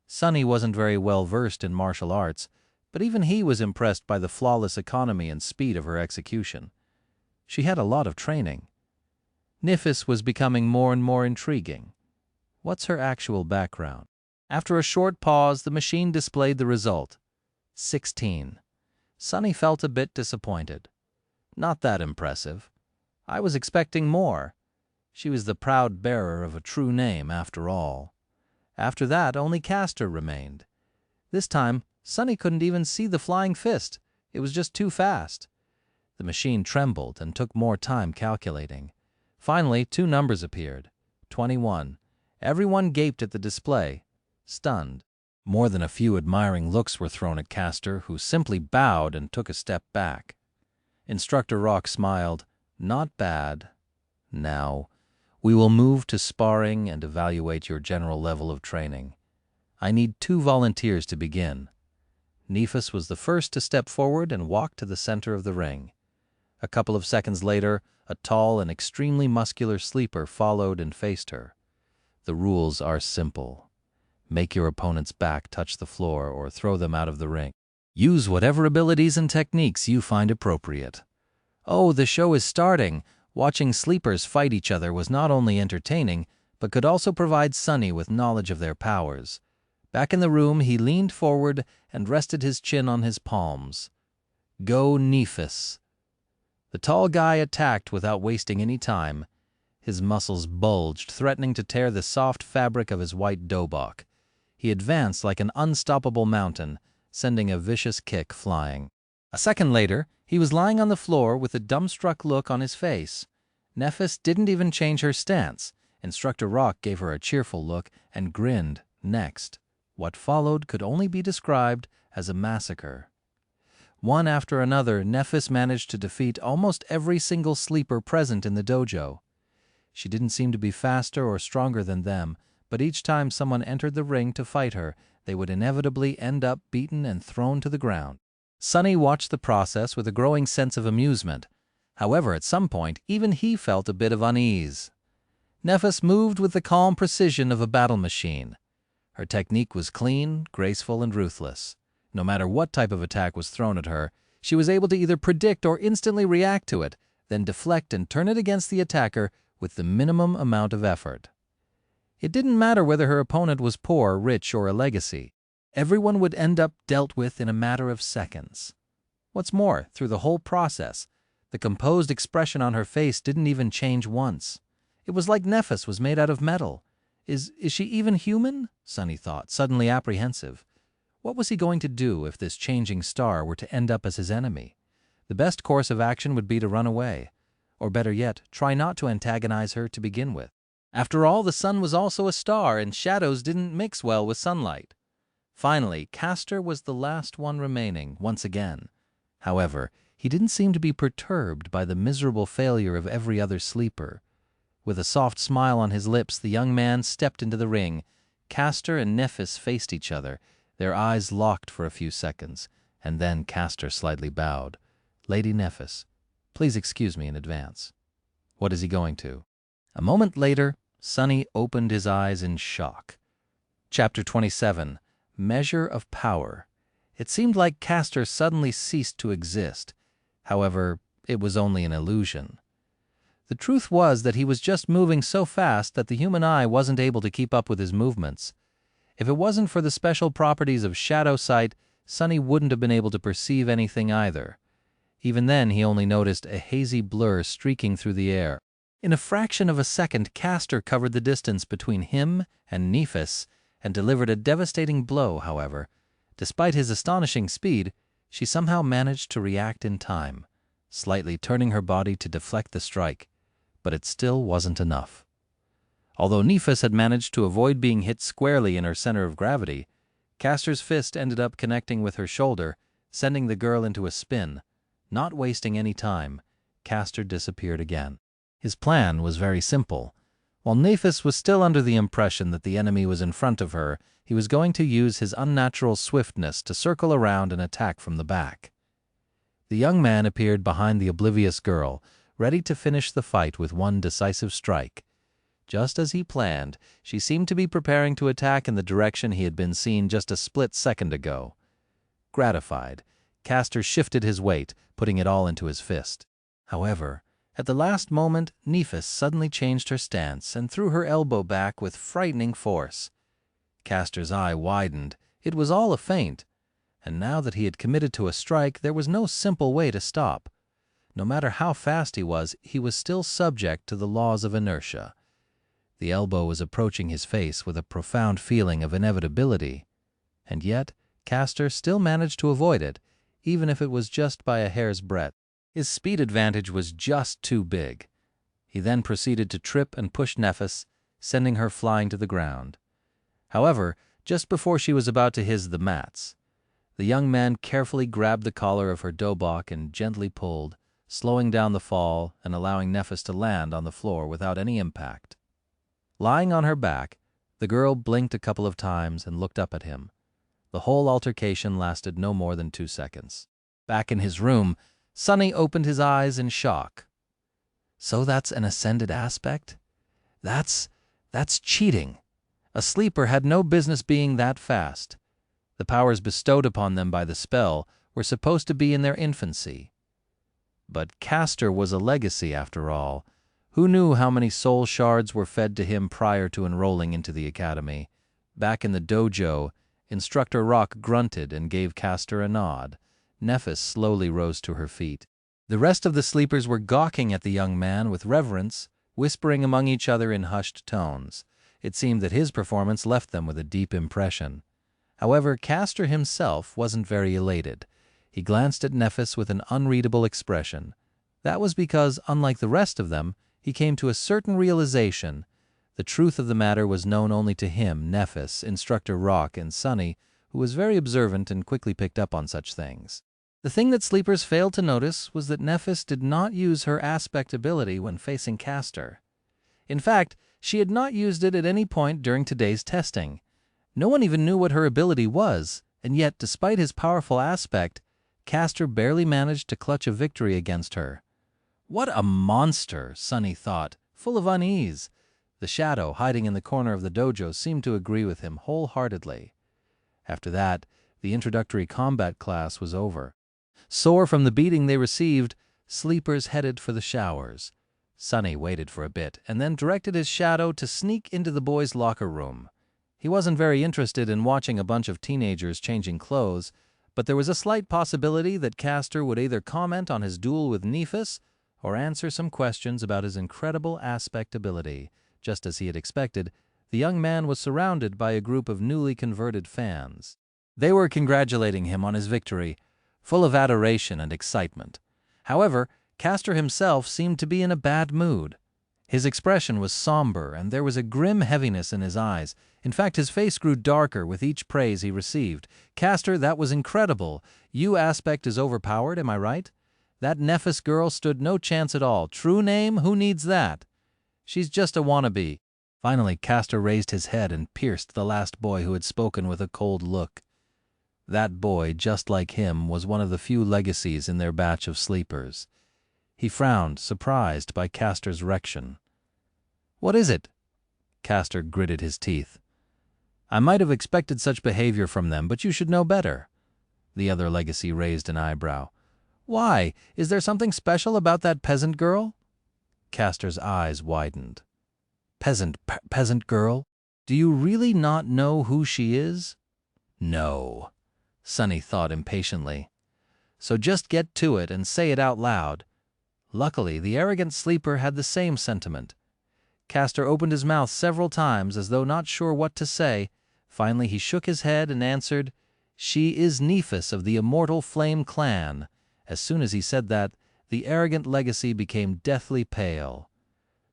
Sunny wasn't very well versed in martial arts, but even he was impressed by the flawless economy and speed of her execution. She had a lot of training. Nifis was becoming more and more intriguing. What's her actual background? After a short pause, the machine displayed the result. 16. Sunny felt a bit disappointed. Not that impressive. I was expecting more. She was the proud bearer of a true name, after all. After that, only Castor remained. This time, Sunny couldn't even see the flying fist. It was just too fast. The machine trembled and took more time calculating. Finally, 2 numbers appeared. 21. Everyone gaped at the display, stunned. More than a few admiring looks were thrown at Castor, who simply bowed and took a step back. Instructor Rock smiled. Not bad. Now, we will move to sparring and evaluate your general level of training. I need 2 volunteers to begin. Nifis was the first to step forward and walk to the center of the ring. A couple of seconds later, a tall and extremely muscular sleeper followed and faced her. The rules are simple. Make your opponent's back touch the floor or throw them out of the ring. Use whatever abilities and techniques you find appropriate. Oh, the show is starting! Watching sleepers fight each other was not only entertaining, but could also provide Sunny with knowledge of their powers. Back in the room, he leaned forward and rested his chin on his palms. Go Nifis! The tall guy attacked without wasting any time. His muscles bulged, threatening to tear the soft fabric of his white dobok. He advanced like an unstoppable mountain, sending a vicious kick flying. A second later, he was lying on the floor with a dumbstruck look on his face. Nefis didn't even change her stance. Instructor Rock gave her a cheerful look and grinned. Next, what followed could only be described as a massacre. One after another, Nefis managed to defeat almost every single sleeper present in the dojo. She didn't seem to be faster or stronger than them, but each time someone entered the ring to fight her, they would inevitably end up beaten and thrown to the ground. Sunny watched the process with a growing sense of amusement. However, at some point, even he felt a bit of unease. Nefis moved with the calm precision of a battle machine. Her technique was clean, graceful, and ruthless. No matter what type of attack was thrown at her, she was able to either predict or instantly react to it, then deflect and turn it against the attacker with the minimum amount of effort. It didn't matter whether her opponent was poor, rich, or a legacy. Everyone would end up dealt with in a matter of seconds. What's more, through the whole process, the composed expression on her face didn't even change once. It was like Nefis was made out of metal. Is she even human? Sunny thought, suddenly apprehensive. What was he going to do if this changing star were to end up as his enemy? The best course of action would be to run away. Or better yet, try not to antagonize her to begin with. After all, the sun was also a star, and shadows didn't mix well with sunlight. Finally, Castor was the last one remaining, once again. However, he didn't seem to be perturbed by the miserable failure of every other sleeper. With a soft smile on his lips, the young man stepped into the ring. Castor and Nefis faced each other, their eyes locked for a few seconds, and then Castor slightly bowed. Lady Nefis, please excuse me in advance. What is he going to? A moment later, Sunny opened his eyes in shock. Chapter 27. Measure of Power. It seemed like Castor suddenly ceased to exist. However, it was only an illusion. The truth was that he was just moving so fast that the human eye wasn't able to keep up with his movements. If it wasn't for the special properties of shadow sight, Sunny wouldn't have been able to perceive anything either. Even then, he only noticed a hazy blur streaking through the air. In a fraction of a second, Castor covered the distance between him and Nefis and delivered a devastating blow, however. Despite his astonishing speed, she somehow managed to react in time, slightly turning her body to deflect the strike. But it still wasn't enough. Although Nefis had managed to avoid being hit squarely in her center of gravity, Castor's fist ended up connecting with her shoulder, sending the girl into a spin. Not wasting any time, Castor disappeared again. His plan was very simple. While Nephis was still under the impression that the enemy was in front of her, he was going to use his unnatural swiftness to circle around and attack from the back. The young man appeared behind the oblivious girl, ready to finish the fight with one decisive strike. Just as he planned, she seemed to be preparing to attack in the direction he had been seen just a split second ago. Gratified, Castor shifted his weight, putting it all into his fist. However, at the last moment, Nephis suddenly changed her stance and threw her elbow back with frightening force. Castor's eye widened. It was all a feint, and now that he had committed to a strike, there was no simple way to stop. No matter how fast he was still subject to the laws of inertia. The elbow was approaching his face with a profound feeling of inevitability, and yet Castor still managed to avoid it, even if it was just by a hair's breadth. His speed advantage was just too big. He then proceeded to trip and push Nephis, sending her flying to the ground. However, just before she was about to hiss the mats, the young man carefully grabbed the collar of her dobok and gently pulled, slowing down the fall and allowing Nephis to land on the floor without any impact. Lying on her back, the girl blinked a couple of times and looked up at him. The whole altercation lasted no more than 2 seconds. Back in his room, Sonny opened his eyes in shock. So that's an ascended aspect? That's cheating. A sleeper had no business being that fast. The powers bestowed upon them by the spell were supposed to be in their infancy. But Castor was a legacy after all. Who knew how many soul shards were fed to him prior to enrolling into the academy? Back in the dojo, Instructor Rock grunted and gave Castor a nod. Nephis slowly rose to her feet. The rest of the sleepers were gawking at the young man with reverence, whispering among each other in hushed tones. It seemed that his performance left them with a deep impression. However, Castor himself wasn't very elated. He glanced at Nephis with an unreadable expression. That was because, unlike the rest of them, he came to a certain realization. The truth of the matter was known only to him, Nephis, Instructor Rock, and Sonny, who was very observant and quickly picked up on such things. The thing that sleepers failed to notice was that Nephis did not use her aspect ability when facing Castor. In fact, she had not used it at any point during today's testing. No one even knew what her ability was, and yet, despite his powerful aspect, Castor barely managed to clutch a victory against her. What a monster, Sonny thought, full of unease. The shadow hiding in the corner of the dojo seemed to agree with him wholeheartedly. After that, the introductory combat class was over. Sore from the beating they received, sleepers headed for the showers. Sonny waited for a bit and then directed his shadow to sneak into the boys' locker room. He wasn't very interested in watching a bunch of teenagers changing clothes, but there was a slight possibility that Castor would either comment on his duel with Nephis or answer some questions about his incredible aspect ability. Just as he had expected, the young man was surrounded by a group of newly converted fans. They were congratulating him on his victory, full of adoration and excitement. However, Castor himself seemed to be in a bad mood. His expression was somber, and there was a grim heaviness in his eyes. In fact, his face grew darker with each praise he received. "Castor, that was incredible. You aspect is overpowered, am I right? That Nephis girl stood no chance at all. True name, who needs that? She's just a wannabe." Finally, Castor raised his head and pierced the last boy who had spoken with a cold look. That boy, just like him, was one of the few legacies in their batch of sleepers. He frowned, surprised by Castor's erection. "What is it?" Castor gritted his teeth. "I might have expected such behavior from them, but you should know better." The other legacy raised an eyebrow. "Why? Is there something special about that peasant girl?" Castor's eyes widened. Peasant girl? Do you really not know who she is?" "No," Sonny thought impatiently. "So just get to it and say it out loud." Luckily, the arrogant sleeper had the same sentiment. Castor opened his mouth several times as though not sure what to say. Finally, he shook his head and answered, "She is Nephis of the Immortal Flame Clan." As soon as he said that, the arrogant legacy became deathly pale.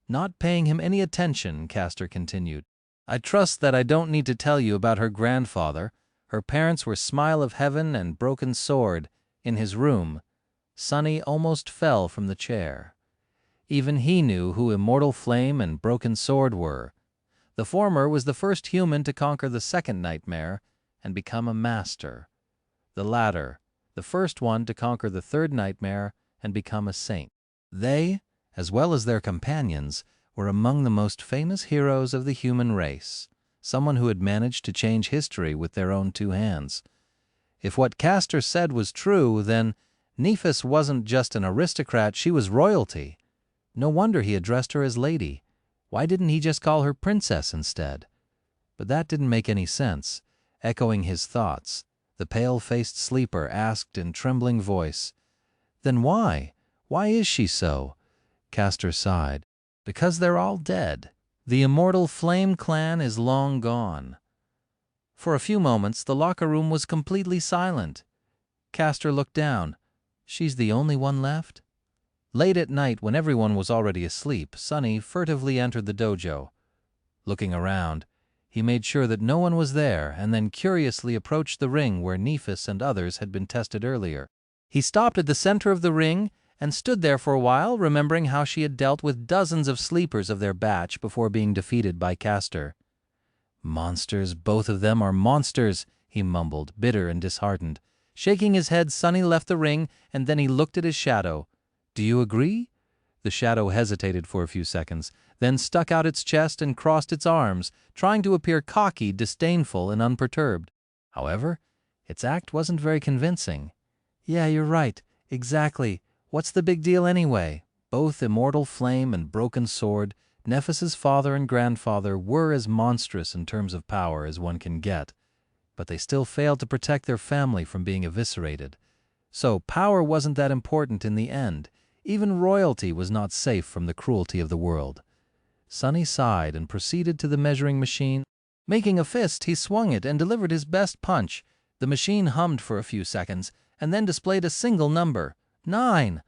Not paying him any attention, Castor continued, "I trust that I don't need to tell you about her grandfather. Her parents were Smile of Heaven and Broken Sword. In his room." Sonny almost fell from the chair. Even he knew who Immortal Flame and Broken Sword were. The former was the first human to conquer the second nightmare and become a master. The latter, the first one to conquer the third nightmare and become a saint. They, as well as their companions, were among the most famous heroes of the human race, someone who had managed to change history with their own two hands. If what Castor said was true, then Nephis wasn't just an aristocrat, she was royalty. No wonder he addressed her as lady. Why didn't he just call her princess instead? But that didn't make any sense. Echoing his thoughts, the pale-faced sleeper asked in trembling voice, "Then why? Why is she so?" Castor sighed. "Because they're all dead. The Immortal Flame clan is long gone." For a few moments, the locker room was completely silent. Castor looked down. "She's the only one left?" Late at night, when everyone was already asleep, Sunny furtively entered the dojo. Looking around, he made sure that no one was there and then curiously approached the ring where Nephis and others had been tested earlier. He stopped at the center of the ring and stood there for a while, remembering how she had dealt with dozens of sleepers of their batch before being defeated by Castor. "Monsters, both of them are monsters," he mumbled, bitter and disheartened. Shaking his head, Sunny left the ring, and then he looked at his shadow. "Do you agree?" The shadow hesitated for a few seconds, then stuck out its chest and crossed its arms, trying to appear cocky, disdainful, and unperturbed. However, its act wasn't very convincing. "Yeah, you're right. Exactly. What's the big deal anyway?" Both Immortal Flame and Broken Sword, Nephis's father and grandfather, were as monstrous in terms of power as one can get, but they still failed to protect their family from being eviscerated. So power wasn't that important in the end. Even royalty was not safe from the cruelty of the world. Sunny sighed and proceeded to the measuring machine. Making a fist, he swung it and delivered his best punch. The machine hummed for a few seconds and then displayed a single number, 9.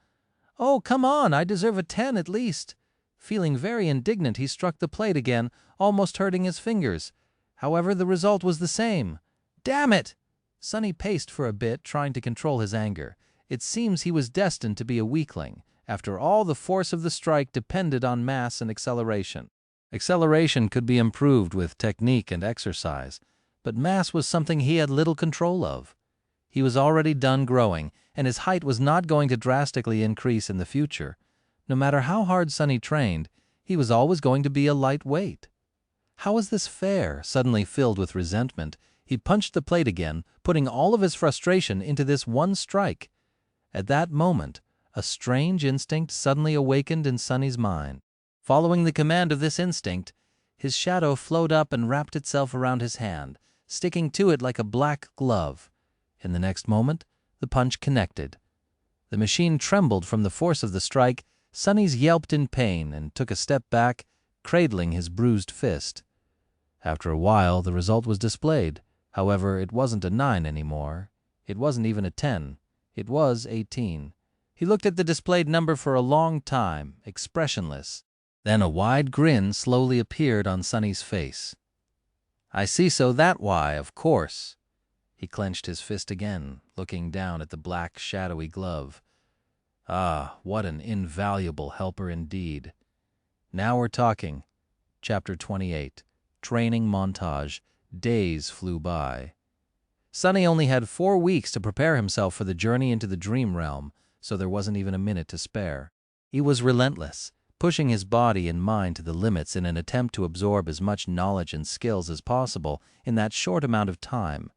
"Oh, come on, I deserve a 10 at least." Feeling very indignant, he struck the plate again, almost hurting his fingers. However, the result was the same. "Damn it!" Sunny paced for a bit, trying to control his anger. It seems he was destined to be a weakling. After all, the force of the strike depended on mass and acceleration. Acceleration could be improved with technique and exercise, but mass was something he had little control of. He was already done growing, and his height was not going to drastically increase in the future. No matter how hard Sunny trained, he was always going to be a light weight. How was this fair? Suddenly filled with resentment, he punched the plate again, putting all of his frustration into this one strike. At that moment, a strange instinct suddenly awakened in Sunny's mind. Following the command of this instinct, his shadow flowed up and wrapped itself around his hand, sticking to it like a black glove. In the next moment, the punch connected. The machine trembled from the force of the strike. Sunny's yelped in pain and took a step back, cradling his bruised fist. After a while, the result was displayed. However, it wasn't a 9 anymore. It wasn't even a 10. It was 18. He looked at the displayed number for a long time, expressionless. Then a wide grin slowly appeared on Sunny's face. "I see, so that why, of course." He clenched his fist again, looking down at the black, shadowy glove. Ah, what an invaluable helper indeed. Now we're talking. Chapter 28. Training Montage. Days flew by. Sunny only had 4 weeks to prepare himself for the journey into the dream realm, so there wasn't even a minute to spare. He was relentless, pushing his body and mind to the limits in an attempt to absorb as much knowledge and skills as possible in that short amount of time.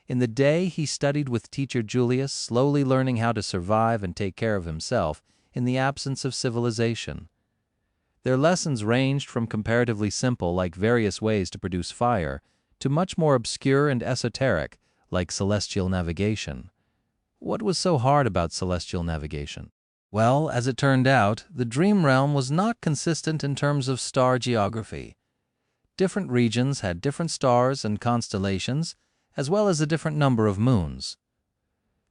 In the day, he studied with teacher Julius, slowly learning how to survive and take care of himself in the absence of civilization. Their lessons ranged from comparatively simple, like various ways to produce fire, to much more obscure and esoteric, like celestial navigation. What was so hard about celestial navigation? Well, as it turned out, the dream realm was not consistent in terms of star geography. Different regions had different stars and constellations, as well as a different number of moons.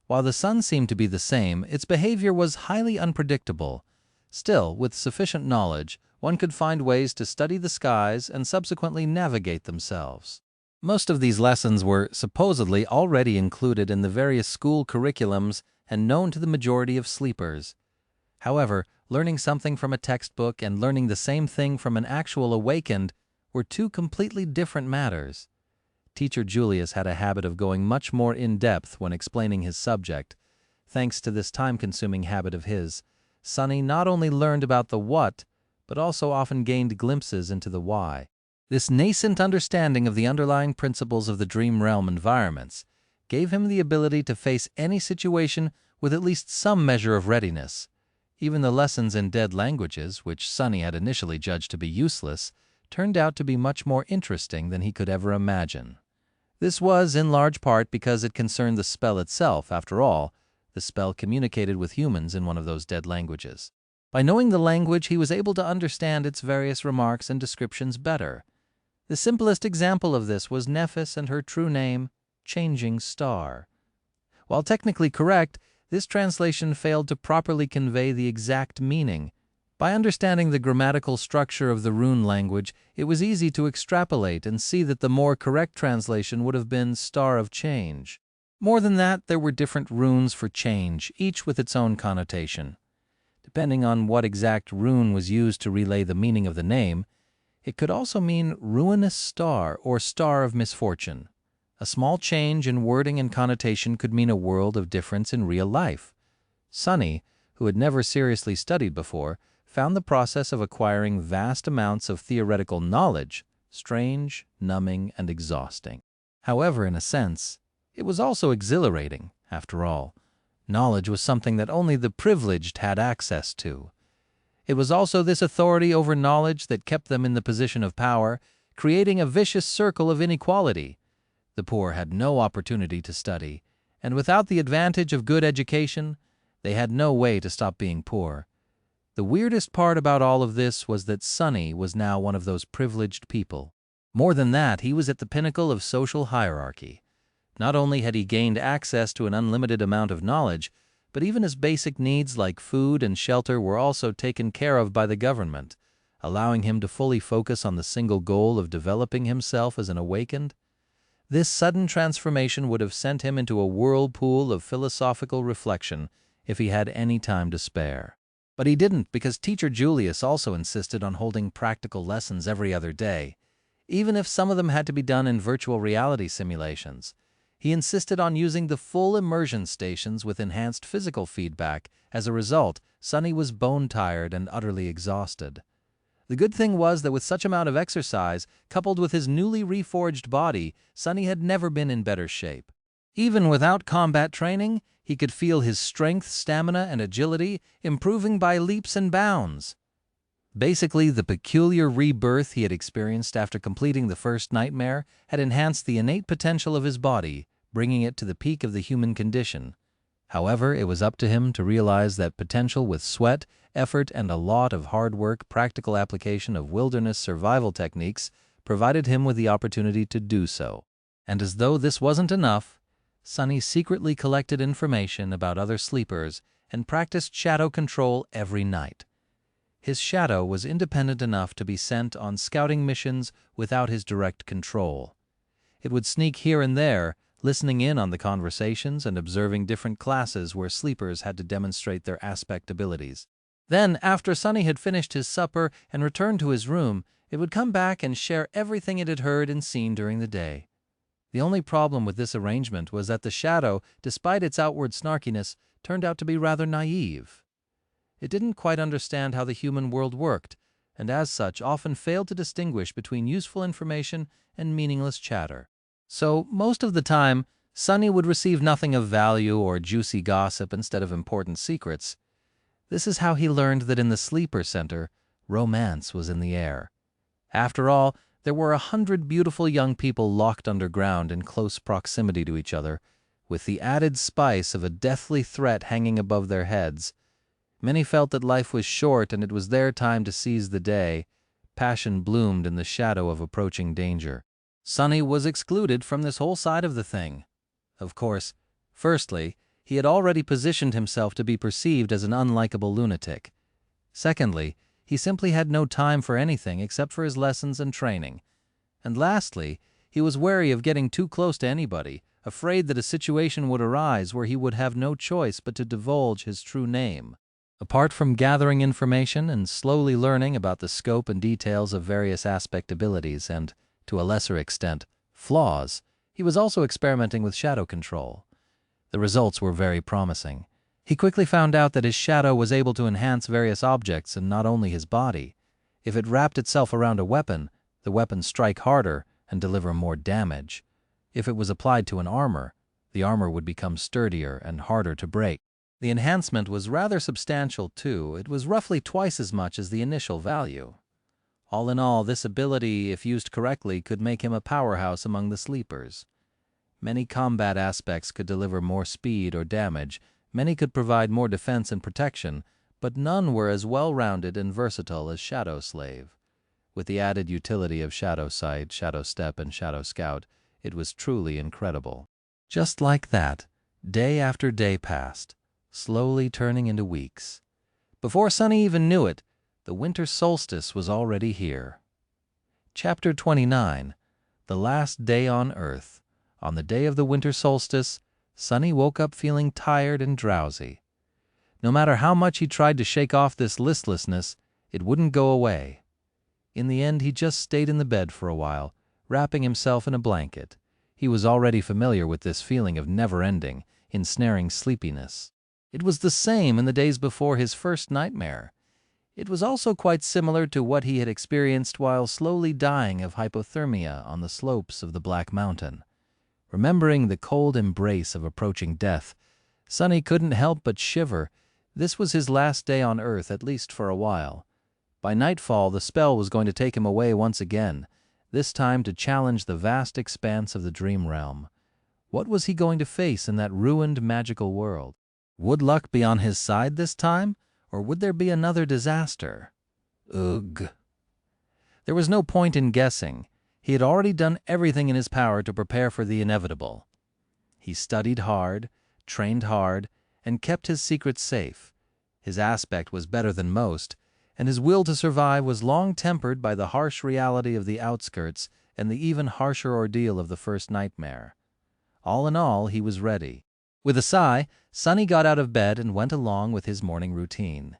While the sun seemed to be the same, its behavior was highly unpredictable. Still, with sufficient knowledge, one could find ways to study the skies and subsequently navigate themselves. Most of these lessons were supposedly already included in the various school curriculums and known to the majority of sleepers. However, Learning something from a textbook and learning the same thing from an actual awakened were two completely different matters. Teacher Julius had a habit of going much more in-depth when explaining his subject. Thanks to this time-consuming habit of his, Sunny not only learned about the what, but also often gained glimpses into the why. This nascent understanding of the underlying principles of the dream realm environments gave him the ability to face any situation with at least some measure of readiness. Even the lessons in dead languages, which Sunny had initially judged to be useless, turned out to be much more interesting than he could ever imagine. This was in large part because it concerned the spell itself. After all, the spell communicated with humans in one of those dead languages. By knowing the language, he was able to understand its various remarks and descriptions better. The simplest example of this was Nephis and her true name, Changing Star. While technically correct, this translation failed to properly convey the exact meaning. By understanding the grammatical structure of the rune language, it was easy to extrapolate and see that the more correct translation would have been Star of Change. More than that, there were different runes for change, each with its own connotation. Depending on what exact rune was used to relay the meaning of the name, it could also mean ruinous star or star of misfortune. A small change in wording and connotation could mean a world of difference in real life. Sunny, who had never seriously studied before, found the process of acquiring vast amounts of theoretical knowledge strange, numbing, and exhausting. However, in a sense, it was also exhilarating. After all, knowledge was something that only the privileged had access to. It was also this authority over knowledge that kept them in the position of power, creating a vicious circle of inequality. The poor had no opportunity to study, and without the advantage of good education, they had no way to stop being poor. The weirdest part about all of this was that Sunny was now one of those privileged people. More than that, he was at the pinnacle of social hierarchy. Not only had he gained access to an unlimited amount of knowledge, but even his basic needs like food and shelter were also taken care of by the government, allowing him to fully focus on the single goal of developing himself as an awakened. This sudden transformation would have sent him into a whirlpool of philosophical reflection if he had any time to spare. But he didn't, because Teacher Julius also insisted on holding practical lessons every other day, even if some of them had to be done in virtual reality simulations. He insisted on using the full immersion stations with enhanced physical feedback. As a result, Sunny was bone-tired and utterly exhausted. The good thing was that with such amount of exercise, coupled with his newly reforged body, Sunny had never been in better shape. Even without combat training, he could feel his strength, stamina, and agility improving by leaps and bounds. Basically, the peculiar rebirth he had experienced after completing the first nightmare had enhanced the innate potential of his body, bringing it to the peak of the human condition. However, it was up to him to realize that potential with sweat, effort, and a lot of hard work. Practical application of wilderness survival techniques provided him with the opportunity to do so. And as though this wasn't enough, Sunny secretly collected information about other sleepers and practiced shadow control every night. His shadow was independent enough to be sent on scouting missions without his direct control. It would sneak here and there, listening in on the conversations and observing different classes where sleepers had to demonstrate their aspect abilities. Then, after Sunny had finished his supper and returned to his room, it would come back and share everything it had heard and seen during the day. The only problem with this arrangement was that the shadow, despite its outward snarkiness, turned out to be rather naive. It didn't quite understand how the human world worked, and as such often failed to distinguish between useful information and meaningless chatter. So, most of the time, Sunny would receive nothing of value or juicy gossip instead of important secrets. This is how he learned that in the sleeper center, romance was in the air. After all, there were 100 beautiful young people locked underground in close proximity to each other, with the added spice of a deathly threat hanging above their heads. Many felt that life was short and it was their time to seize the day. Passion bloomed in the shadow of approaching danger. Sunny was excluded from this whole side of the thing. Of course, firstly, he had already positioned himself to be perceived as an unlikable lunatic. Secondly, he simply had no time for anything except for his lessons and training. And lastly, he was wary of getting too close to anybody, afraid that a situation would arise where he would have no choice but to divulge his true name. Apart from gathering information and slowly learning about the scope and details of various aspect abilities and, to a lesser extent, flaws, he was also experimenting with shadow control. The results were very promising. He quickly found out that his shadow was able to enhance various objects and not only his body. If it wrapped itself around a weapon, the weapon strike harder and deliver more damage. If it was applied to an armor, the armor would become sturdier and harder to break. The enhancement was rather substantial too. It was roughly twice as much as the initial value. All in all, this ability, if used correctly, could make him a powerhouse among the sleepers. Many combat aspects could deliver more speed or damage, many could provide more defense and protection, but none were as well-rounded and versatile as Shadow Slave. With the added utility of Shadow Sight, Shadow Step, and Shadow Scout, it was truly incredible. Just like that, day after day passed, slowly turning into weeks. Before Sunny even knew it, the winter solstice was already here. Chapter 29, The Last Day on Earth. On the day of the winter solstice, Sunny woke up feeling tired and drowsy. No matter how much he tried to shake off this listlessness, it wouldn't go away. In the end, he just stayed in the bed for a while, wrapping himself in a blanket. He was already familiar with this feeling of never-ending, ensnaring sleepiness. It was the same in the days before his first nightmare. It was also quite similar to what he had experienced while slowly dying of hypothermia on the slopes of the Black Mountain. Remembering the cold embrace of approaching death, Sunny couldn't help but shiver. This was his last day on Earth, at least for a while. By nightfall, the spell was going to take him away once again, this time to challenge the vast expanse of the dream realm. What was he going to face in that ruined magical world? Would luck be on his side this time, or would there be another disaster? Ugh. There was no point in guessing. He had already done everything in his power to prepare for the inevitable. He studied hard, trained hard, and kept his secrets safe. His aspect was better than most, and his will to survive was long tempered by the harsh reality of the outskirts and the even harsher ordeal of the first nightmare. All in all, he was ready. With a sigh, Sunny got out of bed and went along with his morning routine.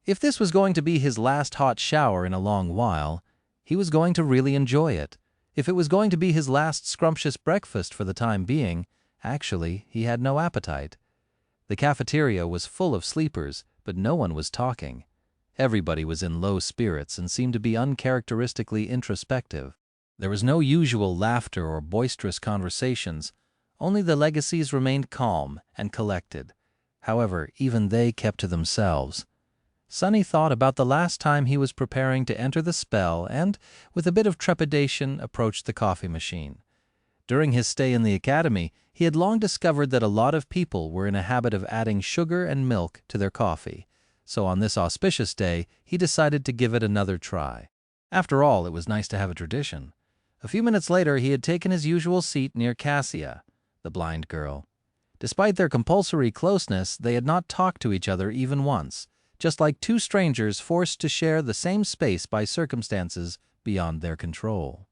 If this was going to be his last hot shower in a long while, he was going to really enjoy it. If it was going to be his last scrumptious breakfast for the time being, actually, he had no appetite. The cafeteria was full of sleepers, but no one was talking. Everybody was in low spirits and seemed to be uncharacteristically introspective. There was no usual laughter or boisterous conversations. Only the legacies remained calm and collected. However, even they kept to themselves. Sunny thought about the last time he was preparing to enter the spell and, with a bit of trepidation, approached the coffee machine. During his stay in the academy, he had long discovered that a lot of people were in a habit of adding sugar and milk to their coffee. So on this auspicious day, he decided to give it another try. After all, it was nice to have a tradition. A few minutes later, he had taken his usual seat near Cassia, the blind girl. Despite their compulsory closeness, they had not talked to each other even once, just like two strangers forced to share the same space by circumstances beyond their control.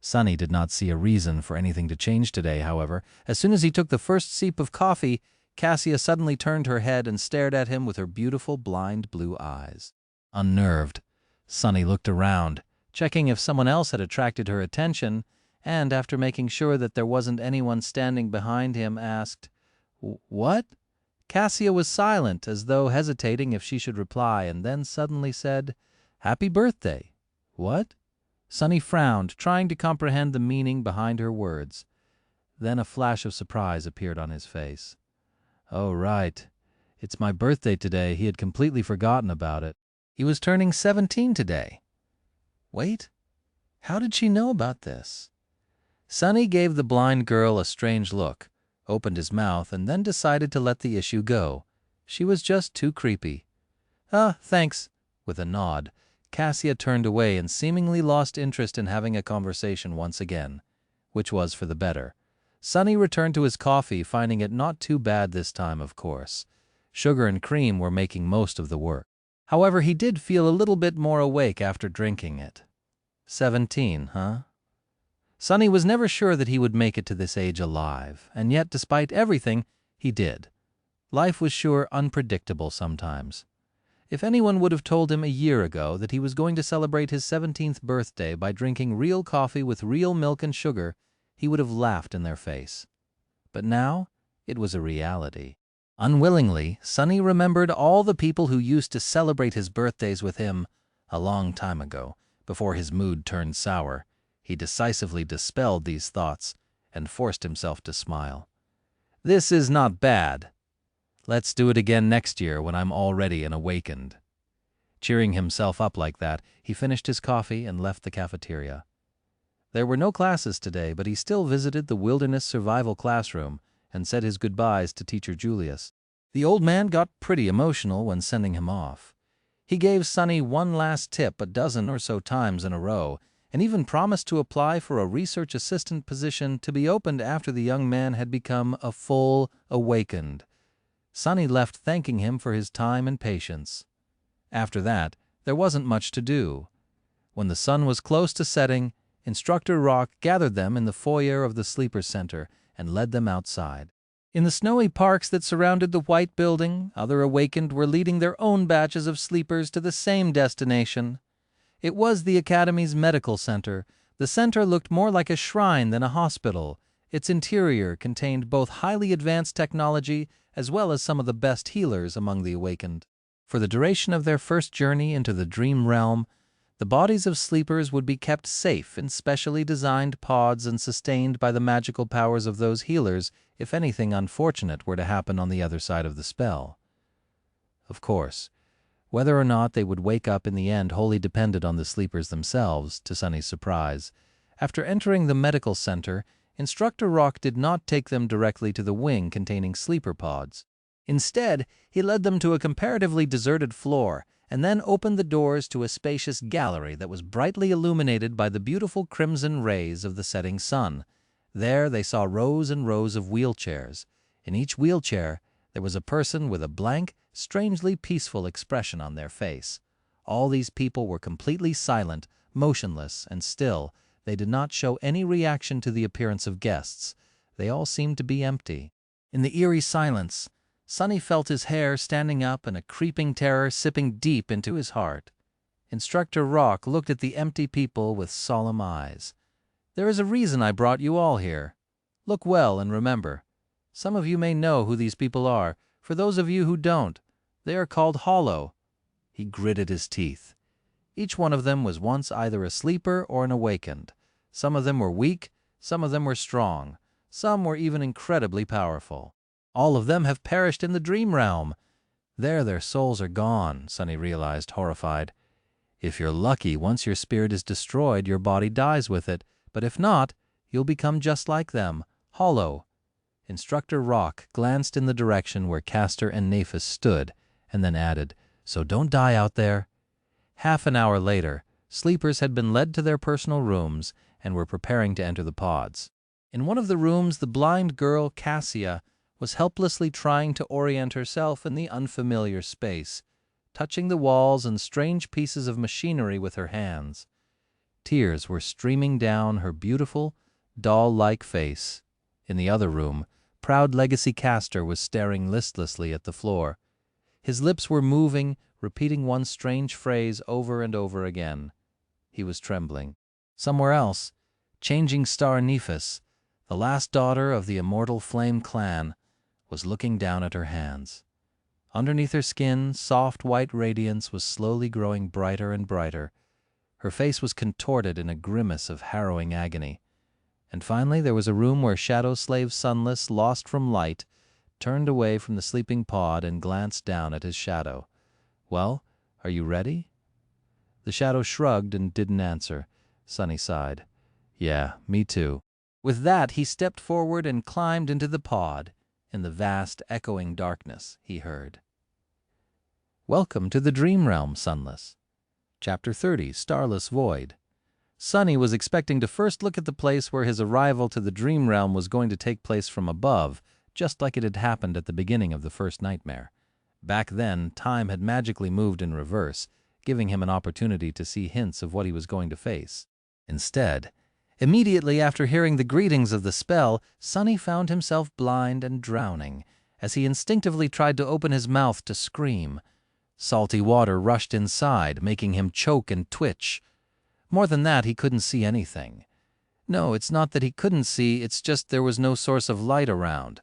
Sunny did not see a reason for anything to change today, however. As soon as he took the first sip of coffee, Cassia suddenly turned her head and stared at him with her beautiful blind blue eyes. Unnerved, Sunny looked around, checking if someone else had attracted her attention, and after making sure that there wasn't anyone standing behind him, asked, "What?" Cassia was silent, as though hesitating if she should reply, and then suddenly said, "Happy birthday." "What?" Sunny frowned, trying to comprehend the meaning behind her words. Then a flash of surprise appeared on his face. "Oh, right. It's my birthday today." He had completely forgotten about it. He was turning 17 today. Wait, how did she know about this? Sunny gave the blind girl a strange look, opened his mouth, and then decided to let the issue go. She was just too creepy. Thanks." With a nod, Cassia turned away and seemingly lost interest in having a conversation once again, which was for the better. Sunny returned to his coffee, finding it not too bad this time, of course. Sugar and cream were making most of the work. However, he did feel a little bit more awake after drinking it. 17, huh? Sunny was never sure that he would make it to this age alive, and yet, despite everything, he did. Life was sure unpredictable sometimes. If anyone would have told him a year ago that he was going to celebrate his 17th birthday by drinking real coffee with real milk and sugar, he would have laughed in their face. But now it was a reality. Unwillingly, Sonny remembered all the people who used to celebrate his birthdays with him a long time ago, before his mood turned sour. He decisively dispelled these thoughts and forced himself to smile. This is not bad. Let's do it again next year when I'm all ready and awakened. Cheering himself up like that, he finished his coffee and left the cafeteria. There were no classes today, but he still visited the wilderness survival classroom and said his goodbyes to teacher Julius. The old man got pretty emotional when sending him off. He gave Sonny one last tip a dozen or so times in a row, and even promised to apply for a research assistant position to be opened after the young man had become a full awakened. Sonny left thanking him for his time and patience. After that, there wasn't much to do. When the sun was close to setting, Instructor Rock gathered them in the foyer of the Sleeper Center and led them outside. In the snowy parks that surrounded the white building, other awakened were leading their own batches of sleepers to the same destination. It was the Academy's medical center. The center looked more like a shrine than a hospital. Its interior contained both highly advanced technology as well as some of the best healers among the awakened. For the duration of their first journey into the dream realm, the bodies of sleepers would be kept safe in specially designed pods and sustained by the magical powers of those healers if anything unfortunate were to happen on the other side of the spell. Of course, whether or not they would wake up in the end wholly depended on the sleepers themselves, to Sonny's surprise. After entering the medical center, Instructor Rock did not take them directly to the wing containing sleeper pods. Instead, he led them to a comparatively deserted floor and then opened the doors to a spacious gallery that was brightly illuminated by the beautiful crimson rays of the setting sun. There they saw rows and rows of wheelchairs. In each wheelchair, there was a person with a blank, strangely peaceful expression on their face. All these people were completely silent, motionless, and still. They did not show any reaction to the appearance of guests. They all seemed to be empty. In the eerie silence, Sonny felt his hair standing up and a creeping terror sipping deep into his heart. Instructor Rock looked at the empty people with solemn eyes. "There is a reason I brought you all here. Look well and remember. Some of you may know who these people are. For those of you who don't, they are called Hollow." He gritted his teeth. Each one of them was once either a sleeper or an awakened. Some of them were weak, some of them were strong, some were even incredibly powerful. All of them have perished in the dream realm. There their souls are gone, Sonny realized, horrified. If you're lucky, once your spirit is destroyed, your body dies with it, but if not, you'll become just like them, hollow. Instructor Rock glanced in the direction where Castor and Naphis stood, and then added, "So don't die out there." Half an hour later, sleepers had been led to their personal rooms and were preparing to enter the pods. In one of the rooms, the blind girl, Cassia, was helplessly trying to orient herself in the unfamiliar space, touching the walls and strange pieces of machinery with her hands. Tears were streaming down her beautiful, doll-like face. In the other room, proud Legacy Castor was staring listlessly at the floor. His lips were moving, repeating one strange phrase over and over again. He was trembling. Somewhere else, Changing Star Nephis, the last daughter of the immortal Flame clan, was looking down at her hands. Underneath her skin, soft white radiance was slowly growing brighter and brighter. Her face was contorted in a grimace of harrowing agony. And finally there was a room where Shadow Slave Sunless, lost from light, turned away from the sleeping pod and glanced down at his shadow. "Well, are you ready?" The shadow shrugged and didn't answer. Sonny sighed. "Yeah, me too." With that, he stepped forward and climbed into the pod. In the vast, echoing darkness, he heard, "Welcome to the Dream Realm, Sunless." Chapter 30, Starless Void. Sonny was expecting to first look at the place where his arrival to the Dream Realm was going to take place from above, just like it had happened at the beginning of the first nightmare. Back then, time had magically moved in reverse, giving him an opportunity to see hints of what he was going to face. Instead, immediately after hearing the greetings of the spell, Sonny found himself blind and drowning, as he instinctively tried to open his mouth to scream. Salty water rushed inside, making him choke and twitch. More than that, he couldn't see anything. No, it's not that he couldn't see, it's just there was no source of light around.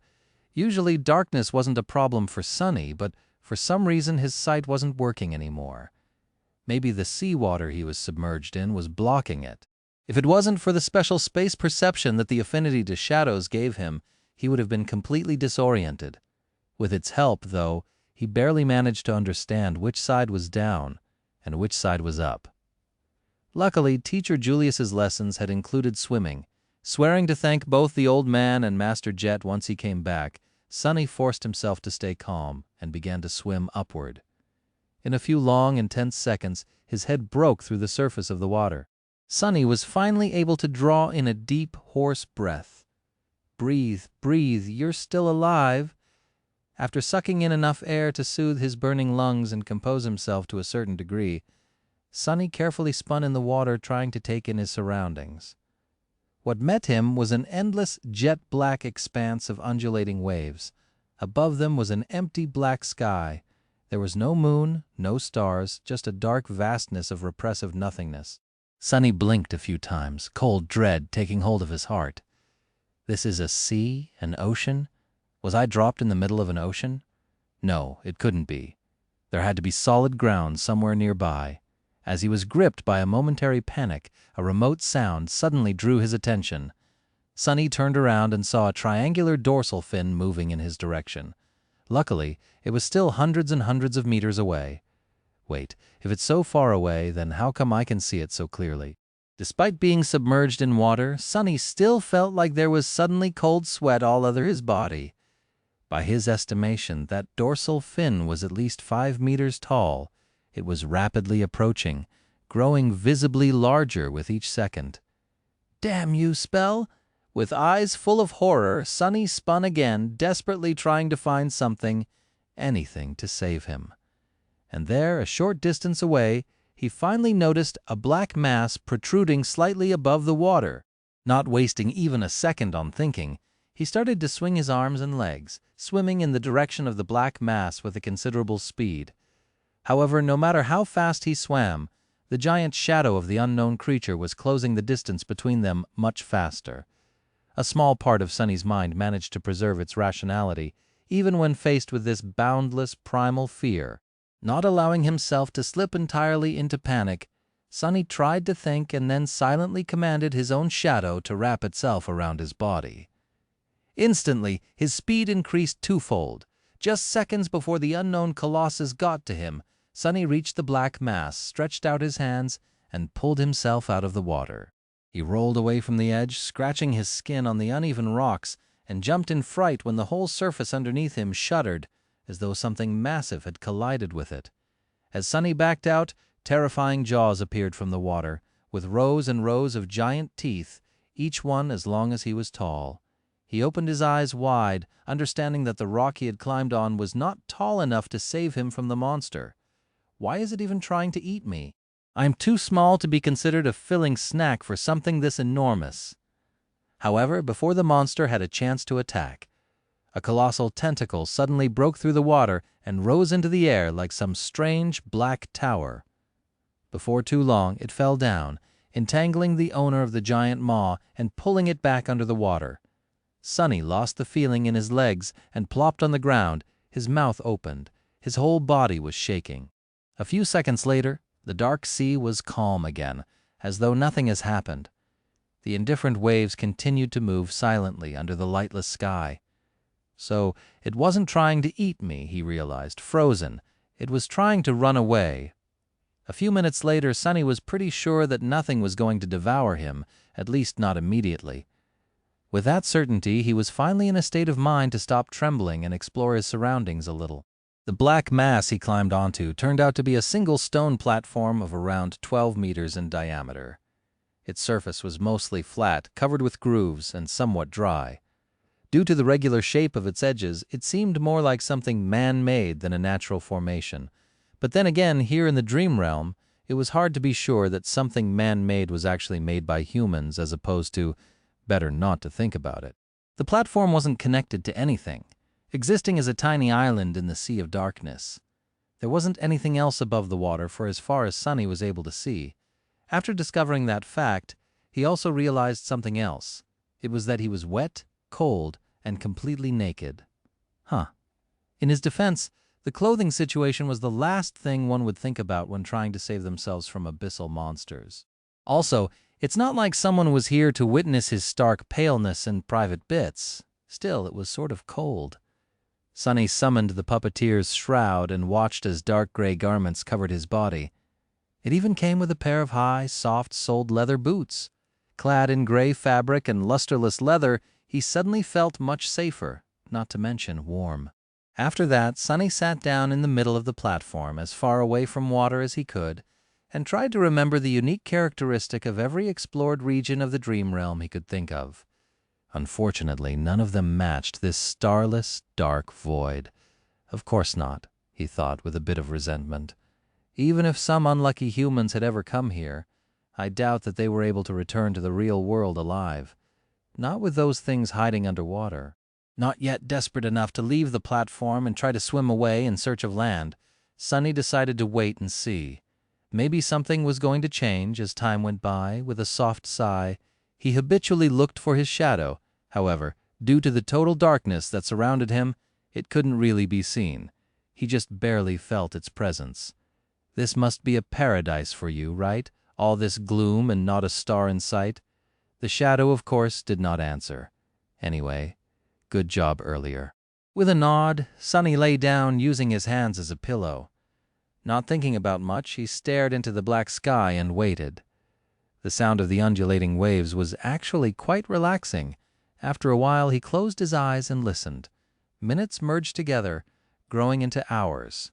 Usually darkness wasn't a problem for Sonny, but for some reason his sight wasn't working anymore. Maybe the seawater he was submerged in was blocking it. If it wasn't for the special space perception that the affinity to shadows gave him, he would have been completely disoriented. With its help, though, he barely managed to understand which side was down and which side was up. Luckily, Teacher Julius's lessons had included swimming. Swearing to thank both the old man and Master Jet once he came back, Sonny forced himself to stay calm and began to swim upward. In a few long, intense seconds, his head broke through the surface of the water. Sonny was finally able to draw in a deep, hoarse breath. Breathe, breathe, you're still alive. After sucking in enough air to soothe his burning lungs and compose himself to a certain degree, Sonny carefully spun in the water, trying to take in his surroundings. What met him was an endless jet-black expanse of undulating waves. Above them was an empty black sky. There was no moon, no stars, just a dark vastness of repressive nothingness. Sonny blinked a few times, cold dread taking hold of his heart. This is a sea, an ocean? Was I dropped in the middle of an ocean? No, it couldn't be. There had to be solid ground somewhere nearby. As he was gripped by a momentary panic, a remote sound suddenly drew his attention. Sonny turned around and saw a triangular dorsal fin moving in his direction. Luckily, it was still hundreds and hundreds of meters away. Wait, if it's so far away, then how come I can see it so clearly? Despite being submerged in water, Sonny still felt like there was suddenly cold sweat all over his body. By his estimation, that dorsal fin was at least 5 meters tall. It was rapidly approaching, growing visibly larger with each second. Damn you, Spell! With eyes full of horror, Sonny spun again, desperately trying to find something, anything to save him. And there, a short distance away, he finally noticed a black mass protruding slightly above the water. Not wasting even a second on thinking, he started to swing his arms and legs, swimming in the direction of the black mass with a considerable speed. However, no matter how fast he swam, the giant shadow of the unknown creature was closing the distance between them much faster. A small part of Sonny's mind managed to preserve its rationality, even when faced with this boundless, primal fear. Not allowing himself to slip entirely into panic, Sonny tried to think and then silently commanded his own shadow to wrap itself around his body. Instantly, his speed increased twofold. Just seconds before the unknown colossus got to him, Sonny reached the black mass, stretched out his hands, and pulled himself out of the water. He rolled away from the edge, scratching his skin on the uneven rocks, and jumped in fright when the whole surface underneath him shuddered, as though something massive had collided with it. As Sonny backed out, terrifying jaws appeared from the water, with rows and rows of giant teeth, each one as long as he was tall. He opened his eyes wide, understanding that the rock he had climbed on was not tall enough to save him from the monster. Why is it even trying to eat me? I am too small to be considered a filling snack for something this enormous. However, before the monster had a chance to attack, a colossal tentacle suddenly broke through the water and rose into the air like some strange black tower. Before too long, it fell down, entangling the owner of the giant maw and pulling it back under the water. Sonny lost the feeling in his legs and plopped on the ground, his mouth opened. His whole body was shaking. A few seconds later, the dark sea was calm again, as though nothing has happened. The indifferent waves continued to move silently under the lightless sky. So it wasn't trying to eat me, he realized, frozen. It was trying to run away. A few minutes later, Sonny was pretty sure that nothing was going to devour him, at least not immediately. With that certainty, he was finally in a state of mind to stop trembling and explore his surroundings a little. The black mass he climbed onto turned out to be a single stone platform of around 12 meters in diameter. Its surface was mostly flat, covered with grooves, and somewhat dry. Due to the regular shape of its edges, it seemed more like something man-made than a natural formation. But then again, here in the dream realm, it was hard to be sure that something man-made was actually made by humans as opposed to better not to think about it. The platform wasn't connected to anything. existing as a tiny island in the sea of darkness. There wasn't anything else above the water for as far as Sunny was able to see. After discovering that fact, he also realized something else. It was that he was wet, cold, and completely naked. In his defense, the clothing situation was the last thing one would think about when trying to save themselves from abyssal monsters. Also, it's not like someone was here to witness his stark paleness and private bits. Still, it was sort of cold. Sunny summoned the puppeteer's shroud and watched as dark gray garments covered his body. It even came with a pair of high, soft-soled leather boots. Clad in gray fabric and lusterless leather, he suddenly felt much safer, not to mention warm. After that, Sunny sat down in the middle of the platform, as far away from water as he could, and tried to remember the unique characteristic of every explored region of the dream realm he could think of. Unfortunately, none of them matched this starless, dark void. Of course not, he thought with a bit of resentment. Even if some unlucky humans had ever come here, I doubt that they were able to return to the real world alive. Not with those things hiding underwater. Not yet desperate enough to leave the platform and try to swim away in search of land, Sunny decided to wait and see. Maybe something was going to change as time went by. With a soft sigh, he habitually looked for his shadow. However, due to the total darkness that surrounded him, it couldn't really be seen. He just barely felt its presence. This must be a paradise for you, right? All this gloom and not a star in sight? The shadow, of course, did not answer. Anyway, good job earlier. With a nod, Sunny lay down, using his hands as a pillow. Not thinking about much, he stared into the black sky and waited. The sound of the undulating waves was actually quite relaxing. After a while, he closed his eyes and listened. Minutes merged together, growing into hours.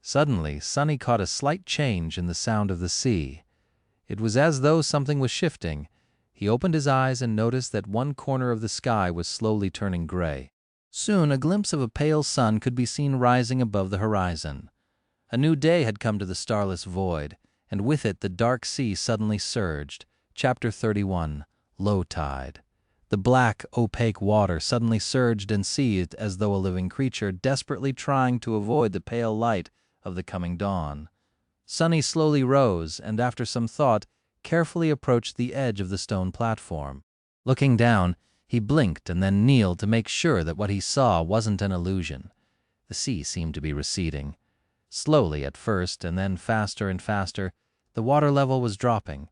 Suddenly, Sunny caught a slight change in the sound of the sea. It was as though something was shifting. He opened his eyes and noticed that one corner of the sky was slowly turning gray. Soon, a glimpse of a pale sun could be seen rising above the horizon. A new day had come to the starless void, and with it the dark sea suddenly surged. Chapter 31, Low Tide. The black, opaque water suddenly surged and seethed as though a living creature desperately trying to avoid the pale light of the coming dawn. Sunny slowly rose and, after some thought, carefully approached the edge of the stone platform. Looking down, he blinked and then kneeled to make sure that what he saw wasn't an illusion. The sea seemed to be receding. Slowly at first, and then faster and faster, the water level was dropping.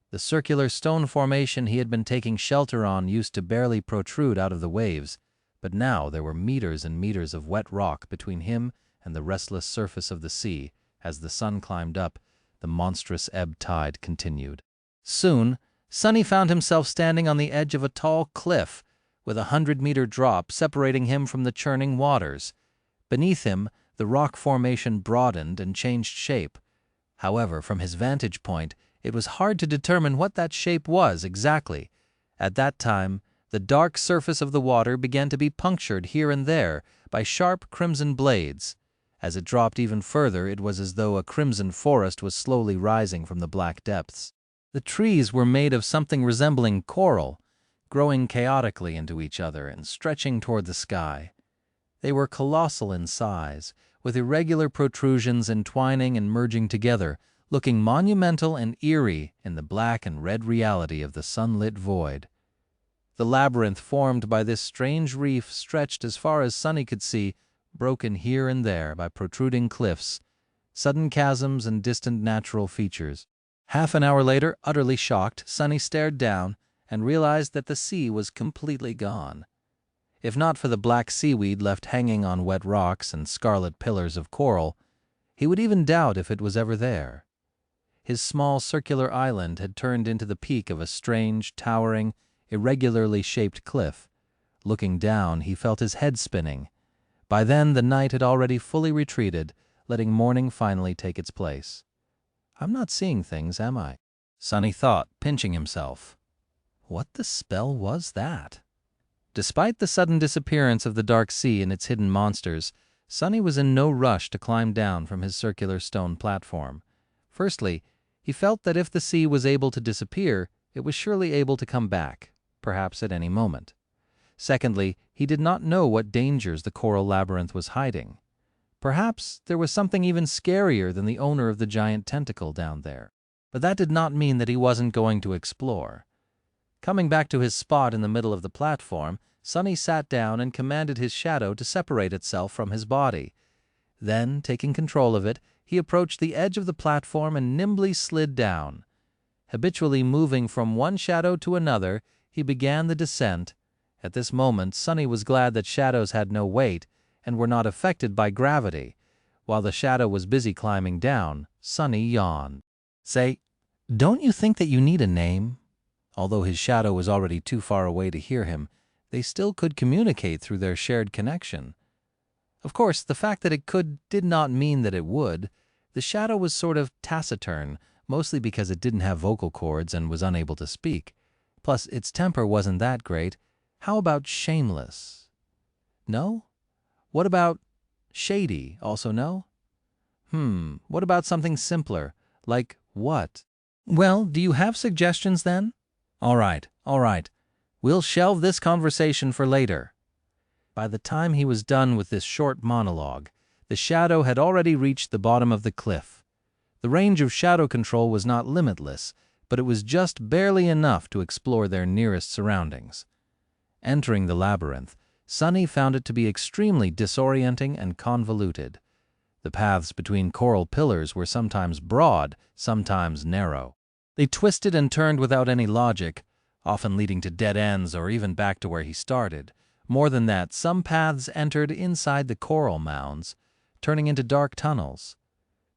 The circular stone formation he had been taking shelter on used to barely protrude out of the waves, but now there were meters and meters of wet rock between him and the restless surface of the sea. As the sun climbed up, the monstrous ebb tide continued. Soon, Sunny found himself standing on the edge of a tall cliff, with a 100-meter drop separating him from the churning waters. Beneath him, the rock formation broadened and changed shape. However, from his vantage point, it was hard to determine what that shape was exactly. At that time, the dark surface of the water began to be punctured here and there by sharp crimson blades. As it dropped even further, it was as though a crimson forest was slowly rising from the black depths. The trees were made of something resembling coral, growing chaotically into each other and stretching toward the sky. They were colossal in size, with irregular protrusions entwining and merging together, looking monumental and eerie in the black and red reality of the sunlit void. The labyrinth formed by this strange reef stretched as far as Sunny could see, broken here and there by protruding cliffs, sudden chasms, and distant natural features. Half an hour later, utterly shocked, Sunny stared down and realized that the sea was completely gone. If not for the black seaweed left hanging on wet rocks and scarlet pillars of coral, he would even doubt if it was ever there. His small circular island had turned into the peak of a strange, towering, irregularly shaped cliff. Looking down, he felt his head spinning. By then, the night had already fully retreated, letting morning finally take its place. I'm not seeing things, am I? Sunny thought, pinching himself. What the spell was that? Despite the sudden disappearance of the dark sea and its hidden monsters, Sunny was in no rush to climb down from his circular stone platform. Firstly, he felt that if the sea was able to disappear, it was surely able to come back, perhaps at any moment. Secondly, He did not know what dangers the coral labyrinth was hiding. Perhaps there was something even scarier than the owner of the giant tentacle down there. But that did not mean that he wasn't going to explore. Coming back to his spot in the middle of the platform, Sunny sat down and commanded his shadow to separate itself from his body. Then, taking control of it, he approached the edge of the platform and nimbly slid down. Habitually moving from one shadow to another, he began the descent. At this moment, Sunny was glad that shadows had no weight and were not affected by gravity. While the shadow was busy climbing down, Sunny yawned. "Say, don't you think that you need a name?" Although his shadow was already too far away to hear him, they still could communicate through their shared connection. Of course, the fact that it could did not mean that it would. The shadow was sort of taciturn, mostly because it didn't have vocal cords and was unable to speak. Plus, its temper wasn't that great. How about shameless? No? What about shady? Also no? What about something simpler? Like what? Well, do you have suggestions then? All right. We'll shelve this conversation for later. By the time he was done with this short monologue, the shadow had already reached the bottom of the cliff. The range of shadow control was not limitless, but it was just barely enough to explore their nearest surroundings. Entering the labyrinth, Sunny found it to be extremely disorienting and convoluted. The paths between coral pillars were sometimes broad, sometimes narrow. They twisted and turned without any logic, often leading to dead ends or even back to where he started. More than that, some paths entered inside the coral mounds, turning into dark tunnels.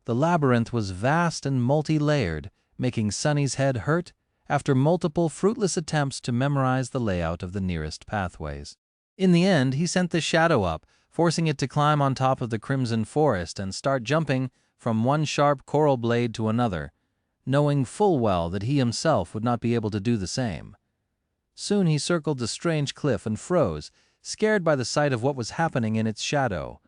The labyrinth was vast and multi-layered, making Sunny's head hurt after multiple fruitless attempts to memorize the layout of the nearest pathways. In the end, he sent the shadow up, forcing it to climb on top of the crimson forest and start jumping from one sharp coral blade to another, knowing full well that he himself would not be able to do the same. Soon he circled the strange cliff and froze, scared by the sight of what was happening in its shadow.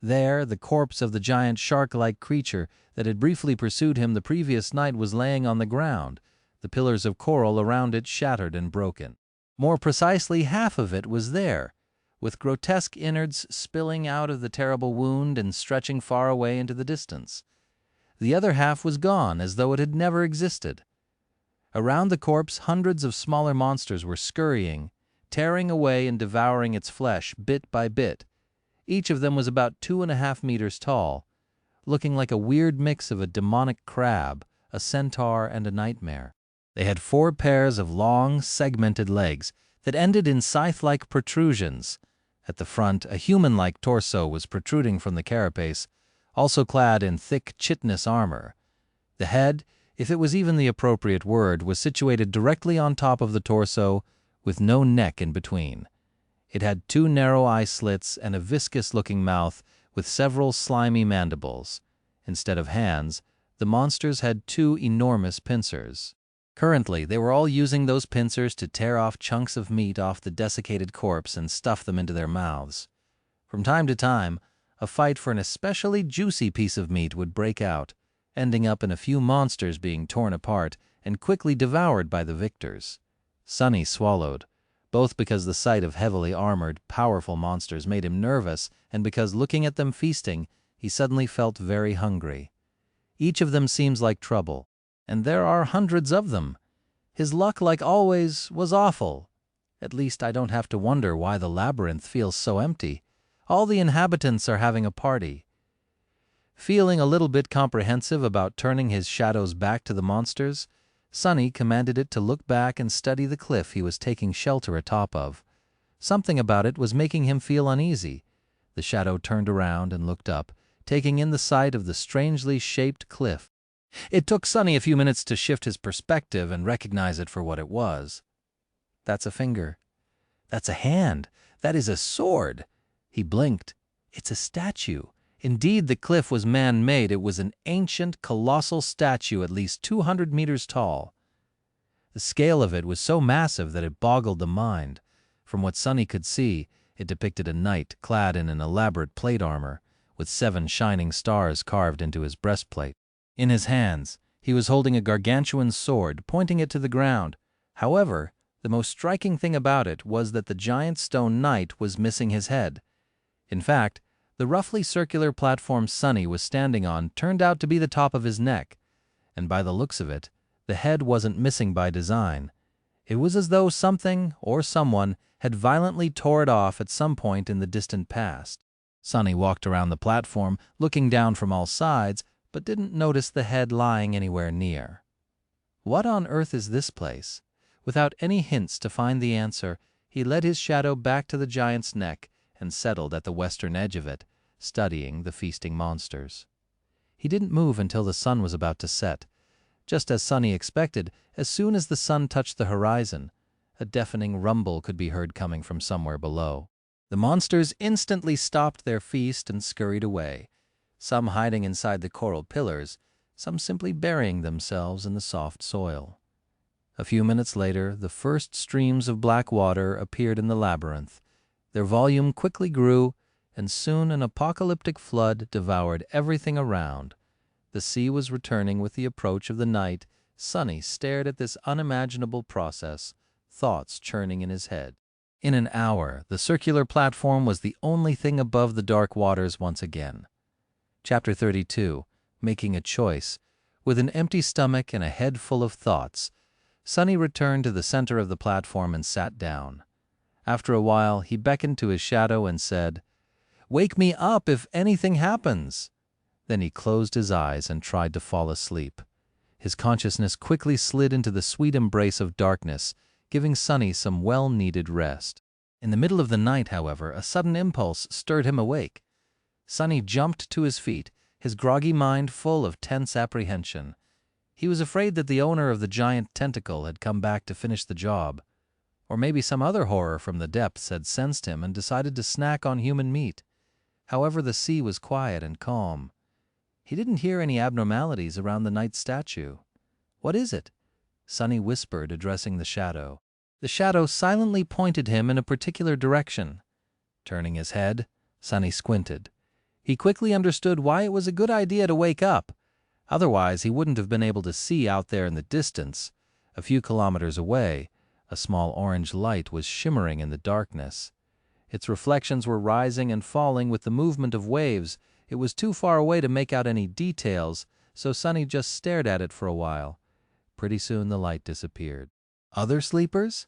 There, the corpse of the giant shark-like creature that had briefly pursued him the previous night was laying on the ground, the pillars of coral around it shattered and broken. More precisely, half of it was there, with grotesque innards spilling out of the terrible wound and stretching far away into the distance. The other half was gone, as though it had never existed. Around the corpse, hundreds of smaller monsters were scurrying, tearing away and devouring its flesh bit by bit. Each of them was about 2.5 meters tall, looking like a weird mix of a demonic crab, a centaur, and a nightmare. They had 4 pairs of long, segmented legs that ended in scythe-like protrusions. At the front, a human-like torso was protruding from the carapace, also clad in thick chitinous armor. The head, if it was even the appropriate word, was situated directly on top of the torso, with no neck in between. It had 2 narrow eye slits and a viscous-looking mouth with several slimy mandibles. Instead of hands, the monsters had 2 enormous pincers. Currently, they were all using those pincers to tear off chunks of meat off the desiccated corpse and stuff them into their mouths. From time to time, a fight for an especially juicy piece of meat would break out, ending up in a few monsters being torn apart and quickly devoured by the victors. Sunny swallowed, both because the sight of heavily armored, powerful monsters made him nervous and because looking at them feasting, he suddenly felt very hungry. Each of them seems like trouble, and there are hundreds of them. His luck, like always, was awful. At least I don't have to wonder why the labyrinth feels so empty. All the inhabitants are having a party. Feeling a little bit comprehensive about turning his shadows back to the monsters, Sunny commanded it to look back and study the cliff he was taking shelter atop of. Something about it was making him feel uneasy. The shadow turned around and looked up, taking in the sight of the strangely shaped cliff. It took Sunny a few minutes to shift his perspective and recognize it for what it was. That's a finger. That's a hand. That is a sword. He blinked. It's a statue. Indeed, the cliff was man-made. It was an ancient, colossal statue at least 200 meters tall. The scale of it was so massive that it boggled the mind. From what Sunny could see, it depicted a knight clad in an elaborate plate armor, with 7 shining stars carved into his breastplate. In his hands, he was holding a gargantuan sword, pointing it to the ground. However, The most striking thing about it was that the giant stone knight was missing his head. In fact, the roughly circular platform Sunny was standing on turned out to be the top of his neck, and by the looks of it, the head wasn't missing by design. It was as though something or someone had violently tore it off at some point in the distant past. Sunny walked around the platform, looking down from all sides, but didn't notice the head lying anywhere near. What on earth is this place? Without any hints to find the answer, he led his shadow back to the giant's neck and settled at the western edge of it, studying the feasting monsters. He didn't move until the sun was about to set. Just as Sunny expected, as soon as the sun touched the horizon, a deafening rumble could be heard coming from somewhere below. The monsters instantly stopped their feast and scurried away, some hiding inside the coral pillars, some simply burying themselves in the soft soil. A few minutes later, the first streams of black water appeared in the labyrinth. Their volume quickly grew, and soon an apocalyptic flood devoured everything around. The sea was returning with the approach of the night. Sunny stared at this unimaginable process, thoughts churning in his head. In an hour, the circular platform was the only thing above the dark waters once again. Chapter 32. Making a Choice. With an empty stomach and a head full of thoughts, Sunny returned to the center of the platform and sat down. After a while, he beckoned to his shadow and said, "Wake me up if anything happens." Then he closed his eyes and tried to fall asleep. His consciousness quickly slid into the sweet embrace of darkness, giving Sunny some well-needed rest. In the middle of the night, however, a sudden impulse stirred him awake. Sunny jumped to his feet, his groggy mind full of tense apprehension. He was afraid that the owner of the giant tentacle had come back to finish the job. Or maybe some other horror from the depths had sensed him and decided to snack on human meat. However, the sea was quiet and calm. He didn't hear any abnormalities around the night statue. "What is it?" Sunny whispered, addressing the shadow. The shadow silently pointed him in a particular direction. Turning his head, Sunny squinted. He quickly understood why it was a good idea to wake up. Otherwise, he wouldn't have been able to see out there in the distance. A few kilometers away, a small orange light was shimmering in the darkness. Its reflections were rising and falling with the movement of waves. It was too far away to make out any details, so Sunny just stared at it for a while. Pretty soon the light disappeared. Other sleepers?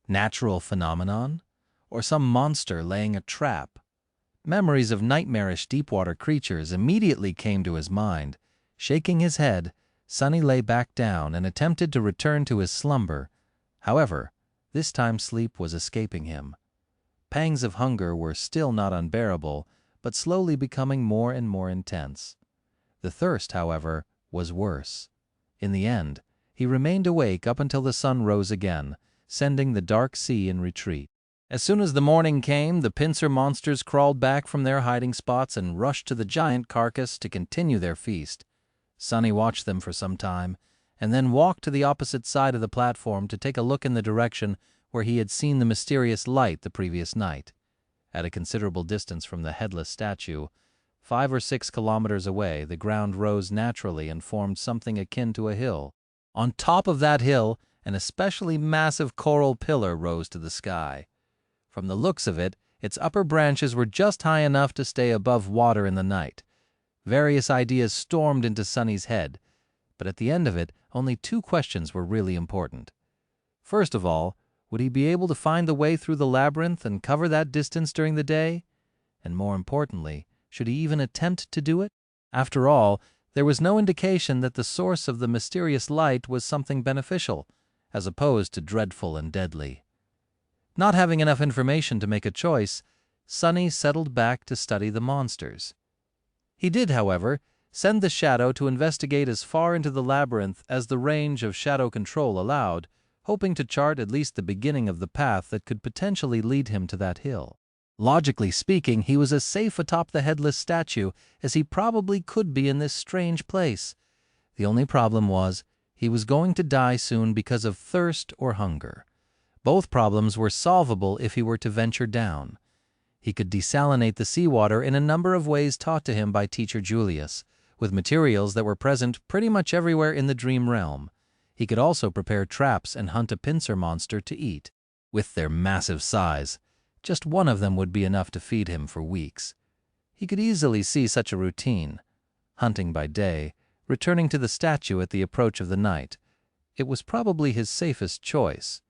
Natural phenomenon? Or some monster laying a trap? Memories of nightmarish deep-water creatures immediately came to his mind. Shaking his head, Sunny lay back down and attempted to return to his slumber. However, this time sleep was escaping him. Pangs of hunger were still not unbearable, but slowly becoming more and more intense. The thirst, however, was worse. In the end, he remained awake up until the sun rose again, sending the dark sea in retreat. As soon as the morning came, the pincer monsters crawled back from their hiding spots and rushed to the giant carcass to continue their feast. Sunny watched them for some time, and then walked to the opposite side of the platform to take a look in the direction where he had seen the mysterious light the previous night. At a considerable distance from the headless statue, 5 or 6 kilometers away, the ground rose naturally and formed something akin to a hill. On top of that hill, an especially massive coral pillar rose to the sky. From the looks of it, its upper branches were just high enough to stay above water in the night. Various ideas stormed into Sunny's head, but at the end of it, only 2 questions were really important. First of all, would he be able to find the way through the labyrinth and cover that distance during the day? And more importantly, should he even attempt to do it? After all, there was no indication that the source of the mysterious light was something beneficial, as opposed to dreadful and deadly. Not having enough information to make a choice, Sunny settled back to study the monsters. He did, however, send the shadow to investigate as far into the labyrinth as the range of shadow control allowed, hoping to chart at least the beginning of the path that could potentially lead him to that hill. Logically speaking, he was as safe atop the headless statue as he probably could be in this strange place. The only problem was, he was going to die soon because of thirst or hunger. Both problems were solvable if he were to venture down. He could desalinate the seawater in a number of ways taught to him by teacher Julius, with materials that were present pretty much everywhere in the dream realm. He could also prepare traps and hunt a pincer monster to eat. With their massive size, just one of them would be enough to feed him for weeks. He could easily see such a routine, hunting by day, returning to the statue at the approach of the night. It was probably his safest choice.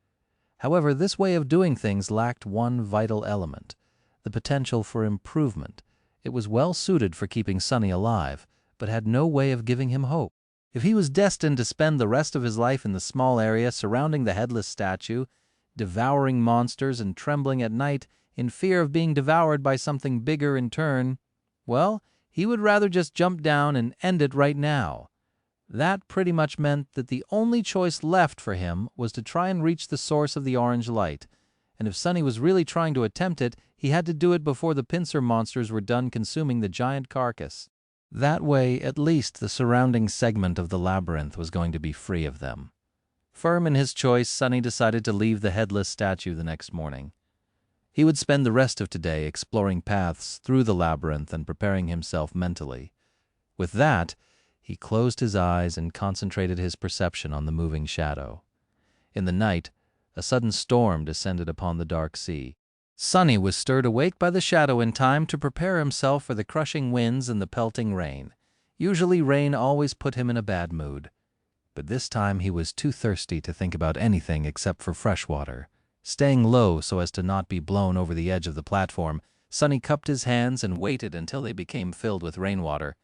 However, this way of doing things lacked one vital element, the potential for improvement. It was well suited for keeping Sunny alive, but had no way of giving him hope. If he was destined to spend the rest of his life in the small area surrounding the headless statue, devouring monsters and trembling at night in fear of being devoured by something bigger in turn, well, he would rather just jump down and end it right now. That pretty much meant that the only choice left for him was to try and reach the source of the orange light, and if Sunny was really trying to attempt it, he had to do it before the pincer monsters were done consuming the giant carcass. That way, at least the surrounding segment of the labyrinth was going to be free of them. Firm in his choice, Sunny decided to leave the headless statue the next morning. He would spend the rest of today exploring paths through the labyrinth and preparing himself mentally. With that, he closed his eyes and concentrated his perception on the moving shadow. In the night, a sudden storm descended upon the dark sea. Sunny was stirred awake by the shadow in time to prepare himself for the crushing winds and the pelting rain. Usually rain always put him in a bad mood, but this time he was too thirsty to think about anything except for fresh water. Staying low so as to not be blown over the edge of the platform, Sunny cupped his hands and waited until they became filled with rainwater.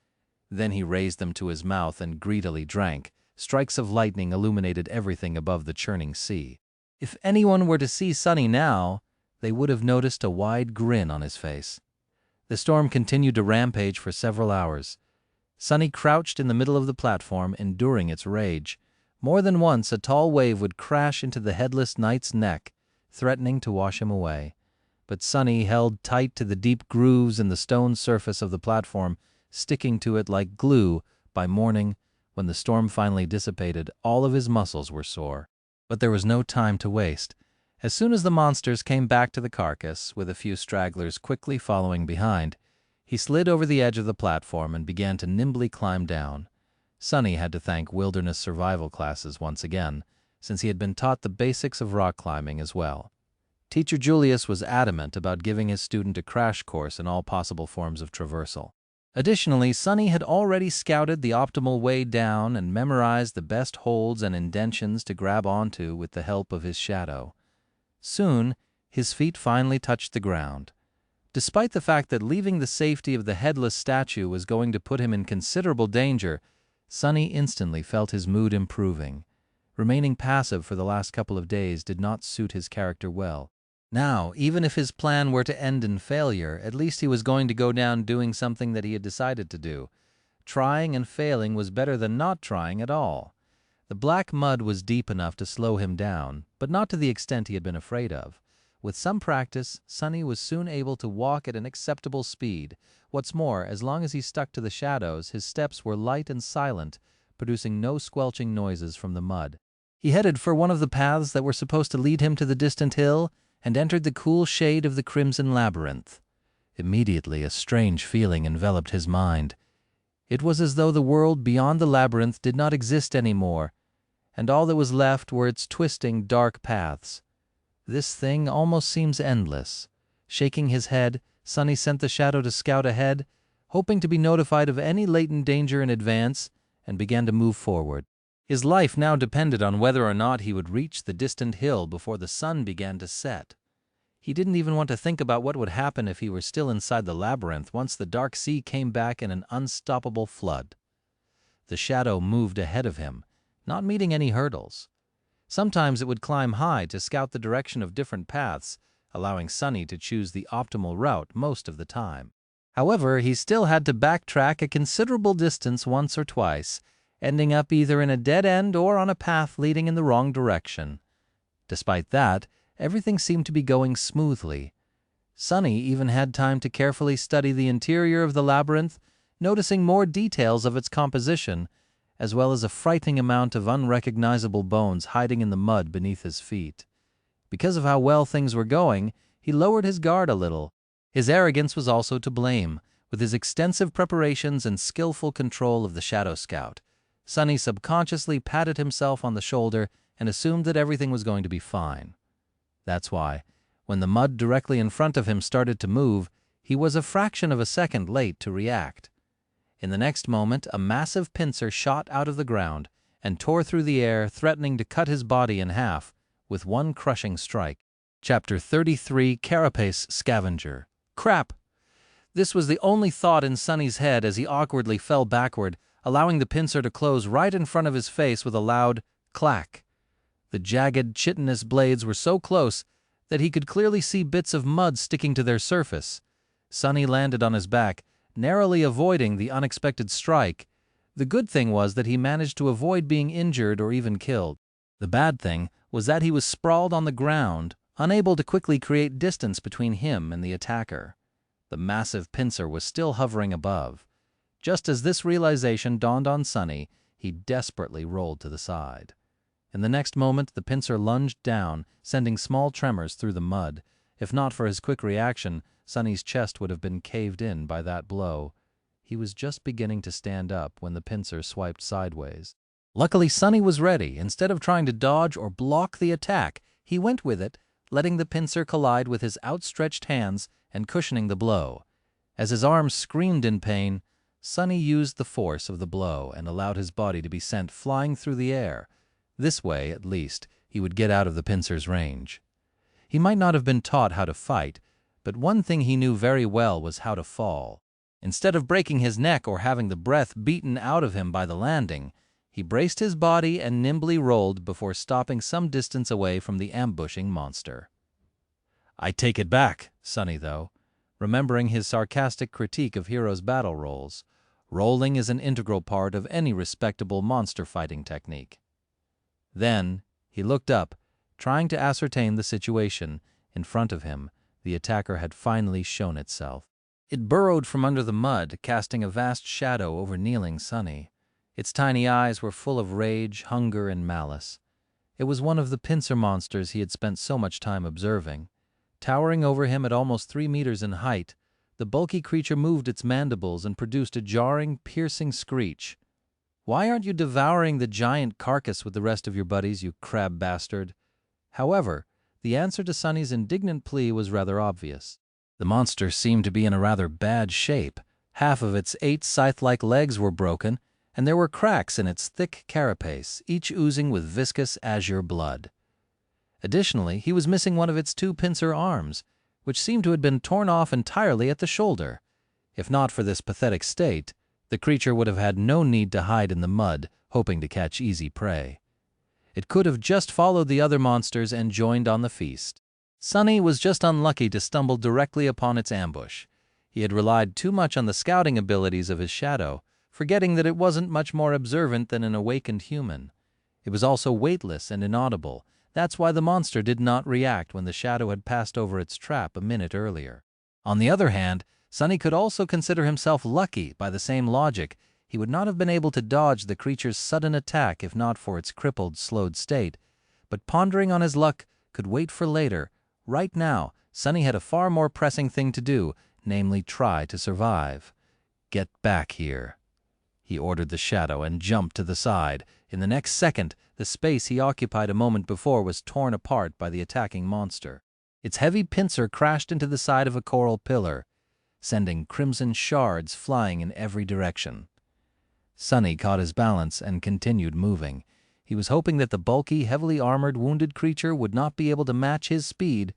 Then he raised them to his mouth and greedily drank. Strikes of lightning illuminated everything above the churning sea. If anyone were to see Sunny now, they would have noticed a wide grin on his face. The storm continued to rampage for several hours. Sunny crouched in the middle of the platform, enduring its rage. More than once, a tall wave would crash into the headless knight's neck, threatening to wash him away. But Sunny held tight to the deep grooves in the stone surface of the platform, sticking to it like glue. By morning, when the storm finally dissipated, all of his muscles were sore. But there was no time to waste. As soon as the monsters came back to the carcass, with a few stragglers quickly following behind, he slid over the edge of the platform and began to nimbly climb down. Sunny had to thank wilderness survival classes once again, since he had been taught the basics of rock climbing as well. Teacher Julius was adamant about giving his student a crash course in all possible forms of traversal. Additionally, Sunny had already scouted the optimal way down and memorized the best holds and indentions to grab onto with the help of his shadow. Soon, his feet finally touched the ground. Despite the fact that leaving the safety of the headless statue was going to put him in considerable danger, Sunny instantly felt his mood improving. Remaining passive for the last couple of days did not suit his character well. Now, even if his plan were to end in failure, at least he was going to go down doing something that he had decided to do. Trying and failing was better than not trying at all. The black mud was deep enough to slow him down, but not to the extent he had been afraid of. With some practice, Sunny was soon able to walk at an acceptable speed. What's more, as long as he stuck to the shadows, his steps were light and silent, producing no squelching noises from the mud. He headed for one of the paths that were supposed to lead him to the distant hill, and entered the cool shade of the crimson labyrinth. Immediately, a strange feeling enveloped his mind. It was as though the world beyond the labyrinth did not exist anymore, and all that was left were its twisting, dark paths. This thing almost seems endless. Shaking his head, Sunny sent the shadow to scout ahead, hoping to be notified of any latent danger in advance, and began to move forward. His life now depended on whether or not he would reach the distant hill before the sun began to set. He didn't even want to think about what would happen if he were still inside the labyrinth once the dark sea came back in an unstoppable flood. The shadow moved ahead of him, not meeting any hurdles. Sometimes it would climb high to scout the direction of different paths, allowing Sunny to choose the optimal route most of the time. However, he still had to backtrack a considerable distance once or twice, ending up either in a dead end or on a path leading in the wrong direction. Despite that, everything seemed to be going smoothly. Sunny even had time to carefully study the interior of the labyrinth, noticing more details of its composition, as well as a frightening amount of unrecognizable bones hiding in the mud beneath his feet. Because of how well things were going, he lowered his guard a little. His arrogance was also to blame. With his extensive preparations and skillful control of the Shadow Scout, Sunny subconsciously patted himself on the shoulder and assumed that everything was going to be fine. That's why, when the mud directly in front of him started to move, he was a fraction of a second late to react. In the next moment, a massive pincer shot out of the ground and tore through the air, threatening to cut his body in half with one crushing strike. Chapter 33, Carapace Scavenger. Crap! This was the only thought in Sunny's head as he awkwardly fell backward, allowing the pincer to close right in front of his face with a loud clack. The jagged, chitinous blades were so close that he could clearly see bits of mud sticking to their surface. Sunny landed on his back, narrowly avoiding the unexpected strike. The good thing was that he managed to avoid being injured or even killed. The bad thing was that he was sprawled on the ground, unable to quickly create distance between him and the attacker. The massive pincer was still hovering above. Just as this realization dawned on Sunny, he desperately rolled to the side. In the next moment, the pincer lunged down, sending small tremors through the mud. If not for his quick reaction, Sunny's chest would have been caved in by that blow. He was just beginning to stand up when the pincer swiped sideways. Luckily, Sunny was ready. Instead of trying to dodge or block the attack, he went with it, letting the pincer collide with his outstretched hands and cushioning the blow. As his arms screamed in pain, Sunny used the force of the blow and allowed his body to be sent flying through the air. This way, at least, he would get out of the pincer's range. He might not have been taught how to fight, but one thing he knew very well was how to fall. Instead of breaking his neck or having the breath beaten out of him by the landing, he braced his body and nimbly rolled before stopping some distance away from the ambushing monster. I take it back, Sunny, though, remembering his sarcastic critique of heroes' battle rolls. Rolling is an integral part of any respectable monster fighting technique. Then he looked up, trying to ascertain the situation. In front of him, the attacker had finally shown itself. It burrowed from under the mud, casting a vast shadow over kneeling Sunny. Its tiny eyes were full of rage, hunger, and malice. It was one of the pincer monsters he had spent so much time observing. Towering over him at almost 3 meters in height, the bulky creature moved its mandibles and produced a jarring, piercing screech. "Why aren't you devouring the giant carcass with the rest of your buddies, you crab bastard?" However, the answer to Sunny's indignant plea was rather obvious. The monster seemed to be in a rather bad shape. Half of its 8 scythe-like legs were broken, and there were cracks in its thick carapace, each oozing with viscous azure blood. Additionally, he was missing one of its 2 pincer arms, which seemed to have been torn off entirely at the shoulder. If not for this pathetic state, the creature would have had no need to hide in the mud, hoping to catch easy prey. It could have just followed the other monsters and joined on the feast. Sunny was just unlucky to stumble directly upon its ambush. He had relied too much on the scouting abilities of his shadow, forgetting that it wasn't much more observant than an awakened human. It was also weightless and inaudible. That's why the monster did not react when the shadow had passed over its trap a minute earlier. On the other hand, Sunny could also consider himself lucky. By the same logic, he would not have been able to dodge the creature's sudden attack if not for its crippled, slowed state. But pondering on his luck could wait for later. Right now, Sunny had a far more pressing thing to do, namely try to survive. "Get back here," he ordered the shadow and jumped to the side. In the next second, the space he occupied a moment before was torn apart by the attacking monster. Its heavy pincer crashed into the side of a coral pillar, sending crimson shards flying in every direction. Sunny caught his balance and continued moving. He was hoping that the bulky, heavily armored, wounded creature would not be able to match his speed,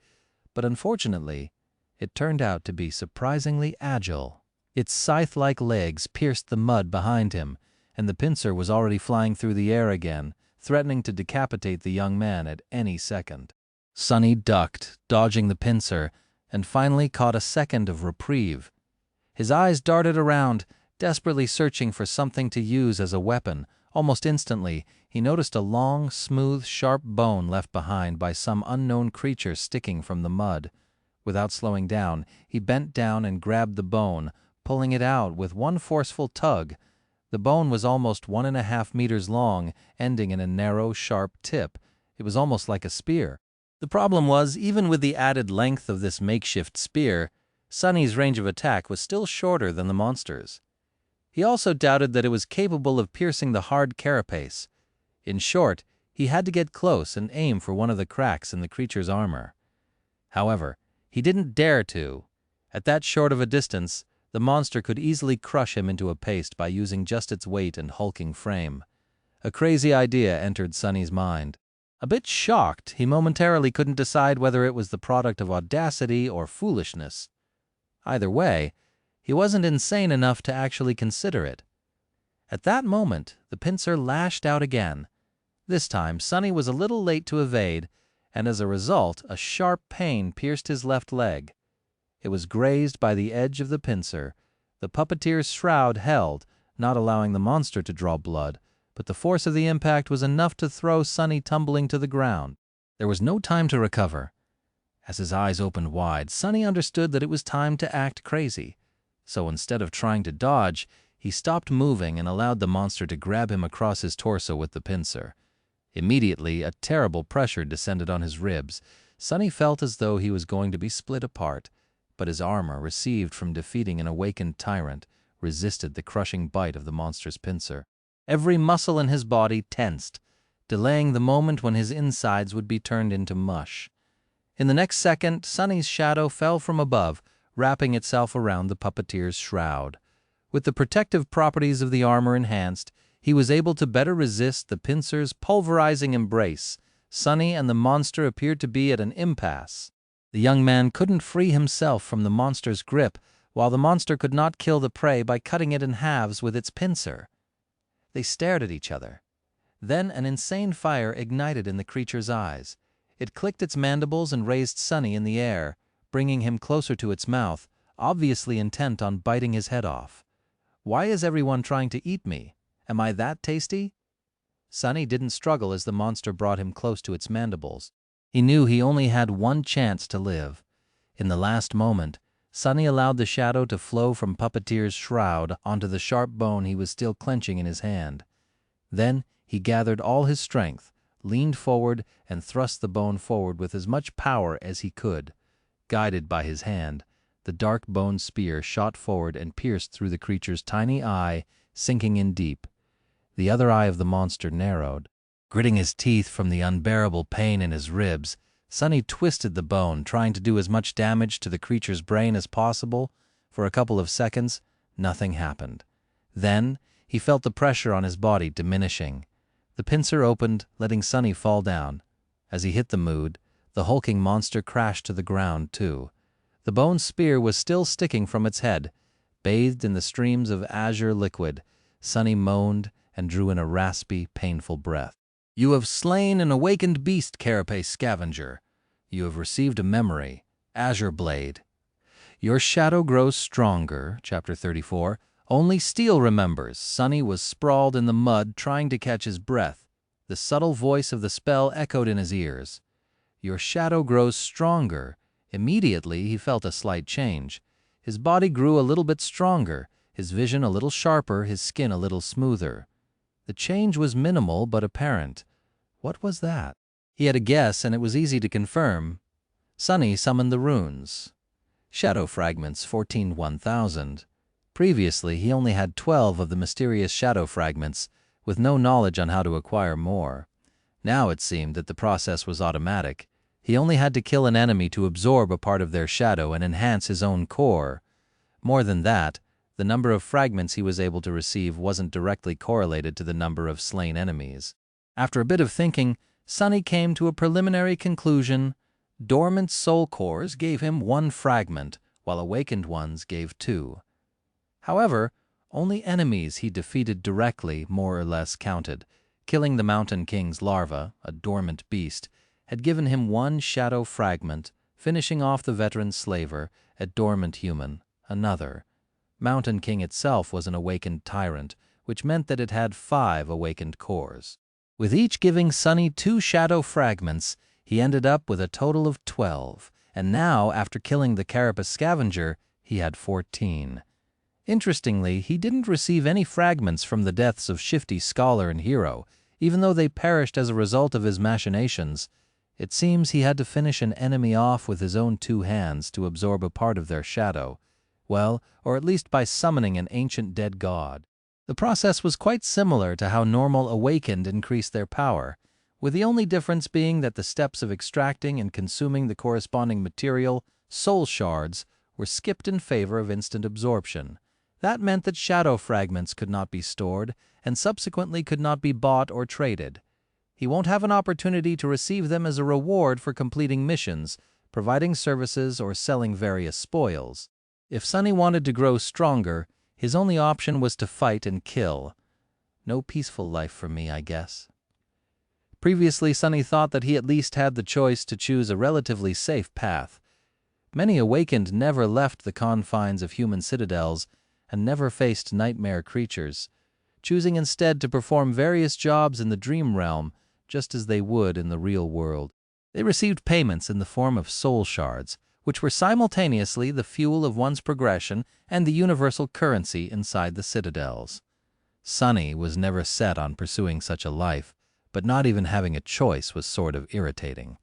but unfortunately, it turned out to be surprisingly agile. Its scythe-like legs pierced the mud behind him, and the pincer was already flying through the air again, threatening to decapitate the young man at any second. Sunny ducked, dodging the pincer, and finally caught a second of reprieve. His eyes darted around, desperately searching for something to use as a weapon. Almost instantly, he noticed a long, smooth, sharp bone left behind by some unknown creature sticking from the mud. Without slowing down, he bent down and grabbed the bone, pulling it out with one forceful tug. The bone was almost 1.5 meters long, ending in a narrow, sharp tip. It was almost like a spear. The problem was, even with the added length of this makeshift spear, Sunny's range of attack was still shorter than the monster's. He also doubted that it was capable of piercing the hard carapace. In short, he had to get close and aim for one of the cracks in the creature's armor. However, he didn't dare to. At that short of a distance, the monster could easily crush him into a paste by using just its weight and hulking frame. A crazy idea entered Sonny's mind. A bit shocked, he momentarily couldn't decide whether it was the product of audacity or foolishness. Either way, he wasn't insane enough to actually consider it. At that moment, the pincer lashed out again. This time, Sonny was a little late to evade, and as a result, a sharp pain pierced his left leg. It was grazed by the edge of the pincer. The puppeteer's shroud held, not allowing the monster to draw blood, but the force of the impact was enough to throw Sonny tumbling to the ground. There was no time to recover. As his eyes opened wide, Sonny understood that it was time to act crazy. So instead of trying to dodge, he stopped moving and allowed the monster to grab him across his torso with the pincer. Immediately, a terrible pressure descended on his ribs. Sonny felt as though he was going to be split apart, but his armor, received from defeating an awakened tyrant, resisted the crushing bite of the monster's pincer. Every muscle in his body tensed, delaying the moment when his insides would be turned into mush. In the next second, Sonny's shadow fell from above, wrapping itself around the puppeteer's shroud. With the protective properties of the armor enhanced, he was able to better resist the pincer's pulverizing embrace. Sonny and the monster appeared to be at an impasse. The young man couldn't free himself from the monster's grip, while the monster could not kill the prey by cutting it in halves with its pincer. They stared at each other. Then an insane fire ignited in the creature's eyes. It clicked its mandibles and raised Sonny in the air, bringing him closer to its mouth, obviously intent on biting his head off. "Why is everyone trying to eat me? Am I that tasty?" Sonny didn't struggle as the monster brought him close to its mandibles. He knew he only had one chance to live. In the last moment, Sonny allowed the shadow to flow from Puppeteer's shroud onto the sharp bone he was still clenching in his hand. Then he gathered all his strength, leaned forward, and thrust the bone forward with as much power as he could. Guided by his hand, the dark bone spear shot forward and pierced through the creature's tiny eye, sinking in deep. The other eye of the monster narrowed. Gritting his teeth from the unbearable pain in his ribs, Sonny twisted the bone, trying to do as much damage to the creature's brain as possible. For a couple of seconds, nothing happened. Then, he felt the pressure on his body diminishing. The pincer opened, letting Sonny fall down. As he hit the mood, the hulking monster crashed to the ground, too. The bone spear was still sticking from its head. Bathed in the streams of azure liquid, Sonny moaned and drew in a raspy, painful breath. "You have slain an awakened beast, carapace scavenger. You have received a memory, Azure Blade. Your shadow grows stronger." Chapter 34. Only Steel remembers. Sonny was sprawled in the mud trying to catch his breath. The subtle voice of the spell echoed in his ears. "Your shadow grows stronger." Immediately, he felt a slight change. His body grew a little bit stronger, his vision a little sharper, his skin a little smoother. The change was minimal but apparent. What was that? He had a guess, and it was easy to confirm. Sonny summoned the runes. Shadow fragments, 14,000. Previously, he only had 12 of the mysterious shadow fragments, with no knowledge on how to acquire more. Now it seemed that the process was automatic. He only had to kill an enemy to absorb a part of their shadow and enhance his own core. More than that, the number of fragments he was able to receive wasn't directly correlated to the number of slain enemies. After a bit of thinking, Sonny came to a preliminary conclusion. Dormant soul cores gave him 1 fragment, while awakened ones gave 2. However, only enemies he defeated directly more or less counted. Killing the Mountain King's larva, a dormant beast, had given him 1 shadow fragment, finishing off the veteran slaver, a dormant human, another. Mountain King itself was an awakened tyrant, which meant that it had 5 awakened cores. With each giving Sonny 2 shadow fragments, he ended up with a total of 12, and now, after killing the carapace scavenger, he had 14. Interestingly, he didn't receive any fragments from the deaths of Shifty Scholar and Hero, even though they perished as a result of his machinations. It seems he had to finish an enemy off with his own 2 hands to absorb a part of their shadow. Well, or at least by summoning an ancient dead god. The process was quite similar to how normal awakened increased their power, with the only difference being that the steps of extracting and consuming the corresponding material, soul shards, were skipped in favor of instant absorption. That meant that shadow fragments could not be stored, and subsequently could not be bought or traded. He won't have an opportunity to receive them as a reward for completing missions, providing services, or selling various spoils. If Sunny wanted to grow stronger, his only option was to fight and kill. No peaceful life for me, I guess. Previously, Sunny thought that he at least had the choice to choose a relatively safe path. Many awakened never left the confines of human citadels and never faced nightmare creatures, choosing instead to perform various jobs in the dream realm just as they would in the real world. They received payments in the form of soul shards, which were simultaneously the fuel of one's progression and the universal currency inside the citadels. Sunny was never set on pursuing such a life, but not even having a choice was sort of irritating.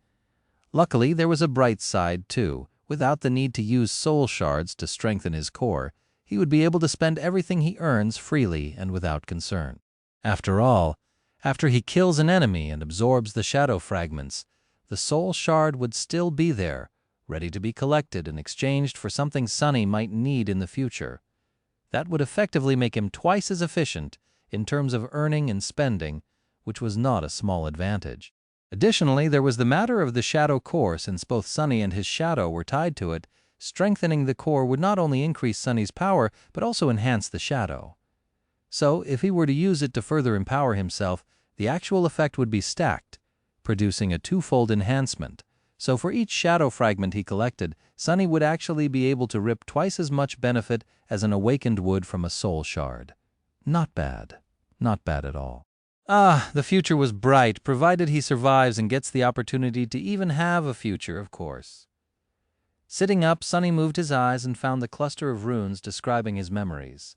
Luckily, there was a bright side, too. Without the need to use soul shards to strengthen his core, he would be able to spend everything he earns freely and without concern. After all, after he kills an enemy and absorbs the shadow fragments, the soul shard would still be there, ready to be collected and exchanged for something Sunny might need in the future. That would effectively make him twice as efficient in terms of earning and spending, which was not a small advantage. Additionally, there was the matter of the shadow core. Since both Sunny and his shadow were tied to it, strengthening the core would not only increase Sunny's power, but also enhance the shadow. So, if he were to use it to further empower himself, the actual effect would be stacked, producing a twofold enhancement. So for each shadow fragment he collected, Sunny would actually be able to rip twice as much benefit as an awakened would from a soul shard. Not bad. Not bad at all. The future was bright, provided he survives and gets the opportunity to even have a future, of course. Sitting up, Sunny moved his eyes and found the cluster of runes describing his memories.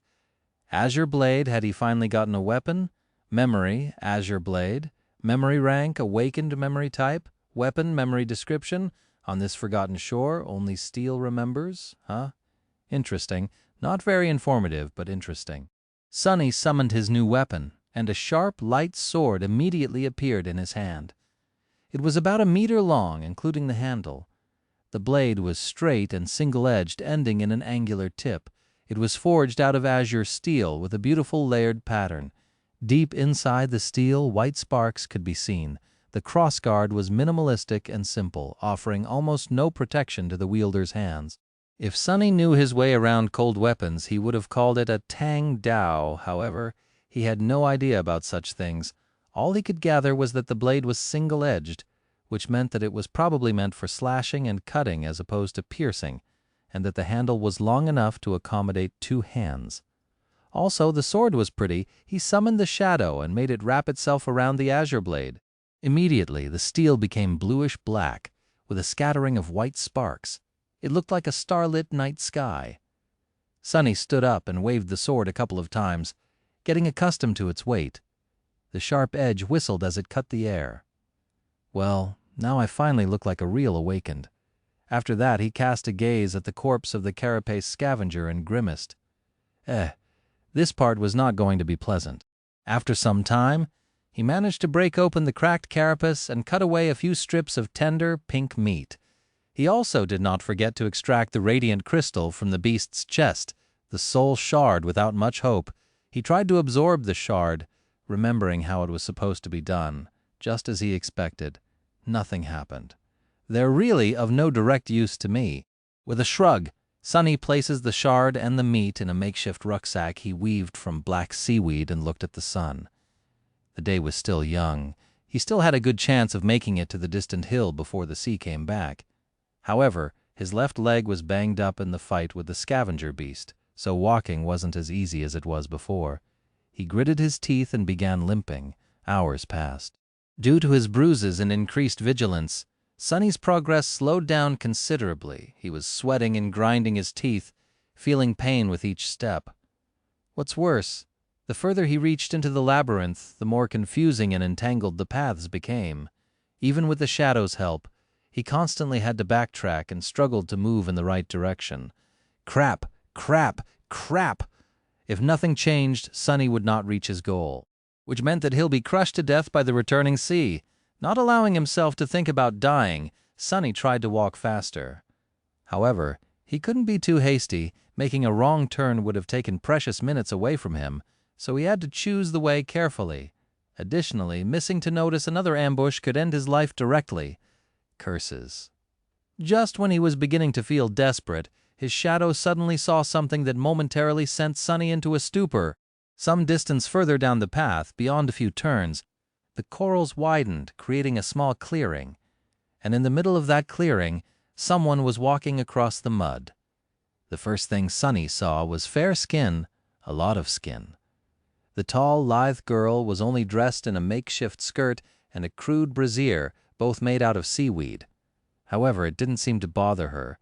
Azure Blade, had he finally gotten a weapon? Memory, Azure Blade. Memory rank, awakened memory type. Weapon, memory description. On this forgotten shore, only steel remembers. Interesting. Not very informative, but interesting. Sunny summoned his new weapon, and a sharp, light sword immediately appeared in his hand. It was about 1 meter long, including the handle. The blade was straight and single-edged, ending in an angular tip. It was forged out of azure steel with a beautiful layered pattern. Deep inside the steel, white sparks could be seen. The crossguard was minimalistic and simple, offering almost no protection to the wielder's hands. If Sunny knew his way around cold weapons, he would have called it a Tang Dao. However, he had no idea about such things. All he could gather was that the blade was single-edged, which meant that it was probably meant for slashing and cutting as opposed to piercing, and that the handle was long enough to accommodate 2 hands. Also, the sword was pretty. He summoned the shadow and made it wrap itself around the azure blade. Immediately, the steel became bluish-black, with a scattering of white sparks. It looked like a starlit night sky. Sunny stood up and waved the sword a couple of times, getting accustomed to its weight. The sharp edge whistled as it cut the air. Well, now I finally look like a real awakened. After that, he cast a gaze at the corpse of the carapace scavenger and grimaced. This part was not going to be pleasant. After some time, he managed to break open the cracked carapace and cut away a few strips of tender, pink meat. He also did not forget to extract the radiant crystal from the beast's chest, the soul shard, without much hope. He tried to absorb the shard, remembering how it was supposed to be done. Just as he expected, nothing happened. They're really of no direct use to me. With a shrug, Sunny places the shard and the meat in a makeshift rucksack he weaved from black seaweed and looked at the sun. The day was still young. He still had a good chance of making it to the distant hill before the sea came back. However, his left leg was banged up in the fight with the scavenger beast, so walking wasn't as easy as it was before. He gritted his teeth and began limping. Hours passed. Due to his bruises and increased vigilance, Sunny's progress slowed down considerably. He was sweating and grinding his teeth, feeling pain with each step. What's worse, the further he reached into the labyrinth, the more confusing and entangled the paths became. Even with the shadow's help, he constantly had to backtrack and struggled to move in the right direction. Crap! Crap! Crap! If nothing changed, Sunny would not reach his goal, which meant that he'll be crushed to death by the returning sea. Not allowing himself to think about dying, Sunny tried to walk faster. However, he couldn't be too hasty. Making a wrong turn would have taken precious minutes away from him, so he had to choose the way carefully. Additionally, missing to notice another ambush could end his life directly. Curses. Just when he was beginning to feel desperate, his shadow suddenly saw something that momentarily sent Sunny into a stupor. Some distance further down the path, beyond a few turns, the corals widened, creating a small clearing. And in the middle of that clearing, someone was walking across the mud. The first thing Sunny saw was fair skin, a lot of skin. The tall, lithe girl was only dressed in a makeshift skirt and a crude brassiere, both made out of seaweed. However, it didn't seem to bother her.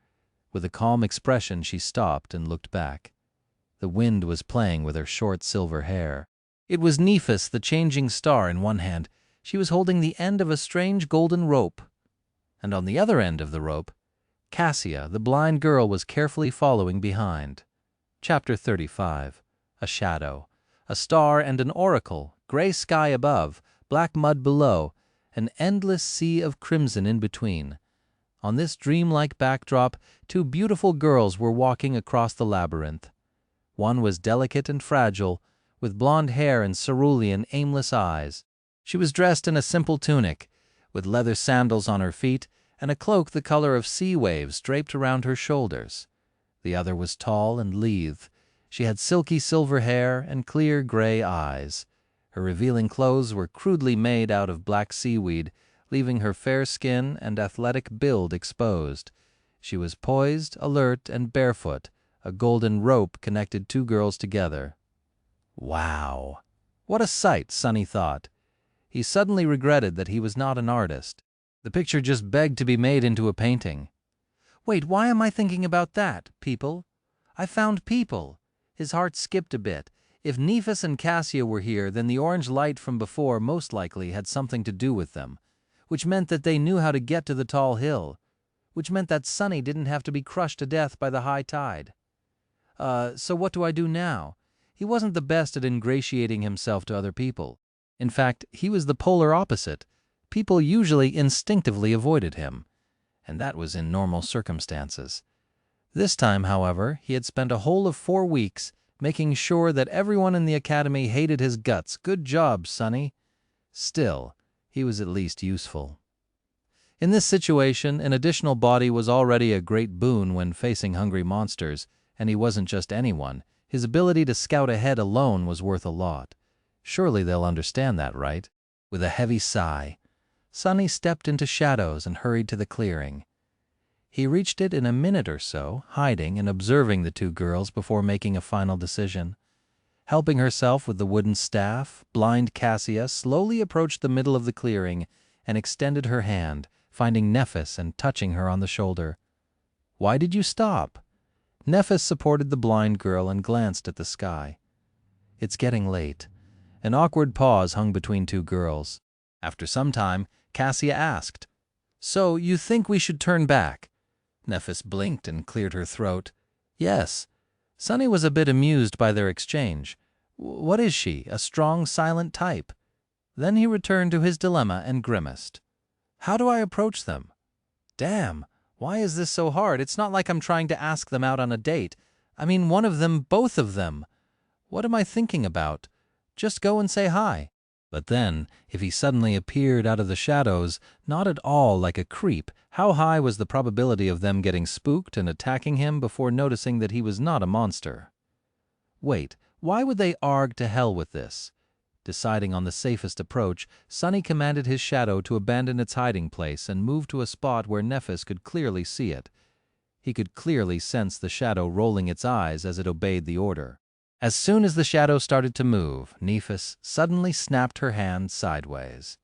With a calm expression, she stopped and looked back. The wind was playing with her short silver hair. It was Nephis, the changing star, in one hand. She was holding the end of a strange golden rope. And on the other end of the rope, Cassia, the blind girl, was carefully following behind. Chapter 35. A Shadow. A star and an oracle, gray sky above, black mud below, an endless sea of crimson in between. On this dreamlike backdrop, two beautiful girls were walking across the labyrinth. One was delicate and fragile, with blonde hair and cerulean, aimless eyes. She was dressed in a simple tunic, with leather sandals on her feet and a cloak the color of sea waves draped around her shoulders. The other was tall and lithe. She had silky silver hair and clear gray eyes. Her revealing clothes were crudely made out of black seaweed, leaving her fair skin and athletic build exposed. She was poised, alert, and barefoot. A golden rope connected two girls together. Wow! What a sight, Sunny thought. He suddenly regretted that he was not an artist. The picture just begged to be made into a painting. Wait, why am I thinking about that? People? I found people. His heart skipped a bit. If Nephis and Cassia were here, then the orange light from before most likely had something to do with them, which meant that they knew how to get to the tall hill, which meant that Sunny didn't have to be crushed to death by the high tide. So what do I do now? He wasn't the best at ingratiating himself to other people. In fact, he was the polar opposite. People usually instinctively avoided him, and that was in normal circumstances. This time, however, he had spent a whole of 4 weeks making sure that everyone in the academy hated his guts. Good job, Sunny. Still, he was at least useful. In this situation, an additional body was already a great boon when facing hungry monsters, and he wasn't just anyone. His ability to scout ahead alone was worth a lot. Surely they'll understand that, right? With a heavy sigh, Sunny stepped into shadows and hurried to the clearing. He reached it in a minute or so, hiding and observing the two girls before making a final decision. Helping herself with the wooden staff, blind Cassia slowly approached the middle of the clearing and extended her hand, finding Nephis and touching her on the shoulder. "Why did you stop?" Nephis supported the blind girl and glanced at the sky. "It's getting late." An awkward pause hung between two girls. After some time, Cassia asked, "So you think we should turn back?" Nephis blinked and cleared her throat. "Yes." Sunny was a bit amused by their exchange. "What is she, a strong, silent type?" Then he returned to his dilemma and grimaced. "How do I approach them?" "Damn, why is this so hard? It's not like I'm trying to ask them out on a date. I mean one of them, both of them. What am I thinking about? Just go and say hi." But then, if he suddenly appeared out of the shadows, not at all like a creep, how high was the probability of them getting spooked and attacking him before noticing that he was not a monster? Wait, why would they argue to hell with this? Deciding on the safest approach, Sunny commanded his shadow to abandon its hiding place and move to a spot where Nephis could clearly see it. He could clearly sense the shadow rolling its eyes as it obeyed the order. As soon as the shadow started to move, Nephis suddenly snapped her hand sideways.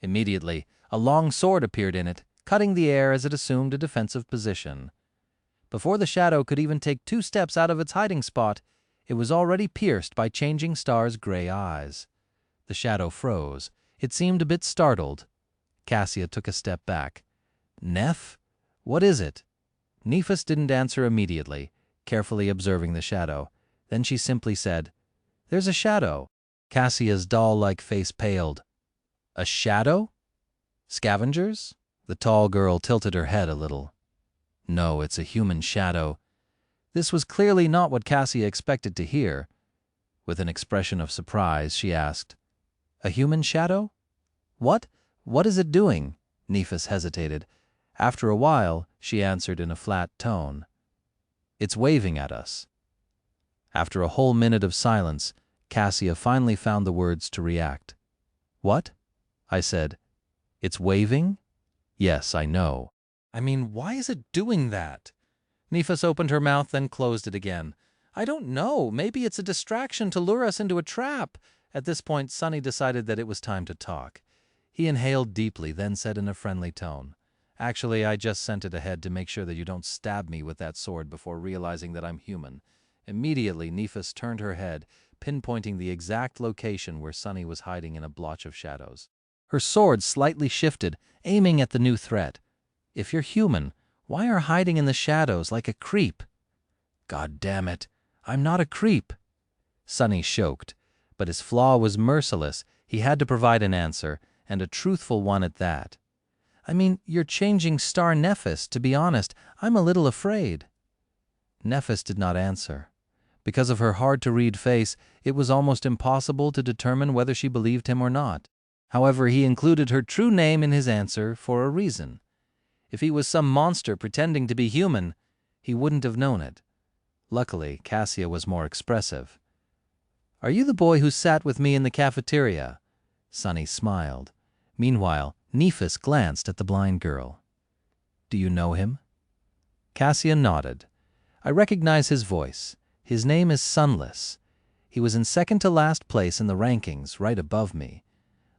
Immediately, a long sword appeared in it, cutting the air as it assumed a defensive position. Before the shadow could even take 2 steps out of its hiding spot, it was already pierced by Changing Star's gray eyes. The shadow froze. It seemed a bit startled. Cassia took a step back. "Neph? What is it?" Nephis didn't answer immediately. carefully observing the shadow. Then she simply said, "There's a shadow." Cassia's doll-like face paled. "A shadow? Scavengers?" The tall girl tilted her head a little. "No, it's a human shadow." This was clearly not what Cassia expected to hear. With an expression of surprise, she asked, "A human shadow? What? What is it doing?" Nephis hesitated. After a while, she answered in a flat tone, "It's waving at us." After a whole minute of silence, Cassia finally found the words to react. "What?" I said. "It's waving?" "Yes, I know." "I mean, why is it doing that?" Nephis opened her mouth, then closed it again. "I don't know. Maybe it's a distraction to lure us into a trap." At this point, Sunny decided that it was time to talk. He inhaled deeply, then said in a friendly tone, "Actually, I just sent it ahead to make sure that you don't stab me with that sword before realizing that I'm human." Immediately, Nephis turned her head, pinpointing the exact location where Sunny was hiding in a blotch of shadows. Her sword slightly shifted, aiming at the new threat. "If you're human, why are hiding in the shadows like a creep?" "God damn it, I'm not a creep." Sunny choked, but his flaw was merciless. He had to provide an answer, and a truthful one at that. "I mean, you're changing Star Nephis. To be honest, I'm a little afraid." Nephis did not answer. Because of her hard-to-read face, it was almost impossible to determine whether she believed him or not. However, he included her true name in his answer for a reason. If he was some monster pretending to be human, he wouldn't have known it. Luckily, Cassia was more expressive. "Are you the boy who sat with me in the cafeteria?" Sunny smiled. Meanwhile, Nephis glanced at the blind girl. "Do you know him?" Cassia nodded. "I recognize his voice. His name is Sunless. He was in second to last place in the rankings, right above me."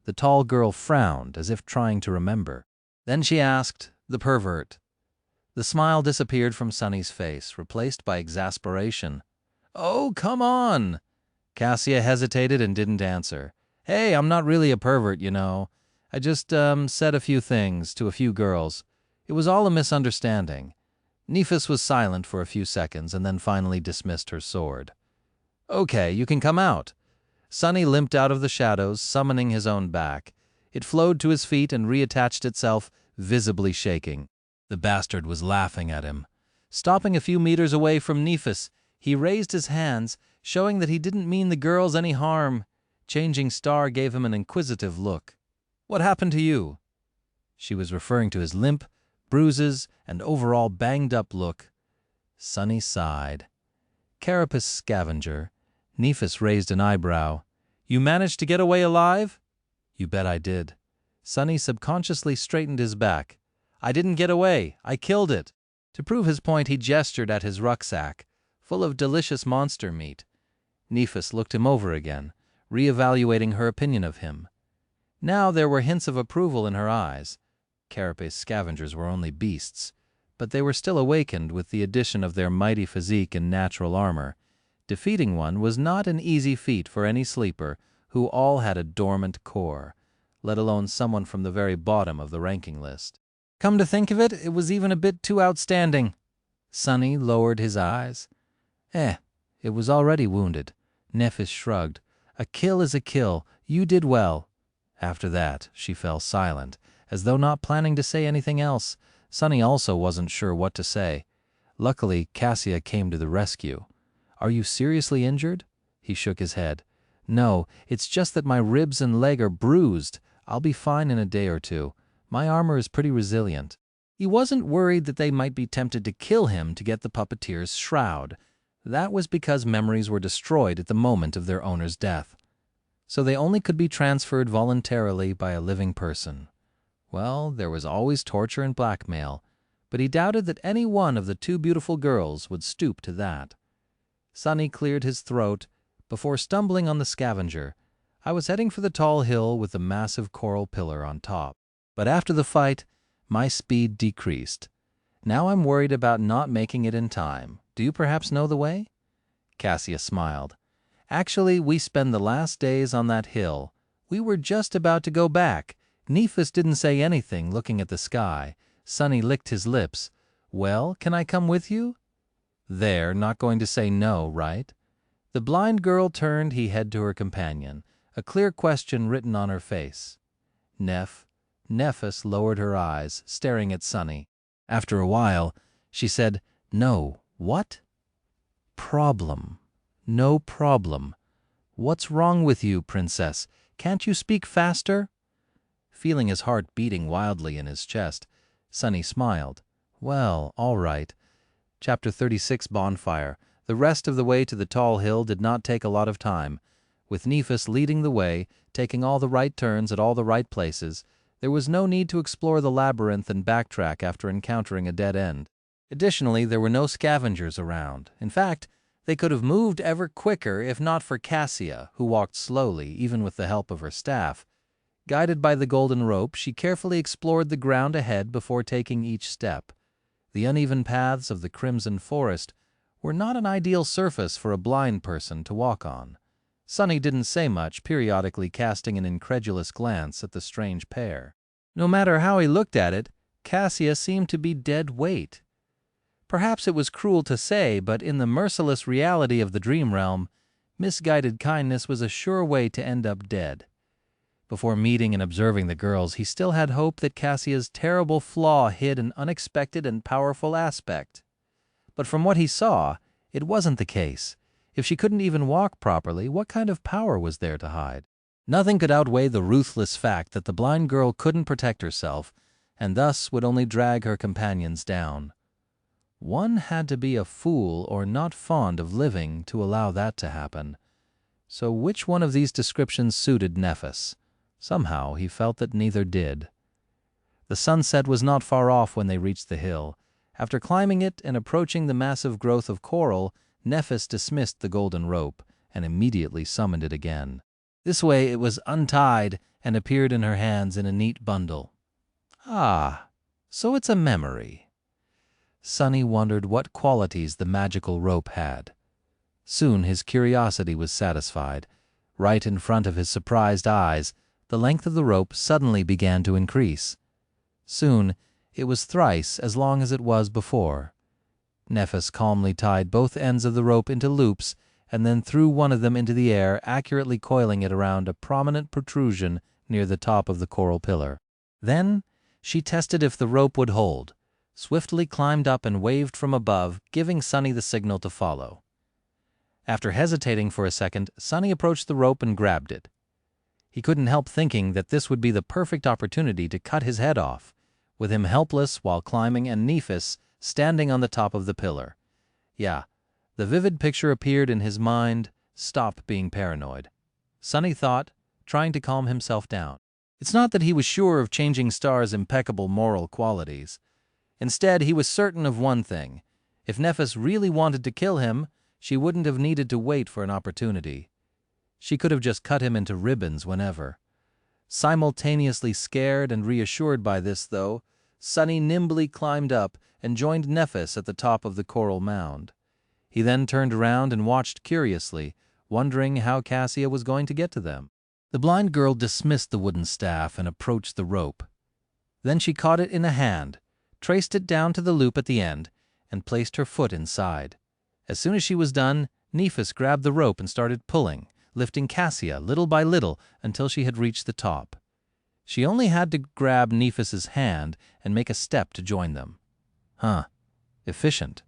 The tall girl frowned, as if trying to remember. Then she asked, "The pervert?" The smile disappeared from Sunny's face, replaced by exasperation. "Oh, come on!" Cassia hesitated and didn't answer. "Hey, I'm not really a pervert, you know. I just, said a few things to a few girls. It was all a misunderstanding." Nephis was silent for a few seconds and then finally dismissed her sword. "Okay, you can come out." Sunny limped out of the shadows, summoning his own back. It flowed to his feet and reattached itself, visibly shaking. The bastard was laughing at him. Stopping a few meters away from Nephis, he raised his hands, showing that he didn't mean the girls any harm. Changing Star gave him an inquisitive look. "What happened to you?" She was referring to his limp, bruises, and overall banged-up look. Sunny sighed. "Carapace scavenger." Nephis raised an eyebrow. "You managed to get away alive?" "You bet I did." Sunny subconsciously straightened his back. "I didn't get away. I killed it." To prove his point, he gestured at his rucksack, full of delicious monster meat. Nephis looked him over again, re-evaluating her opinion of him. Now there were hints of approval in her eyes. Carapace scavengers were only beasts, but they were still awakened with the addition of their mighty physique and natural armor. Defeating one was not an easy feat for any sleeper who all had a dormant core, let alone someone from the very bottom of the ranking list. "Come to think of it, it was even a bit too outstanding." Sunny lowered his eyes. It was already wounded." Nephis shrugged. "A kill is a kill. You did well." After that, she fell silent, as though not planning to say anything else. Sunny also wasn't sure what to say. Luckily, Cassia came to the rescue. "Are you seriously injured?" He shook his head. "No, it's just that my ribs and leg are bruised. I'll be fine in a day or two. My armor is pretty resilient." He wasn't worried that they might be tempted to kill him to get the puppeteer's shroud. That was because memories were destroyed at the moment of their owner's death. So they only could be transferred voluntarily by a living person. Well, there was always torture and blackmail, but he doubted that any one of the two beautiful girls would stoop to that. Sunny cleared his throat before stumbling on the scavenger. "I was heading for the tall hill with the massive coral pillar on top. But after the fight, my speed decreased. Now I'm worried about not making it in time. Do you perhaps know the way?" Cassia smiled. "Actually, we spend the last days on that hill. We were just about to go back." Nephis didn't say anything, looking at the sky. Sunny licked his lips. "Well, can I come with you?" There, not going to say no, right? The blind girl turned her head to her companion, a clear question written on her face. Nefis lowered her eyes, staring at Sunny. After a while, she said, "No, what?" "Problem. No problem. What's wrong with you, princess? Can't you speak faster?" Feeling his heart beating wildly in his chest, Sunny smiled. "Well, all right." Chapter 36, Bonfire. The rest of the way to the tall hill did not take a lot of time. With Nefis leading the way, taking all the right turns at all the right places, there was no need to explore the labyrinth and backtrack after encountering a dead end. Additionally, there were no scavengers around. In fact, they could have moved ever quicker if not for Cassia, who walked slowly, even with the help of her staff. Guided by the golden rope, she carefully explored the ground ahead before taking each step. The uneven paths of the Crimson Forest were not an ideal surface for a blind person to walk on. Sunny didn't say much, periodically casting an incredulous glance at the strange pair. No matter how he looked at it, Cassia seemed to be dead weight. Perhaps it was cruel to say, but in the merciless reality of the dream realm, misguided kindness was a sure way to end up dead. Before meeting and observing the girls, he still had hope that Cassia's terrible flaw hid an unexpected and powerful aspect. But from what he saw, it wasn't the case. If she couldn't even walk properly, what kind of power was there to hide? Nothing could outweigh the ruthless fact that the blind girl couldn't protect herself, and thus would only drag her companions down. One had to be a fool or not fond of living to allow that to happen. So which one of these descriptions suited Nefis? Somehow he felt that neither did. The sunset was not far off when they reached the hill. After climbing it and approaching the massive growth of coral, Nefis dismissed the golden rope and immediately summoned it again. This way it was untied and appeared in her hands in a neat bundle. Ah, so it's a memory. Sunny wondered what qualities the magical rope had. Soon his curiosity was satisfied. Right in front of his surprised eyes, the length of the rope suddenly began to increase. Soon it was thrice as long as it was before. Nefis calmly tied both ends of the rope into loops and then threw one of them into the air, accurately coiling it around a prominent protrusion near the top of the coral pillar. Then she tested if the rope would hold, swiftly climbed up and waved from above, giving Sunny the signal to follow. After hesitating for a second, Sunny approached the rope and grabbed it. He couldn't help thinking that this would be the perfect opportunity to cut his head off, with him helpless while climbing and Nefis standing on the top of the pillar. Yeah, the vivid picture appeared in his mind. Stop being paranoid, Sunny thought, trying to calm himself down. It's not that he was sure of Changing Star's impeccable moral qualities. Instead, he was certain of one thing. If Nefis really wanted to kill him, she wouldn't have needed to wait for an opportunity. She could have just cut him into ribbons whenever. Simultaneously scared and reassured by this, though, Sunny nimbly climbed up and joined Nefis at the top of the coral mound. He then turned around and watched curiously, wondering how Cassia was going to get to them. The blind girl dismissed the wooden staff and approached the rope. Then she caught it in a hand, traced it down to the loop at the end, and placed her foot inside. As soon as she was done, Nefis grabbed the rope and started pulling, lifting Cassia little by little until she had reached the top. She only had to grab Nefis's hand and make a step to join them. Efficient.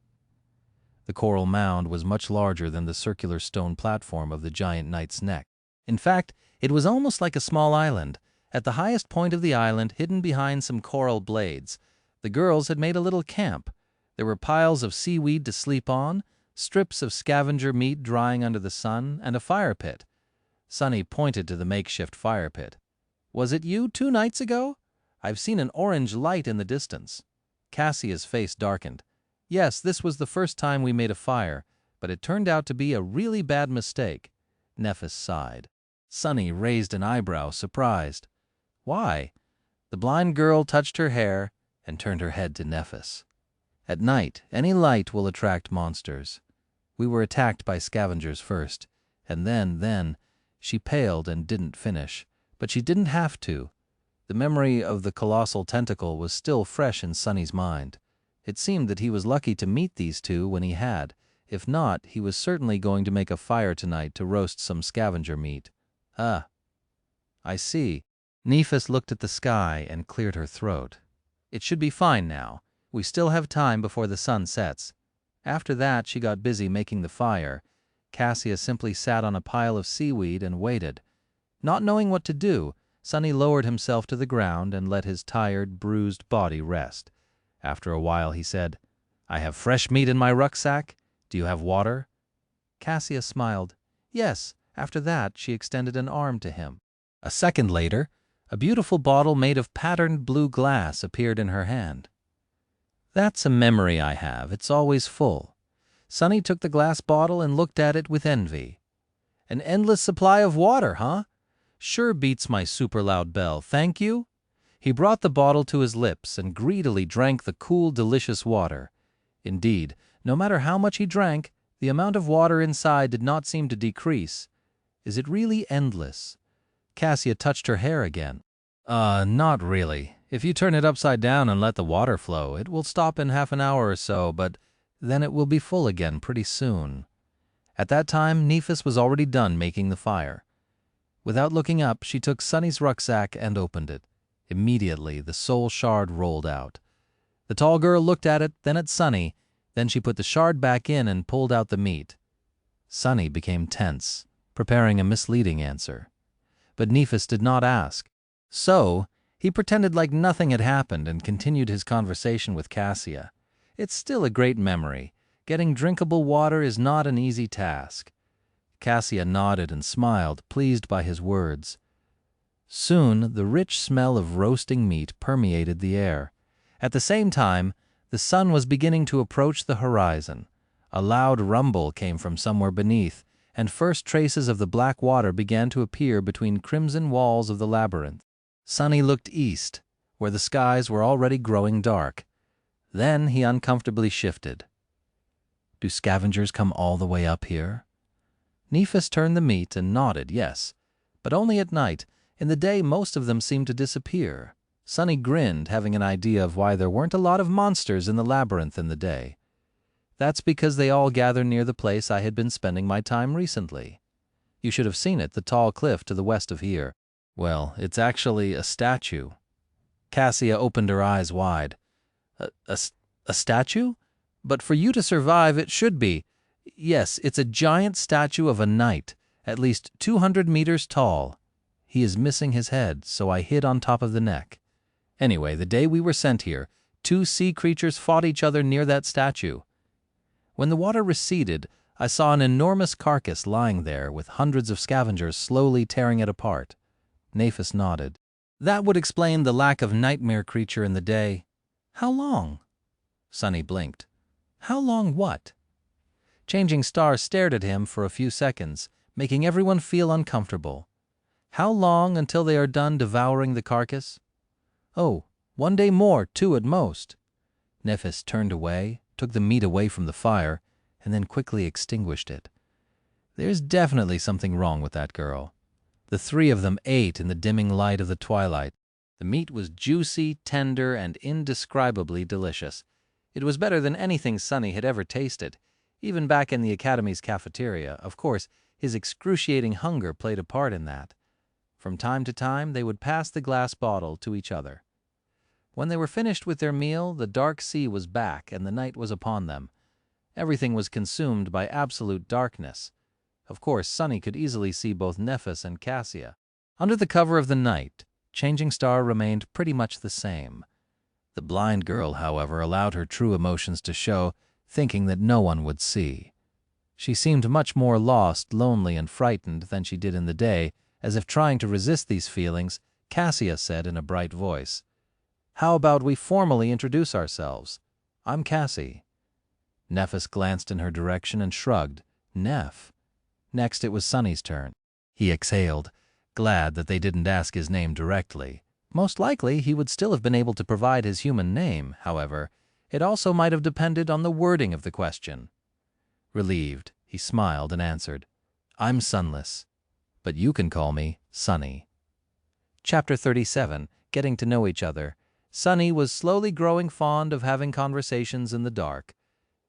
The coral mound was much larger than the circular stone platform of the giant knight's neck. In fact, it was almost like a small island. At the highest point of the island, hidden behind some coral blades, the girls had made a little camp. There were piles of seaweed to sleep on, strips of scavenger meat drying under the sun, and a fire pit. Sunny pointed to the makeshift fire pit. "Was it you 2 nights ago? I've seen an orange light in the distance." Cassia's face darkened. "Yes, this was the first time we made a fire, but it turned out to be a really bad mistake." Nefis sighed. Sunny raised an eyebrow, surprised. "Why?" The blind girl touched her hair and turned her head to Nefis. "At night, any light will attract monsters. We were attacked by scavengers first, and then, she paled and didn't finish. But she didn't have to. The memory of the colossal tentacle was still fresh in Sunny's mind. It seemed that he was lucky to meet these two when he had. If not, he was certainly going to make a fire tonight to roast some scavenger meat. Ah, I see. Nephis looked at the sky and cleared her throat. It should be fine now. We still have time before the sun sets. After that, she got busy making the fire. Cassia simply sat on a pile of seaweed and waited. Not knowing what to do, Sunny lowered himself to the ground and let his tired, bruised body rest. After a while, he said, "I have fresh meat in my rucksack. Do you have water?" Cassia smiled. Yes. After that, she extended an arm to him. A second later, a beautiful bottle made of patterned blue glass appeared in her hand. "That's a memory I have. It's always full." Sunny took the glass bottle and looked at it with envy. "An endless supply of water, huh? Sure beats my super loud bell, thank you." He brought the bottle to his lips and greedily drank the cool, delicious water. Indeed, no matter how much he drank, the amount of water inside did not seem to decrease. Is it really endless? Cassia touched her hair again. Not really. If you turn it upside down and let the water flow, it will stop in half an hour or so, but then it will be full again pretty soon." At that time, Nephis was already done making the fire. Without looking up, she took Sunny's rucksack and opened it. Immediately, the soul shard rolled out. The tall girl looked at it, then at Sunny. Then she put the shard back in and pulled out the meat. Sunny became tense, preparing a misleading answer. But Nephis did not ask. So, he pretended like nothing had happened and continued his conversation with Cassia. It's still a great memory. Getting drinkable water is not an easy task. Cassia nodded and smiled, pleased by his words. Soon, the rich smell of roasting meat permeated the air. At the same time, the sun was beginning to approach the horizon. A loud rumble came from somewhere beneath, and first traces of the black water began to appear between crimson walls of the labyrinth. Sunny looked east, where the skies were already growing dark. Then he uncomfortably shifted. "Do scavengers come all the way up here?" Nephis turned the meat and nodded yes, but only at night. In the day, most of them seemed to disappear. Sunny grinned, having an idea of why there weren't a lot of monsters in the labyrinth in the day. "That's because they all gather near the place I had been spending my time recently. You should have seen it, the tall cliff to the west of here. Well, it's actually a statue." Cassia opened her eyes wide. A statue? But for you to survive, it should be. Yes, it's a giant statue of a knight, at least 200 meters tall. He is missing his head, so I hid on top of the neck. Anyway, the day we were sent here, 2 sea creatures fought each other near that statue. When the water receded, I saw an enormous carcass lying there with hundreds of scavengers slowly tearing it apart. Nephis nodded. "That would explain the lack of nightmare creature in the day." "How long?" Sunny blinked. "How long what?" Changing Star stared at him for a few seconds, making everyone feel uncomfortable. "How long until they are done devouring the carcass?" "Oh, 1 day more, 2 at most." Nephis turned away, took the meat away from the fire, and then quickly extinguished it. There's definitely something wrong with that girl. The 3 of them ate in the dimming light of the twilight. The meat was juicy, tender, and indescribably delicious. It was better than anything Sunny had ever tasted. Even back in the Academy's cafeteria, of course, his excruciating hunger played a part in that. From time to time, they would pass the glass bottle to each other. When they were finished with their meal, the dark sea was back and the night was upon them. Everything was consumed by absolute darkness. Of course, Sunny could easily see both Nephis and Cassia. Under the cover of the night, Changing Star remained pretty much the same. The blind girl, however, allowed her true emotions to show, thinking that no one would see. She seemed much more lost, lonely, and frightened than she did in the day. As if trying to resist these feelings, Cassia said in a bright voice, "How about we formally introduce ourselves? I'm Cassie." Nephis glanced in her direction and shrugged. Neph. Next it was Sunny's turn. He exhaled, glad that they didn't ask his name directly. Most likely he would still have been able to provide his human name, however. It also might have depended on the wording of the question. Relieved, he smiled and answered, "I'm Sunless, but you can call me Sunny." Chapter 37, Getting to Know Each Other. Sunny was slowly growing fond of having conversations in the dark.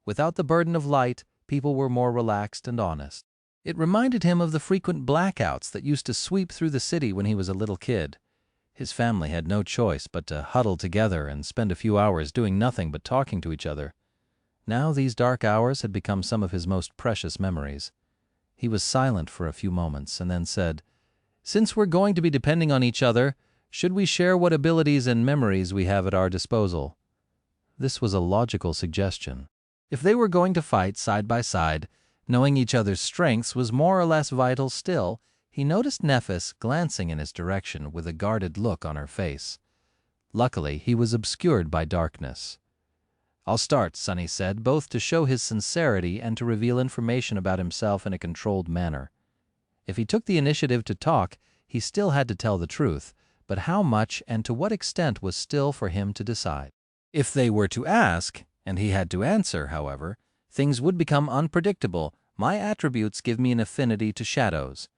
Without the burden of light, people were more relaxed and honest. It reminded him of the frequent blackouts that used to sweep through the city when he was a little kid. His family had no choice but to huddle together and spend a few hours doing nothing but talking to each other. Now these dark hours had become some of his most precious memories. He was silent for a few moments and then said, "Since we're going to be depending on each other, should we share what abilities and memories we have at our disposal?" This was a logical suggestion. If they were going to fight side by side, knowing each other's strengths was more or less vital still. He noticed Nephis glancing in his direction with a guarded look on her face. Luckily, he was obscured by darkness. "I'll start," Sunny said, both to show his sincerity and to reveal information about himself in a controlled manner. If he took the initiative to talk, he still had to tell the truth, but how much and to what extent was still for him to decide. If they were to ask, and he had to answer, however, things would become unpredictable. "My attributes give me an affinity to shadows.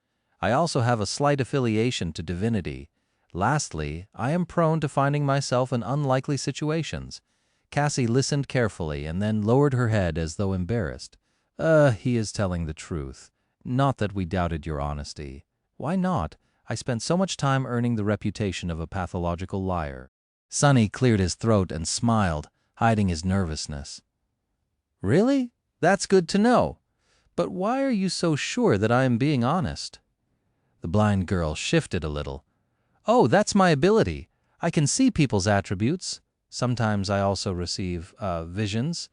I also have a slight affiliation to divinity. Lastly, I am prone to finding myself in unlikely situations." Cassie listened carefully and then lowered her head as though embarrassed. He is telling the truth. Not that we doubted your honesty." "Why not? I spent so much time earning the reputation of a pathological liar." Sunny cleared his throat and smiled, hiding his nervousness. "Really? That's good to know. But why are you so sure that I am being honest?" The blind girl shifted a little. "Oh, that's my ability. I can see people's attributes. Sometimes I also receive visions.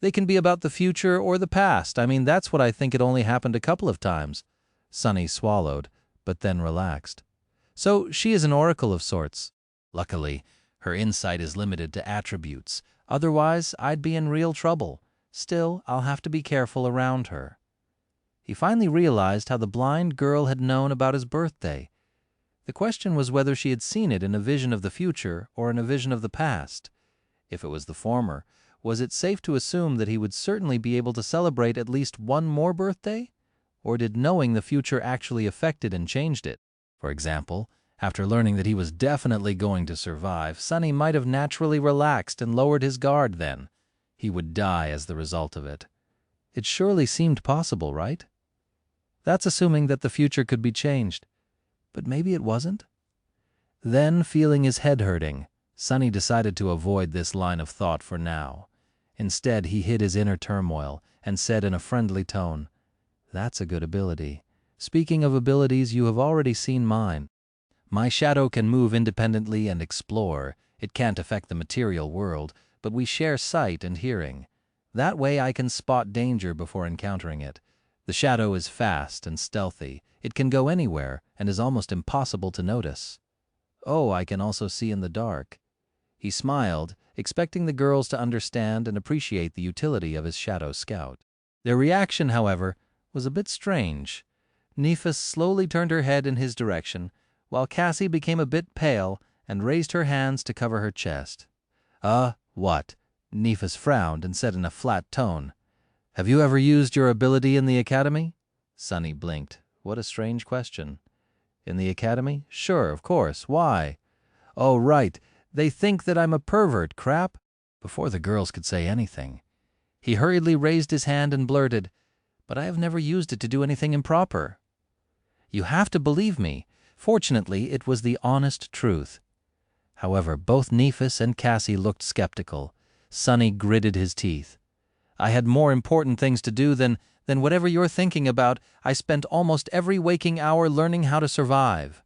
They can be about the future or the past. I mean, that's what I think. It only happened a couple of times." Sunny swallowed, but then relaxed. "So she is an oracle of sorts." "Luckily, her insight is limited to attributes. Otherwise, I'd be in real trouble. Still, I'll have to be careful around her." He finally realized how the blind girl had known about his birthday. The question was whether she had seen it in a vision of the future or in a vision of the past. If it was the former, was it safe to assume that he would certainly be able to celebrate at least one more birthday? Or did knowing the future actually affect it and changed it? For example, after learning that he was definitely going to survive, Sunny might have naturally relaxed and lowered his guard then. He would die as the result of it. It surely seemed possible, right? That's assuming that the future could be changed. But maybe it wasn't? Then, feeling his head hurting, Sunny decided to avoid this line of thought for now. Instead, he hid his inner turmoil and said in a friendly tone, "That's a good ability. Speaking of abilities, you have already seen mine. My shadow can move independently and explore. It can't affect the material world, but we share sight and hearing. That way I can spot danger before encountering it. The shadow is fast and stealthy. It can go anywhere and is almost impossible to notice. Oh, I can also see in the dark." He smiled, expecting the girls to understand and appreciate the utility of his shadow scout. Their reaction, however, was a bit strange. Nephis slowly turned her head in his direction, while Cassie became a bit pale and raised her hands to cover her chest. What?" Nephis frowned and said in a flat tone, "Have you ever used your ability in the academy?" Sunny blinked. What a strange question. "In the academy? Sure, of course. Why?" "Oh, right. They think that I'm a pervert, crap." Before the girls could say anything, he hurriedly raised his hand and blurted, "But I have never used it to do anything improper." "You have to believe me." Fortunately, it was the honest truth. However, both Nephis and Cassie looked skeptical. Sunny gritted his teeth. "I had more important things to do than whatever you're thinking about. I spent almost every waking hour learning how to survive."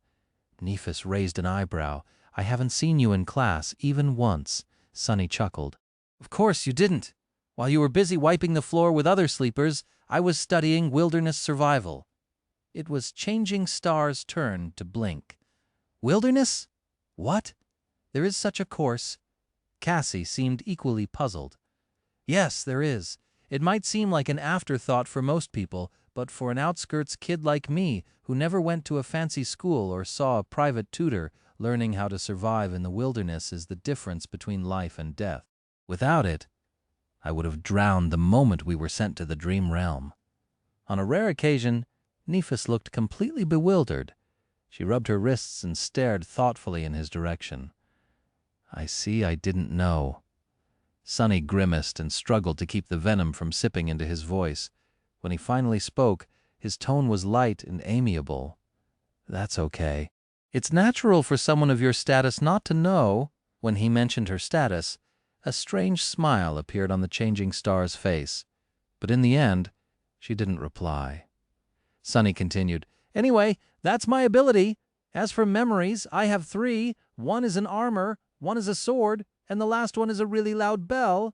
Nephis raised an eyebrow. "I haven't seen you in class, even once." Sunny chuckled. "Of course you didn't. While you were busy wiping the floor with other sleepers, I was studying wilderness survival." It was Changing Star's turn to blink. "Wilderness? What? There is such a course?" Cassie seemed equally puzzled. "Yes, there is. It might seem like an afterthought for most people, but for an outskirts kid like me, who never went to a fancy school or saw a private tutor, learning how to survive in the wilderness is the difference between life and death. Without it, I would have drowned the moment we were sent to the dream realm." On a rare occasion, Nephis looked completely bewildered. She rubbed her wrists and stared thoughtfully in his direction. I see I didn't know. Sunny grimaced and struggled to keep the venom from sipping into his voice. When he finally spoke, his tone was light and amiable. That's okay. It's natural for someone of your status not to know. When he mentioned her status, a strange smile appeared on the changing star's face. But in the end, she didn't reply. Sunny continued, Anyway, that's my ability. As for memories, I have 3. One is an armor, one is a sword, and the last one is a really loud bell.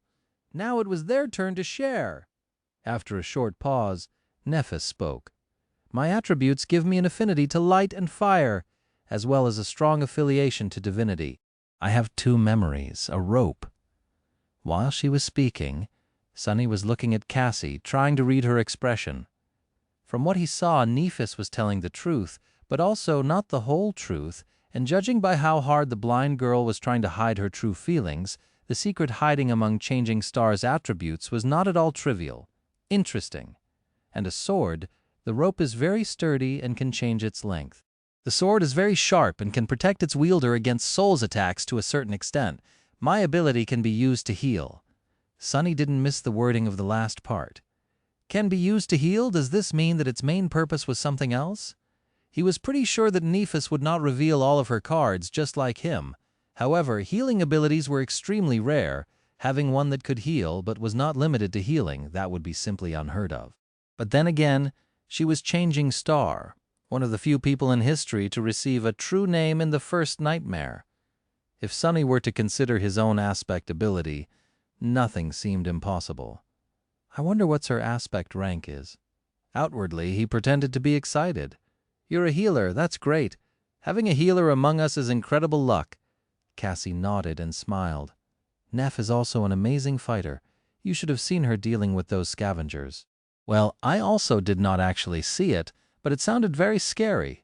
Now it was their turn to share. After a short pause, Nephis spoke. My attributes give me an affinity to light and fire, as well as a strong affiliation to divinity. I have 2 memories, a rope. While she was speaking, Sunny was looking at Cassie, trying to read her expression. From what he saw, Nephis was telling the truth, but also not the whole truth, and judging by how hard the blind girl was trying to hide her true feelings, the secret hiding among changing stars' attributes was not at all trivial. Interesting. And a sword, the rope is very sturdy and can change its length. The sword is very sharp and can protect its wielder against souls attacks to a certain extent. My ability can be used to heal. Sunny didn't miss the wording of the last part. Can be used to heal? Does this mean that its main purpose was something else? He was pretty sure that Nephis would not reveal all of her cards, just like him. However, healing abilities were extremely rare. Having one that could heal but was not limited to healing, that would be simply unheard of. But then again, she was Changing Star, one of the few people in history to receive a true name in the first nightmare. If Sunny were to consider his own aspect ability, nothing seemed impossible. I wonder what's her aspect rank is. Outwardly, he pretended to be excited. You're a healer, that's great. Having a healer among us is incredible luck. Cassie nodded and smiled. Neph is also an amazing fighter. You should have seen her dealing with those scavengers. Well, I also did not actually see it, but it sounded very scary.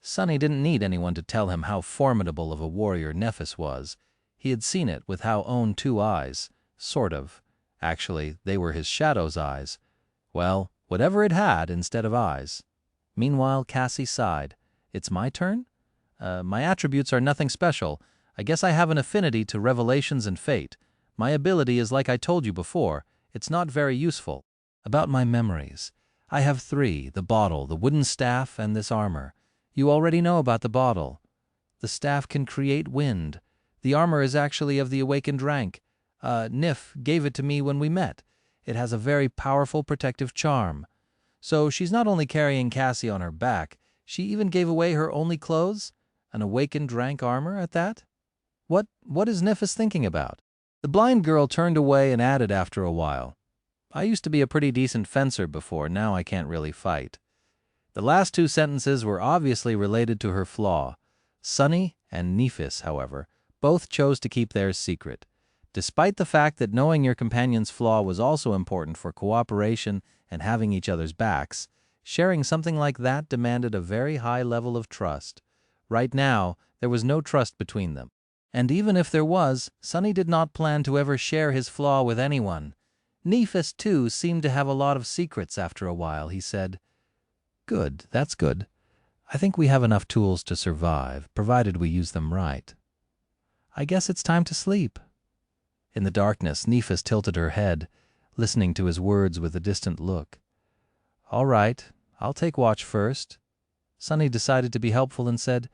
Sunny didn't need anyone to tell him how formidable of a warrior Nephis was. He had seen it with his own 2 eyes, sort of. Actually, they were his shadow's eyes. Well, whatever it had instead of eyes. Meanwhile, Cassie sighed. It's my turn? My attributes are nothing special. I guess I have an affinity to revelations and fate. My ability is like I told you before. It's not very useful. About my memories. I have 3, the bottle, the wooden staff, and this armor. You already know about the bottle. The staff can create wind. The armor is actually of the awakened rank. Nif gave it to me when we met. It has a very powerful protective charm. So she's not only carrying Cassie on her back, she even gave away her only clothes, an awakened rank armor at that. What is Nifis thinking about? The blind girl turned away and added after a while, I used to be a pretty decent fencer before, now I can't really fight. The last 2 sentences were obviously related to her flaw. Sunny and Nephis, however, both chose to keep theirs secret. Despite the fact that knowing your companion's flaw was also important for cooperation and having each other's backs, sharing something like that demanded a very high level of trust. Right now, there was no trust between them. And even if there was, Sunny did not plan to ever share his flaw with anyone. Nephis, too, seemed to have a lot of secrets after a while. He said, Good, that's good. I think we have enough tools to survive, provided we use them right. I guess it's time to sleep. In the darkness, Nephis tilted her head, listening to his words with a distant look. All right, I'll take watch first. Sunny decided to be helpful and said,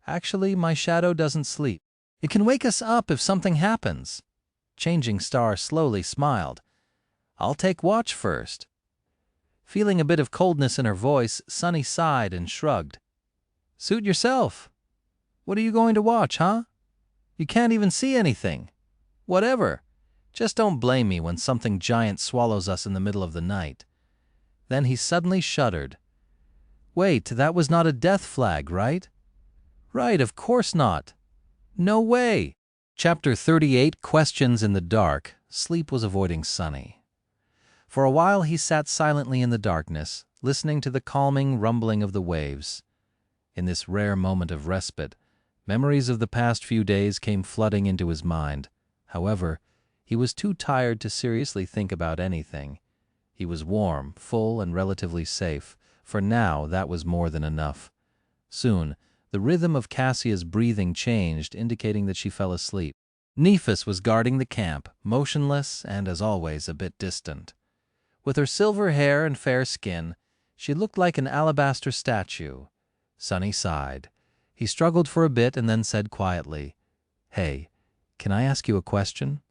Actually, my shadow doesn't sleep. It can wake us up if something happens. Changing Star slowly smiled. I'll take watch first. Feeling a bit of coldness in her voice, Sunny sighed and shrugged. Suit yourself. What are you going to watch, huh? You can't even see anything. Whatever. Just don't blame me when something giant swallows us in the middle of the night. Then he suddenly shuddered. Wait, that was not a death flag, right? Right, of course not. No way. Chapter 38, Questions in the Dark. Sleep was avoiding Sunny. For a while he sat silently in the darkness, listening to the calming rumbling of the waves. In this rare moment of respite, memories of the past few days came flooding into his mind. However, he was too tired to seriously think about anything. He was warm, full, and relatively safe. For now, that was more than enough. Soon, The rhythm of Cassia's breathing changed, indicating that she fell asleep. Nephis was guarding the camp, motionless and, as always, a bit distant. With her silver hair and fair skin, she looked like an alabaster statue. Sunny sighed. He struggled for a bit and then said quietly, "Hey, can I ask you a question?"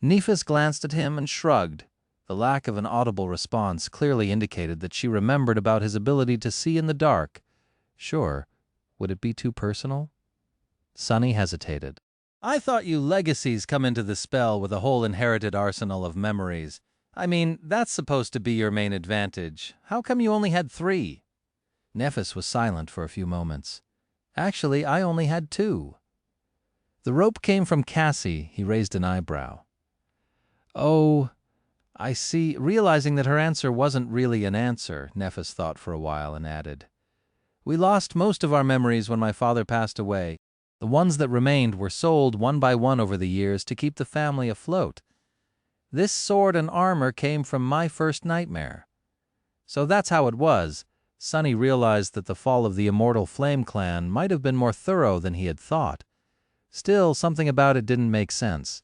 Nephis glanced at him and shrugged. The lack of an audible response clearly indicated that she remembered about his ability to see in the dark. Sure. Would it be too personal? Sunny hesitated. "I thought you legacies come into the spell with a whole inherited arsenal of memories. I mean, that's supposed to be your main advantage. How come you only had 3? Nephis was silent for a few moments. "Actually, I only had 2. The rope came from Cassie. He raised an eyebrow. "Oh, I see." Realizing that her answer wasn't really an answer, Nephis thought for a while and added, "We lost most of our memories when my father passed away. The ones that remained were sold one by one over the years to keep the family afloat. This sword and armor came from my first nightmare." So that's how it was. Sunny realized that the fall of the immortal Flame Clan might have been more thorough than he had thought. Still, something about it didn't make sense.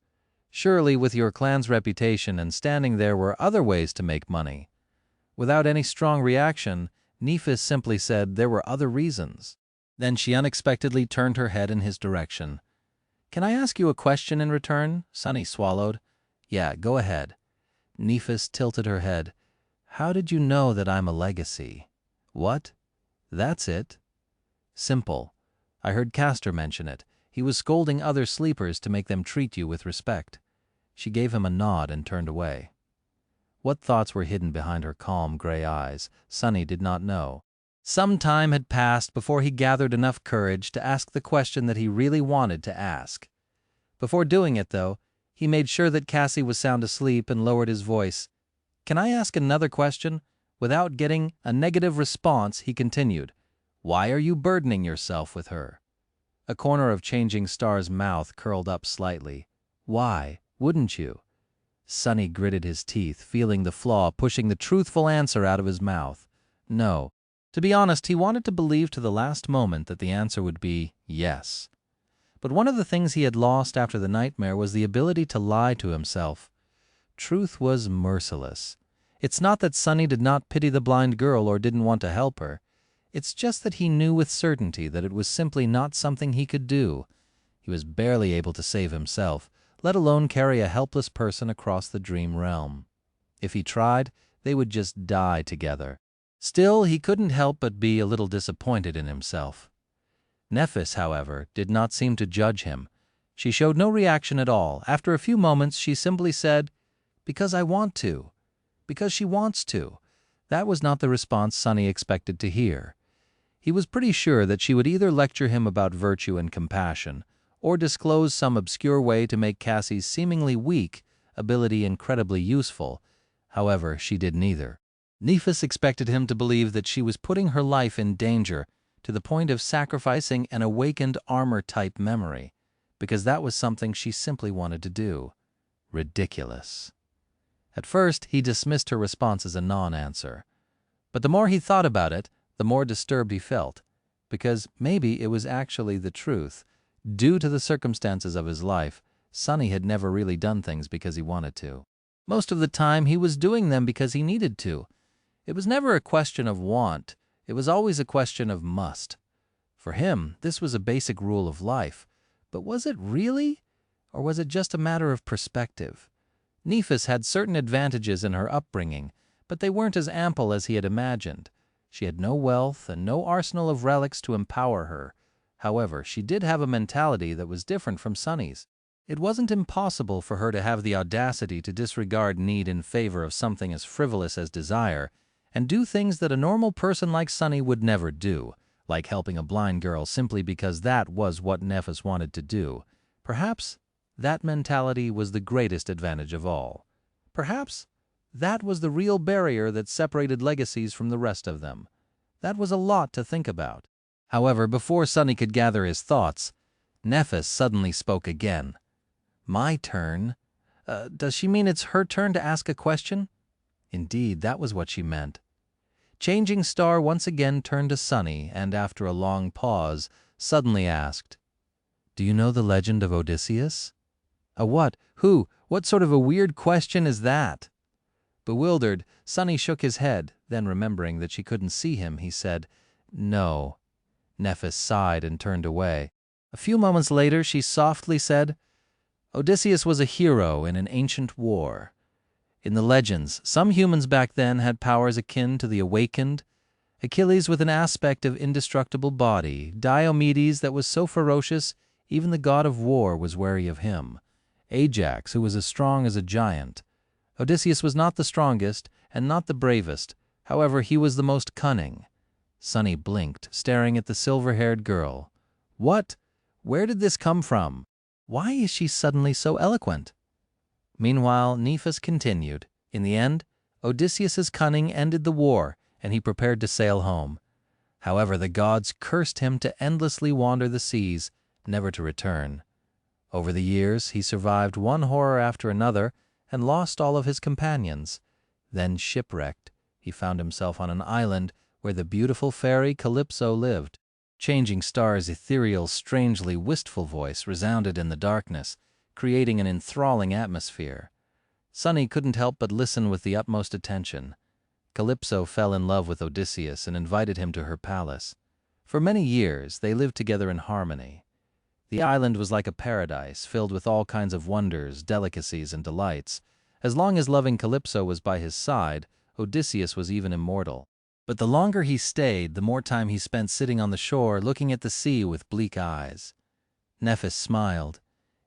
Surely, with your clan's reputation and standing there were other ways to make money. Without any strong reaction, Nephis simply said there were other reasons. Then she unexpectedly turned her head in his direction. "Can I ask you a question in return?" Sunny swallowed. "Yeah, go ahead." Nephis tilted her head. "How did you know that I'm a legacy?" "What? That's it?" "Simple. I heard Castor mention it. He was scolding other sleepers to make them treat you with respect." She gave him a nod and turned away. What thoughts were hidden behind her calm gray eyes, Sunny did not know. Some time had passed before he gathered enough courage to ask the question that he really wanted to ask. Before doing it, though, he made sure that Cassie was sound asleep and lowered his voice. "Can I ask another question?" Without getting a negative response, he continued, "Why are you burdening yourself with her?" A corner of Changing Star's mouth curled up slightly. "Why? Wouldn't you?" Sunny gritted his teeth, feeling the flaw pushing the truthful answer out of his mouth. No. To be honest, he wanted to believe to the last moment that the answer would be yes. But one of the things he had lost after the nightmare was the ability to lie to himself. Truth was merciless. It's not that Sunny did not pity the blind girl or didn't want to help her. It's just that he knew with certainty that it was simply not something he could do. He was barely able to save himself, let alone carry a helpless person across the dream realm. If he tried, they would just die together. Still, he couldn't help but be a little disappointed in himself. Nephis, however, did not seem to judge him. She showed no reaction at all. After a few moments, she simply said, "Because I want to." Because she wants to. That was not the response Sunny expected to hear. He was pretty sure that she would either lecture him about virtue and compassion, or disclose some obscure way to make Cassie's seemingly weak ability incredibly useful. However, she did neither. Nephis expected him to believe that she was putting her life in danger to the point of sacrificing an awakened armor-type memory, because that was something she simply wanted to do. Ridiculous. At first, he dismissed her response as a non-answer. But the more he thought about it, the more disturbed he felt, because maybe it was actually the truth. Due to the circumstances of his life, Sunny had never really done things because he wanted to. Most of the time, he was doing them because he needed to. It was never a question of want. It was always a question of must. For him, this was a basic rule of life. But was it really? Or was it just a matter of perspective? Nephis had certain advantages in her upbringing, but they weren't as ample as he had imagined. She had no wealth and no arsenal of relics to empower her. However, she did have a mentality that was different from Sunny's. It wasn't impossible for her to have the audacity to disregard need in favor of something as frivolous as desire, and do things that a normal person like Sunny would never do, like helping a blind girl simply because that was what Nephis wanted to do. Perhaps that mentality was the greatest advantage of all. Perhaps that was the real barrier that separated legacies from the rest of them. That was a lot to think about. However, before Sunny could gather his thoughts, Nephis suddenly spoke again. "My turn? Does she mean it's her turn to ask a question?" Indeed, that was what she meant. Changing Star once again turned to Sunny and, after a long pause, suddenly asked, "Do you know the legend of Odysseus?" "A what? Who? What sort of a weird question is that?" Bewildered, Sunny shook his head. Then, remembering that she couldn't see him, he said, "No." Nephis sighed and turned away. A few moments later, she softly said, "Odysseus was a hero in an ancient war. In the legends, some humans back then had powers akin to the awakened. Achilles with an aspect of indestructible body, Diomedes that was so ferocious even the god of war was wary of him, Ajax who was as strong as a giant. Odysseus was not the strongest and not the bravest, however he was the most cunning." Sunny blinked, staring at the silver-haired girl. "What? Where did this come from? Why is she suddenly so eloquent?" Meanwhile, Nephis continued. In the end, Odysseus's cunning ended the war, and he prepared to sail home. However, the gods cursed him to endlessly wander the seas, never to return. Over the years, he survived one horror after another and lost all of his companions. Then, shipwrecked, he found himself on an island where the beautiful fairy Calypso lived. Changing Star's ethereal, strangely wistful voice resounded in the darkness, creating an enthralling atmosphere. Sunny couldn't help but listen with the utmost attention. Calypso fell in love with Odysseus and invited him to her palace. For many years, they lived together in harmony. The island was like a paradise, filled with all kinds of wonders, delicacies, and delights. As long as loving Calypso was by his side, Odysseus was even immortal. But the longer he stayed, the more time he spent sitting on the shore, looking at the sea with bleak eyes. Nephis smiled.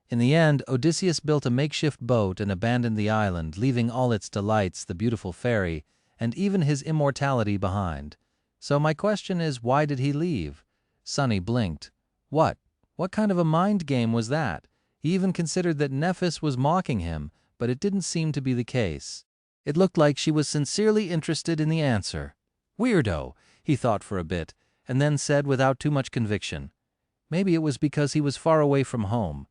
In the end, Odysseus built a makeshift boat and abandoned the island, leaving all its delights, the beautiful fairy, and even his immortality behind. So my question is, why did he leave? Sunny blinked. What? What kind of a mind game was that? He even considered that Nephis was mocking him, but it didn't seem to be the case. It looked like she was sincerely interested in the answer. Weirdo, he thought for a bit, and then said without too much conviction, "Maybe it was because he was far away from home."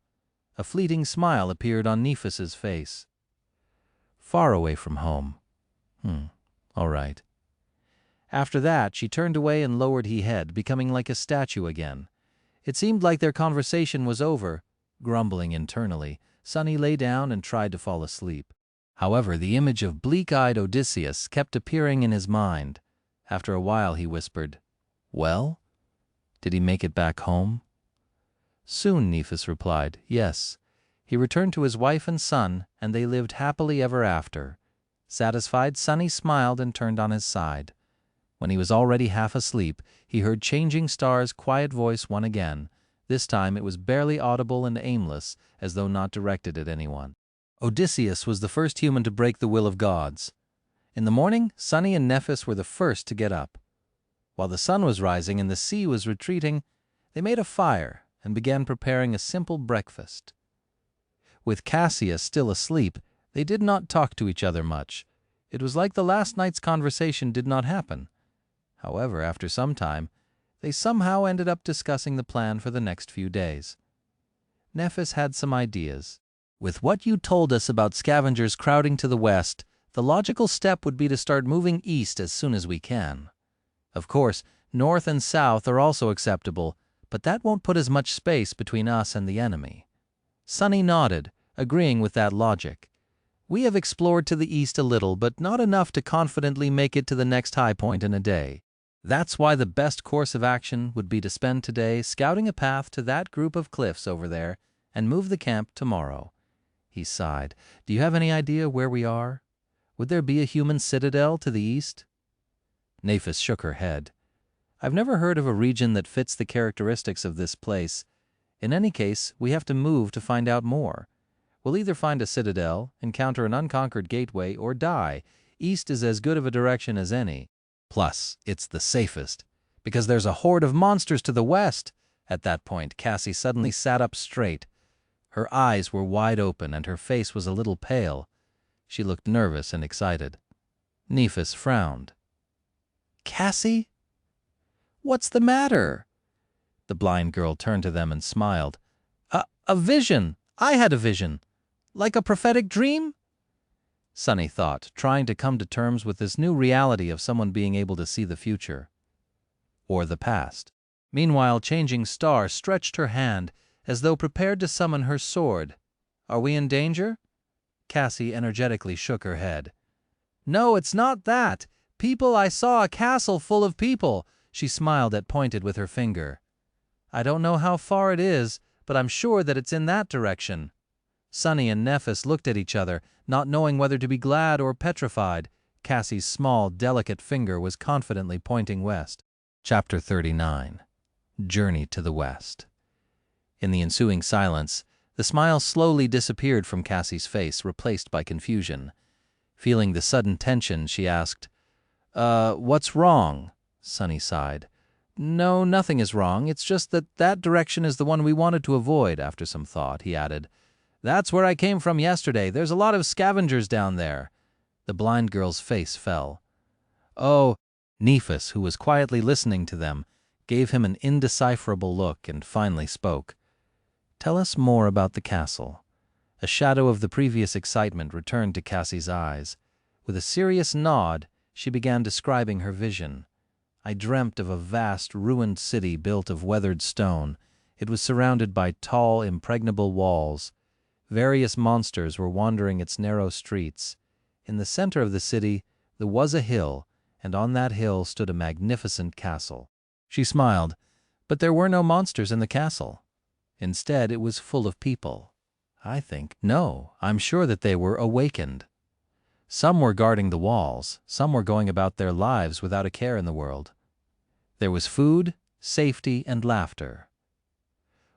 A fleeting smile appeared on Nephis's face. Far away from home. All right. After that, she turned away and lowered her head, becoming like a statue again. It seemed like their conversation was over. Grumbling internally, Sunny lay down and tried to fall asleep. However, the image of bleak-eyed Odysseus kept appearing in his mind. After a while, he whispered, "Well? Did he make it back home?" Soon, Nephis replied, "Yes." He returned to his wife and son, and they lived happily ever after. Satisfied, Sunny smiled and turned on his side. When he was already half asleep, he heard Changing Star's quiet voice once again. This time it was barely audible and aimless, as though not directed at anyone. Odysseus was the first human to break the will of gods. In the morning, Sunny and Nephis were the first to get up. While the sun was rising and the sea was retreating, they made a fire and began preparing a simple breakfast. With Cassius still asleep, they did not talk to each other much. It was like the last night's conversation did not happen. However, after some time, they somehow ended up discussing the plan for the next few days. Nephis had some ideas. "With what you told us about scavengers crowding to the west, the logical step would be to start moving east as soon as we can. Of course, north and south are also acceptable, but that won't put as much space between us and the enemy." Sunny nodded, agreeing with that logic. "We have explored to the east a little, but not enough to confidently make it to the next high point in a day. That's why the best course of action would be to spend today scouting a path to that group of cliffs over there and move the camp tomorrow." He sighed. "Do you have any idea where we are? Would there be a human citadel to the east?" Nephis shook her head. "I've never heard of a region that fits the characteristics of this place. In any case, we have to move to find out more. We'll either find a citadel, encounter an unconquered gateway, or die. East is as good of a direction as any. Plus, it's the safest, because there's a horde of monsters to the west." At that point, Cassie suddenly sat up straight. Her eyes were wide open and her face was a little pale. She looked nervous and excited. Nephis frowned. "Cassie? What's the matter?" The blind girl turned to them and smiled. A vision! I had a vision! Like a prophetic dream?" Sunny thought, trying to come to terms with this new reality of someone being able to see the future. Or the past. Meanwhile, Changing Star stretched her hand as though prepared to summon her sword. "Are we in danger?" Cassie energetically shook her head. "No, it's not that. People, I saw a castle full of people." She smiled and pointed with her finger. "I don't know how far it is, but I'm sure that it's in that direction." Sunny and Nephis looked at each other, not knowing whether to be glad or petrified. Cassie's small, delicate finger was confidently pointing west. Chapter 39. Journey to the West. In the ensuing silence, the smile slowly disappeared from Cassie's face, replaced by confusion. Feeling the sudden tension, she asked, "What's wrong?" Sunny sighed. "No, nothing is wrong. It's just that direction is the one we wanted to avoid." After some thought, he added, "That's where I came from yesterday. There's a lot of scavengers down there." The blind girl's face fell. "Oh," Nephis, who was quietly listening to them, gave him an indecipherable look and finally spoke. "Tell us more about the castle." A shadow of the previous excitement returned to Cassie's eyes. With a serious nod, she began describing her vision. "I dreamt of a vast, ruined city built of weathered stone. It was surrounded by tall, impregnable walls. Various monsters were wandering its narrow streets. In the center of the city, there was a hill, and on that hill stood a magnificent castle." She smiled, but there were no monsters in the castle. Instead, it was full of people. I'm sure that they were awakened. Some were guarding the walls, some were going about their lives without a care in the world. There was food, safety, and laughter.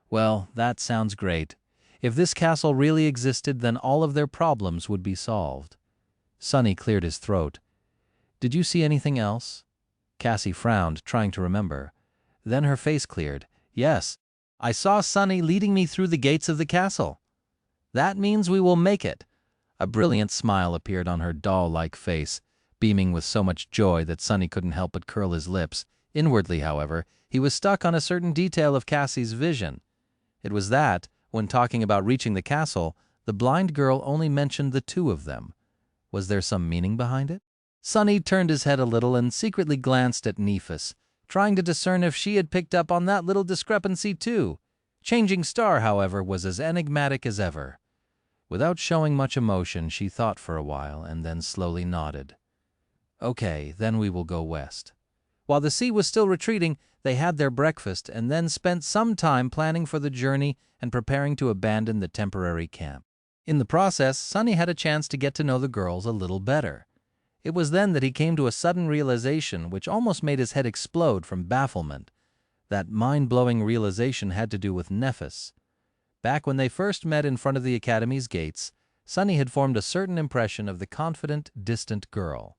"Well, that sounds great. If this castle really existed, then all of their problems would be solved." Sunny cleared his throat. "Did you see anything else?" Cassie frowned, trying to remember. Then her face cleared. "Yes, I saw Sunny leading me through the gates of the castle." "That means we will make it." A brilliant smile appeared on her doll-like face, beaming with so much joy that Sunny couldn't help but curl his lips. Inwardly, however, he was stuck on a certain detail of Cassie's vision. It was that, when talking about reaching the castle, the blind girl only mentioned the two of them. Was there some meaning behind it? Sunny turned his head a little and secretly glanced at Nephis, trying to discern if she had picked up on that little discrepancy too. Changing Star, however, was as enigmatic as ever. Without showing much emotion, she thought for a while and then slowly nodded. "Okay, then we will go west." While the sea was still retreating, they had their breakfast and then spent some time planning for the journey and preparing to abandon the temporary camp. In the process, Sunny had a chance to get to know the girls a little better. It was then that he came to a sudden realization which almost made his head explode from bafflement. That mind-blowing realization had to do with Nephis. Back when they first met in front of the academy's gates, Sunny had formed a certain impression of the confident, distant girl.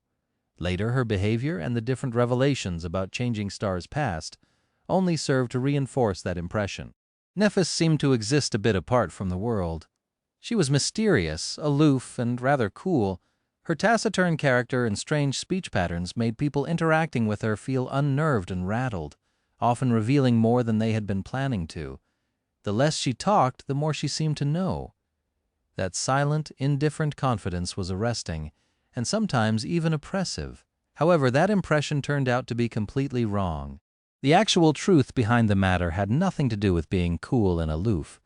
Later, her behavior and the different revelations about Changing Star's past only served to reinforce that impression. Nephis seemed to exist a bit apart from the world. She was mysterious, aloof, and rather cool. Her taciturn character and strange speech patterns made people interacting with her feel unnerved and rattled, often revealing more than they had been planning to. The less she talked, the more she seemed to know. That silent, indifferent confidence was arresting, and sometimes even oppressive. However, that impression turned out to be completely wrong. The actual truth behind the matter had nothing to do with being cool and aloof.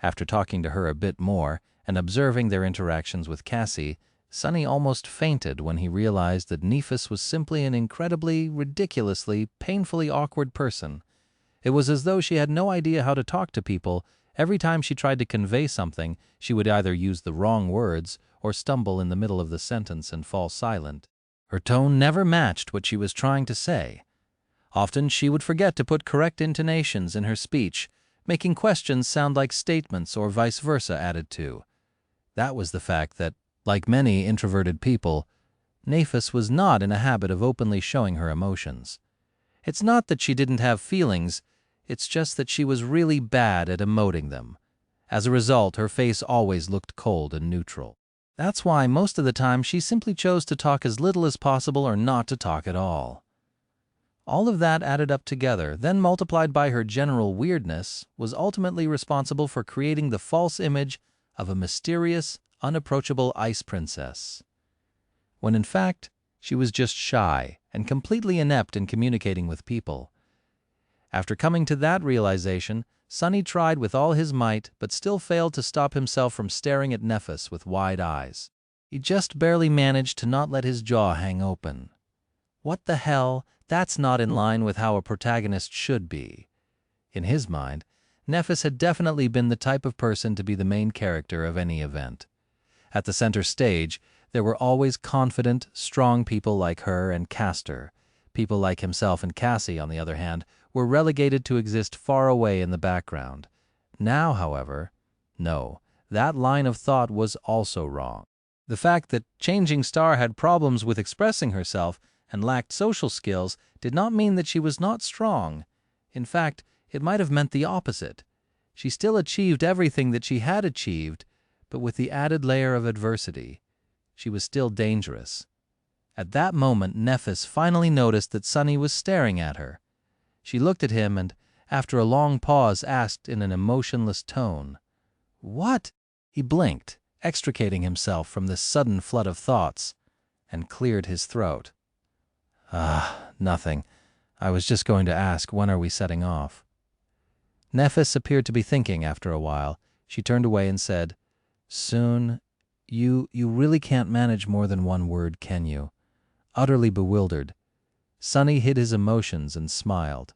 After talking to her a bit more and observing their interactions with Cassie, Sunny almost fainted when he realized that Nephis was simply an incredibly, ridiculously, painfully awkward person. It was as though she had no idea how to talk to people. Every time she tried to convey something, she would either use the wrong words or stumble in the middle of the sentence and fall silent. Her tone never matched what she was trying to say. Often she would forget to put correct intonations in her speech, making questions sound like statements or vice versa added to. That was the fact that, like many introverted people, Nephis was not in a habit of openly showing her emotions. It's not that she didn't have feelings, it's just that she was really bad at emoting them. As a result, her face always looked cold and neutral. That's why most of the time she simply chose to talk as little as possible or not to talk at all. All of that added up together, then multiplied by her general weirdness, was ultimately responsible for creating the false image of a mysterious, unapproachable ice princess. when in fact she was just shy and completely inept in communicating with people. After coming to that realization, Sunny tried with all his might but still failed to stop himself from staring at Nephis with wide eyes. He just barely managed to not let his jaw hang open. What the hell? That's not in line with how a protagonist should be. In his mind, Nephis had definitely been the type of person to be the main character of any event. At the center stage, there were always confident, strong people like her and Castor. People like himself and Cassie, on the other hand, were relegated to exist far away in the background. Now, however, no, that line of thought was also wrong. The fact that Changing Star had problems with expressing herself and lacked social skills did not mean that she was not strong. In fact, it might have meant the opposite. She still achieved everything that she had achieved, but with the added layer of adversity. She was still dangerous. At that moment, Nephis finally noticed that Sunny was staring at her. She looked at him and, after a long pause, asked in an emotionless tone, "What?" He blinked, extricating himself from this sudden flood of thoughts, and cleared his throat. Nothing. I was just going to ask, when are we setting off?" Nephis appeared to be thinking after a while. She turned away and said, "Soon. You really can't manage more than one word, can you?" Utterly bewildered, Sunny hid his emotions and smiled.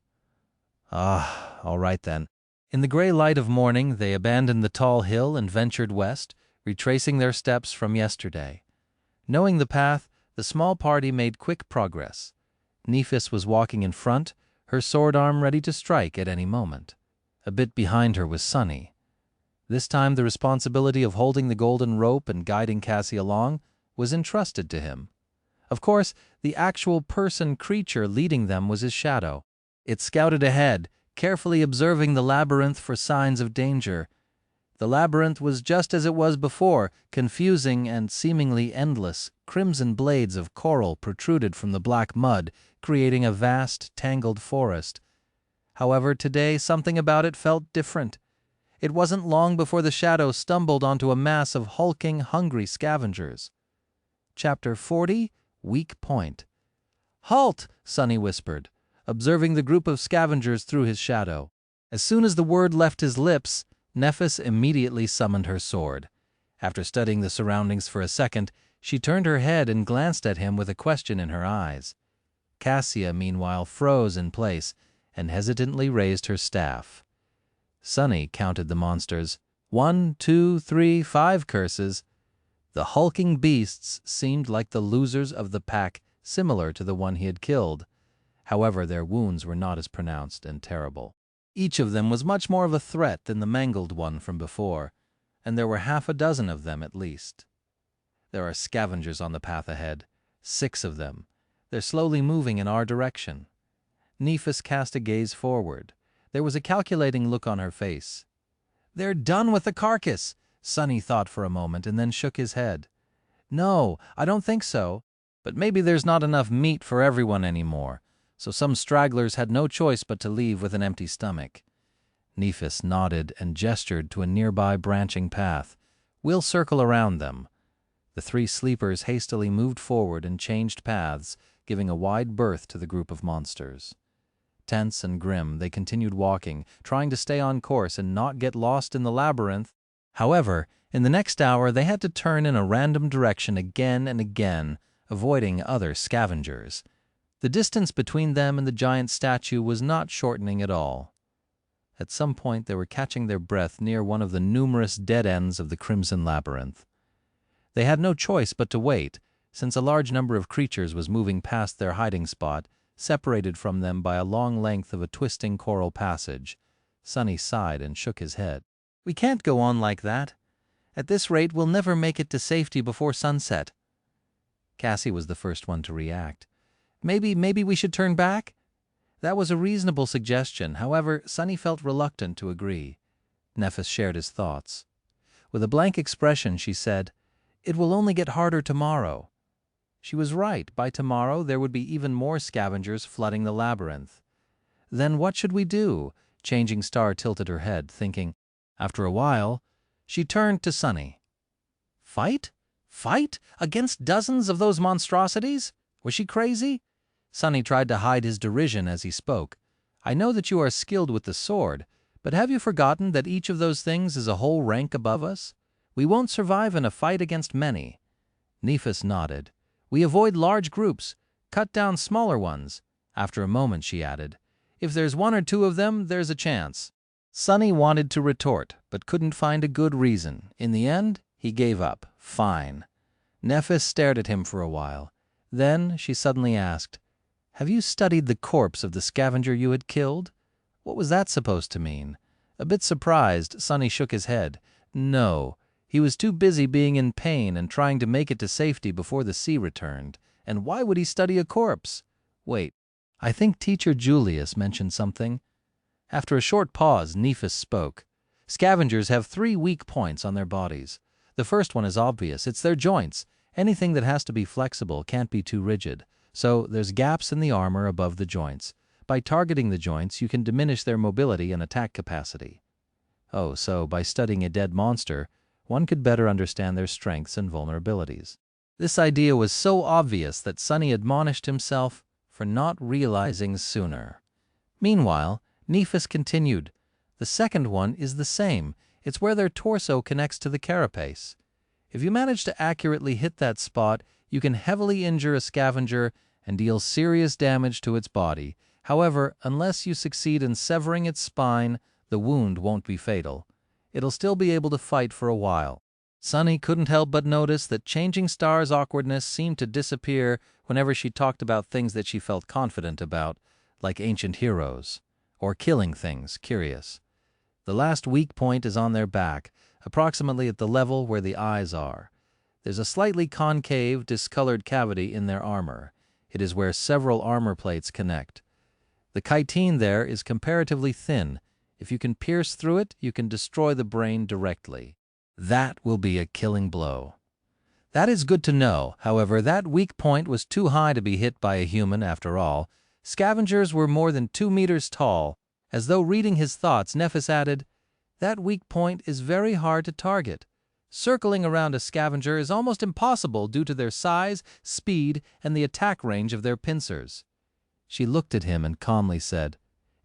All right then." In the gray light of morning, they abandoned the tall hill and ventured west, retracing their steps from yesterday. Knowing the path, the small party made quick progress. Nephis was walking in front, her sword arm ready to strike at any moment. A bit behind her was Sunny. This time the responsibility of holding the golden rope and guiding Cassie along was entrusted to him. Of course, the actual creature leading them was his shadow. It scouted ahead, carefully observing the labyrinth for signs of danger. The labyrinth was just as it was before, confusing and seemingly endless. Crimson blades of coral protruded from the black mud, creating a vast, tangled forest. However, today something about it felt different. It wasn't long before the shadow stumbled onto a mass of hulking, hungry scavengers. Chapter 40, Weak Point. "Halt!" Sunny whispered, observing the group of scavengers through his shadow. As soon as the word left his lips, Nephis immediately summoned her sword. After studying the surroundings for a second, she turned her head and glanced at him with a question in her eyes. Cassia, meanwhile, froze in place and hesitantly raised her staff. Sunny counted the monsters. 1, 2, 3, 5 curses. The hulking beasts seemed like the losers of the pack, similar to the one he had killed. However, their wounds were not as pronounced and terrible. Each of them was much more of a threat than the mangled one from before, and there were half a dozen of them at least. There are scavengers on the path ahead, 6 of them. They're slowly moving in our direction. Nephis cast a gaze forward. There was a calculating look on her face. "They're done with the carcass," Sunny thought for a moment and then shook his head. "No, I don't think so. But maybe there's not enough meat for everyone anymore, so some stragglers had no choice but to leave with an empty stomach." Nephis nodded and gestured to a nearby branching path. "We'll circle around them." The 3 sleepers hastily moved forward and changed paths, giving a wide berth to the group of monsters. Tense and grim, they continued walking, trying to stay on course and not get lost in the labyrinth. However, in the next hour they had to turn in a random direction again and again, avoiding other scavengers. The distance between them and the giant statue was not shortening at all. At some point they were catching their breath near one of the numerous dead ends of the Crimson Labyrinth. They had no choice but to wait, since a large number of creatures was moving past their hiding spot, separated from them by a long length of a twisting coral passage. Sunny sighed and shook his head. "We can't go on like that. At this rate, we'll never make it to safety before sunset." Cassie was the first one to react. Maybe we should turn back?" That was a reasonable suggestion. However, Sunny felt reluctant to agree. Nephis shared his thoughts. With a blank expression, she said, "It will only get harder tomorrow." She was right. By tomorrow, there would be even more scavengers flooding the labyrinth. Then what should we do? Changing Star tilted her head, thinking. After a while, she turned to Sunny. "Fight? Fight against dozens of those monstrosities? Was she crazy? Sunny tried to hide his derision as he spoke. I know that you are skilled with the sword, but have you forgotten that each of those things is a whole rank above us? We won't survive in a fight against many. Nephis nodded. We avoid large groups, cut down smaller ones. After a moment, she added, if there's one or two of them, there's a chance. Sunny wanted to retort, but couldn't find a good reason. In the end, he gave up. Fine. Nephis stared at him for a while. Then she suddenly asked, have you studied the corpse of the scavenger you had killed? What was that supposed to mean? A bit surprised, Sunny shook his head. No, he was too busy being in pain and trying to make it to safety before the sea returned. And why would he study a corpse? Wait, I think Teacher Julius mentioned something. After a short pause, Nephis spoke. Scavengers have 3 weak points on their bodies. The first one is obvious. It's their joints. Anything that has to be flexible can't be too rigid. So there's gaps in the armor above the joints. By targeting the joints, you can diminish their mobility and attack capacity. Oh, so by studying a dead monster, one could better understand their strengths and vulnerabilities. This idea was so obvious that Sunny admonished himself for not realizing sooner. Meanwhile, Nephis continued, the second one is the same. It's where their torso connects to the carapace. If you manage to accurately hit that spot, you can heavily injure a scavenger and deal serious damage to its body. However, unless you succeed in severing its spine, the wound won't be fatal. It'll still be able to fight for a while. Sunny couldn't help but notice that Changing Star's awkwardness seemed to disappear whenever she talked about things that she felt confident about, like ancient heroes, or killing things, curious. The last weak point is on their back, approximately at the level where the eyes are. There's a slightly concave, discolored cavity in their armor. It is where several armor plates connect. The chitin there is comparatively thin. If you can pierce through it, you can destroy the brain directly. That will be a killing blow. That is good to know. However, that weak point was too high to be hit by a human after all. Scavengers were more than 2 meters tall. As though reading his thoughts, Nephis added, that weak point is very hard to target. Circling around a scavenger is almost impossible due to their size, speed, and the attack range of their pincers. She looked at him and calmly said,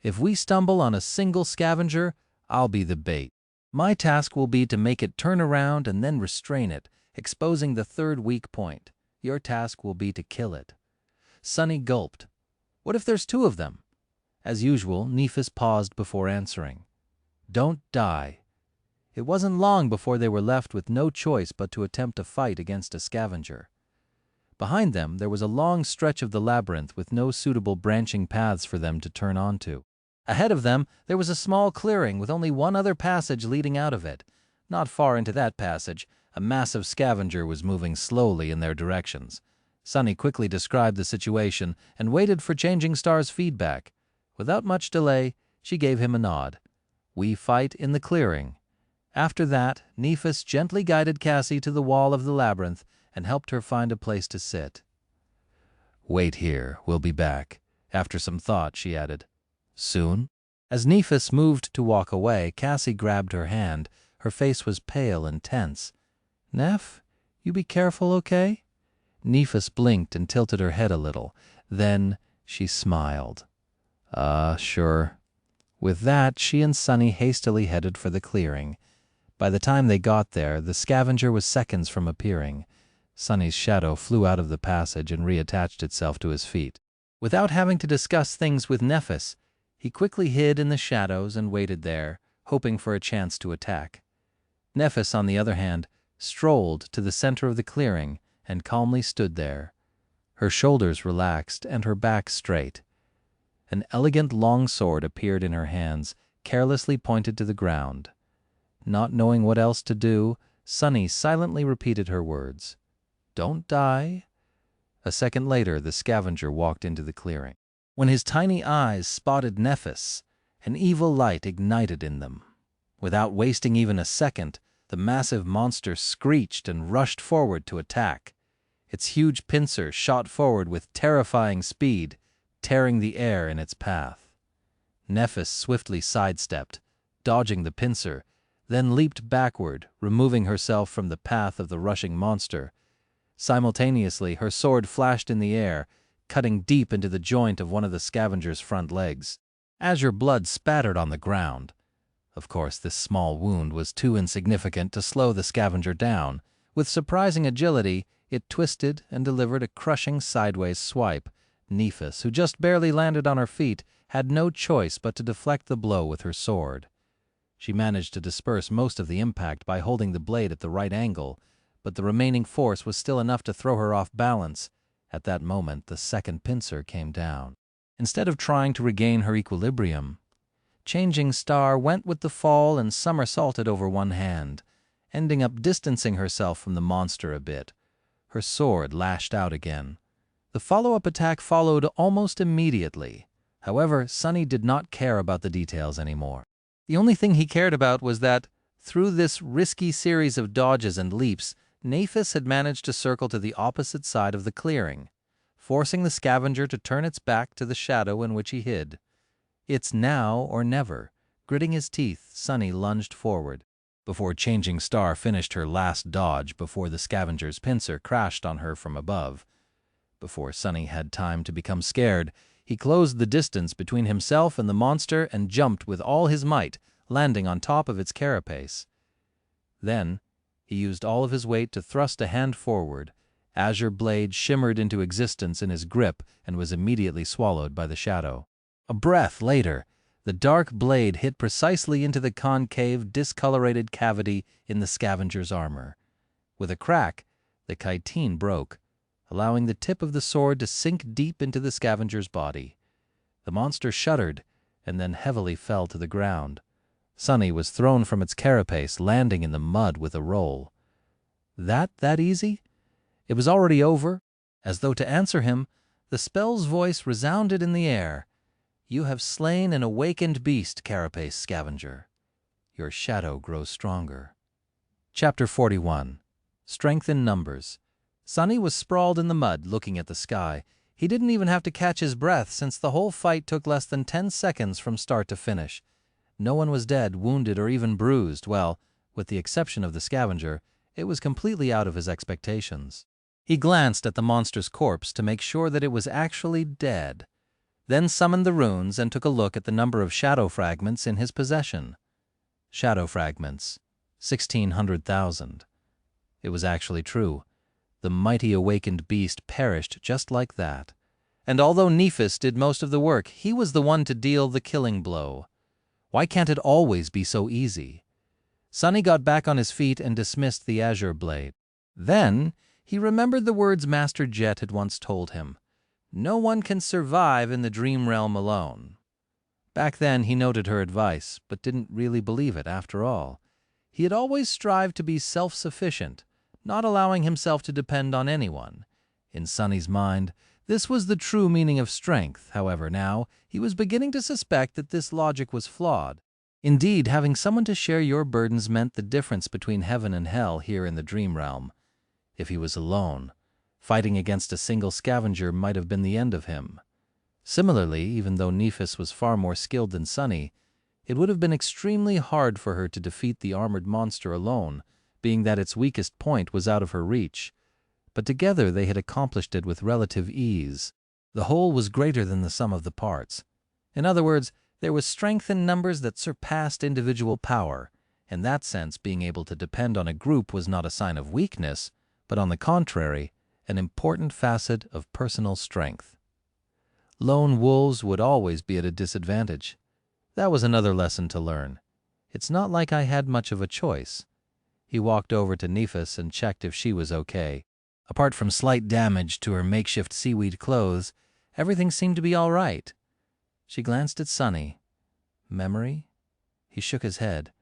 if we stumble on a single scavenger, I'll be the bait. My task will be to make it turn around and then restrain it, exposing the third weak point. Your task will be to kill it. Sunny gulped. What if there's 2 of them? As usual, Nephis paused before answering. Don't die. It wasn't long before they were left with no choice but to attempt to fight against a scavenger. Behind them, there was a long stretch of the labyrinth with no suitable branching paths for them to turn onto. Ahead of them, there was a small clearing with only one other passage leading out of it. Not far into that passage, a massive scavenger was moving slowly in their directions. Sunny quickly described the situation and waited for Changing Star's feedback. Without much delay, she gave him a nod. We fight in the clearing. After that, Nephis gently guided Cassie to the wall of the labyrinth and helped her find a place to sit. Wait here, we'll be back. After some thought, she added, soon? As Nephis moved to walk away, Cassie grabbed her hand. Her face was pale and tense. Neph, you be careful, okay? Nephis blinked and tilted her head a little. Then she smiled. Sure. With that, she and Sunny hastily headed for the clearing. By the time they got there, the scavenger was seconds from appearing. Sunny's shadow flew out of the passage and reattached itself to his feet. Without having to discuss things with Nephis, he quickly hid in the shadows and waited there, hoping for a chance to attack. Nephis, on the other hand, strolled to the center of the clearing and calmly stood there. Her shoulders relaxed and her back straight. An elegant long sword appeared in her hands, carelessly pointed to the ground. Not knowing what else to do, Sunny silently repeated her words. Don't die. A second later, the scavenger walked into the clearing. When his tiny eyes spotted Nephis, an evil light ignited in them. Without wasting even a second, the massive monster screeched and rushed forward to attack. Its huge pincer shot forward with terrifying speed, tearing the air in its path. Nephis swiftly sidestepped, dodging the pincer, then leaped backward, removing herself from the path of the rushing monster, Simultaneously, her sword flashed in the air, cutting deep into the joint of one of the scavenger's front legs. Azure blood spattered on the ground. Of course, this small wound was too insignificant to slow the scavenger down. With surprising agility, it twisted and delivered a crushing sideways swipe. Nephis, who just barely landed on her feet, had no choice but to deflect the blow with her sword. She managed to disperse most of the impact by holding the blade at the right angle, but the remaining force was still enough to throw her off balance. At that moment, the second pincer came down. Instead of trying to regain her equilibrium, Changing Star went with the fall and somersaulted over one hand, ending up distancing herself from the monster a bit. Her sword lashed out again. The follow-up attack followed almost immediately. However, Sunny did not care about the details anymore. The only thing he cared about was that, through this risky series of dodges and leaps, Nephis had managed to circle to the opposite side of the clearing, forcing the scavenger to turn its back to the shadow in which he hid. It's now or never. Gritting his teeth, Sunny lunged forward. Before Changing Star finished her last dodge, before the scavenger's pincer crashed on her from above, before Sunny had time to become scared, he closed the distance between himself and the monster and jumped with all his might, landing on top of its carapace. Then, he used all of his weight to thrust a hand forward. Azure blade shimmered into existence in his grip and was immediately swallowed by the shadow. A breath later, the dark blade hit precisely into the concave, discolorated cavity in the scavenger's armor. With a crack, the chitin broke, allowing the tip of the sword to sink deep into the scavenger's body. The monster shuddered and then heavily fell to the ground. Sunny was thrown from its carapace, landing in the mud with a roll. That easy? It was already over. As though to answer him, the spell's voice resounded in the air. You have slain an awakened beast, carapace scavenger. Your shadow grows stronger. Chapter 41. Strength in Numbers. Sunny was sprawled in the mud, looking at the sky. He didn't even have to catch his breath, since the whole fight took less than 10 seconds from start to finish. No one was dead, wounded, or even bruised. Well, with the exception of the scavenger, it was completely out of his expectations. He glanced at the monster's corpse to make sure that it was actually dead, then summoned the runes and took a look at the number of shadow fragments in his possession. Shadow fragments, 1,600,000. It was actually true. The mighty awakened beast perished just like that. And although Nephis did most of the work, he was the one to deal the killing blow. Why can't it always be so easy? Sunny got back on his feet and dismissed the azure blade. Then he remembered the words Master Jet had once told him. No one can survive in the dream realm alone. Back then he noted her advice, but didn't really believe it after all. He had always strived to be self-sufficient, not allowing himself to depend on anyone. In Sunny's mind, this was the true meaning of strength. However, now he was beginning to suspect that this logic was flawed. Indeed, having someone to share your burdens meant the difference between heaven and hell here in the dream realm. If he was alone, fighting against a single scavenger might have been the end of him. Similarly, even though Nephis was far more skilled than Sunny, it would have been extremely hard for her to defeat the armored monster alone, being that its weakest point was out of her reach. But together they had accomplished it with relative ease. The whole was greater than the sum of the parts. In other words, there was strength in numbers that surpassed individual power. In that sense, being able to depend on a group was not a sign of weakness, but on the contrary, an important facet of personal strength. Lone wolves would always be at a disadvantage. That was another lesson to learn. It's not like I had much of a choice. He walked over to Nephis and checked if she was okay. Apart from slight damage to her makeshift seaweed clothes, everything seemed to be all right. She glanced at Sunny. Memory? He shook his head.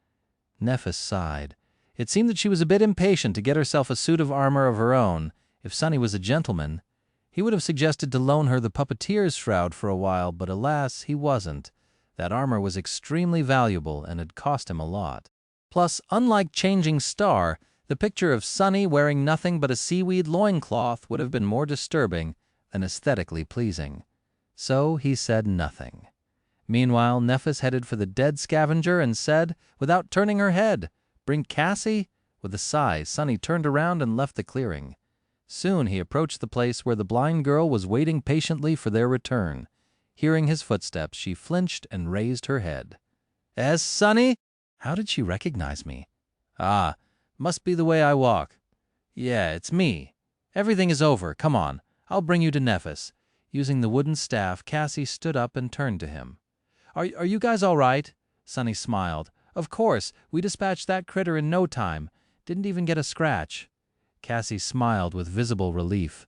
Nephis sighed. It seemed that she was a bit impatient to get herself a suit of armor of her own. If Sunny was a gentleman, he would have suggested to loan her the puppeteer's shroud for a while, but alas, he wasn't. That armor was extremely valuable and had cost him a lot. Plus, unlike Changing Star, the picture of Sunny wearing nothing but a seaweed loincloth would have been more disturbing than aesthetically pleasing. So he said nothing. Meanwhile, Nephis headed for the dead scavenger and said, without turning her head, "Bring Cassie?" With a sigh, Sunny turned around and left the clearing. Soon he approached the place where the blind girl was waiting patiently for their return. Hearing his footsteps, she flinched and raised her head. "Es, Sonny?" How did she recognize me? Ah, must be the way I walk. Yeah, it's me. Everything is over. Come on. I'll bring you to Nephis. Using the wooden staff, Cassie stood up and turned to him. Are you guys all right? Sonny smiled. Of course. We dispatched that critter in no time. Didn't even get a scratch. Cassie smiled with visible relief.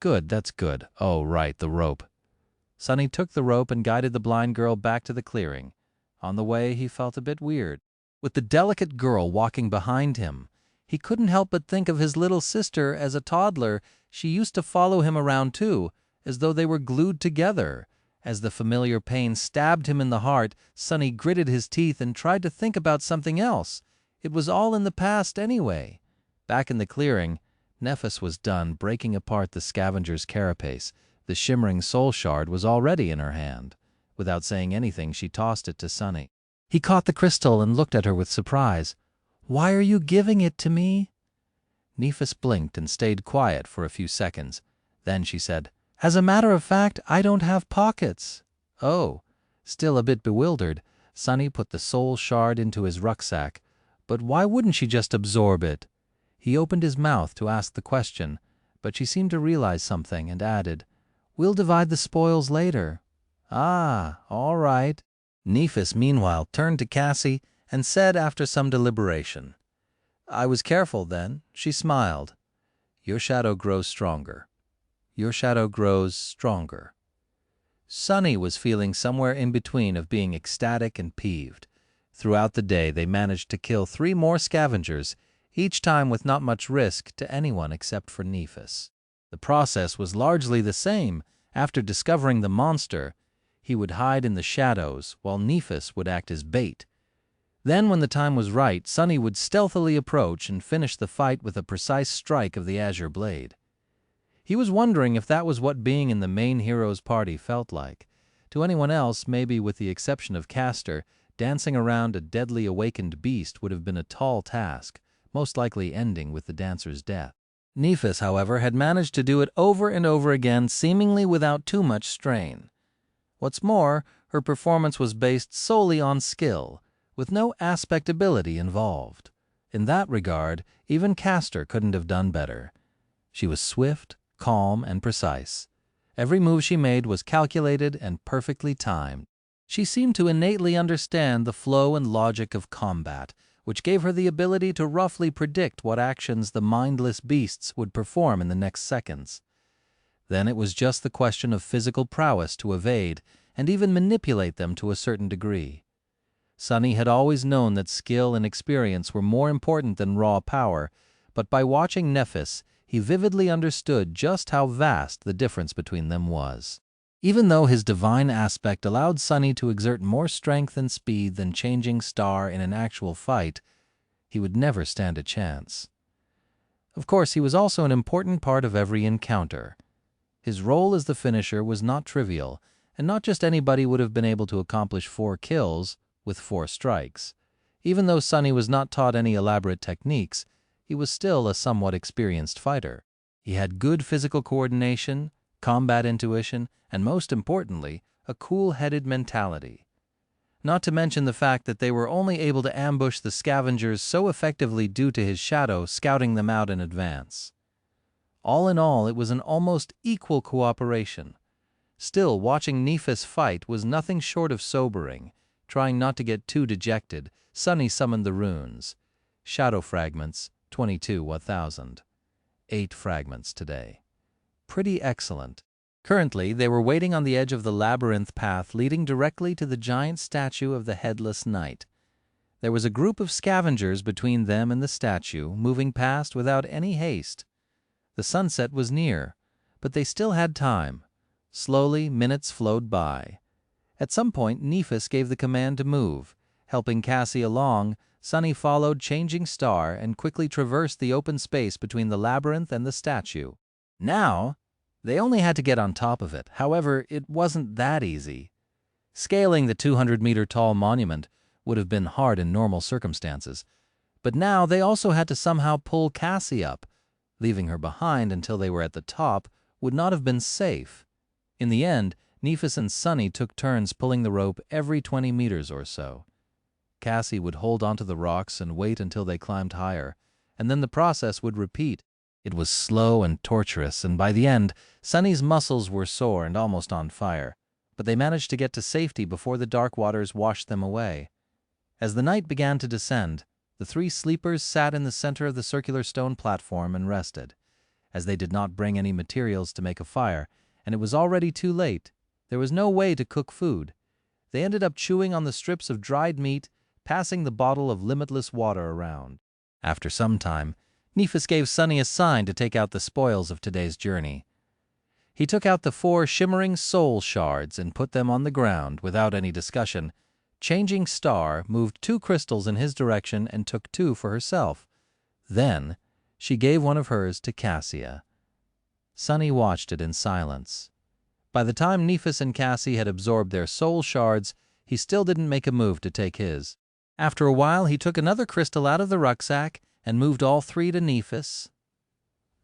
Good, that's good. Oh, right, the rope. Sonny took the rope and guided the blind girl back to the clearing. On the way, he felt a bit weird. With the delicate girl walking behind him, he couldn't help but think of his little sister as a toddler. She used to follow him around too, as though they were glued together. As the familiar pain stabbed him in the heart, Sonny gritted his teeth and tried to think about something else. It was all in the past anyway. Back in the clearing, Nephis was done breaking apart the scavenger's carapace. The shimmering soul shard was already in her hand. Without saying anything, she tossed it to Sonny. He caught the crystal and looked at her with surprise. "Why are you giving it to me?" Nephis blinked and stayed quiet for a few seconds. Then she said, "As a matter of fact, I don't have pockets." Oh, still a bit bewildered, Sonny put the soul shard into his rucksack. But why wouldn't she just absorb it? He opened his mouth to ask the question, but she seemed to realize something and added, "We'll divide the spoils later." "Ah, all right." Nephis, meanwhile, turned to Cassie and said after some deliberation, "I was careful then." She smiled. "Your shadow grows stronger. Your shadow grows stronger." Sonny was feeling somewhere in between of being ecstatic and peeved. Throughout the day, they managed to kill 3 more scavengers, each time with not much risk to anyone except for Nephis. The process was largely the same. After discovering the monster, he would hide in the shadows while Nephis would act as bait. Then, when the time was right, Sonny would stealthily approach and finish the fight with a precise strike of the azure blade. He was wondering if that was what being in the main hero's party felt like. To anyone else, maybe with the exception of Castor, dancing around a deadly awakened beast would have been a tall task, most likely ending with the dancer's death. Nephis, however, had managed to do it over and over again, seemingly without too much strain. What's more, her performance was based solely on skill, with no aspectability involved. In that regard, even Castor couldn't have done better. She was swift, calm, and precise. Every move she made was calculated and perfectly timed. She seemed to innately understand the flow and logic of combat, which gave her the ability to roughly predict what actions the mindless beasts would perform in the next seconds. Then it was just the question of physical prowess to evade and even manipulate them to a certain degree. Sonny had always known that skill and experience were more important than raw power, but by watching Nephis, he vividly understood just how vast the difference between them was. Even though his divine aspect allowed Sonny to exert more strength and speed than Changing Star in an actual fight, he would never stand a chance. Of course, he was also an important part of every encounter. His role as the finisher was not trivial, and not just anybody would have been able to accomplish 4 kills with 4 strikes. Even though Sonny was not taught any elaborate techniques, he was still a somewhat experienced fighter. He had good physical coordination, combat intuition, and most importantly, a cool-headed mentality. Not to mention the fact that they were only able to ambush the scavengers so effectively due to his shadow scouting them out in advance. All in all, it was an almost equal cooperation. Still, watching Nephis fight was nothing short of sobering. Trying not to get too dejected, Sonny summoned the runes. Shadow fragments, 22,000. 8 fragments today. Pretty excellent. Currently, they were waiting on the edge of the labyrinth path leading directly to the giant statue of the Headless Knight. There was a group of scavengers between them and the statue, moving past without any haste. The sunset was near, but they still had time. Slowly, minutes flowed by. At some point, Nephis gave the command to move. Helping Cassie along, Sonny followed Changing Star and quickly traversed the open space between the labyrinth and the statue. Now, they only had to get on top of it. However, it wasn't that easy. Scaling the 200-meter-tall monument would have been hard in normal circumstances, but now they also had to somehow pull Cassie up. Leaving her behind until they were at the top would not have been safe. In the end, Nephis and Sunny took turns pulling the rope every 20 meters or so. Cassie would hold onto the rocks and wait until they climbed higher, and then the process would repeat. It was slow and torturous, and by the end, Sunny's muscles were sore and almost on fire, but they managed to get to safety before the dark waters washed them away. As the night began to descend, the three sleepers sat in the center of the circular stone platform and rested. As they did not bring any materials to make a fire, and it was already too late, there was no way to cook food. They ended up chewing on the strips of dried meat, passing the bottle of limitless water around. After some time, Nephis gave Sunny a sign to take out the spoils of today's journey. He took out the 4 shimmering soul shards and put them on the ground without any discussion. Changing Star moved 2 crystals in his direction and took 2 for herself. Then, she gave one of hers to Cassia. Sunny watched it in silence. By the time Nephis and Cassie had absorbed their soul shards, he still didn't make a move to take his. After a while, he took another crystal out of the rucksack and moved all 3 to Nephis.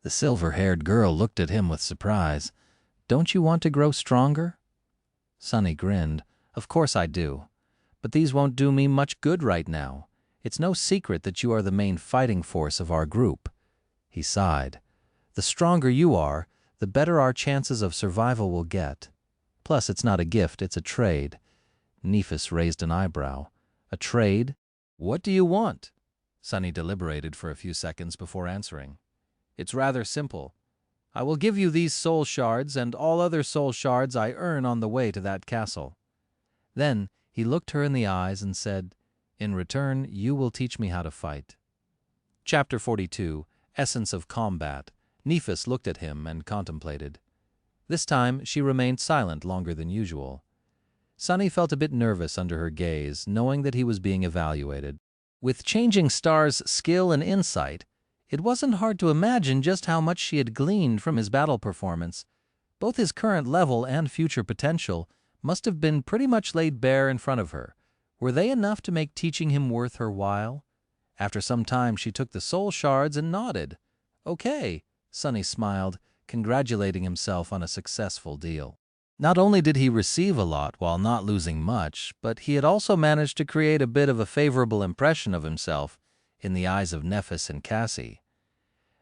The silver-haired girl looked at him with surprise. "Don't you want to grow stronger?" Sunny grinned. "Of course I do. But these won't do me much good right now. It's no secret that you are the main fighting force of our group." He sighed. "The stronger you are, the better our chances of survival will get. Plus, it's not a gift, it's a trade." Nephis raised an eyebrow. "A trade? What do you want?" Sunny deliberated for a few seconds before answering. "It's rather simple. I will give you these soul shards and all other soul shards I earn on the way to that castle." Then he looked her in the eyes and said, "In return, you will teach me how to fight." Chapter 42, Essence of Combat. Nephis looked at him and contemplated. This time she remained silent longer than usual. Sunny felt a bit nervous under her gaze, knowing that he was being evaluated. With Changing Star's skill and insight, it wasn't hard to imagine just how much she had gleaned from his battle performance. Both his current level and future potential must have been pretty much laid bare in front of her. Were they enough to make teaching him worth her while? After some time, she took the soul shards and nodded. "Okay," Sunny smiled, congratulating himself on a successful deal. Not only did he receive a lot while not losing much, but he had also managed to create a bit of a favorable impression of himself in the eyes of Nephis and Cassie.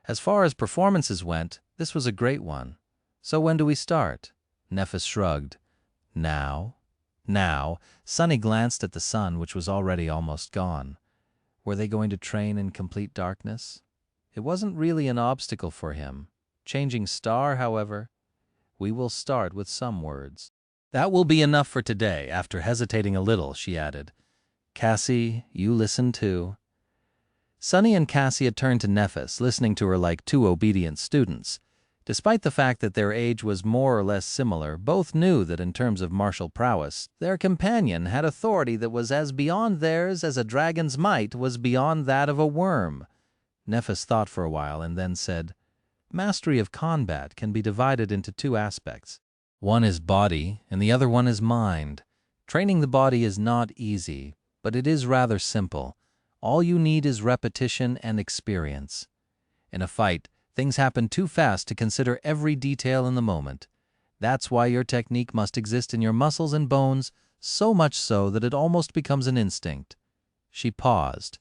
As far as performances went, this was a great one. "So when do we start?" Nephis shrugged. Now. Sunny glanced at the sun, which was already almost gone. Were they going to train in complete darkness? It wasn't really an obstacle for him. Changing Star, however, "We will start with some words." "That will be enough for today." After hesitating a little, she added, "Cassie, you listen too." Sunny and Cassie had turned to Nephis, listening to her like 2 obedient students. Despite the fact that their age was more or less similar, both knew that in terms of martial prowess, their companion had authority that was as beyond theirs as a dragon's might was beyond that of a worm. Nephis thought for a while and then said, "Mastery of combat can be divided into 2 aspects. One is body, and the other one is mind. Training the body is not easy, but it is rather simple. All you need is repetition and experience. In a fight, things happen too fast to consider every detail in the moment. That's why your technique must exist in your muscles and bones, so much so that it almost becomes an instinct." She paused.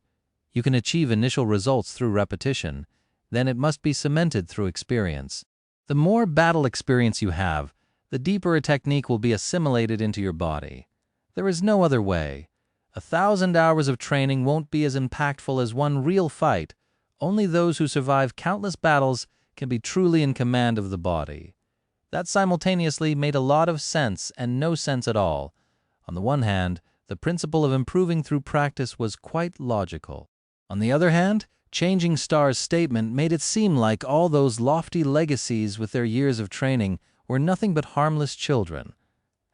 "You can achieve initial results through repetition, then it must be cemented through experience. The more battle experience you have, the deeper a technique will be assimilated into your body. There is no other way. 1,000 hours of training won't be as impactful as one real fight. Only those who survive countless battles can be truly in command of the body." That simultaneously made a lot of sense and no sense at all. On the one hand, the principle of improving through practice was quite logical. On the other hand, Changing Star's statement made it seem like all those lofty legacies with their years of training were nothing but harmless children.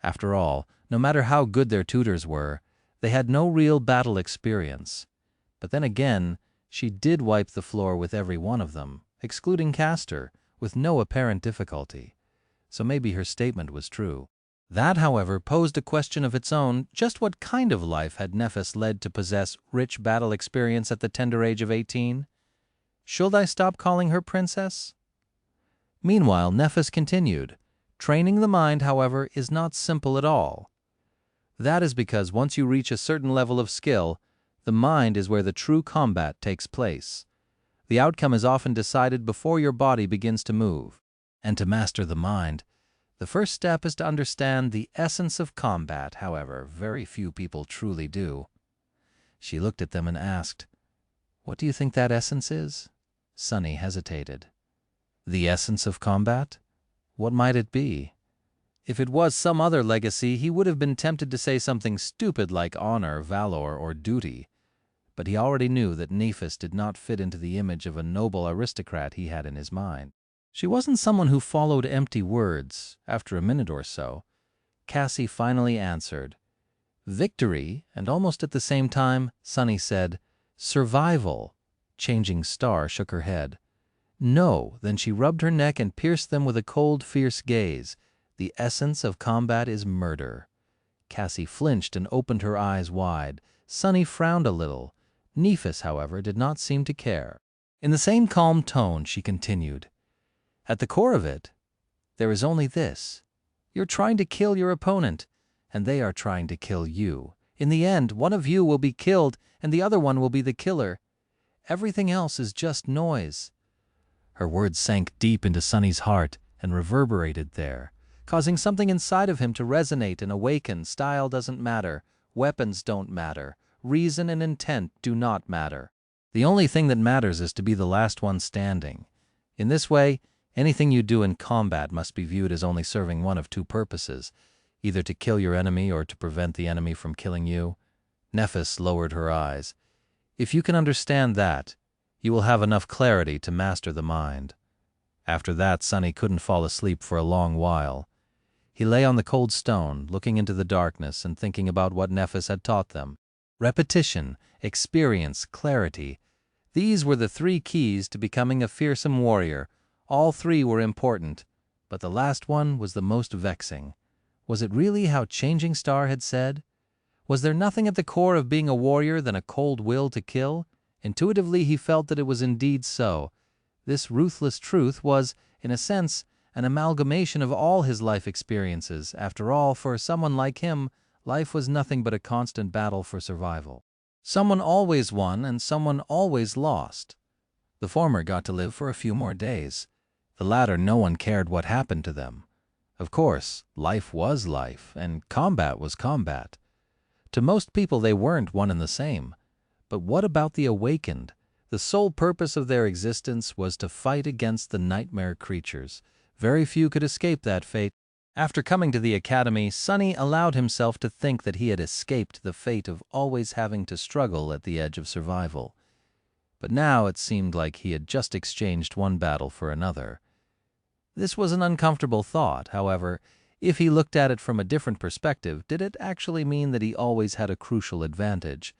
After all, no matter how good their tutors were, they had no real battle experience. But then again, she did wipe the floor with every one of them, excluding Castor, with no apparent difficulty. So maybe her statement was true. That, however, posed a question of its own. Just what kind of life had Nephis led to possess rich battle experience at the tender age of 18? Should I stop calling her princess? Meanwhile, Nephis continued. Training the mind, however, is not simple at all. That is because once you reach a certain level of skill, the mind is where the true combat takes place. The outcome is often decided before your body begins to move. And to master the mind, the first step is to understand the essence of combat. However, very few people truly do. She looked at them and asked, "What do you think that essence is?" Sunny hesitated. The essence of combat? What might it be? If it was some other legacy, he would have been tempted to say something stupid like honor, valor, or duty. But he already knew that Nephis did not fit into the image of a noble aristocrat he had in his mind. She wasn't someone who followed empty words. After a minute or so, Cassie finally answered. Victory, and almost at the same time, Sunny said, survival. Changing Star shook her head. No, then she rubbed her neck and pierced them with a cold, fierce gaze. The essence of combat is murder. Cassie flinched and opened her eyes wide. Sunny frowned a little. Nephis, however, did not seem to care. In the same calm tone, she continued, at the core of it, there is only this. You're trying to kill your opponent, and they are trying to kill you. In the end, one of you will be killed, and the other one will be the killer. Everything else is just noise. Her words sank deep into Sunny's heart and reverberated there, causing something inside of him to resonate and awaken. Style doesn't matter. Weapons don't matter. Reason and intent do not matter. The only thing that matters is to be the last one standing. In this way, anything you do in combat must be viewed as only serving one of two purposes, either to kill your enemy or to prevent the enemy from killing you. Nephis lowered her eyes. If you can understand that, you will have enough clarity to master the mind. After that, Sunny couldn't fall asleep for a long while. He lay on the cold stone, looking into the darkness and thinking about what Nephis had taught them. Repetition, experience, clarity. These were the three keys to becoming a fearsome warrior. All three were important, but the last one was the most vexing. Was it really how Changing Star had said? Was there nothing at the core of being a warrior than a cold will to kill? Intuitively, he felt that it was indeed so. This ruthless truth was, in a sense, an amalgamation of all his life experiences. After all, for someone like him, life was nothing but a constant battle for survival. Someone always won and someone always lost. The former got to live for a few more days. The latter, no one cared what happened to them. Of course, life was life, and combat was combat. To most people, they weren't one and the same. But what about the awakened? The sole purpose of their existence was to fight against the nightmare creatures. Very few could escape that fate. After coming to the academy, Sunny allowed himself to think that he had escaped the fate of always having to struggle at the edge of survival. But now it seemed like he had just exchanged one battle for another. This was an uncomfortable thought. However, if he looked at it from a different perspective, did it actually mean that he always had a crucial advantage?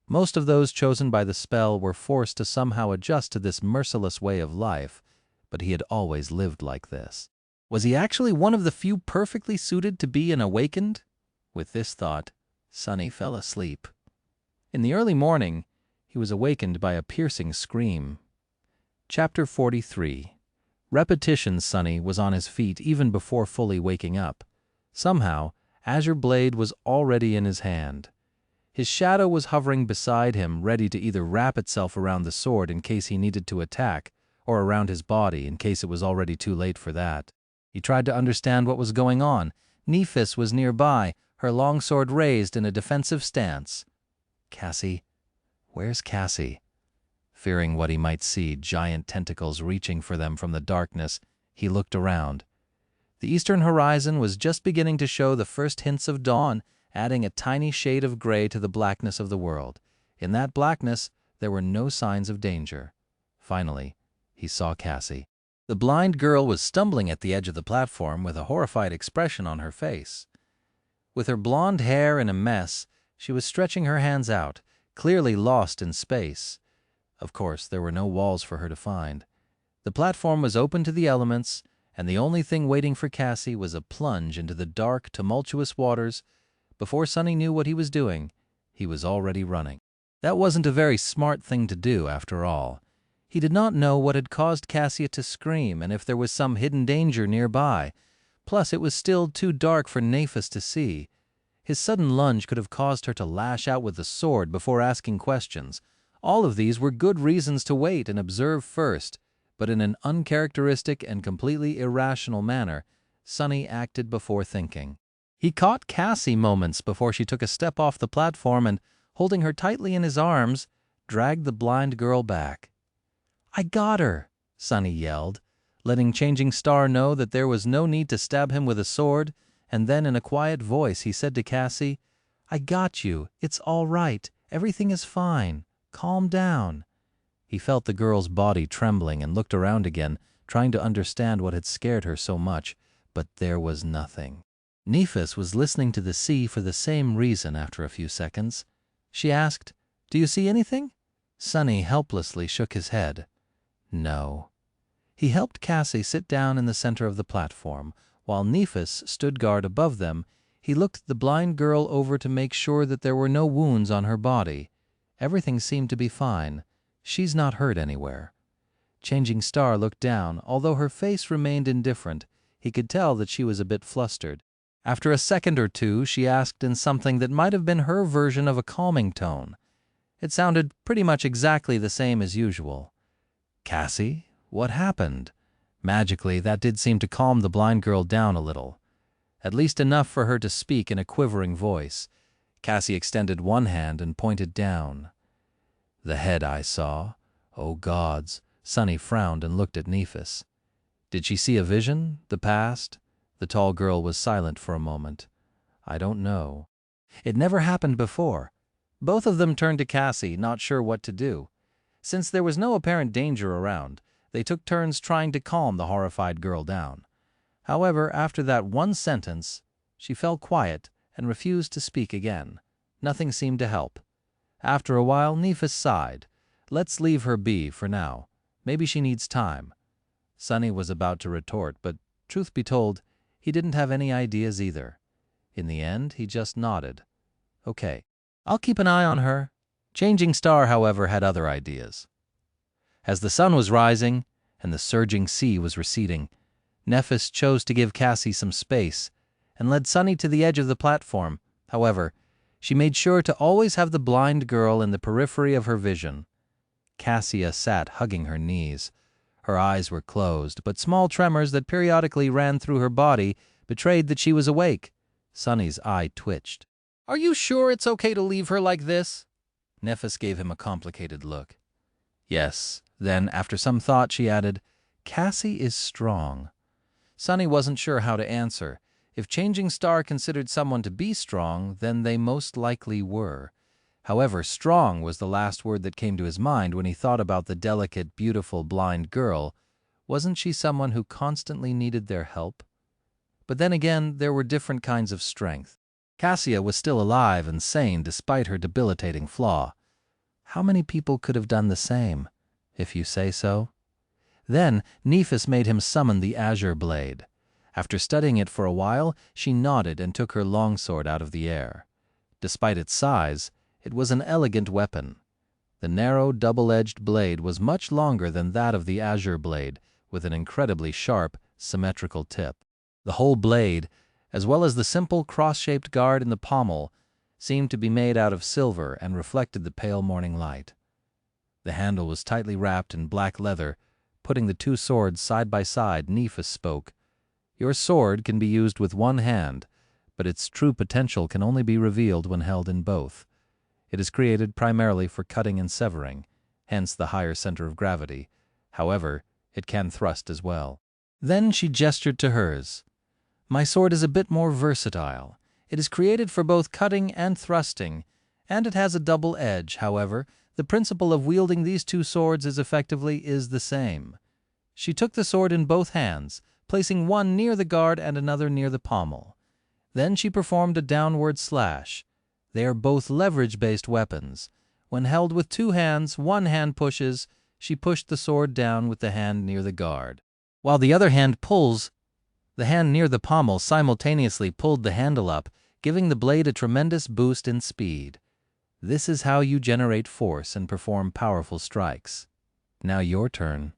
Most of those chosen by the spell were forced to somehow adjust to this merciless way of life, but he had always lived like this. Was he actually one of the few perfectly suited to be an awakened? With this thought, Sunny fell asleep. In the early morning, he was awakened by a piercing scream. Chapter 43. Repetition. Sunny was on his feet even before fully waking up. Somehow, Azure Blade was already in his hand. His shadow was hovering beside him, ready to either wrap itself around the sword in case he needed to attack, or around his body in case it was already too late for that. He tried to understand what was going on. Nephis was nearby, her longsword raised in a defensive stance. Cassie? Where's Cassie? Fearing what he might see, giant tentacles reaching for them from the darkness, he looked around. The eastern horizon was just beginning to show the first hints of dawn, adding a tiny shade of gray to the blackness of the world. In that blackness, there were no signs of danger. Finally, he saw Cassie. The blind girl was stumbling at the edge of the platform with a horrified expression on her face. With her blonde hair in a mess, she was stretching her hands out, clearly lost in space. Of course, there were no walls for her to find. The platform was open to the elements, and the only thing waiting for Cassie was a plunge into the dark, tumultuous waters. Before Sunny knew what he was doing, he was already running. That wasn't a very smart thing to do, after all. He did not know what had caused Cassia to scream and if there was some hidden danger nearby. Plus, it was still too dark for Nephis to see. His sudden lunge could have caused her to lash out with the sword before asking questions. All of these were good reasons to wait and observe first, but in an uncharacteristic and completely irrational manner, Sunny acted before thinking. He caught Cassie moments before she took a step off the platform and, holding her tightly in his arms, dragged the blind girl back. "I got her," Sunny yelled, letting Changing Star know that there was no need to stab him with a sword, and then in a quiet voice he said to Cassie, "I got you. It's all right. Everything is fine. Calm down." He felt the girl's body trembling and looked around again, trying to understand what had scared her so much, but there was nothing. Nephis was listening to the sea for the same reason after a few seconds. She asked, "Do you see anything?" Sunny helplessly shook his head. No. He helped Cassie sit down in the center of the platform. While Nephis stood guard above them, he looked the blind girl over to make sure that there were no wounds on her body. Everything seemed to be fine. She's not hurt anywhere. Changing Star looked down. Although her face remained indifferent, he could tell that she was a bit flustered. After a second or two, she asked in something that might have been her version of a calming tone. It sounded pretty much exactly the same as usual. "Cassie, what happened?" Magically, that did seem to calm the blind girl down a little. At least enough for her to speak in a quivering voice. Cassie extended one hand and pointed down. "The head I saw. Oh gods." Sunny frowned and looked at Nephis. "Did she see a vision? The past?" The tall girl was silent for a moment. "I don't know." It never happened before. Both of them turned to Cassie, not sure what to do. Since there was no apparent danger around, they took turns trying to calm the horrified girl down. However, after that one sentence, she fell quiet and refused to speak again. Nothing seemed to help. After a while, Nephis sighed. "Let's leave her be for now. Maybe she needs time." Sunny was about to retort, but truth be told, he didn't have any ideas either. In the end, he just nodded. "Okay, I'll keep an eye on her." Changing Star, however, had other ideas. As the sun was rising and the surging sea was receding, Nephis chose to give Cassie some space and led Sunny to the edge of the platform. However, she made sure to always have the blind girl in the periphery of her vision. Cassia sat hugging her knees. Her eyes were closed, but small tremors that periodically ran through her body betrayed that she was awake. Sunny's eye twitched. "Are you sure it's okay to leave her like this?" Nephis gave him a complicated look. "Yes." Then, after some thought, she added, "Cassie is strong." Sunny wasn't sure how to answer. If Changing Star considered someone to be strong, then they most likely were. However, strong was the last word that came to his mind when he thought about the delicate, beautiful, blind girl. Wasn't she someone who constantly needed their help? But then again, there were different kinds of strength. Cassia was still alive and sane despite her debilitating flaw. How many people could have done the same, if you say so? Then Nephis made him summon the azure blade. After studying it for a while, she nodded and took her longsword out of the air. Despite its size, it was an elegant weapon. The narrow, double-edged blade was much longer than that of the azure blade, with an incredibly sharp, symmetrical tip. The whole blade, as well as the simple cross-shaped guard in the pommel, seemed to be made out of silver and reflected the pale morning light. The handle was tightly wrapped in black leather. Putting the two swords side by side, Nephis spoke. "Your sword can be used with one hand, but its true potential can only be revealed when held in both. It is created primarily for cutting and severing, hence the higher center of gravity. However, it can thrust as well." Then she gestured to hers. "My sword is a bit more versatile. It is created for both cutting and thrusting, and it has a double edge. However, the principle of wielding these two swords is the same." She took the sword in both hands, placing one near the guard and another near the pommel. Then she performed a downward slash. They are both leverage-based weapons. When held with two hands, one hand pushes. She pushed the sword down with the hand near the guard, while the other hand pulls. The hand near the pommel simultaneously pulled the handle up, giving the blade a tremendous boost in speed. This is how you generate force and perform powerful strikes. Now your turn.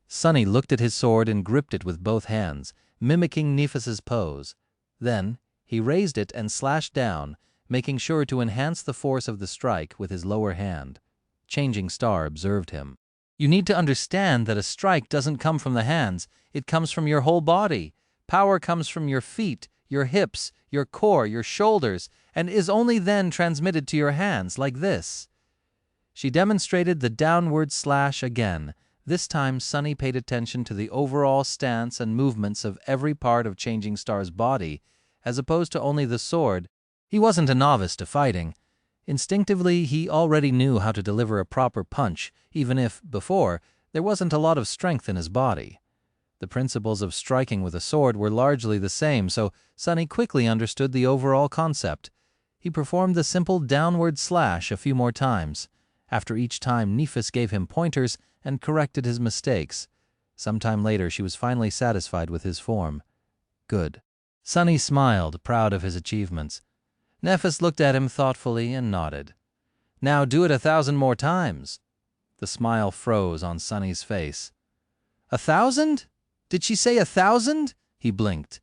Sunny looked at his sword and gripped it with both hands, mimicking Nephis's pose. Then he raised it and slashed down, making sure to enhance the force of the strike with his lower hand. Changing Star observed him. You need to understand that a strike doesn't come from the hands, it comes from your whole body. Power comes from your feet, your hips, your core, your shoulders, and is only then transmitted to your hands, like this. She demonstrated the downward slash again. This time Sunny paid attention to the overall stance and movements of every part of Changing Star's body, as opposed to only the sword. He wasn't a novice to fighting. Instinctively, he already knew how to deliver a proper punch, even if, before, there wasn't a lot of strength in his body. The principles of striking with a sword were largely the same, so Sunny quickly understood the overall concept. He performed the simple downward slash a few more times. After each time, Nephis gave him pointers and corrected his mistakes. Some time later, she was finally satisfied with his form. Good. Sunny smiled, proud of his achievements. Nephis looked at him thoughtfully and nodded. Now do it 1,000 more times. The smile froze on Sunny's face. 1,000? Did she say 1,000? He blinked.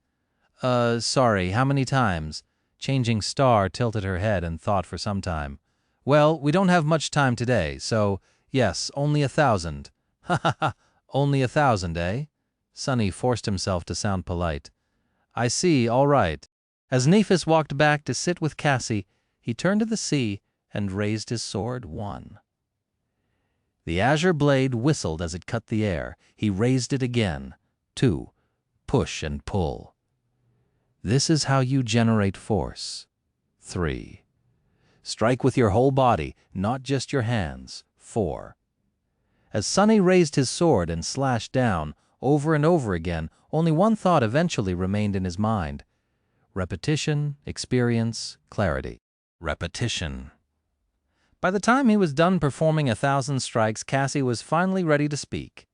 Sorry, how many times? Changing Star tilted her head and thought for some time. Well, we don't have much time today, so, yes, only 1,000. Ha ha ha, only 1,000, eh? Sunny forced himself to sound polite. I see, all right. As Nephis walked back to sit with Cassie, he turned to the sea and raised his sword 1. The azure blade whistled as it cut the air. He raised it again. 2. Push and pull. This is how you generate force. 3. Strike with your whole body, not just your hands. 4. As Sunny raised his sword and slashed down, over and over again, only one thought eventually remained in his mind. Repetition, experience, clarity. Repetition. By the time he was done performing 1,000 strikes, Cassie was finally ready to speak.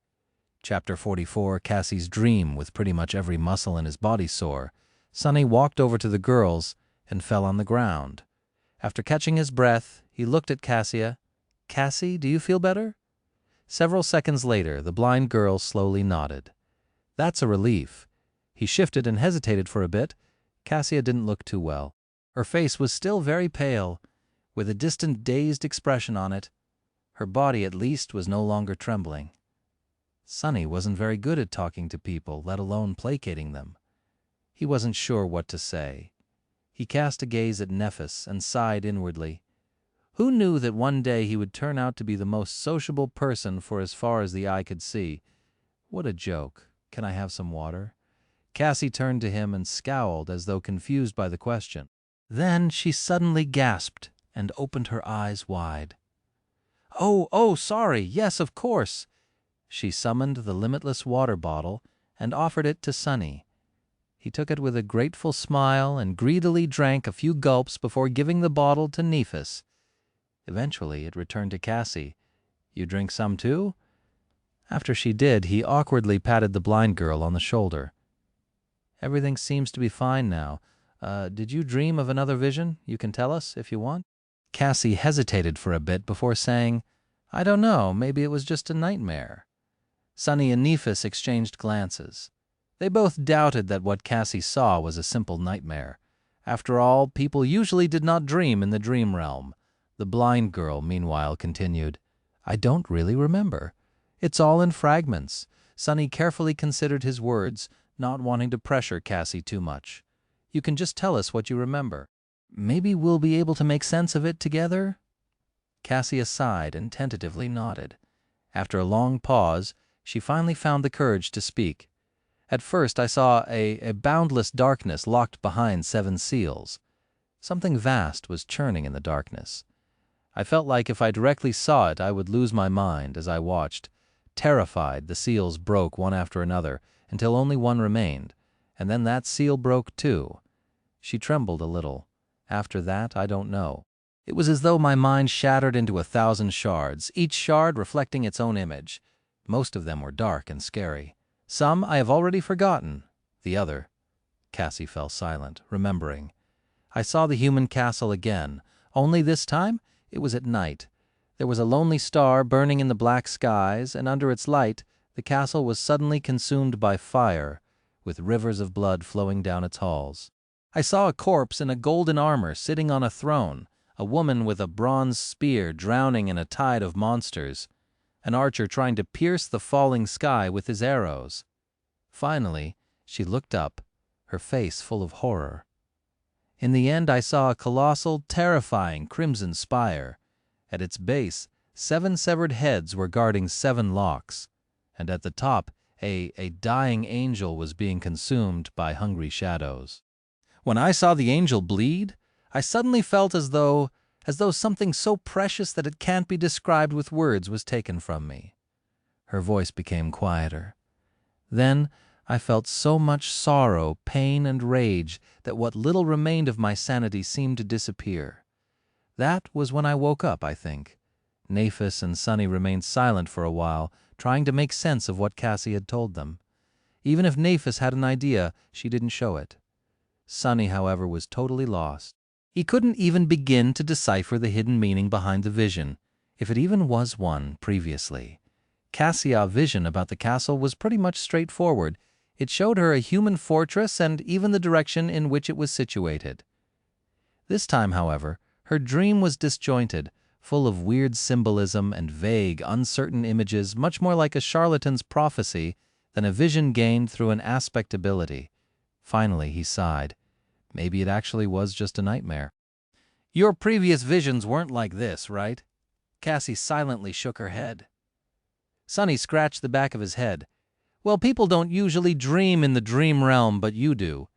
Chapter 44, Cassie's dream, with pretty much every muscle in his body sore. Sunny walked over to the girls and fell on the ground. After catching his breath, he looked at Cassia. Cassie, do you feel better? Several seconds later, the blind girl slowly nodded. That's a relief. He shifted and hesitated for a bit. Cassia didn't look too well. Her face was still very pale, with a distant, dazed expression on it. Her body, at least, was no longer trembling. Sunny wasn't very good at talking to people, let alone placating them. He wasn't sure what to say. He cast a gaze at Nephis and sighed inwardly. Who knew that one day he would turn out to be the most sociable person for as far as the eye could see? What a joke. Can I have some water? Cassie turned to him and scowled as though confused by the question. Then she suddenly gasped and opened her eyes wide. Oh, sorry. Yes, of course. She summoned the limitless water bottle and offered it to Sunny. He took it with a grateful smile and greedily drank a few gulps before giving the bottle to Nephis. Eventually, it returned to Cassie. You drink some too? After she did, he awkwardly patted the blind girl on the shoulder. Everything seems to be fine now. Did you dream of another vision? You can tell us if you want. Cassie hesitated for a bit before saying, I don't know, maybe it was just a nightmare. Sunny and Nephis exchanged glances. They both doubted that what Cassie saw was a simple nightmare. After all, people usually did not dream in the dream realm. The blind girl, meanwhile, continued, I don't really remember. It's all in fragments. Sunny carefully considered his words, not wanting to pressure Cassie too much. You can just tell us what you remember. Maybe we'll be able to make sense of it together? Cassie sighed and tentatively nodded. After a long pause, she finally found the courage to speak. At first I saw a boundless darkness locked behind 7 seals. Something vast was churning in the darkness. I felt like if I directly saw it, I would lose my mind as I watched. Terrified, the seals broke one after another until only one remained, and then that seal broke too. She trembled a little. After that, I don't know. It was as though my mind shattered into 1,000 shards, each shard reflecting its own image. Most of them were dark and scary. Some I have already forgotten. The other. Cassie fell silent, remembering. I saw the human castle again, only this time it was at night. There was a lonely star burning in the black skies, and under its light the castle was suddenly consumed by fire, with rivers of blood flowing down its halls. I saw a corpse in a golden armor sitting on a throne, a woman with a bronze spear drowning in a tide of monsters, an archer trying to pierce the falling sky with his arrows. Finally, she looked up, her face full of horror. In the end, I saw a colossal, terrifying crimson spire. At its base, 7 severed heads were guarding 7 locks, and at the top, a dying angel was being consumed by hungry shadows. When I saw the angel bleed, I suddenly felt as though something so precious that it can't be described with words was taken from me. Her voice became quieter. Then I felt so much sorrow, pain, and rage that what little remained of my sanity seemed to disappear. That was when I woke up, I think. Naphis and Sunny remained silent for a while, trying to make sense of what Cassie had told them. Even if Naphis had an idea, she didn't show it. Sunny, however, was totally lost. He couldn't even begin to decipher the hidden meaning behind the vision, if it even was one previously. Cassia's vision about the castle was pretty much straightforward. It showed her a human fortress and even the direction in which it was situated. This time, however, her dream was disjointed, full of weird symbolism and vague, uncertain images, much more like a charlatan's prophecy than a vision gained through an aspect ability. Finally, he sighed. Maybe it actually was just a nightmare. "Your previous visions weren't like this, right?" Cassie silently shook her head. Sunny scratched the back of his head. "Well, people don't usually dream in the dream realm, but you do.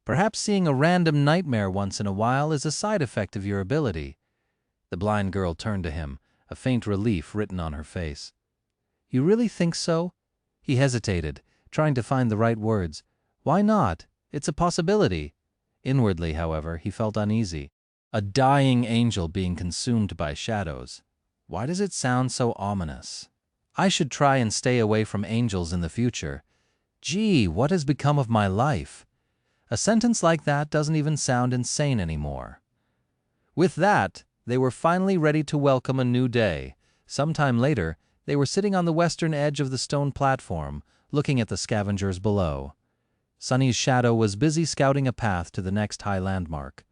Perhaps seeing a random nightmare once in a while is a side effect of your ability." The blind girl turned to him, a faint relief written on her face. "You really think so?" He hesitated, trying to find the right words. "Why not? It's a possibility." Inwardly, however, he felt uneasy. A dying angel being consumed by shadows. Why does it sound so ominous? I should try and stay away from angels in the future. Gee, what has become of my life? A sentence like that doesn't even sound insane anymore. With that, they were finally ready to welcome a new day. Sometime later, they were sitting on the western edge of the stone platform, looking at the scavengers below. Sunny's shadow was busy scouting a path to the next high landmark.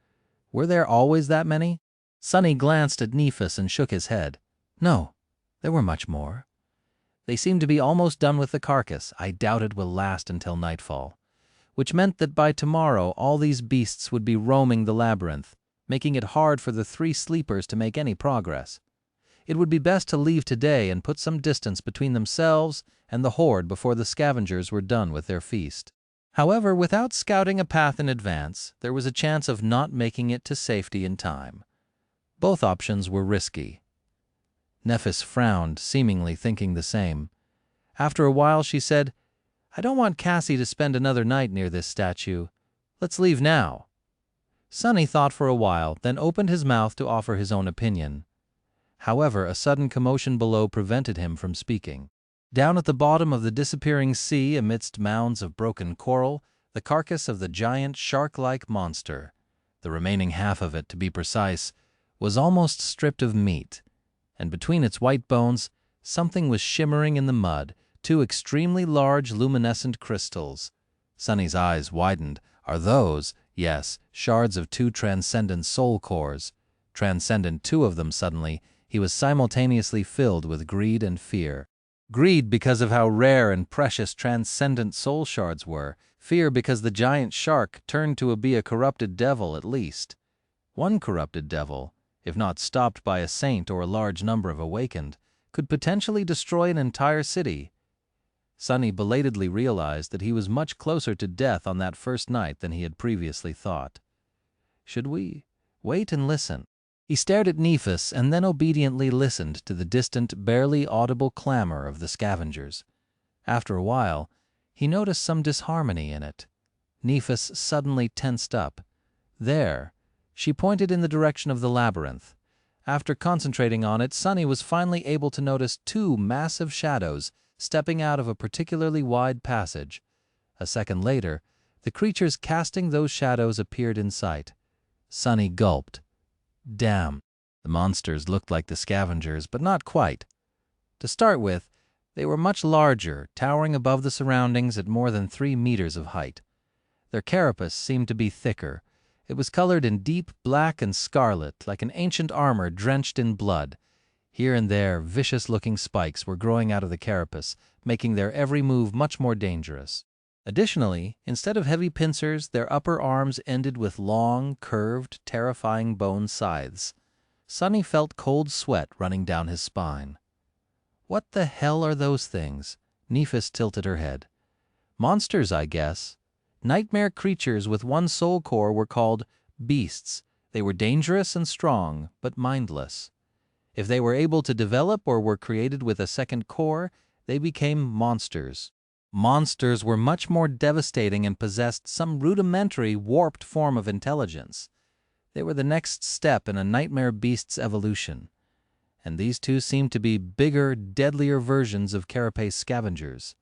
Were there always that many? Sunny glanced at Nephis and shook his head. No, there were much more. They seemed to be almost done with the carcass. I doubt it will last until nightfall. Which meant that by tomorrow all these beasts would be roaming the labyrinth, making it hard for the 3 sleepers to make any progress. It would be best to leave today and put some distance between themselves and the horde before the scavengers were done with their feast. However, without scouting a path in advance, there was a chance of not making it to safety in time. Both options were risky. Nephis frowned, seemingly thinking the same. After a while, she said, "I don't want Cassie to spend another night near this statue. Let's leave now." Sunny thought for a while, then opened his mouth to offer his own opinion. However, a sudden commotion below prevented him from speaking. Down at the bottom of the disappearing sea, amidst mounds of broken coral, the carcass of the giant shark-like monster, the remaining half of it to be precise, was almost stripped of meat, and between its white bones something was shimmering in the mud, 2 extremely large luminescent crystals. Sunny's eyes widened. Are those, yes, shards of 2 transcendent soul cores? Transcendent 2 of them suddenly, he was simultaneously filled with greed and fear. Greed because of how rare and precious transcendent soul shards were, fear because the giant shark turned to be a corrupted devil at least. One corrupted devil, if not stopped by a saint or a large number of awakened, could potentially destroy an entire city. Sunny belatedly realized that he was much closer to death on that first night than he had previously thought. Should we wait and listen? He stared at Nephis and then obediently listened to the distant, barely audible clamor of the scavengers. After a while, he noticed some disharmony in it. Nephis suddenly tensed up. There, she pointed in the direction of the labyrinth. After concentrating on it, Sunny was finally able to notice 2 massive shadows stepping out of a particularly wide passage. A second later, the creatures casting those shadows appeared in sight. Sunny gulped. Damn. The monsters looked like the scavengers, but not quite. To start with, they were much larger, towering above the surroundings at more than 3 meters of height. Their carapace seemed to be thicker. It was colored in deep black and scarlet, like an ancient armor drenched in blood. Here and there, vicious-looking spikes were growing out of the carapace, making their every move much more dangerous. Additionally, instead of heavy pincers, their upper arms ended with long, curved, terrifying bone scythes. Sonny felt cold sweat running down his spine. What the hell are those things? Nephis tilted her head. Monsters, I guess. Nightmare creatures with one soul core were called beasts. They were dangerous and strong, but mindless. If they were able to develop or were created with a second core, they became monsters. Monsters were much more devastating and possessed some rudimentary, warped form of intelligence. They were the next step in a nightmare beast's evolution. And these two seemed to be bigger, deadlier versions of carapace scavengers.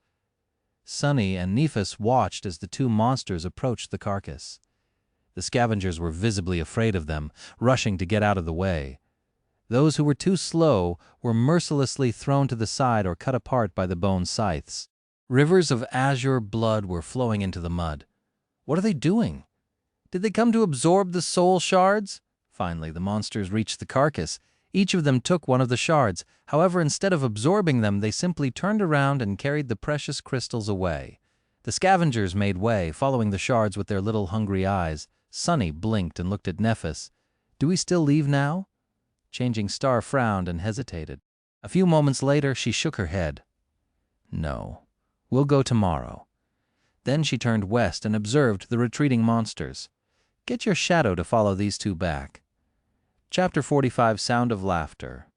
Sonny and Nephis watched as the two monsters approached the carcass. The scavengers were visibly afraid of them, rushing to get out of the way. Those who were too slow were mercilessly thrown to the side or cut apart by the bone scythes. Rivers of azure blood were flowing into the mud. What are they doing? Did they come to absorb the soul shards? Finally, the monsters reached the carcass. Each of them took one of the shards. However, instead of absorbing them, they simply turned around and carried the precious crystals away. The scavengers made way, following the shards with their little hungry eyes. Sonny blinked and looked at Nephis. "Do we still leave now?" Changing Star frowned and hesitated. A few moments later, she shook her head. "No, we'll go tomorrow." Then she turned west and observed the retreating monsters. "Get your shadow to follow these two back." Chapter 45, Sound of Laughter.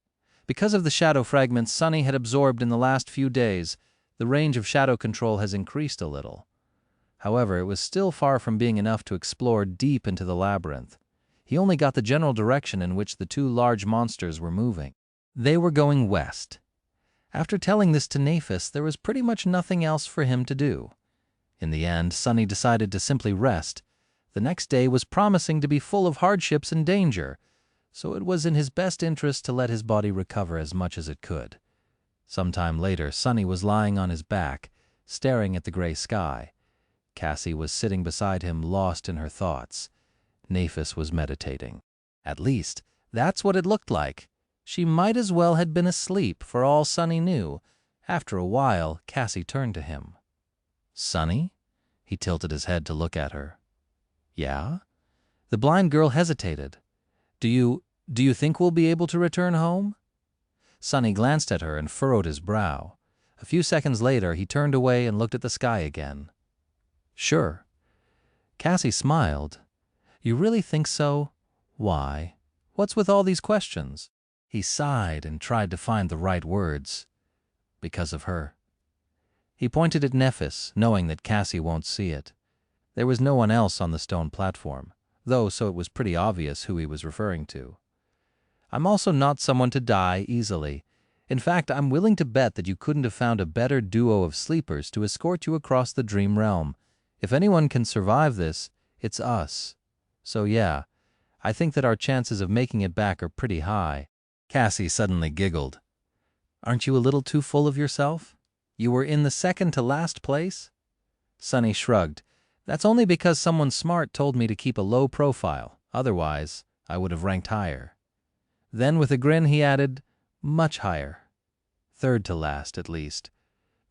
Because of the shadow fragments Sonny had absorbed in the last few days, the range of shadow control has increased a little. However, it was still far from being enough to explore deep into the labyrinth. He only got the general direction in which the two large monsters were moving. They were going west. After telling this to Nephis, there was pretty much nothing else for him to do. In the end, Sonny decided to simply rest. The next day was promising to be full of hardships and danger, so it was in his best interest to let his body recover as much as it could. Some time later, Sonny was lying on his back, staring at the gray sky. Cassie was sitting beside him, lost in her thoughts. Nephis was meditating. At least, that's what it looked like. She might as well have been asleep, for all Sonny knew. After a while, Cassie turned to him. "Sonny?" He tilted his head to look at her. "Yeah?" The blind girl hesitated. Do you think we'll be able to return home?" Sonny glanced at her and furrowed his brow. A few seconds later, he turned away and looked at the sky again. "Sure." Cassie smiled. "You really think so? Why? What's with all these questions?" He sighed and tried to find the right words. "Because of her." He pointed at Nephis, knowing that Cassie won't see it. There was no one else on the stone platform, though, so it was pretty obvious who he was referring to. "I'm also not someone to die easily. In fact, I'm willing to bet that you couldn't have found a better duo of sleepers to escort you across the dream realm. If anyone can survive this, it's us. So yeah, I think that our chances of making it back are pretty high." Cassie suddenly giggled. "Aren't you a little too full of yourself? You were in the second to last place?" Sonny shrugged. "That's only because someone smart told me to keep a low profile. Otherwise, I would have ranked higher." Then with a grin he added, "Much higher. Third to last, at least."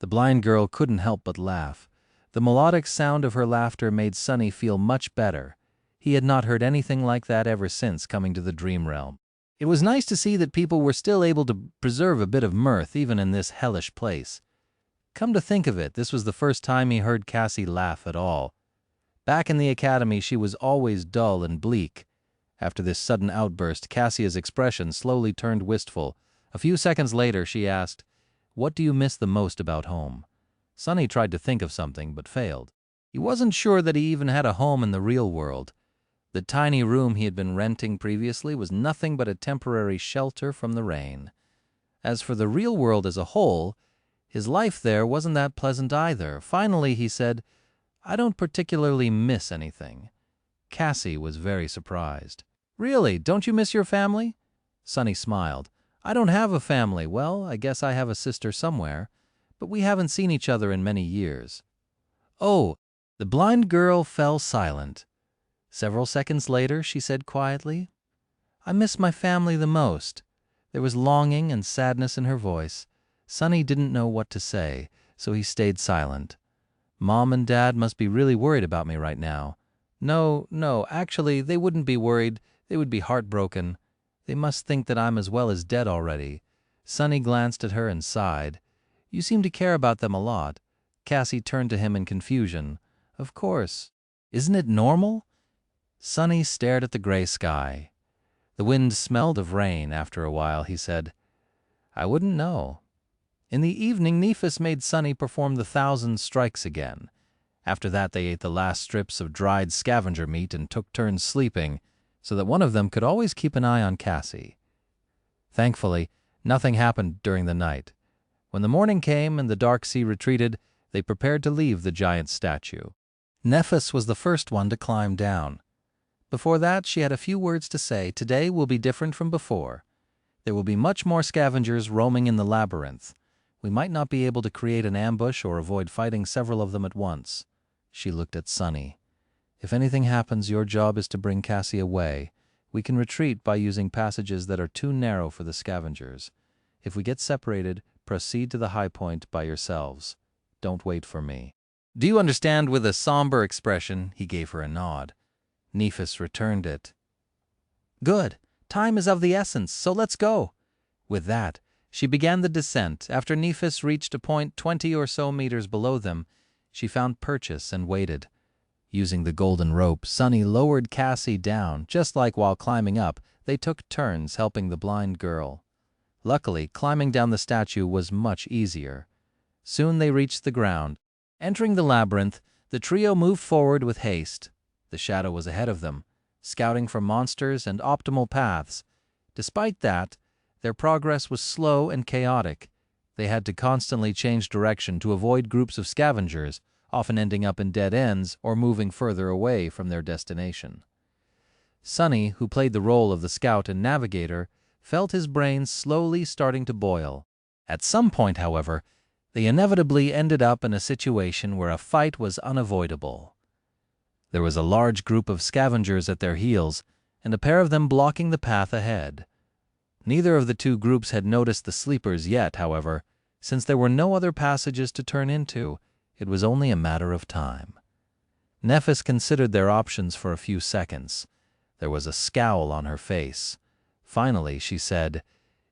The blind girl couldn't help but laugh. The melodic sound of her laughter made Sonny feel much better. He had not heard anything like that ever since coming to the dream realm. It was nice to see that people were still able to preserve a bit of mirth even in this hellish place. Come to think of it, this was the first time he heard Cassie laugh at all. Back in the academy, she was always dull and bleak. After this sudden outburst, Cassia's expression slowly turned wistful. A few seconds later, she asked, "What do you miss the most about home?" Sonny tried to think of something, but failed. He wasn't sure that he even had a home in the real world. The tiny room he had been renting previously was nothing but a temporary shelter from the rain. As for the real world as a whole, his life there wasn't that pleasant either. Finally, he said, "I don't particularly miss anything." Cassie was very surprised. "Really, don't you miss your family?" Sunny smiled. I don't have a family. Well, I guess I have a sister somewhere, but we haven't seen each other in many years. Oh, the blind girl fell silent. Several seconds later, she said quietly, I miss my family the most. There was longing and sadness in her voice. Sunny didn't know what to say, so he stayed silent. Mom and Dad must be really worried about me right now. No, actually, they wouldn't be worried. They would be heartbroken. They must think that I'm as well as dead already. Sunny glanced at her and sighed. You seem to care about them a lot. Cassie turned to him in confusion. Of course. Isn't it normal? Sunny stared at the gray sky. The wind smelled of rain. After a while, he said, I wouldn't know. In the evening, Nephis made Sunny perform the 1,000 strikes again. After that, they ate the last strips of dried scavenger meat and took turns sleeping, so that one of them could always keep an eye on Cassie. Thankfully, nothing happened during the night. When the morning came and the dark sea retreated, they prepared to leave the giant statue. Nephis was the first one to climb down. Before that, she had a few words to say. Today will be different from before. There will be much more scavengers roaming in the labyrinth. We might not be able to create an ambush or avoid fighting several of them at once. She looked at Sunny. If anything happens, your job is to bring Cassie away. We can retreat by using passages that are too narrow for the scavengers. If we get separated, proceed to the high point by yourselves. Don't wait for me. Do you understand? With a somber expression, he gave her a nod. Nephis returned it. Good. Time is of the essence, so let's go. With that, she began the descent. After Nephis reached a point 20 or so meters below them, she found purchase and waited. Using the golden rope, Sunny lowered Cassie down. Just like while climbing up, they took turns helping the blind girl. Luckily, climbing down the statue was much easier. Soon they reached the ground. Entering the labyrinth, the trio moved forward with haste. The shadow was ahead of them, scouting for monsters and optimal paths. Despite that, their progress was slow and chaotic. They had to constantly change direction to avoid groups of scavengers, often ending up in dead ends or moving further away from their destination. Sunny, who played the role of the scout and navigator, felt his brain slowly starting to boil. At some point, however, they inevitably ended up in a situation where a fight was unavoidable. There was a large group of scavengers at their heels, and a pair of them blocking the path ahead. Neither of the two groups had noticed the sleepers yet, however. Since there were no other passages to turn into, it was only a matter of time. Nephis considered their options for a few seconds. There was a scowl on her face. Finally, she said,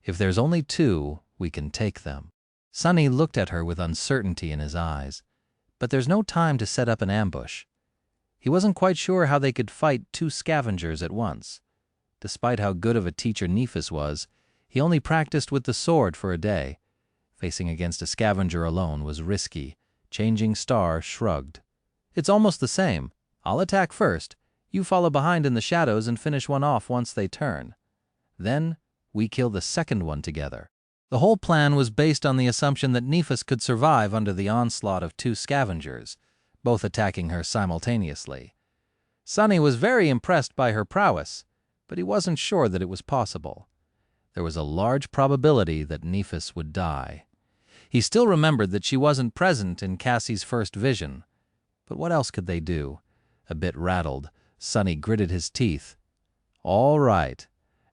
If there's only two, we can take them. Sunny looked at her with uncertainty in his eyes. But there's no time to set up an ambush. He wasn't quite sure how they could fight two scavengers at once. Despite how good of a teacher Nephis was, he only practiced with the sword for a day. Facing against a scavenger alone was risky. Changing Star shrugged. It's almost the same. I'll attack first. You follow behind in the shadows and finish one off once they turn. Then we kill the second one together. The whole plan was based on the assumption that Nephis could survive under the onslaught of two scavengers, both attacking her simultaneously. Sunny was very impressed by her prowess, but he wasn't sure that it was possible. There was a large probability that Nephis would die. He still remembered that she wasn't present in Cassie's first vision. But what else could they do? A bit rattled, Sunny gritted his teeth. All right.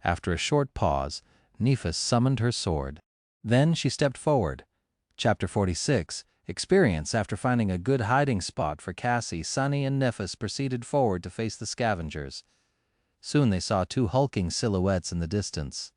After a short pause, Nephis summoned her sword. Then she stepped forward. Chapter 46. Experience. After finding a good hiding spot for Cassie, Sunny and Nephis proceeded forward to face the scavengers. Soon they saw two hulking silhouettes in the distance.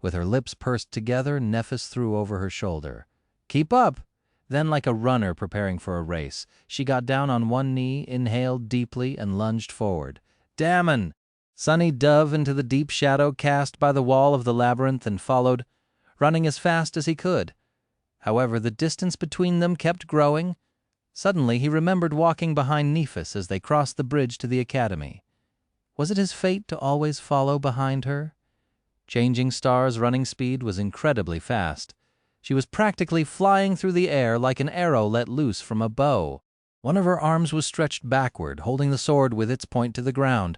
With her lips pursed together, Nephis threw over her shoulder. Keep up! Then, like a runner preparing for a race, she got down on one knee, inhaled deeply, and lunged forward. Damon! Sunny dove into the deep shadow cast by the wall of the labyrinth and followed, running as fast as he could. However, the distance between them kept growing. Suddenly, he remembered walking behind Nephis as they crossed the bridge to the academy. Was it his fate to always follow behind her? Changing Star's running speed was incredibly fast. She was practically flying through the air like an arrow let loose from a bow. One of her arms was stretched backward, holding the sword with its point to the ground.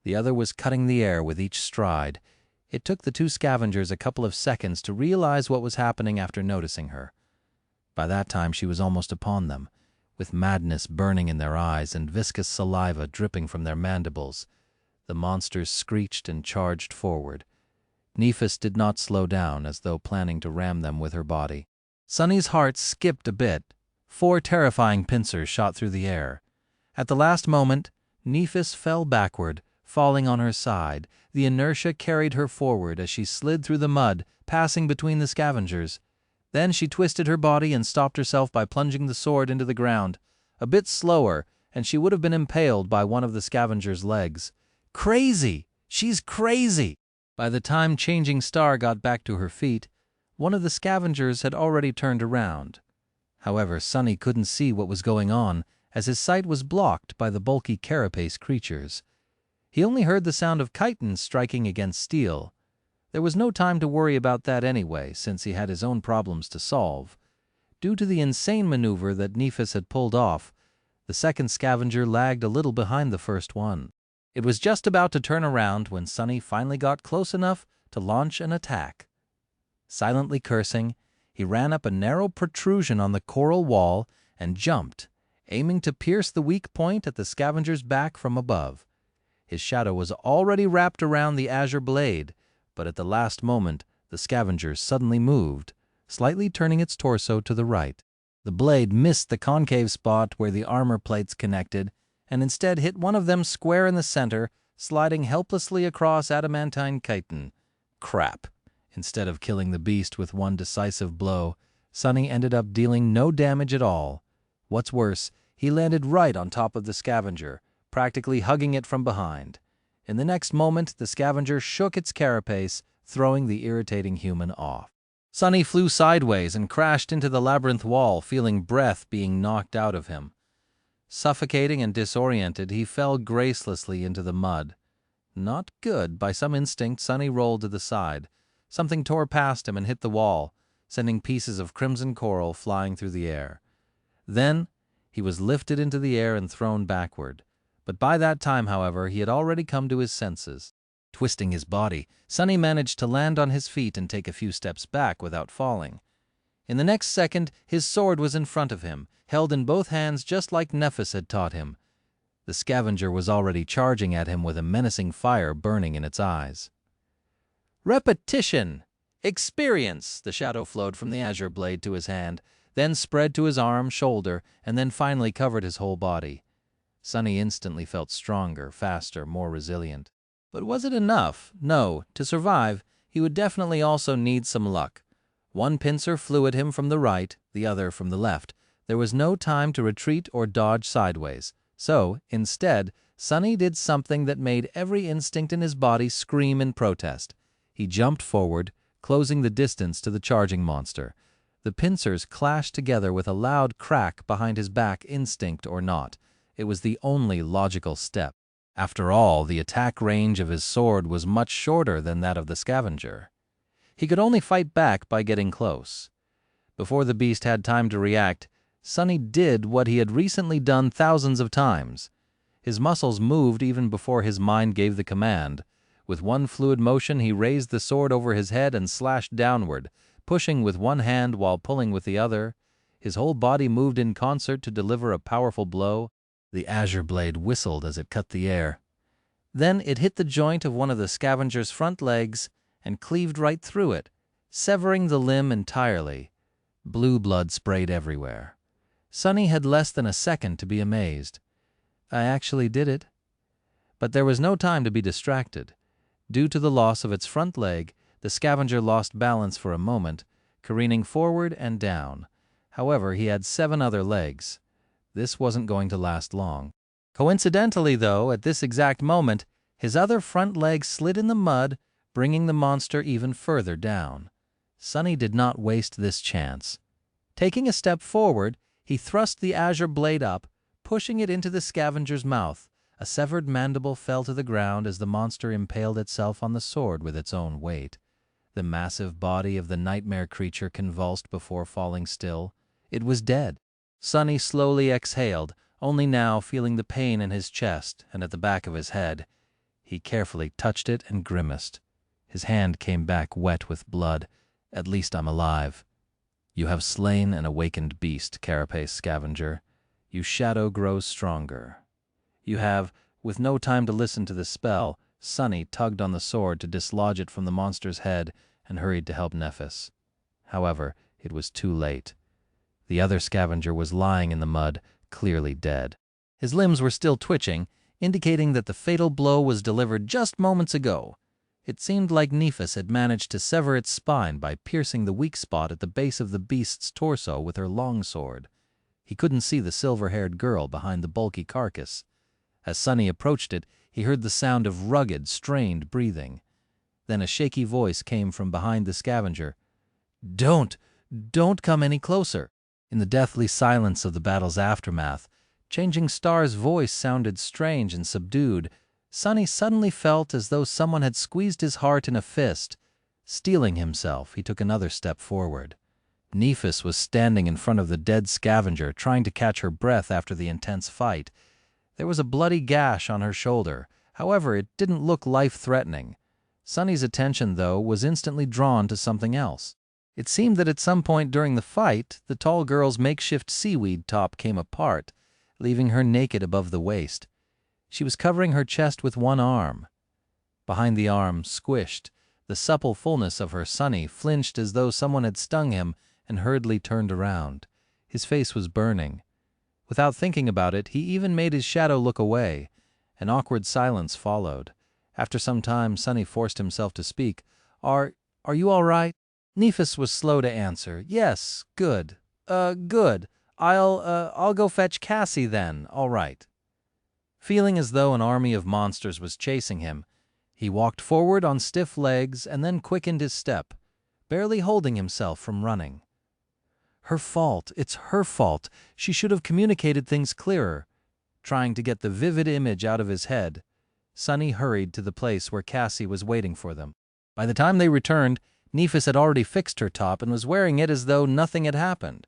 The other was cutting the air with each stride. It took the two scavengers a couple of seconds to realize what was happening after noticing her. By that time she was almost upon them, with madness burning in their eyes and viscous saliva dripping from their mandibles. The monsters screeched and charged forward. Nephis did not slow down, as though planning to ram them with her body. Sunny's heart skipped a bit. 4 terrifying pincers shot through the air. At the last moment, Nephis fell backward, falling on her side. The inertia carried her forward as she slid through the mud, passing between the scavengers. Then she twisted her body and stopped herself by plunging the sword into the ground. A bit slower, and she would have been impaled by one of the scavengers' legs. Crazy! She's crazy! By the time Changing Star got back to her feet, one of the scavengers had already turned around. However, Sunny couldn't see what was going on, as his sight was blocked by the bulky carapace creatures. He only heard the sound of chitons striking against steel. There was no time to worry about that anyway, since he had his own problems to solve. Due to the insane maneuver that Nephis had pulled off, the second scavenger lagged a little behind the first one. It was just about to turn around when Sunny finally got close enough to launch an attack. Silently cursing, he ran up a narrow protrusion on the coral wall and jumped, aiming to pierce the weak point at the scavenger's back from above. His shadow was already wrapped around the azure blade, but at the last moment the scavenger suddenly moved, slightly turning its torso to the right. The blade missed the concave spot where the armor plates connected, and instead hit one of them square in the center, sliding helplessly across adamantine chitin. Crap! Instead of killing the beast with one decisive blow, Sunny ended up dealing no damage at all. What's worse, he landed right on top of the scavenger, practically hugging it from behind. In the next moment, the scavenger shook its carapace, throwing the irritating human off. Sunny flew sideways and crashed into the labyrinth wall, feeling breath being knocked out of him. Suffocating and disoriented, he fell gracelessly into the mud. Not good. By some instinct, Sunny rolled to the side. Something tore past him and hit the wall, sending pieces of crimson coral flying through the air. Then he was lifted into the air and thrown backward. But by that time, however, he had already come to his senses. Twisting his body, Sunny managed to land on his feet and take a few steps back without falling. In the next second, his sword was in front of him, held in both hands just like Nephis had taught him. The scavenger was already charging at him with a menacing fire burning in its eyes. Repetition! Experience! The shadow flowed from the azure blade to his hand, then spread to his arm, shoulder, and then finally covered his whole body. Sunny instantly felt stronger, faster, more resilient. But was it enough? No. To survive, he would definitely also need some luck. One pincer flew at him from the right, the other from the left. There was no time to retreat or dodge sideways. So, instead, Sunny did something that made every instinct in his body scream in protest. He jumped forward, closing the distance to the charging monster. The pincers clashed together with a loud crack behind his back, instinct or not. It was the only logical step. After all, the attack range of his sword was much shorter than that of the scavenger. He could only fight back by getting close. Before the beast had time to react, Sunny did what he had recently done thousands of times. His muscles moved even before his mind gave the command. With one fluid motion, he raised the sword over his head and slashed downward, pushing with one hand while pulling with the other. His whole body moved in concert to deliver a powerful blow. The azure blade whistled as it cut the air. Then it hit the joint of one of the scavenger's front legs and cleaved right through it, severing the limb entirely. Blue blood sprayed everywhere. Sunny had less than a second to be amazed. I actually did it. But there was no time to be distracted. Due to the loss of its front leg, the scavenger lost balance for a moment, careening forward and down. However, he had 7 other legs. This wasn't going to last long. Coincidentally, though, at this exact moment, his other front leg slid in the mud, bringing the monster even further down. Sunny did not waste this chance. Taking a step forward, he thrust the azure blade up, pushing it into the scavenger's mouth. A severed mandible fell to the ground as the monster impaled itself on the sword with its own weight. The massive body of the nightmare creature convulsed before falling still. It was dead. Sunny slowly exhaled, only now feeling the pain in his chest and at the back of his head. He carefully touched it and grimaced. His hand came back wet with blood. "At least I'm alive." "You have slain an awakened beast, carapace scavenger. You shadow grows stronger." You have, with no time to listen to the spell, Sunny tugged on the sword to dislodge it from the monster's head and hurried to help Nephis. However, it was too late. The other scavenger was lying in the mud, clearly dead. His limbs were still twitching, indicating that the fatal blow was delivered just moments ago. It seemed like Nephis had managed to sever its spine by piercing the weak spot at the base of the beast's torso with her longsword. He couldn't see the silver-haired girl behind the bulky carcass. As Sunny approached it, he heard the sound of rugged, strained breathing. Then a shaky voice came from behind the scavenger. Don't come any closer." In the deathly silence of the battle's aftermath, Changing Star's voice sounded strange and subdued. Sunny suddenly felt as though someone had squeezed his heart in a fist. Steeling himself, he took another step forward. Nephis was standing in front of the dead scavenger, trying to catch her breath after the intense fight. There was a bloody gash on her shoulder. However, it didn't look life-threatening. Sunny's attention, though, was instantly drawn to something else. It seemed that at some point during the fight, the tall girl's makeshift seaweed top came apart, leaving her naked above the waist. She was covering her chest with one arm. Behind the arm, squished, the supple fullness of her Sunny flinched as though someone had stung him and hurriedly turned around. His face was burning. Without thinking about it, he even made his shadow look away. An awkward silence followed. After some time, Sunny forced himself to speak. Are you all right?" Nephis was slow to answer. "Yes, good. Good. I'll go fetch Cassie then, all right." Feeling as though an army of monsters was chasing him, he walked forward on stiff legs and then quickened his step, barely holding himself from running. Her fault. It's her fault. She should have communicated things clearer. Trying to get the vivid image out of his head, Sunny hurried to the place where Cassie was waiting for them. By the time they returned, Nephis had already fixed her top and was wearing it as though nothing had happened.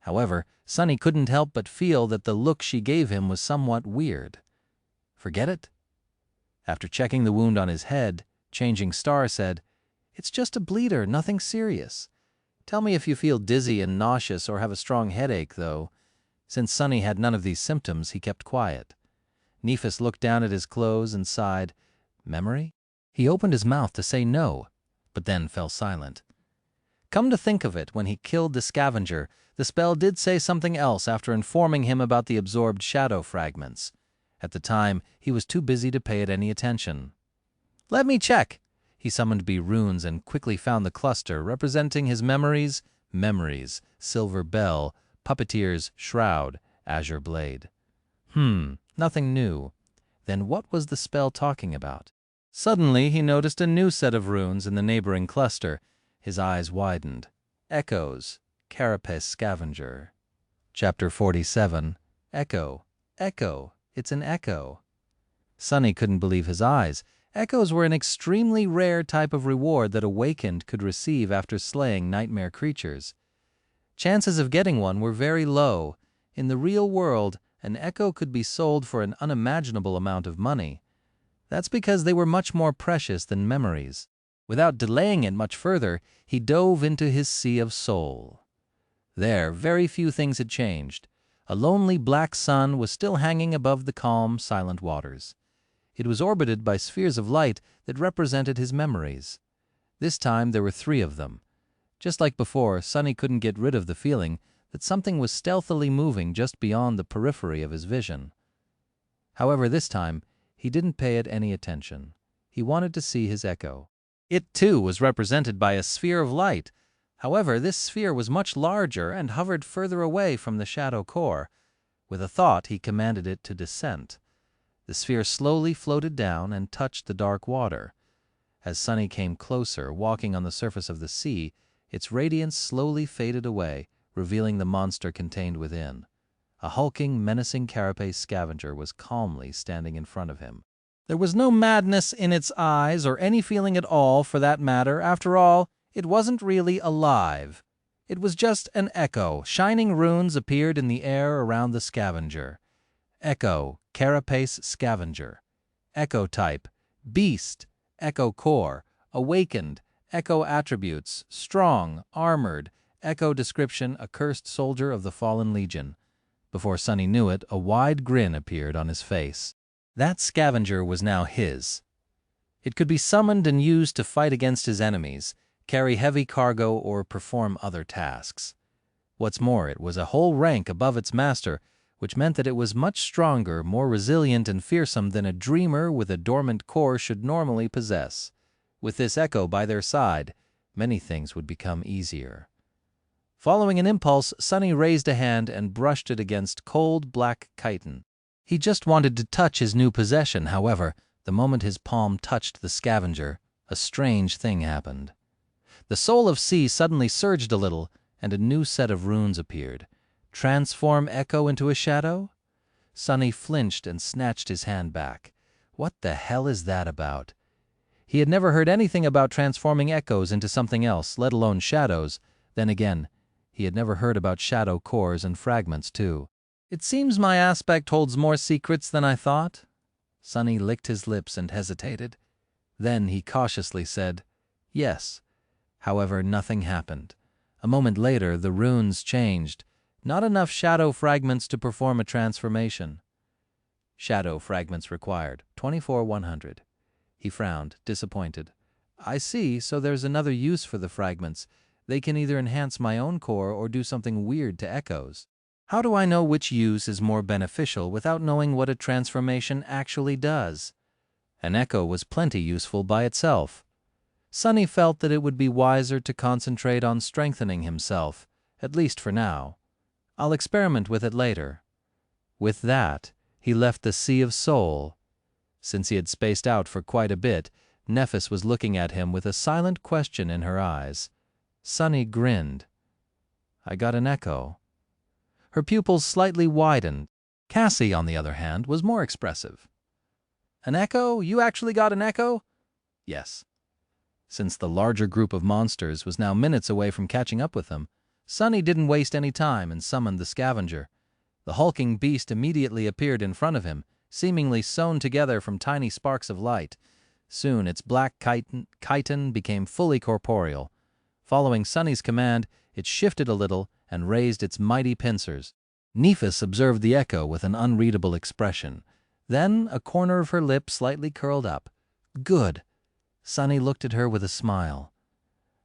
However, Sunny couldn't help but feel that the look she gave him was somewhat weird. Forget it? After checking the wound on his head, Changing Star said, "It's just a bleeder, nothing serious. Tell me if you feel dizzy and nauseous or have a strong headache, though." Since Sunny had none of these symptoms, he kept quiet. Nephis looked down at his clothes and sighed. Memory? He opened his mouth to say no, but then fell silent. Come to think of it, when he killed the scavenger, the spell did say something else after informing him about the absorbed shadow fragments. At the time, he was too busy to pay it any attention. "Let me check." He summoned B runes and quickly found the cluster representing his memories, silver bell, puppeteer's shroud, azure blade. Nothing new. Then what was the spell talking about? Suddenly, he noticed a new set of runes in the neighboring cluster. His eyes widened. Echoes. Carapace Scavenger. Chapter 47. Echo. Echo. It's an echo. Sunny couldn't believe his eyes. Echoes were an extremely rare type of reward that Awakened could receive after slaying nightmare creatures. Chances of getting one were very low. In the real world, an echo could be sold for an unimaginable amount of money. That's because they were much more precious than memories. Without delaying it much further, he dove into his sea of soul. There, very few things had changed. A lonely black sun was still hanging above the calm, silent waters. It was orbited by spheres of light that represented his memories. This time there were 3 of them. Just like before, Sunny couldn't get rid of the feeling that something was stealthily moving just beyond the periphery of his vision. However, this time, he didn't pay it any attention. He wanted to see his echo. It, too, was represented by a sphere of light. However, this sphere was much larger and hovered further away from the shadow core. With a thought, he commanded it to descent. The sphere slowly floated down and touched the dark water. As Sunny came closer, walking on the surface of the sea, its radiance slowly faded away, revealing the monster contained within. A hulking, menacing carapace scavenger was calmly standing in front of him. There was no madness in its eyes, or any feeling at all, for that matter. After all, it wasn't really alive. It was just an echo. Shining runes appeared in the air around the scavenger. Echo, carapace scavenger. Echo type, beast, echo core, Awakened, Echo attributes, strong, armored, Echo description, a cursed soldier of the fallen legion. Before Sunny knew it, a wide grin appeared on his face. That scavenger was now his. It could be summoned and used to fight against his enemies, carry heavy cargo, or perform other tasks. What's more, it was a whole rank above its master, which meant that it was much stronger, more resilient and fearsome than a dreamer with a dormant core should normally possess. With this Echo by their side, many things would become easier. Following an impulse, Sunny raised a hand and brushed it against cold, black chitin. He just wanted to touch his new possession. However, the moment his palm touched the scavenger, a strange thing happened. The soul of sea suddenly surged a little, and a new set of runes appeared. Transform Echo into a shadow? Sunny flinched and snatched his hand back. What the hell is that about? He had never heard anything about transforming echoes into something else, let alone shadows. Then again, he had never heard about shadow cores and fragments, too. It seems my aspect holds more secrets than I thought. Sunny licked his lips and hesitated. Then he cautiously said, yes. However, nothing happened. A moment later, the runes changed. Not enough shadow fragments to perform a transformation. Shadow fragments required, 24,100. He frowned, disappointed. I see, so there's another use for the fragments. They can either enhance my own core or do something weird to echoes. How do I know which use is more beneficial without knowing what a transformation actually does? An echo was plenty useful by itself. Sunny felt that it would be wiser to concentrate on strengthening himself, at least for now. I'll experiment with it later. With that, he left the Sea of Soul. Since he had spaced out for quite a bit, Nephis was looking at him with a silent question in her eyes. Sunny grinned. I got an echo. Her pupils slightly widened. Cassie, on the other hand, was more expressive. An echo? You actually got an echo? Yes. Since the larger group of monsters was now minutes away from catching up with them, Sunny didn't waste any time and summoned the scavenger. The hulking beast immediately appeared in front of him, seemingly sewn together from tiny sparks of light. Soon its black chitin became fully corporeal. Following Sunny's command, it shifted a little and raised its mighty pincers. Nephis observed the echo with an unreadable expression. Then a corner of her lip slightly curled up. Good. Sunny looked at her with a smile.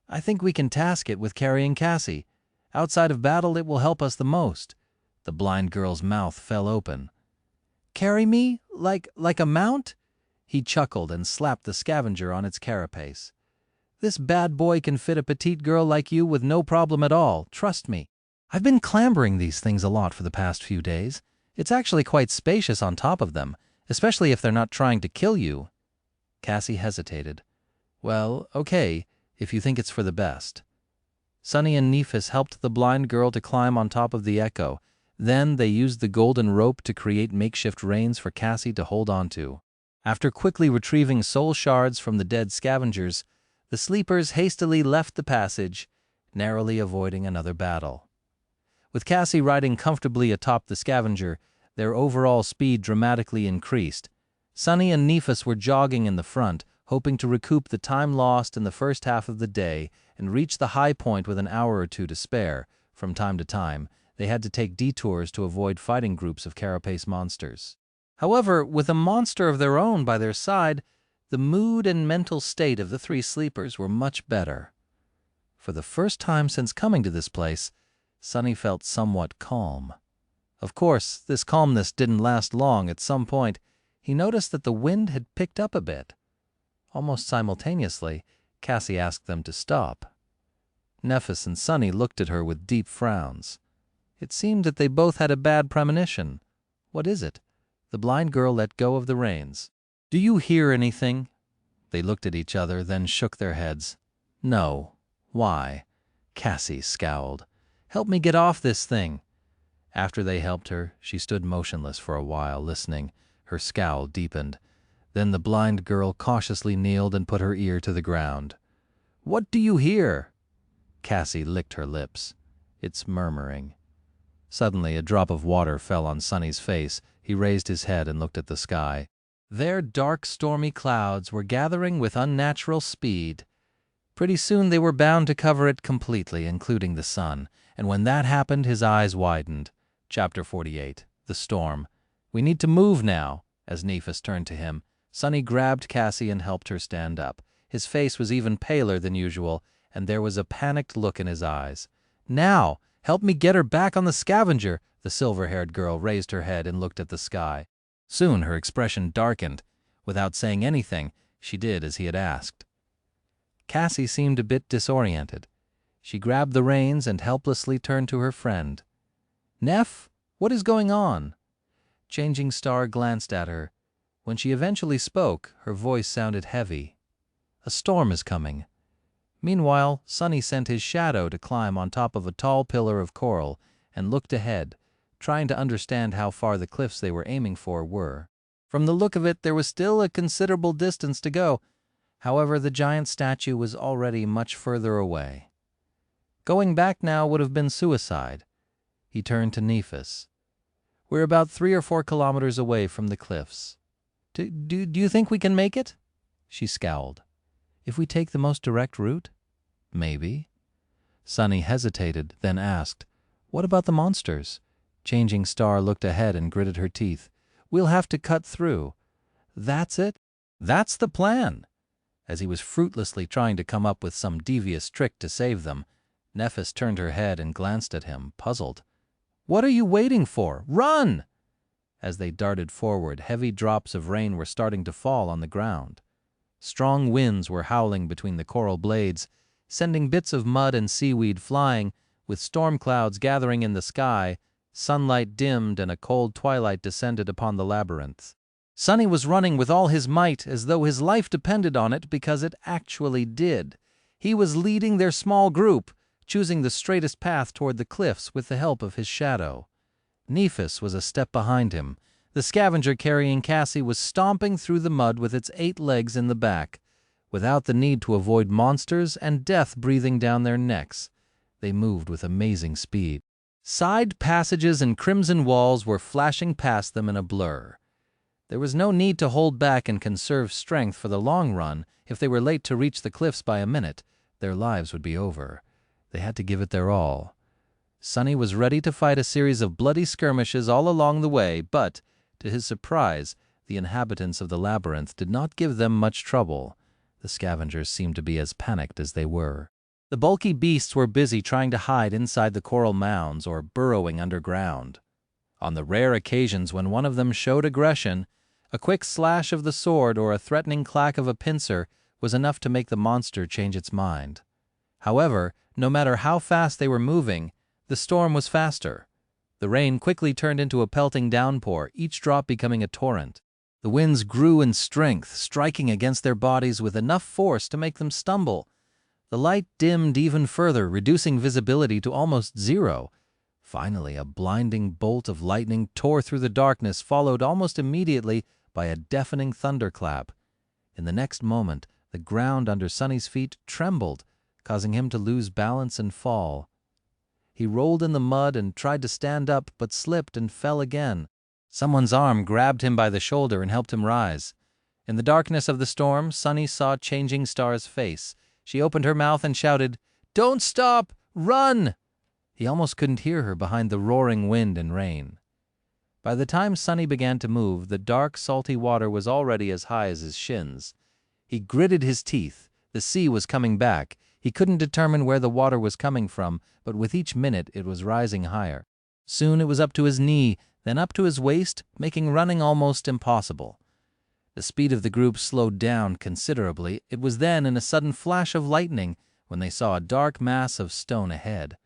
I think we can task it with carrying Cassie. Outside of battle, it will help us the most. The blind girl's mouth fell open. Carry me? Like a mount? He chuckled and slapped the scavenger on its carapace. This bad boy can fit a petite girl like you with no problem at all, trust me. I've been clambering these things a lot for the past few days. It's actually quite spacious on top of them, especially if they're not trying to kill you. Cassie hesitated. Well, okay, if you think it's for the best. Sunny and Nephis helped the blind girl to climb on top of the echo. Then they used the golden rope to create makeshift reins for Cassie to hold onto. After quickly retrieving soul shards from the dead scavengers, the sleepers hastily left the passage, narrowly avoiding another battle. With Cassie riding comfortably atop the scavenger, their overall speed dramatically increased. Sunny and Nephis were jogging in the front, hoping to recoup the time lost in the first half of the day and reach the high point with an hour or two to spare. From time to time, they had to take detours to avoid fighting groups of carapace monsters. However, with a monster of their own by their side, the mood and mental state of the three sleepers were much better. For the first time since coming to this place, Sunny felt somewhat calm. Of course, this calmness didn't last long. At some point, he noticed that the wind had picked up a bit. Almost simultaneously, Cassie asked them to stop. Nephis and Sunny looked at her with deep frowns. It seemed that they both had a bad premonition. What is it? The blind girl let go of the reins. Do you hear anything? They looked at each other, then shook their heads. No. Why? Cassie scowled. Help me get off this thing. After they helped her, she stood motionless for a while, listening. Her scowl deepened. Then the blind girl cautiously kneeled and put her ear to the ground. What do you hear? Cassie licked her lips. It's murmuring. Suddenly, a drop of water fell on Sunny's face. He raised his head and looked at the sky. Their dark, stormy clouds were gathering with unnatural speed. Pretty soon they were bound to cover it completely, including the sun, and when that happened, his eyes widened. Chapter 48. The Storm. "We need to move now." As Nephis turned to him, Sonny grabbed Cassie and helped her stand up. His face was even paler than usual, and there was a panicked look in his eyes. "Now! Help me get her back on the Scavenger!" The silver-haired girl raised her head and looked at the sky. Soon her expression darkened. Without saying anything, she did as he had asked. Cassie seemed a bit disoriented. She grabbed the reins and helplessly turned to her friend. "Neph, what is going on?" Changing Star glanced at her. When she eventually spoke, her voice sounded heavy. "A storm is coming." Meanwhile, Sonny sent his shadow to climb on top of a tall pillar of coral and looked ahead, trying to understand how far the cliffs they were aiming for were. From the look of it, there was still a considerable distance to go. However, the giant statue was already much further away. Going back now would have been suicide. He turned to Nephis. "We're about 3 or 4 kilometers away from the cliffs. Do you think we can make it?" She scowled. "If we take the most direct route? Maybe." Sonny hesitated, then asked, "What about the monsters?" Changing Star looked ahead and gritted her teeth. "We'll have to cut through." "That's it?" "That's the plan." As he was fruitlessly trying to come up with some devious trick to save them, Nephis turned her head and glanced at him, puzzled. "What are you waiting for? Run!" As they darted forward, heavy drops of rain were starting to fall on the ground. Strong winds were howling between the coral blades, sending bits of mud and seaweed flying. With storm clouds gathering in the sky, sunlight dimmed and a cold twilight descended upon the labyrinth. Sonny was running with all his might, as though his life depended on it, because it actually did. He was leading their small group, choosing the straightest path toward the cliffs with the help of his shadow. Nephis was a step behind him. The Scavenger carrying Cassie was stomping through the mud with its 8 legs in the back. Without the need to avoid monsters and death breathing down their necks, they moved with amazing speed. Side passages and crimson walls were flashing past them in a blur. There was no need to hold back and conserve strength for the long run. If they were late to reach the cliffs by a minute, their lives would be over. They had to give it their all. Sonny was ready to fight a series of bloody skirmishes all along the way, but, to his surprise, the inhabitants of the labyrinth did not give them much trouble. The Scavengers seemed to be as panicked as they were. The bulky beasts were busy trying to hide inside the coral mounds or burrowing underground. On the rare occasions when one of them showed aggression, a quick slash of the sword or a threatening clack of a pincer was enough to make the monster change its mind. However, no matter how fast they were moving, the storm was faster. The rain quickly turned into a pelting downpour, each drop becoming a torrent. The winds grew in strength, striking against their bodies with enough force to make them stumble. The light dimmed even further, reducing visibility to almost zero. Finally, a blinding bolt of lightning tore through the darkness, followed almost immediately by a deafening thunderclap. In the next moment, the ground under Sonny's feet trembled, causing him to lose balance and fall. He rolled in the mud and tried to stand up, but slipped and fell again. Someone's arm grabbed him by the shoulder and helped him rise. In the darkness of the storm, Sonny saw Changing Star's face. She opened her mouth and shouted, "Don't stop! Run!" He almost couldn't hear her behind the roaring wind and rain. By the time Sonny began to move, the dark, salty water was already as high as his shins. He gritted his teeth. The sea was coming back. He couldn't determine where the water was coming from, but with each minute it was rising higher. Soon it was up to his knee, then up to his waist, making running almost impossible. The speed of the group slowed down considerably. It was then, in a sudden flash of lightning, when they saw a dark mass of stone ahead.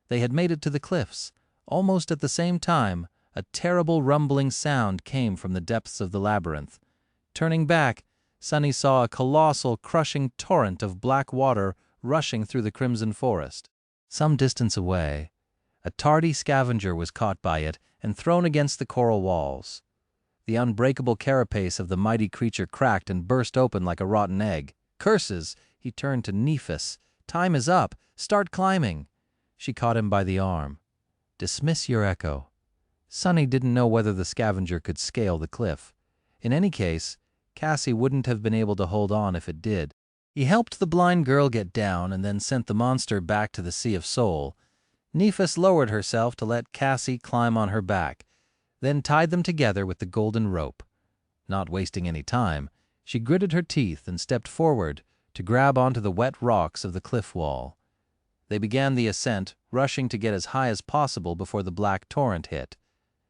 They had made it to the cliffs. Almost at the same time, a terrible rumbling sound came from the depths of the labyrinth. Turning back, Sonny saw a colossal, crushing torrent of black water rushing through the crimson forest. Some distance away, a tardy Scavenger was caught by it and thrown against the coral walls. The unbreakable carapace of the mighty creature cracked and burst open like a rotten egg. "Curses!" He turned to Nephis. "Time is up. Start climbing." She caught him by the arm. "Dismiss your echo." Sonny didn't know whether the Scavenger could scale the cliff. In any case, Cassie wouldn't have been able to hold on if it did. He helped the blind girl get down and then sent the monster back to the Sea of Soul. Nephis lowered herself to let Cassie climb on her back, then tied them together with the golden rope. Not wasting any time, she gritted her teeth and stepped forward to grab onto the wet rocks of the cliff wall. They began the ascent, rushing to get as high as possible before the black torrent hit.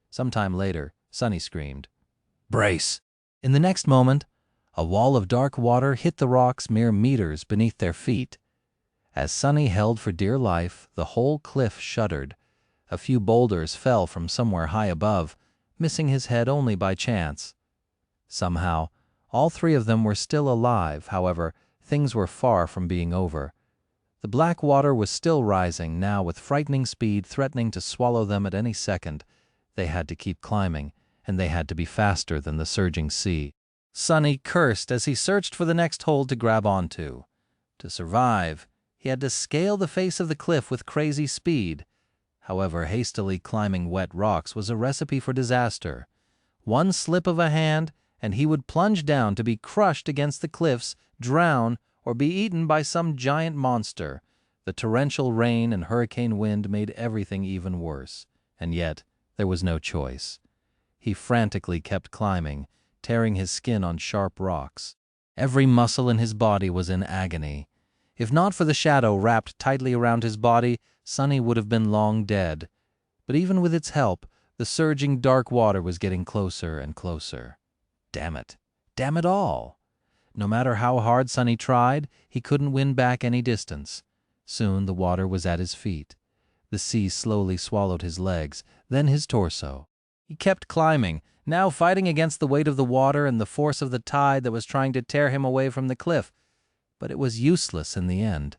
Sometime later, Sunny screamed, "Brace!" In the next moment, a wall of dark water hit the rocks mere meters beneath their feet. As Sunny held for dear life, the whole cliff shuddered. A few boulders fell from somewhere high above, missing his head only by chance. Somehow, all three of them were still alive. However, things were far from being over. The black water was still rising, now with frightening speed, threatening to swallow them at any second. They had to keep climbing, and they had to be faster than the surging sea. Sunny cursed as he searched for the next hold to grab onto. To survive, he had to scale the face of the cliff with crazy speed. However, hastily climbing wet rocks was a recipe for disaster. One slip of a hand, and he would plunge down to be crushed against the cliffs, drown, or be eaten by some giant monster. The torrential rain and hurricane wind made everything even worse, and yet there was no choice. He frantically kept climbing, tearing his skin on sharp rocks. Every muscle in his body was in agony. If not for the shadow wrapped tightly around his body, Sunny would have been long dead. But even with its help, the surging dark water was getting closer and closer. Damn it! Damn it all! No matter how hard Sunny tried, he couldn't win back any distance. Soon the water was at his feet. The sea slowly swallowed his legs, then his torso. He kept climbing, now fighting against the weight of the water and the force of the tide that was trying to tear him away from the cliff. But it was useless in the end.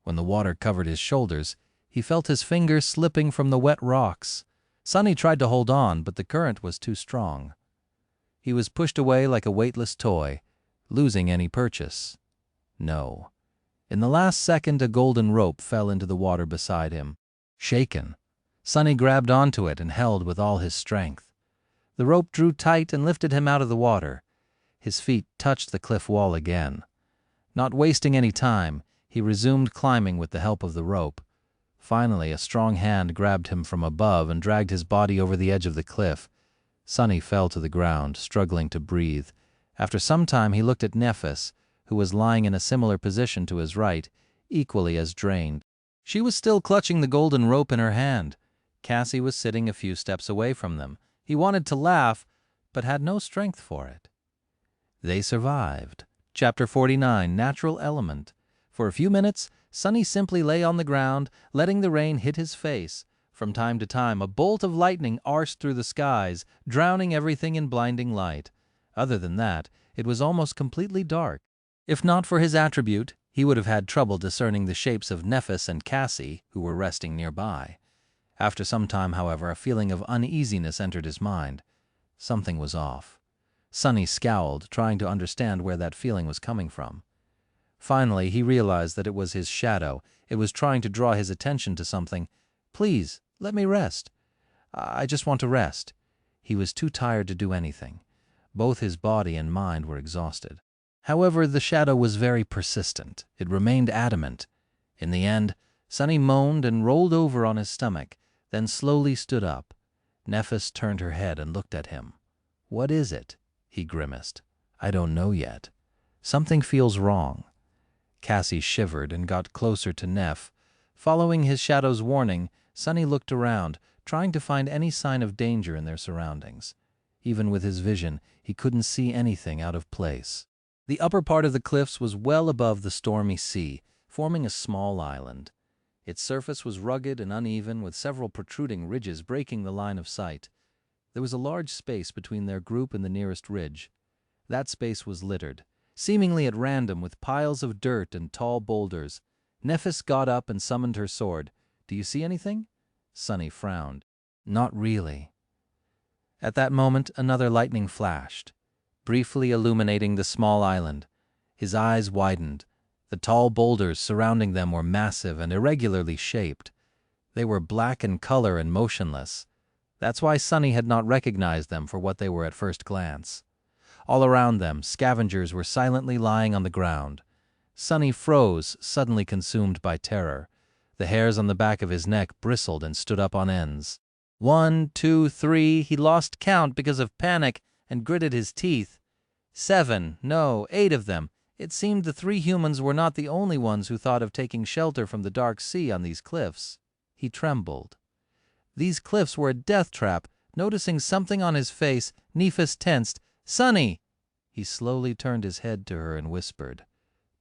When the water covered his shoulders, he felt his fingers slipping from the wet rocks. Sunny tried to hold on, but the current was too strong. He was pushed away like a weightless toy, losing any purchase. No. In the last second, a golden rope fell into the water beside him. Shaken, Sunny grabbed onto it and held with all his strength. The rope drew tight and lifted him out of the water. His feet touched the cliff wall again. Not wasting any time, he resumed climbing with the help of the rope. Finally, a strong hand grabbed him from above and dragged his body over the edge of the cliff. Sunny fell to the ground, struggling to breathe. After some time, he looked at Nephis, who was lying in a similar position to his right, equally as drained. She was still clutching the golden rope in her hand. Cassie was sitting a few steps away from them. He wanted to laugh, but had no strength for it. They survived. Chapter 49, Natural Element. For a few minutes, Sunny simply lay on the ground, letting the rain hit his face. From time to time, a bolt of lightning arced through the skies, drowning everything in blinding light. Other than that, it was almost completely dark. If not for his attribute, he would have had trouble discerning the shapes of Nephis and Cassie, who were resting nearby. After some time, however, a feeling of uneasiness entered his mind. Something was off. Sunny scowled, trying to understand where that feeling was coming from. Finally, he realized that it was his shadow. It was trying to draw his attention to something. "Please, let me rest. I just want to rest." He was too tired to do anything. Both his body and mind were exhausted. However, the shadow was very persistent. It remained adamant. In the end, Sunny moaned and rolled over on his stomach, then slowly stood up. Nephis turned her head and looked at him. "What is it?" he grimaced. "I don't know yet. Something feels wrong." Cassie shivered and got closer to Neph. Following his shadow's warning, Sunny looked around, trying to find any sign of danger in their surroundings. Even with his vision, he couldn't see anything out of place. The upper part of the cliffs was well above the stormy sea, forming a small island. Its surface was rugged and uneven, with several protruding ridges breaking the line of sight. There was a large space between their group and the nearest ridge. That space was littered, seemingly at random, with piles of dirt and tall boulders. Nephis got up and summoned her sword. "Do you see anything?" Sunny frowned. "Not really." At that moment, another lightning flashed, briefly illuminating the small island. His eyes widened. The tall boulders surrounding them were massive and irregularly shaped. They were black in color and motionless. That's why Sunny had not recognized them for what they were at first glance. All around them, scavengers were silently lying on the ground. Sunny froze, suddenly consumed by terror. The hairs on the back of his neck bristled and stood up on ends. 1, 2, 3, he lost count because of panic and gritted his teeth. 7, no, 8 of them. It seemed the 3 humans were not the only ones who thought of taking shelter from the dark sea on these cliffs. He trembled. These cliffs were a death trap. Noticing something on his face, Nephis tensed. "Sunny!" He slowly turned his head to her and whispered.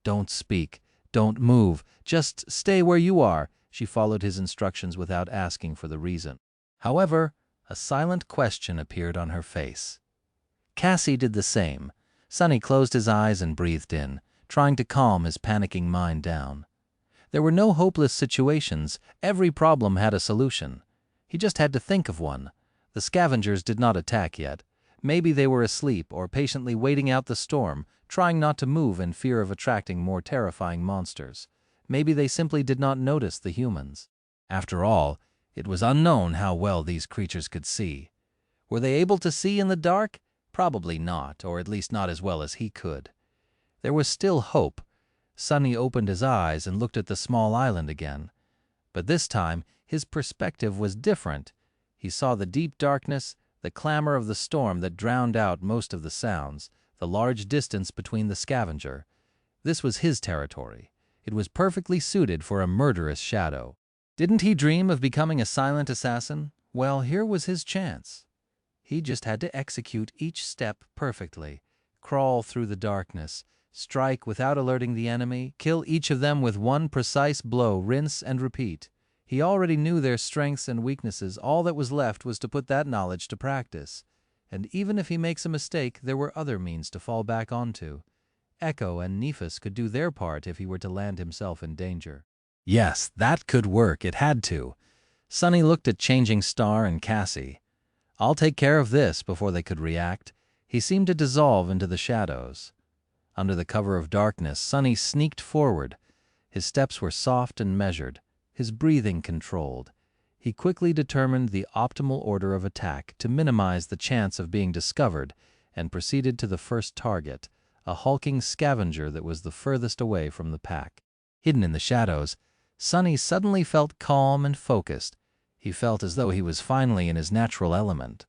"Don't speak. Don't move. Just stay where you are." She followed his instructions without asking for the reason. However, a silent question appeared on her face. Cassie did the same. Sunny closed his eyes and breathed in, trying to calm his panicking mind down. There were no hopeless situations. Every problem had a solution. He just had to think of one. The scavengers did not attack yet. Maybe they were asleep or patiently waiting out the storm, trying not to move in fear of attracting more terrifying monsters. Maybe they simply did not notice the humans. After all, it was unknown how well these creatures could see. Were they able to see in the dark? Probably not, or at least not as well as he could. There was still hope. Sunny opened his eyes and looked at the small island again. But this time, his perspective was different. He saw the deep darkness, the clamor of the storm that drowned out most of the sounds, the large distance between the scavenger. This was his territory. It was perfectly suited for a murderous shadow. Didn't he dream of becoming a silent assassin? Well, here was his chance. He just had to execute each step perfectly, crawl through the darkness, strike without alerting the enemy, kill each of them with one precise blow, rinse and repeat. He already knew their strengths and weaknesses. All that was left was to put that knowledge to practice. And even if he makes a mistake, there were other means to fall back onto. Echo and Nephis could do their part if he were to land himself in danger. Yes, that could work. It had to. Sunny looked at Changing Star and Cassie. "I'll take care of this," before they could react. He seemed to dissolve into the shadows. Under the cover of darkness, Sunny sneaked forward. His steps were soft and measured, his breathing controlled. He quickly determined the optimal order of attack to minimize the chance of being discovered and proceeded to the first target, a hulking scavenger that was the furthest away from the pack. Hidden in the shadows, Sunny suddenly felt calm and focused. He felt as though he was finally in his natural element.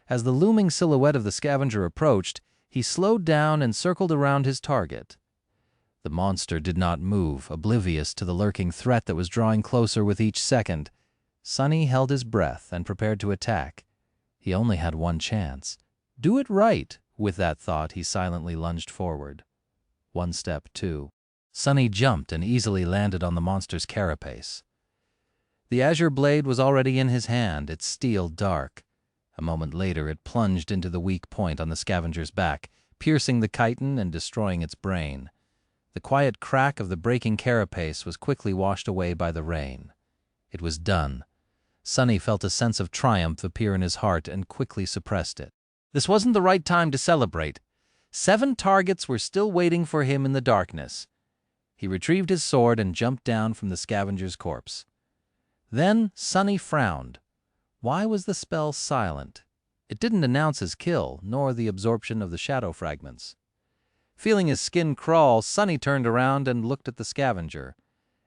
As the looming silhouette of the scavenger approached, he slowed down and circled around his target. The monster did not move, oblivious to the lurking threat that was drawing closer with each second. Sunny held his breath and prepared to attack. He only had one chance. Do it right. With that thought, he silently lunged forward. 1 step, 2. Sunny jumped and easily landed on the monster's carapace. The azure blade was already in his hand, its steel dark. A moment later, it plunged into the weak point on the scavenger's back, piercing the chitin and destroying its brain. The quiet crack of the breaking carapace was quickly washed away by the rain. It was done. Sunny felt a sense of triumph appear in his heart and quickly suppressed it. This wasn't the right time to celebrate. 7 targets were still waiting for him in the darkness. He retrieved his sword and jumped down from the scavenger's corpse. Then Sunny frowned. Why was the spell silent? It didn't announce his kill, nor the absorption of the shadow fragments. Feeling his skin crawl, Sunny turned around and looked at the scavenger.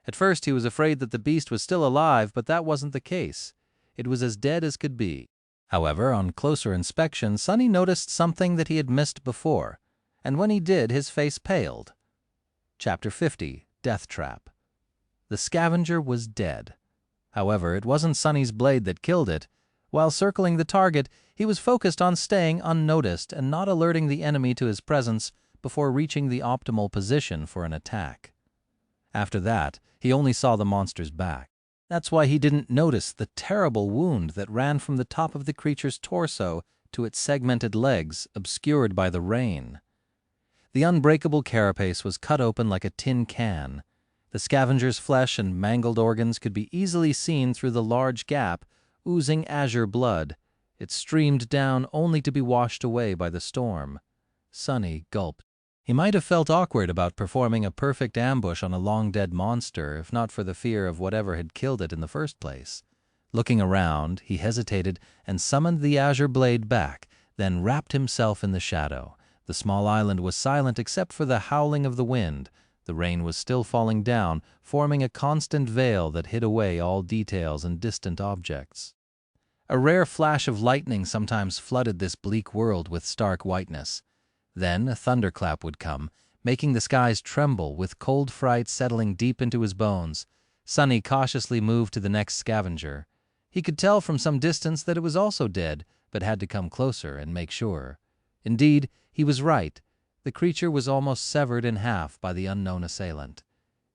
At first he was afraid that the beast was still alive, but that wasn't the case. It was as dead as could be. However, on closer inspection, Sunny noticed something that he had missed before, and when he did, his face paled. Chapter 50, Death Trap. The scavenger was dead. However, it wasn't Sunny's blade that killed it. While circling the target, he was focused on staying unnoticed and not alerting the enemy to his presence before reaching the optimal position for an attack. After that, he only saw the monster's back. That's why he didn't notice the terrible wound that ran from the top of the creature's torso to its segmented legs, obscured by the rain. The unbreakable carapace was cut open like a tin can. The scavenger's flesh and mangled organs could be easily seen through the large gap, oozing azure blood. It streamed down only to be washed away by the storm. Sunny gulped. He might have felt awkward about performing a perfect ambush on a long-dead monster, if not for the fear of whatever had killed it in the first place. Looking around, he hesitated and summoned the azure blade back, then wrapped himself in the shadow. The small island was silent except for the howling of the wind. The rain was still falling down, forming a constant veil that hid away all details and distant objects. A rare flash of lightning sometimes flooded this bleak world with stark whiteness. Then a thunderclap would come, making the skies tremble, with cold fright settling deep into his bones. Sunny cautiously moved to the next scavenger. He could tell from some distance that it was also dead, but had to come closer and make sure. Indeed, he was right. The creature was almost severed in half by the unknown assailant.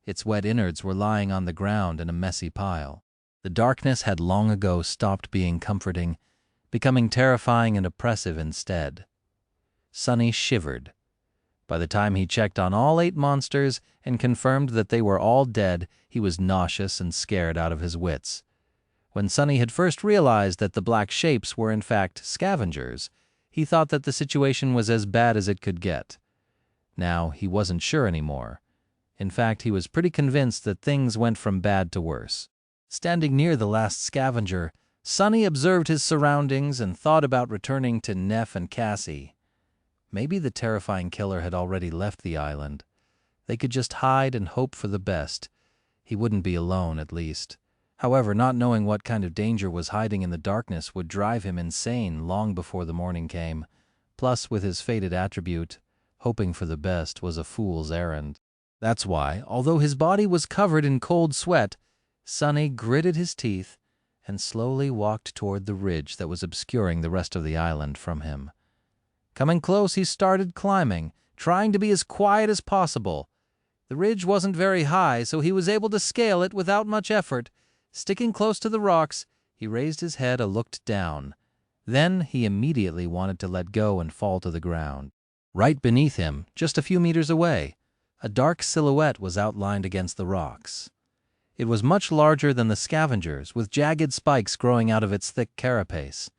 Its wet innards were lying on the ground in a messy pile. The darkness had long ago stopped being comforting, becoming terrifying and oppressive instead. Sunny shivered. By the time he checked on all 8 monsters and confirmed that they were all dead, he was nauseous and scared out of his wits. When Sunny had first realized that the black shapes were in fact scavengers, he thought that the situation was as bad as it could get. Now he wasn't sure anymore. In fact, he was pretty convinced that things went from bad to worse. Standing near the last scavenger, Sunny observed his surroundings and thought about returning to Neff and Cassie. Maybe the terrifying killer had already left the island. They could just hide and hope for the best. He wouldn't be alone, at least. However, not knowing what kind of danger was hiding in the darkness would drive him insane long before the morning came. Plus, with his fated attribute, hoping for the best was a fool's errand. That's why, although his body was covered in cold sweat, Sunny gritted his teeth and slowly walked toward the ridge that was obscuring the rest of the island from him. Coming close, he started climbing, trying to be as quiet as possible. The ridge wasn't very high, so he was able to scale it without much effort. Sticking close to the rocks, he raised his head and looked down. Then he immediately wanted to let go and fall to the ground. Right beneath him, just a few meters away, a dark silhouette was outlined against the rocks. It was much larger than the scavengers, with jagged spikes growing out of its thick carapace.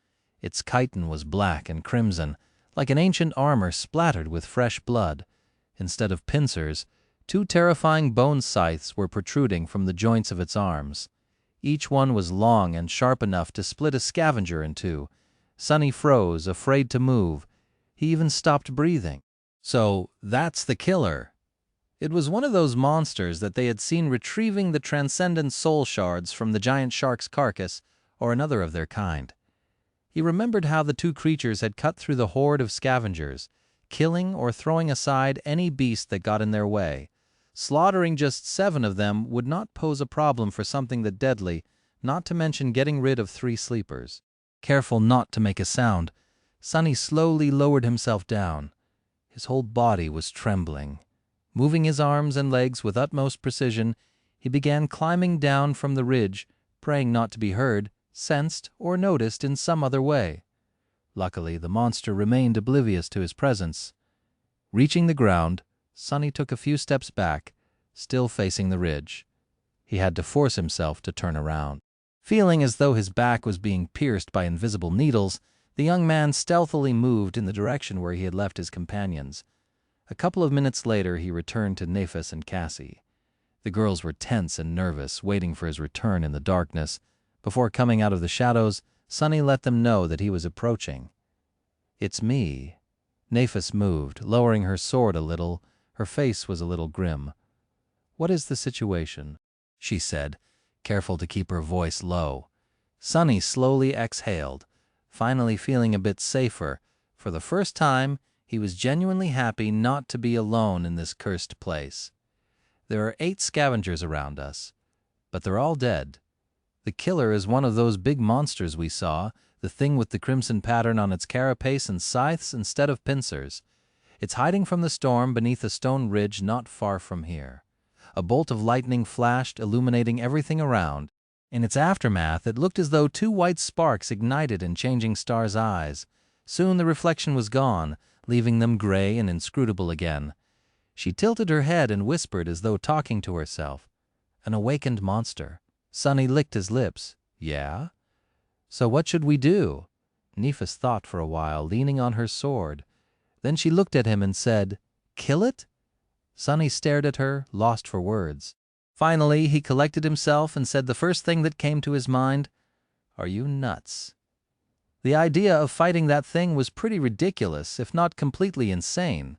Its chitin was black and crimson, like an ancient armor splattered with fresh blood. Instead of pincers, 2 terrifying bone scythes were protruding from the joints of its arms. Each one was long and sharp enough to split a scavenger in 2. Sunny froze, afraid to move. He even stopped breathing. So, that's the killer. It was one of those monsters that they had seen retrieving the transcendent soul shards from the giant shark's carcass, or another of their kind. He remembered how the 2 creatures had cut through the horde of scavengers, killing or throwing aside any beast that got in their way. Slaughtering just 7 of them would not pose a problem for something that deadly, not to mention getting rid of 3 sleepers. Careful not to make a sound, Sunny slowly lowered himself down. His whole body was trembling. Moving his arms and legs with utmost precision, he began climbing down from the ridge, praying not to be heard, sensed, or noticed in some other way. Luckily, the monster remained oblivious to his presence. Reaching the ground, Sunny took a few steps back, still facing the ridge. He had to force himself to turn around. Feeling as though his back was being pierced by invisible needles, the young man stealthily moved in the direction where he had left his companions. A couple of minutes later, he returned to Nephis and Cassie. The girls were tense and nervous, waiting for his return in the darkness. Before coming out of the shadows, Sunny let them know that he was approaching. "It's me." Nephis moved, lowering her sword a little. Her face was a little grim. "What is the situation?" she said, careful to keep her voice low. Sunny slowly exhaled, finally feeling a bit safer. For the first time, he was genuinely happy not to be alone in this cursed place. "There are 8 scavengers around us, but they're all dead. The killer is one of those big monsters we saw, the thing with the crimson pattern on its carapace and scythes instead of pincers. It's hiding from the storm beneath a stone ridge not far from here." A bolt of lightning flashed, illuminating everything around. In its aftermath, it looked as though 2 white sparks ignited in Changing Star's eyes. Soon the reflection was gone, leaving them gray and inscrutable again. She tilted her head and whispered as though talking to herself. "An awakened monster." Sunny licked his lips. "Yeah? So what should we do?" Nephis thought for a while, leaning on her sword. Then she looked at him and said, "Kill it?" Sunny stared at her, lost for words. Finally, he collected himself and said the first thing that came to his mind, "Are you nuts?" The idea of fighting that thing was pretty ridiculous, if not completely insane.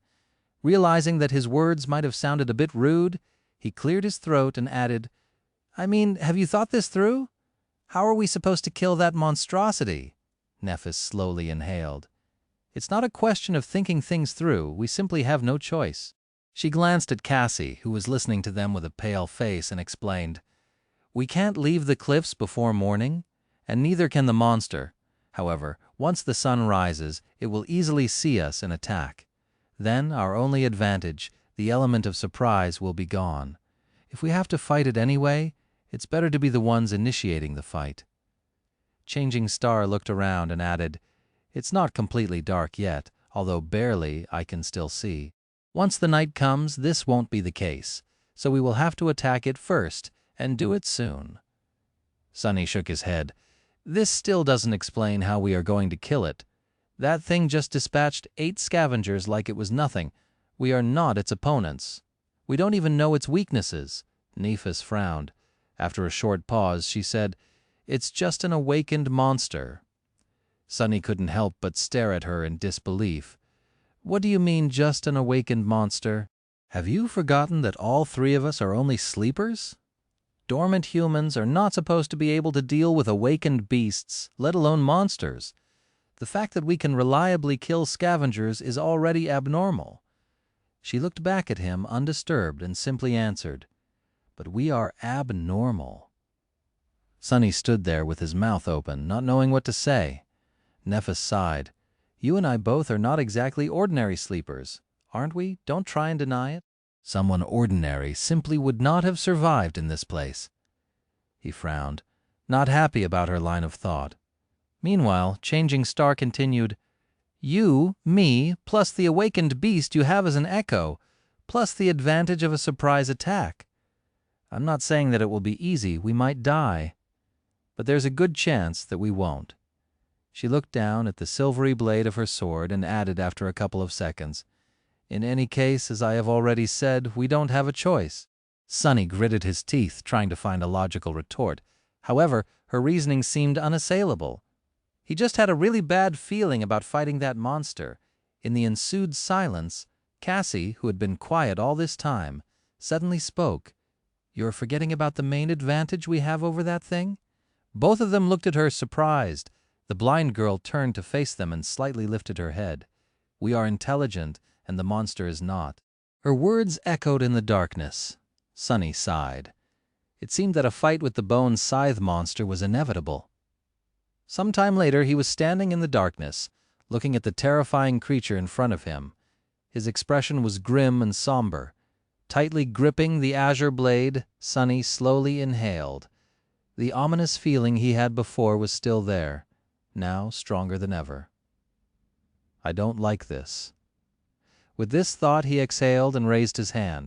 Realizing that his words might have sounded a bit rude, he cleared his throat and added, "I mean, have you thought this through? How are we supposed to kill that monstrosity?" Nephis slowly inhaled. "It's not a question of thinking things through, we simply have no choice." She glanced at Cassie, who was listening to them with a pale face, and explained, "We can't leave the cliffs before morning, and neither can the monster. However, once the sun rises, it will easily see us and attack. Then our only advantage, the element of surprise, will be gone. If we have to fight it anyway, it's better to be the ones initiating the fight." Changing Star looked around and added, "It's not completely dark yet, although barely I can still see. Once the night comes, this won't be the case, so we will have to attack it first, and do it soon." Sunny shook his head. "This still doesn't explain how we are going to kill it. That thing just dispatched 8 scavengers like it was nothing. We are not its opponents. We don't even know its weaknesses." Nephis frowned. After a short pause, she said, "It's just an awakened monster." Sunny couldn't help but stare at her in disbelief. "What do you mean, just an awakened monster? Have you forgotten that all 3 of us are only sleepers? Dormant humans are not supposed to be able to deal with awakened beasts, let alone monsters. The fact that we can reliably kill scavengers is already abnormal." She looked back at him undisturbed and simply answered, "But we are abnormal." Sunny stood there with his mouth open, not knowing what to say. Nephis sighed. "You and I both are not exactly ordinary sleepers, aren't we? Don't try and deny it." "Someone ordinary simply would not have survived in this place." He frowned, not happy about her line of thought. Meanwhile, Changing Star continued, "You, me, plus the awakened beast you have as an echo, plus the advantage of a surprise attack. I'm not saying that it will be easy, we might die, but there's a good chance that we won't." She looked down at the silvery blade of her sword and added after a couple of seconds, "In any case, as I have already said, we don't have a choice." Sunny gritted his teeth, trying to find a logical retort. However, her reasoning seemed unassailable. He just had a really bad feeling about fighting that monster. In the ensued silence, Cassie, who had been quiet all this time, suddenly spoke. "You're forgetting about the main advantage we have over that thing?" Both of them looked at her surprised. The blind girl turned to face them and slightly lifted her head. "We are intelligent, and the monster is not." Her words echoed in the darkness. Sunny sighed. It seemed that a fight with the bone scythe monster was inevitable. Some time later he was standing in the darkness, looking at the terrifying creature in front of him. His expression was grim and somber. Tightly gripping the azure blade, Sunny slowly inhaled. The ominous feeling he had before was still there, now stronger than ever. "I don't like this." With this thought he exhaled and raised his hand.